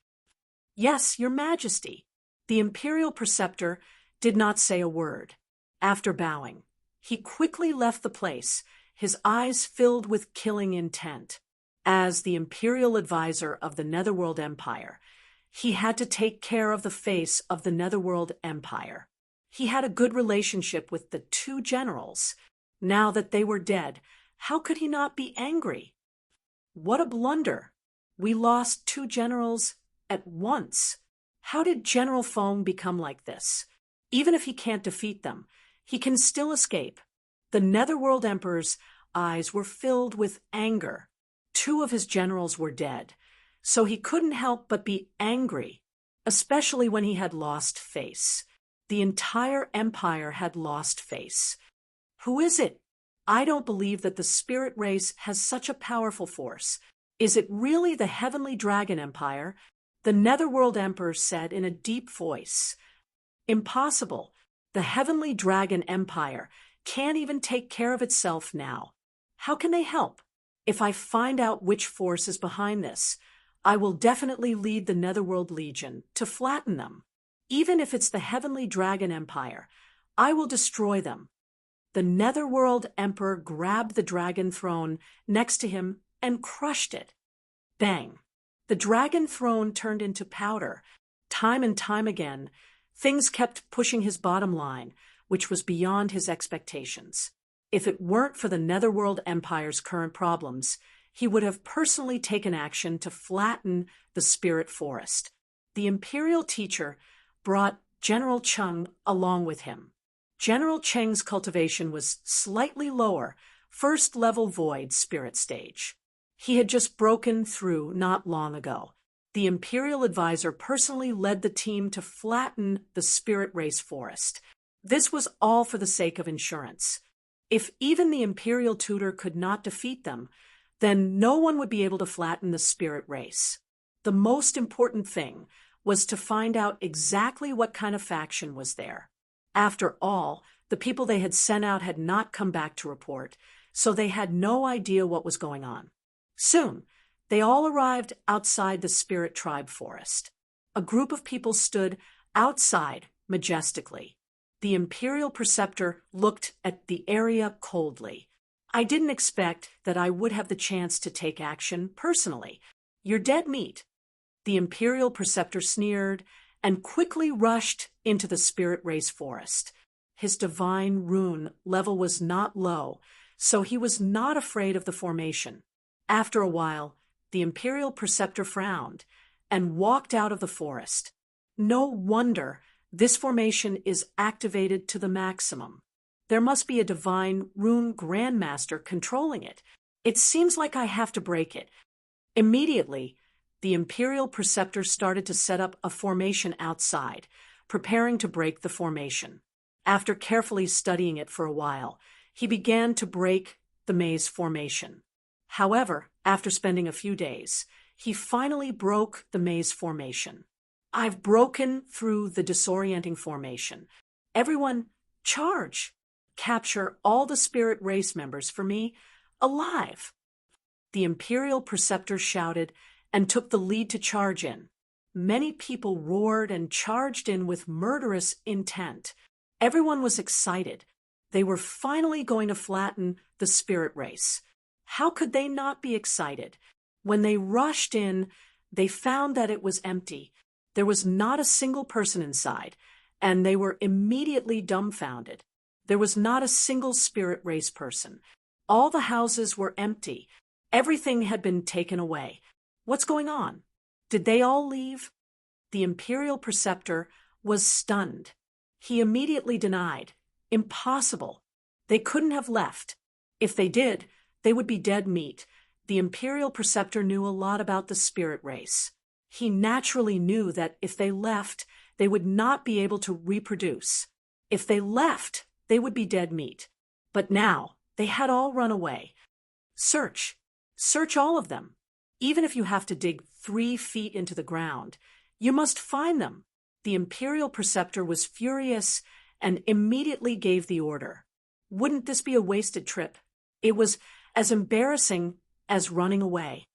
Yes, Your Majesty. The Imperial Preceptor did not say a word. After bowing, he quickly left the place, his eyes filled with killing intent. As the Imperial Advisor of the Netherworld Empire, he had to take care of the face of the Netherworld Empire. He had a good relationship with the two generals. Now that they were dead, how could he not be angry? What a blunder! We lost two generals at once. How did General Feng become like this? Even if he can't defeat them, he can still escape. The Netherworld Emperor's eyes were filled with anger. Two of his generals were dead, so he couldn't help but be angry, especially when he had lost face. The entire empire had lost face. Who is it? I don't believe that the spirit race has such a powerful force. Is it really the Heavenly Dragon Empire? The Netherworld Emperor said in a deep voice. Impossible. The Heavenly Dragon Empire can't even take care of itself now. How can they help? If I find out which force is behind this, I will definitely lead the Netherworld Legion to flatten them. Even if it's the Heavenly Dragon Empire, I will destroy them. The Netherworld Emperor grabbed the dragon throne next to him and crushed it. Bang! The dragon throne turned into powder. Time and time again, things kept pushing his bottom line, which was beyond his expectations. If it weren't for the Netherworld Empire's current problems, he would have personally taken action to flatten the spirit forest. The Imperial teacher brought General Cheng along with him. General Cheng's cultivation was slightly lower, first-level void spirit stage. He had just broken through not long ago. The Imperial advisor personally led the team to flatten the spirit race forest. This was all for the sake of insurance. If even the Imperial tutor could not defeat them, then no one would be able to flatten the spirit race. The most important thing was to find out exactly what kind of faction was there. After all, the people they had sent out had not come back to report, so they had no idea what was going on. Soon, they all arrived outside the spirit tribe forest. A group of people stood outside majestically. The Imperial preceptor looked at the area coldly. I didn't expect that I would have the chance to take action personally. You're dead meat. The Imperial preceptor sneered and quickly rushed into the spirit race forest. His divine rune level was not low, so he was not afraid of the formation. After a while, the Imperial preceptor frowned and walked out of the forest. No wonder this formation is activated to the maximum. There must be a divine rune grandmaster controlling it. It seems like I have to break it. Immediately, the Imperial preceptor started to set up a formation outside, preparing to break the formation. After carefully studying it for a while, he began to break the maze formation. However, after spending a few days, he finally broke the maze formation. I've broken through the disorienting formation. Everyone, charge! Capture all the spirit race members for me, alive! The Imperial preceptor shouted and took the lead to charge in. Many people roared and charged in with murderous intent. Everyone was excited. They were finally going to flatten the spirit race. How could they not be excited? When they rushed in, they found that it was empty. There was not a single person inside, and they were immediately dumbfounded. There was not a single spirit race person. All the houses were empty. Everything had been taken away. What's going on? Did they all leave? The Imperial preceptor was stunned. He immediately denied. Impossible. They couldn't have left. If they did, they would be dead meat. The Imperial preceptor knew a lot about the spirit race. He naturally knew that if they left, they would not be able to reproduce. If they left, they would be dead meat. But now, they had all run away. Search. Search all of them. Even if you have to dig 3 feet into the ground, you must find them. The Imperial preceptor was furious and immediately gave the order. Wouldn't this be a wasted trip? It was as embarrassing as running away.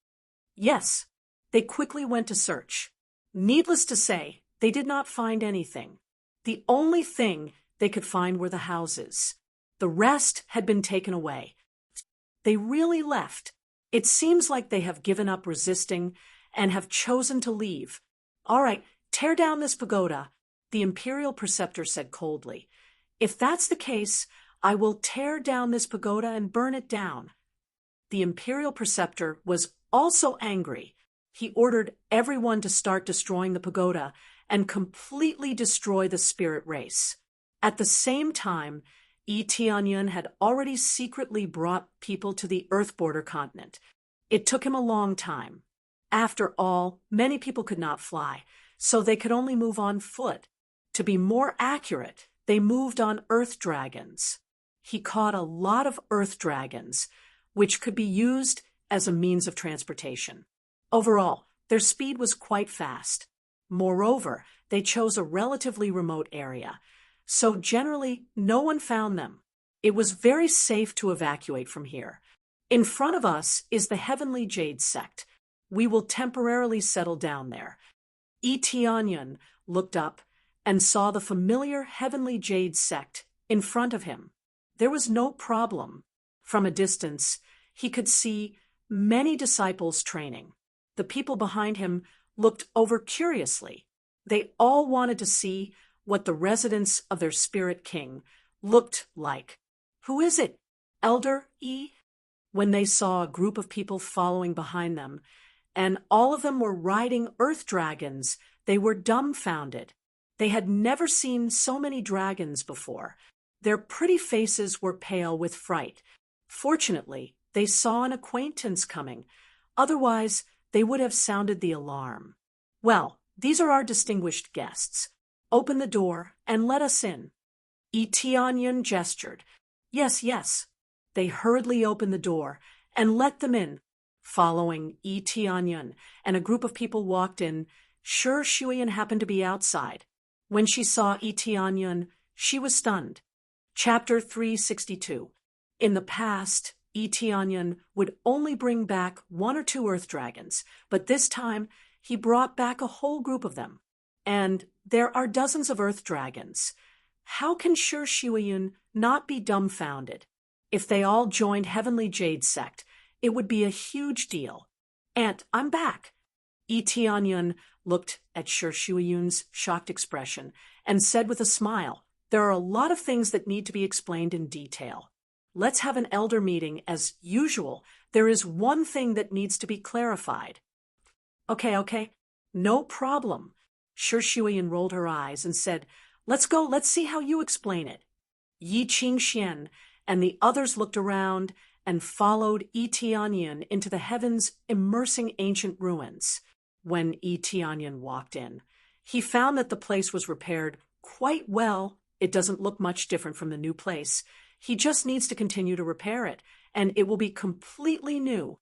Yes, they quickly went to search. Needless to say, they did not find anything. The only thing they could find were the houses. The rest had been taken away. They really left. It seems like they have given up resisting and have chosen to leave. All right, tear down this pagoda, the Imperial preceptor said coldly. If that's the case, I will tear down this pagoda and burn it down. The Imperial preceptor was also angry. He ordered everyone to start destroying the pagoda and completely destroy the spirit race. At the same time, Yi Tianyun had already secretly brought people to the Earth border continent. It took him a long time. After all, many people could not fly, so they could only move on foot. To be more accurate, they moved on Earth dragons. He caught a lot of Earth dragons, which could be used as a means of transportation. Overall, their speed was quite fast. Moreover, they chose a relatively remote area, so generally no one found them. It was very safe to evacuate from here. In front of us is the Heavenly Jade sect. We will temporarily settle down there. Yi Tianyun looked up and saw the familiar Heavenly Jade sect in front of him. There was no problem. From a distance, he could see many disciples training. The people behind him looked over curiously. They all wanted to see what the residents of their spirit king looked like. Who is it? Elder E? When they saw a group of people following behind them, and all of them were riding earth dragons, they were dumbfounded. They had never seen so many dragons before. Their pretty faces were pale with fright. Fortunately, they saw an acquaintance coming. Otherwise, they would have sounded the alarm. Well, these are our distinguished guests. Open the door and let us in. Eteonyon gestured. Yes, yes. They hurriedly opened the door and let them in. Following Eteonyon, and a group of people walked in. Sure Shuyan happened to be outside. When she saw Eteonyon, she was stunned. Chapter 362. In the past, Eteonyon would only bring back 1 or 2 earth dragons, but this time he brought back a whole group of them. And there are dozens of earth dragons. How can Sure Shuyan not be dumbfounded? If they all joined Heavenly Jade Sect, it would be a huge deal. Aunt, I'm back. Eteonyon looked at Sure Shuyun's shocked expression and said with a smile, there are a lot of things that need to be explained in detail. Let's have an elder meeting as usual. There is one thing that needs to be clarified. Okay. No problem. Sure Shuyan rolled her eyes and said, let's go, let's see how you explain it. Yi Qingxian and the others looked around and followed Eteonyon into the heavens immersing ancient ruins. When Eteonyon walked in, he found that the place was repaired quite well. It doesn't look much different from the new place. He just needs to continue to repair it, and it will be completely new.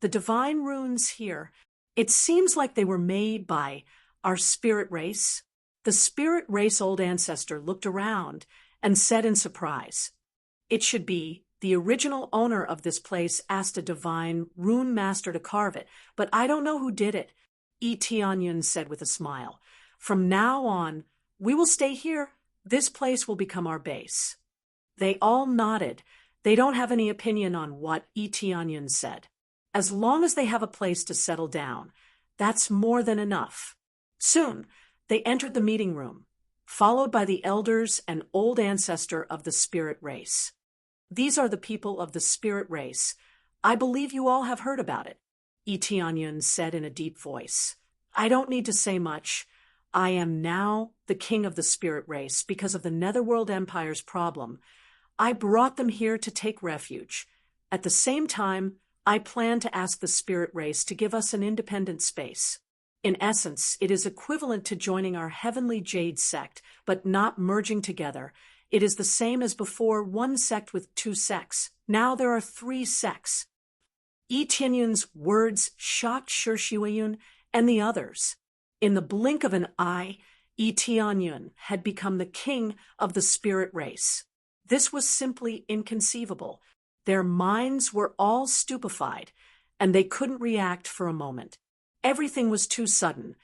The divine runes here, it seems like they were made by our spirit race. The spirit race old ancestor looked around and said in surprise, it should be the original owner of this place asked a divine rune master to carve it, but I don't know who did it. Eteonyon said with a smile, from now on, we will stay here. This place will become our base. They all nodded. They don't have any opinion on what Eteonyon said. As long as they have a place to settle down, that's more than enough. Soon, they entered the meeting room, followed by the elders and old ancestor of the spirit race. These are the people of the spirit race. I believe you all have heard about it, Eteonyon said in a deep voice. I don't need to say much. I am now the king of the spirit race because of the Netherworld Empire's problem. I brought them here to take refuge. At the same time, I plan to ask the spirit race to give us an independent space. In essence, it is equivalent to joining our Heavenly Jade Sect, but not merging together. It is the same as before, one sect with 2 sects. Now there are 3 sects. Eteonyon's words shocked Sure Shuyan and the others. In the blink of an eye, Eteonyon had become the king of the spirit race. This was simply inconceivable. Their minds were all stupefied, and they couldn't react for a moment. Everything was too sudden,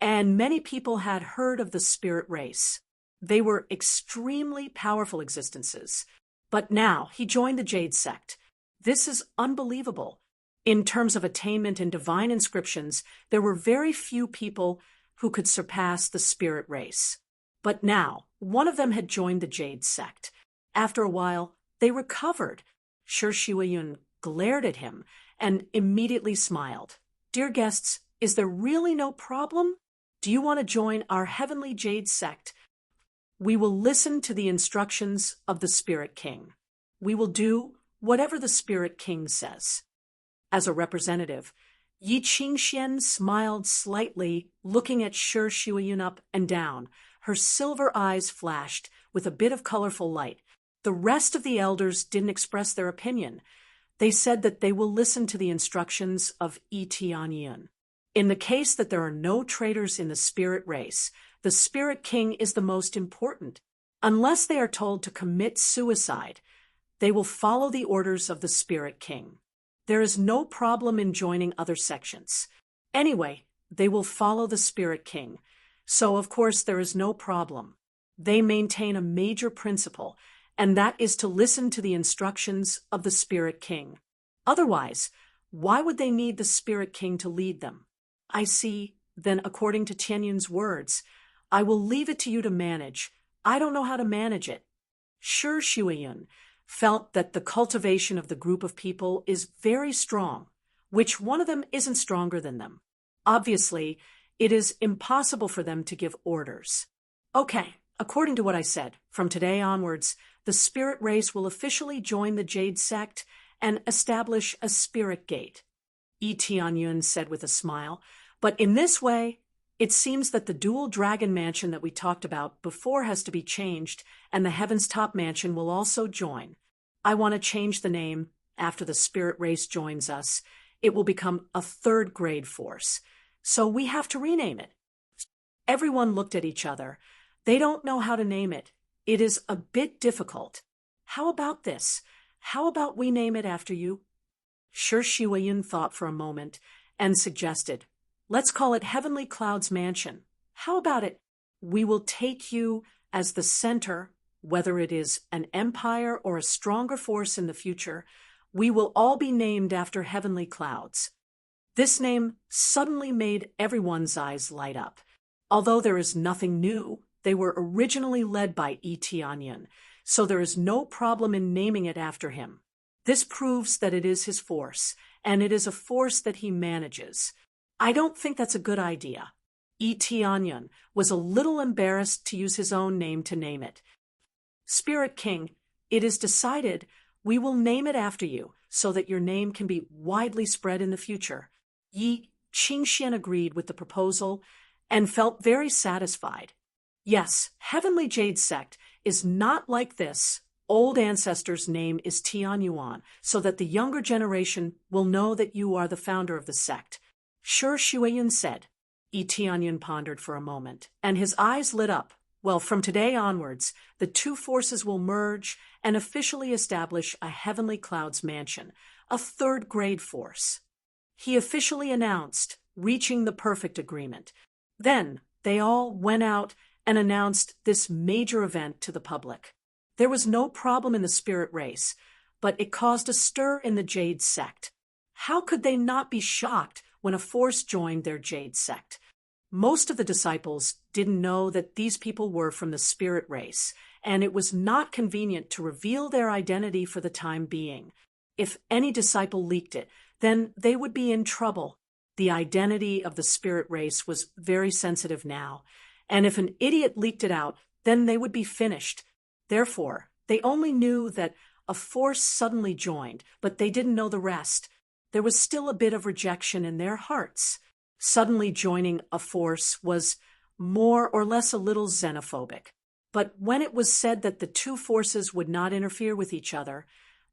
and many people had heard of the spirit race. They were extremely powerful existences. But now he joined the Jade Sect. This is unbelievable. In terms of attainment in divine inscriptions, there were very few people who could surpass the spirit race. But now, one of them had joined the Jade Sect. After a while, they recovered. Sure Shuyan glared at him and immediately smiled. Dear guests, is there really no problem? Do you want to join our Heavenly Jade Sect? We will listen to the instructions of the Spirit King. We will do whatever the Spirit King says. As a representative, Yi Qingxian smiled slightly, looking at Sure Shuyan up and down. Her silver eyes flashed with a bit of colorful light. The rest of the elders didn't express their opinion. They said that they will listen to the instructions of Eteonyon. In the case that there are no traitors in the spirit race, the Spirit King is the most important. Unless they are told to commit suicide, they will follow the orders of the Spirit King. There is no problem in joining other sections. Anyway, they will follow the Spirit King. So, of course, there is no problem. They maintain a major principle, and that is to listen to the instructions of the Spirit King. Otherwise, why would they need the Spirit King to lead them? I see. Then, according to Tianyun's words, I will leave it to you to manage. I don't know how to manage it. Shi Shuiyun felt that the cultivation of the group of people is very strong, which one of them isn't stronger than them. Obviously, it is impossible for them to give orders. Okay, according to what I said, from today onwards, the spirit race will officially join the Jade sect and establish a spirit gate, Yi Tianyun said with a smile. But in this way, it seems that the dual dragon mansion that we talked about before has to be changed, and the Heaven's Top mansion will also join. I want to change the name after the spirit race joins us. It will become a third grade force. So we have to rename it. Everyone looked at each other. They don't know how to name it. It is a bit difficult. How about this? How about we name it after you? Shi Shuiyun thought for a moment and suggested, let's call it Heavenly Cloud's Mansion. How about it? We will take you as the center, whether it is an empire or a stronger force in the future. We will all be named after heavenly clouds. This name suddenly made everyone's eyes light up. Although there is nothing new, they were originally led by Yi Tianyun, so there is no problem in naming it after him. This proves that it is his force, and it is a force that he manages. I don't think that's a good idea. Yi Tianyun was a little embarrassed to use his own name to name it. Spirit King, it is decided we will name it after you so that your name can be widely spread in the future. Yi Qingxian agreed with the proposal and felt very satisfied. Yes, Heavenly Jade Sect is not like this. Old ancestor's name is Tianyuan, so that the younger generation will know that you are the founder of the sect. Shi Shuiyun said. Yi Tianyun pondered for a moment, and his eyes lit up. Well, from today onwards, the two forces will merge and officially establish a Heavenly Clouds mansion, a third grade force. He officially announced, reaching the perfect agreement. Then they all went out and announced this major event to the public. There was no problem in the spirit race, but it caused a stir in the Jade sect. How could they not be shocked when a force joined their Jade sect? Most of the disciples didn't know that these people were from the spirit race, and it was not convenient to reveal their identity for the time being. If any disciple leaked it, then they would be in trouble. The identity of the spirit race was very sensitive now, and if an idiot leaked it out, then they would be finished. Therefore, they only knew that a force suddenly joined, but they didn't know the rest. There was still a bit of rejection in their hearts. Suddenly joining a force was more or less a little xenophobic. But when it was said that the two forces would not interfere with each other,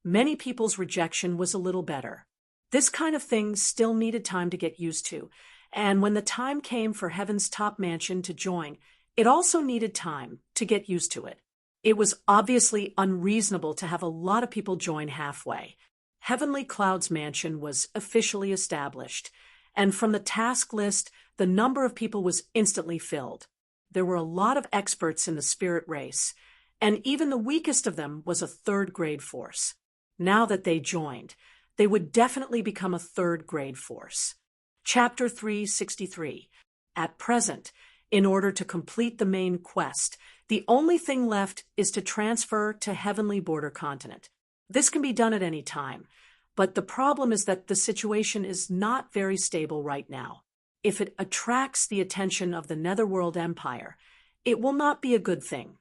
many people's rejection was a little better. This kind of thing still needed time to get used to, and when the time came for Heaven's Top Mansion to join, it also needed time to get used to it. It was obviously unreasonable to have a lot of people join halfway. Heavenly Clouds Mansion was officially established, and from the task list, the number of people was instantly filled. There were a lot of experts in the spirit race, and even the weakest of them was a third grade force. Now that they joined, they would definitely become a third grade force. Chapter 363. At present, in order to complete the main quest, the only thing left is to transfer to Heavenly Border Continent. This can be done at any time, but the problem is that the situation is not very stable right now. If it attracts the attention of the Netherworld Empire, it will not be a good thing.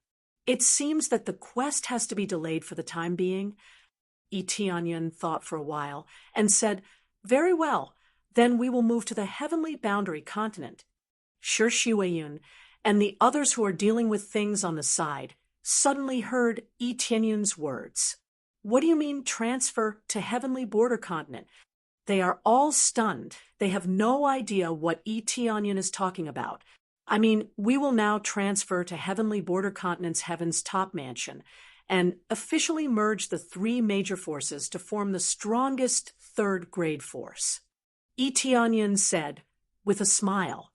It seems that the quest has to be delayed for the time being. Yi Tianyun thought for a while and said, "Very well, then we will move to the Heavenly Boundary Continent." Shi Shuiyun and the others who are dealing with things on the side suddenly heard Yi Tianyun's words. What do you mean transfer to Heavenly Border Continent? They are all stunned. They have no idea what Yi Tianyun is talking about. I mean, we will now transfer to Heavenly Border Continent's Heaven's Top Mansion and officially merge the three major forces to form the strongest third grade force. Yi Tianyun said, with a smile,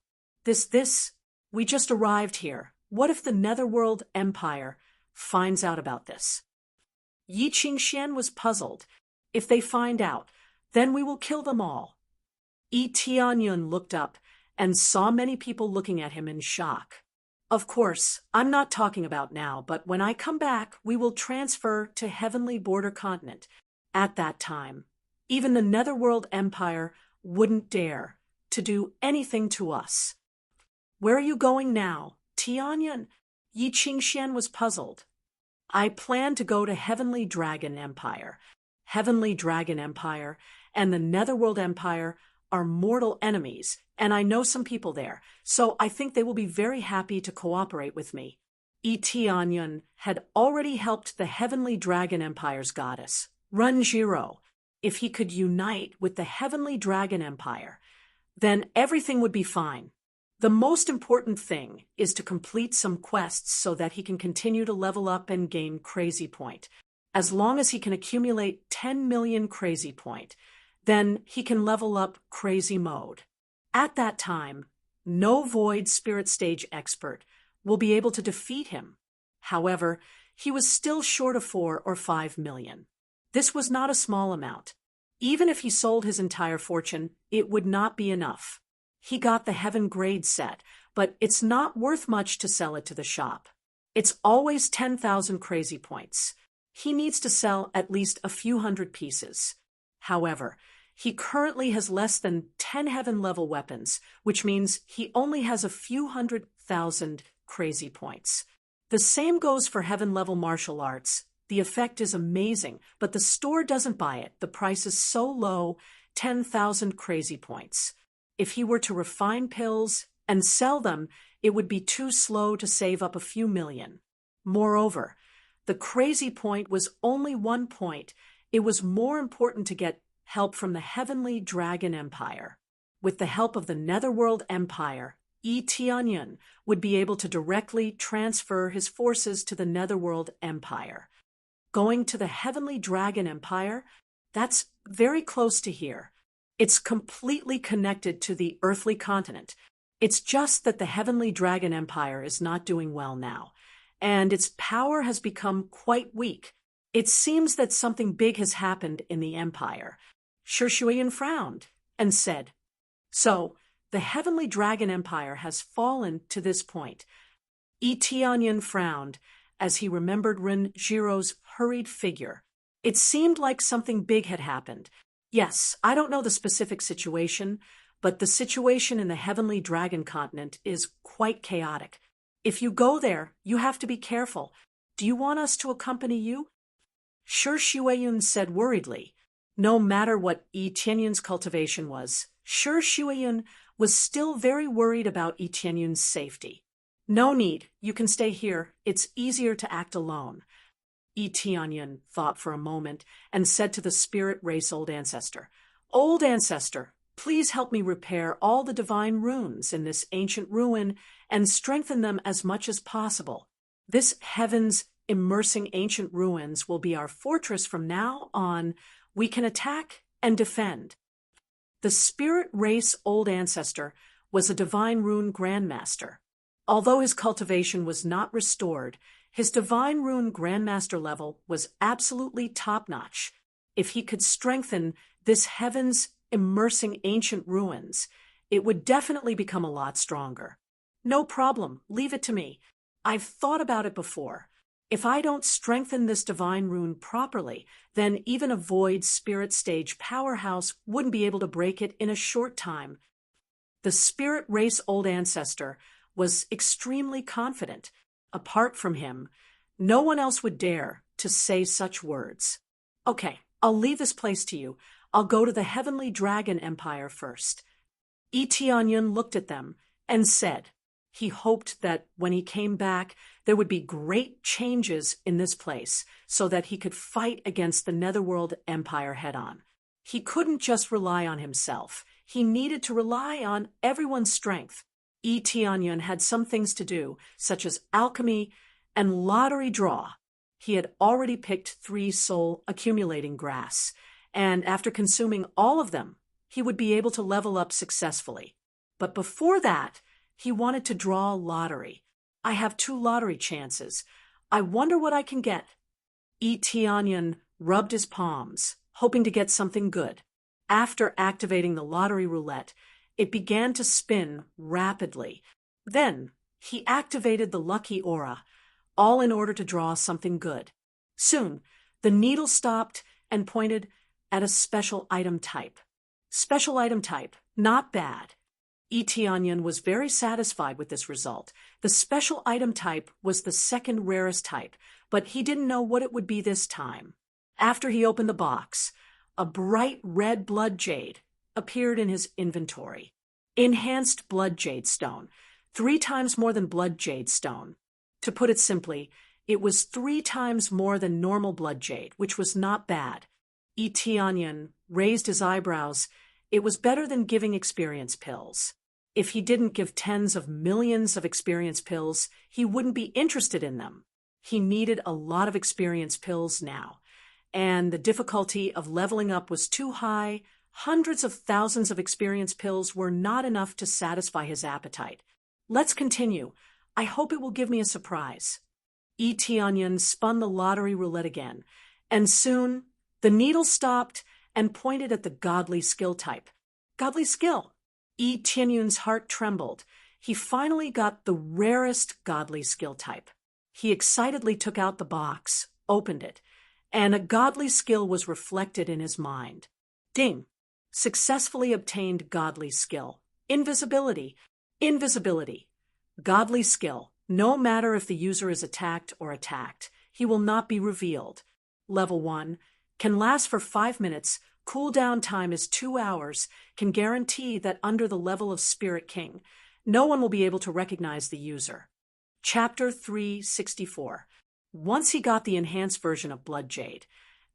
we just arrived here. What if the Netherworld Empire finds out about this? Yi Qingxian was puzzled. If they find out, then we will kill them all. Yi Tianyun looked up and saw many people looking at him in shock. Of course, I'm not talking about now, but when I come back, we will transfer to Heavenly Border Continent. At that time, even the Netherworld Empire wouldn't dare to do anything to us. Where are you going now, Tianyan? Yi Qingxian was puzzled. I plan to go to Heavenly Dragon Empire. Heavenly Dragon Empire and the Netherworld Empire are mortal enemies, and I know some people there, so I think they will be very happy to cooperate with me. Yi Tianyan had already helped the Heavenly Dragon Empire's goddess, Renjiro. If he could unite with the Heavenly Dragon Empire, then everything would be fine. The most important thing is to complete some quests so that he can continue to level up and gain Crazy Point. As long as he can accumulate 10 million Crazy Point, then he can level up Crazy Mode. At that time, no Void Spirit Stage expert will be able to defeat him. However, he was still short of 4 or 5 million. This was not a small amount. Even if he sold his entire fortune, it would not be enough. He got the Heaven Grade set, but it's not worth much to sell it to the shop. It's always 10,000 Crazy Points. He needs to sell at least a few hundred pieces. However, he currently has less than 10 Heaven-level weapons, which means he only has a few 100,000 Crazy Points. The same goes for Heaven-level martial arts. The effect is amazing, but the store doesn't buy it. The price is so low, 10,000 Crazy Points. If he were to refine pills and sell them, it would be too slow to save up a few million. Moreover, the Crazy Point was only 1 point. It was more important to get help from the Heavenly Dragon Empire. With the help of the Netherworld Empire, Yi Tianyan would be able to directly transfer his forces to the Netherworld Empire. Going to the Heavenly Dragon Empire, that's very close to here. It's completely connected to the earthly continent. It's just that the Heavenly Dragon Empire is not doing well now, and its power has become quite weak. It seems that something big has happened in the empire. Shi Shuiyan frowned and said, "So, the Heavenly Dragon Empire has fallen to this point." Yi Tianyan frowned as he remembered Renjiro's hurried figure. It seemed like something big had happened. Yes, I don't know the specific situation, but the situation in the Heavenly Dragon Continent is quite chaotic. If you go there, you have to be careful. Do you want us to accompany you? Shi Shuiyan said worriedly. No matter what Yi Tianyan's cultivation was, Shi Shuiyan was still very worried about Yi Tianyan's safety. No need, you can stay here. It's easier to act alone. Yi Tianyan thought for a moment and said to the spirit race Old Ancestor, "Old Ancestor, please help me repair all the divine runes in this ancient ruin and strengthen them as much as possible. This heaven's immersing ancient ruins will be our fortress from now on. We can attack and defend." The spirit race Old Ancestor was a divine rune grandmaster. Although his cultivation was not restored, his divine rune grandmaster level was absolutely top-notch. If he could strengthen this heaven's immersing ancient ruins, it would definitely become a lot stronger. No problem, leave it to me. I've thought about it before. If I don't strengthen this divine rune properly, then even a void spirit stage powerhouse wouldn't be able to break it in a short time. The spirit race Old Ancestor was extremely confident. Apart from him, no one else would dare to say such words. Okay, I'll leave this place to you. I'll go to the Heavenly Dragon Empire first. Yi Tianyan looked at them and said he hoped that when he came back, there would be great changes in this place so that he could fight against the Netherworld Empire head-on. He couldn't just rely on himself. He needed to rely on everyone's strength. Yi Tianyan had some things to do, such as alchemy and lottery draw. He had already picked 3 soul accumulating grass, and after consuming all of them, he would be able to level up successfully. But before that, he wanted to draw a lottery. I have 2 lottery chances. I wonder what I can get. Yi Tianyan rubbed his palms, hoping to get something good. After activating the lottery roulette, it began to spin rapidly. Then He activated the lucky aura, all in order to draw something good. Soon, the needle stopped and pointed at a special item type. Special item type, not bad. Onion was very satisfied with this result. The special item type was the second rarest type, but he didn't know what it would be this time. After he opened the box, a bright red blood jade appeared in his inventory. Enhanced blood jade stone, 3 times more than blood jade stone. To put it simply, it was 3 times more than normal blood jade, which was not bad. Onion raised his eyebrows. It was better than giving experience pills. If he didn't give tens of millions of experience pills, he wouldn't be interested in them. He needed a lot of experience pills now, and the difficulty of leveling up was too high. Hundreds of thousands of experience pills were not enough to satisfy his appetite. Let's continue. I hope it will give me a surprise. Onion spun the lottery roulette again, and soon the needle stopped and pointed at the godly skill type. Godly skill. Onion's heart trembled. He finally got the rarest godly skill type. He excitedly took out the box, opened it, and a godly skill was reflected in his mind. Ding! Successfully obtained godly skill. Invisibility. Invisibility. Godly skill. No matter if the user is attacked or attacked, he will not be revealed. Level 1. Can last for 5 minutes. Cooldown time is 2 hours. Can guarantee that under the level of Spirit King, no one will be able to recognize the user. Chapter 364. Once he got the enhanced version of Blood Jade,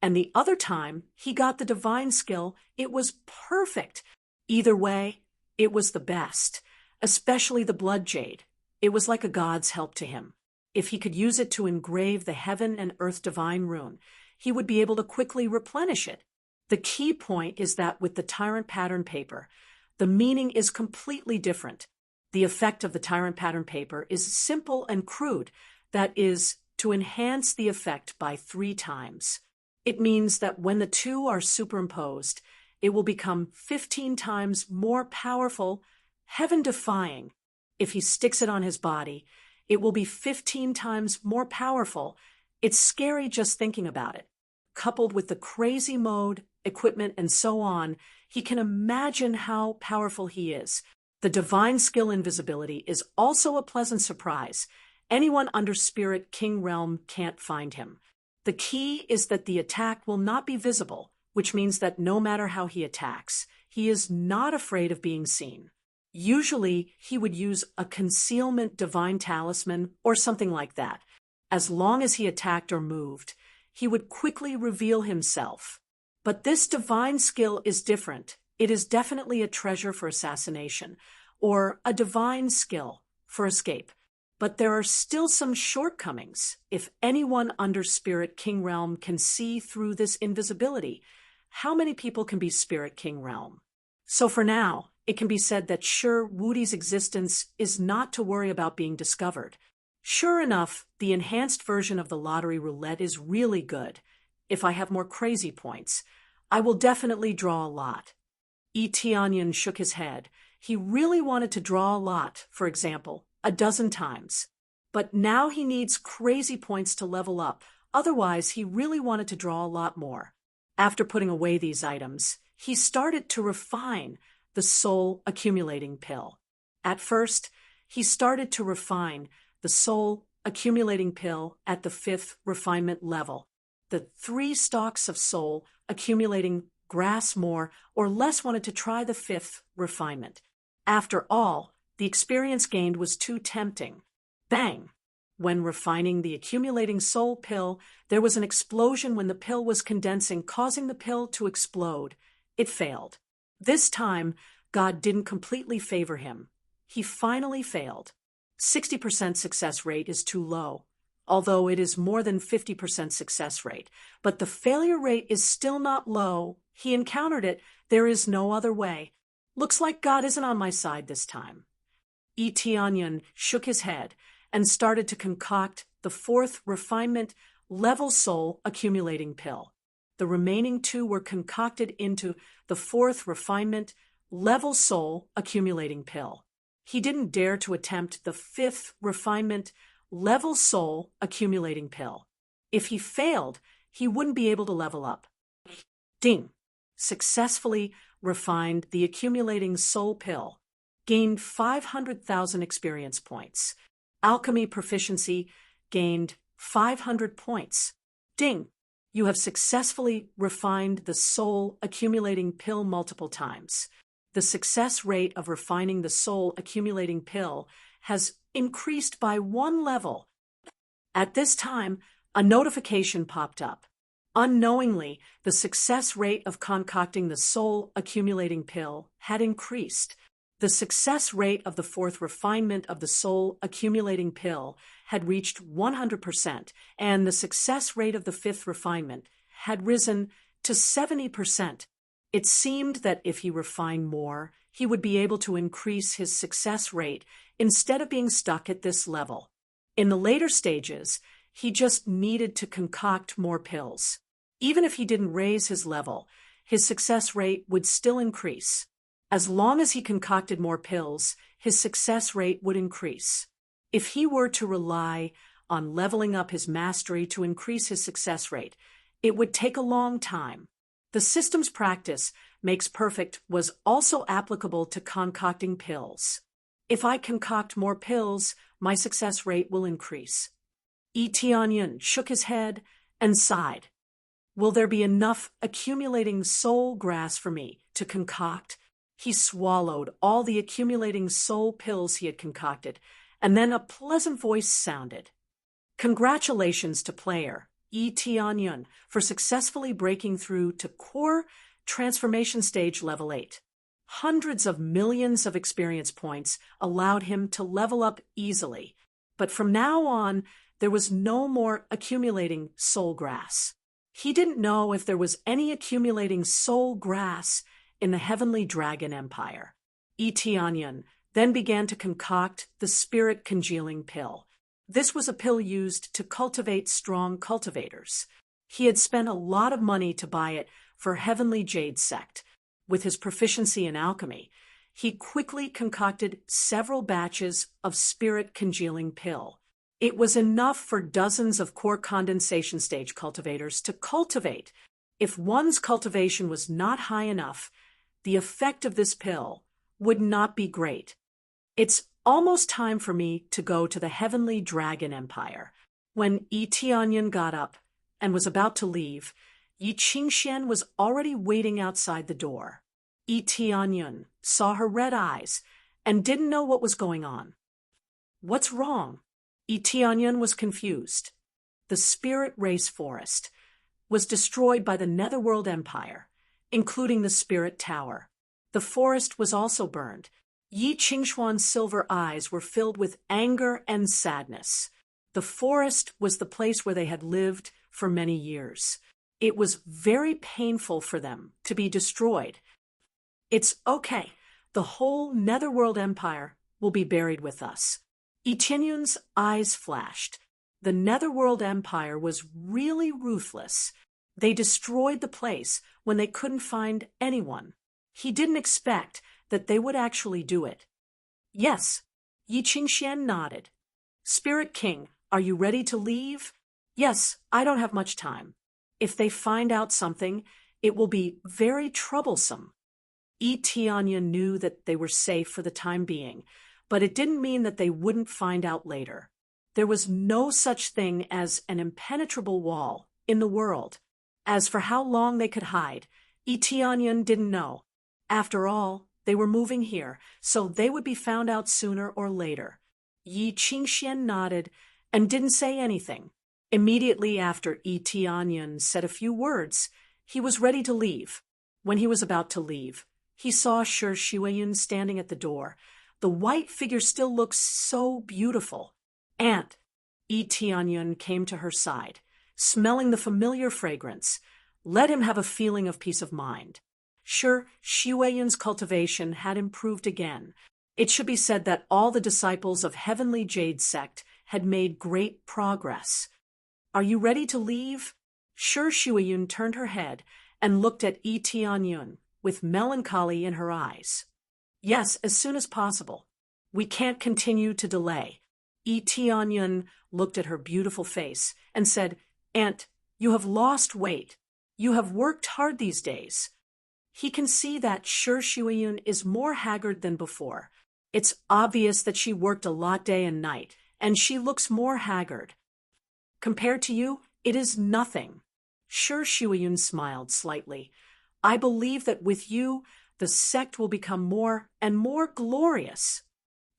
and the other time he got the divine skill, it was perfect. Either way, it was the best, especially the Blood Jade. It was like a god's help to him. If he could use it to engrave the heaven and earth divine rune, he would be able to quickly replenish it. The key point is that with the Tyrant Pattern paper, the meaning is completely different. The effect of the Tyrant Pattern paper is simple and crude, that is, to enhance the effect by 3 times. It means that when the two are superimposed, it will become 15 times more powerful, heaven-defying. If he sticks it on his body, it will be 15 times more powerful. It's scary just thinking about it. Coupled with the crazy mode, equipment, and so on, he can imagine how powerful he is. The divine skill invisibility is also a pleasant surprise. Anyone under Spirit King realm can't find him. The key is that the attack will not be visible, which means that no matter how he attacks, he is not afraid of being seen. Usually, he would use a concealment divine talisman or something like that. As long as he attacked or moved, he would quickly reveal himself. But this divine skill is different. It is definitely a treasure for assassination, or a divine skill for escape. But there are still some shortcomings. If anyone under Spirit King realm can see through this invisibility, how many people can be Spirit King realm? So for now, it can be said that sure, Woody's existence is not to worry about being discovered. Sure enough, the enhanced version of the lottery roulette is really good. If I have more crazy points, I will definitely draw a lot. Onion shook his head. He really wanted to draw a lot, for example, 12 times. But now he needs crazy points to level up. Otherwise, he really wanted to draw a lot more. After putting away these items, he started to refine the soul accumulating pill. At first, he started to refine the soul accumulating pill at the 5th refinement level. The 3 stalks of soul accumulating grass more or less wanted to try the 5th refinement. After all, the experience gained was too tempting. Bang! When refining the accumulating soul pill, there was an explosion when the pill was condensing, causing the pill to explode. It failed. This time, God didn't completely favor him. He finally failed. 60% success rate is too low, although it is more than 50% success rate. But the failure rate is still not low. He encountered it. There is no other way. Looks like God isn't on my side this time. Onion shook his head and started to concoct the 4th refinement level soul accumulating pill. The remaining 2 were concocted into the 4th refinement level soul accumulating pill. he didn't dare to attempt the 5th refinement level soul accumulating pill. If he failed, he wouldn't be able to level up. Ding! Successfully refined the accumulating soul pill. Gained 500,000 experience points. Alchemy proficiency gained 500 points. Ding! You have successfully refined the soul accumulating pill multiple times. The success rate of refining the soul accumulating pill has increased by 1 level. At this time, a notification popped up. Unknowingly, the success rate of concocting the soul accumulating pill had increased. The success rate of the 4th refinement of the soul accumulating pill had reached 100%, and the success rate of the 5th refinement had risen to 70%. It seemed that if he refined more, he would be able to increase his success rate instead of being stuck at this level. In the later stages, he just needed to concoct more pills. Even if he didn't raise his level, his success rate would still increase. As long as he concocted more pills, his success rate would increase. If he were to rely on leveling up his mastery to increase his success rate, it would take a long time. The system's practice makes perfect was also applicable to concocting pills. If I concoct more pills, my success rate will increase. Tianyun shook his head and sighed. Will there be enough accumulating soul grass for me to concoct? He swallowed all the accumulating soul pills he had concocted, and then a pleasant voice sounded. Congratulations to player Tianyun for successfully breaking through to core transformation stage level 8. Hundreds of millions of experience points allowed him to level up easily, but from now on, there was no more accumulating soul grass. He didn't know if there was any accumulating soul grass in the Heavenly Dragon Empire. Tianyun then began to concoct the spirit congealing pill. This was a pill used to cultivate strong cultivators. He had spent a lot of money to buy it for Heavenly Jade Sect. With his proficiency in alchemy, he quickly concocted several batches of spirit congealing pill. It was enough for dozens of core condensation stage cultivators to cultivate. If one's cultivation was not high enough, the effect of this pill would not be great. It's almost time for me to go to the Heavenly Dragon Empire. When Tianyun got up and was about to leave, Yi Qingxian was already waiting outside the door. Tianyun saw her red eyes and didn't know what was going on. What's wrong? Tianyun was confused. The Spirit Race Forest was destroyed by the Netherworld Empire, including the Spirit Tower. The forest was also burned. Yi Qingxuan's silver eyes were filled with anger and sadness. The forest was the place where they had lived for many years. It was very painful for them to be destroyed. It's okay. The whole Netherworld Empire will be buried with us. Tianyun's eyes flashed. The Netherworld Empire was really ruthless. They destroyed the place when they couldn't find anyone. He didn't expect that they would actually do it. Yes, Yi Qingxian nodded. Spirit King, are you ready to leave? Yes, I don't have much time. If they find out something, it will be very troublesome. Tianyun knew that they were safe for the time being, but it didn't mean that they wouldn't find out later. There was no such thing as an impenetrable wall in the world. As for how long they could hide, Tianyun didn't know. After all, they were moving here, so they would be found out sooner or later. Yi Qingxian nodded and didn't say anything. Immediately after Tianyun said a few words, he was ready to leave. When he was about to leave, he saw Shi Shuiyun standing at the door. The white figure still looked so beautiful. Aunt, Tianyun came to her side, smelling the familiar fragrance. Let him have a feeling of peace of mind. Sure, Shuiyun's cultivation had improved again. It should be said that all the disciples of Heavenly Jade Sect had made great progress. Are you ready to leave? Sure, Shuiyun turned her head and looked at Tianyun with melancholy in her eyes. Yes, as soon as possible. We can't continue to delay. Tianyun looked at her beautiful face and said, Aunt, you have lost weight. You have worked hard these days. He can see that Shuyun is more haggard than before. It's obvious that she worked a lot day and night, and she looks more haggard. Compared to you, it is nothing. Shuyun smiled slightly. I believe that with you, the sect will become more and more glorious.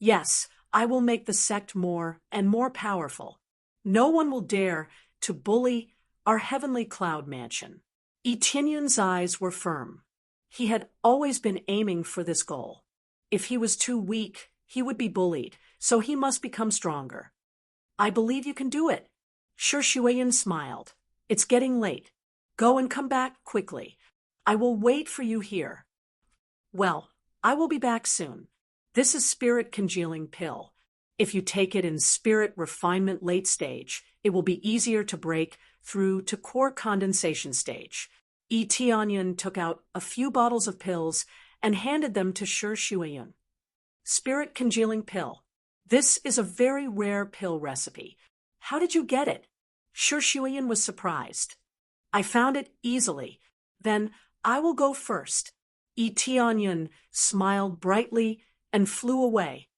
Yes, I will make the sect more and more powerful. No one will dare to bully our heavenly cloud mansion. Tianyun's eyes were firm. He had always been aiming for this goal. If he was too weak, he would be bullied, so he must become stronger. I believe you can do it. Shuyun smiled. It's getting late. Go and come back quickly. I will wait for you here. Well, I will be back soon. This is spirit congealing pill. If you take it in spirit refinement late stage, it will be easier to break through to core condensation stage. Tianyun took out a few bottles of pills and handed them to Shuyun. Spirit congealing pill. This is a very rare pill recipe. How did you get it? Shuyun was surprised. I found it easily. Then I will go first. Tianyun smiled brightly and flew away.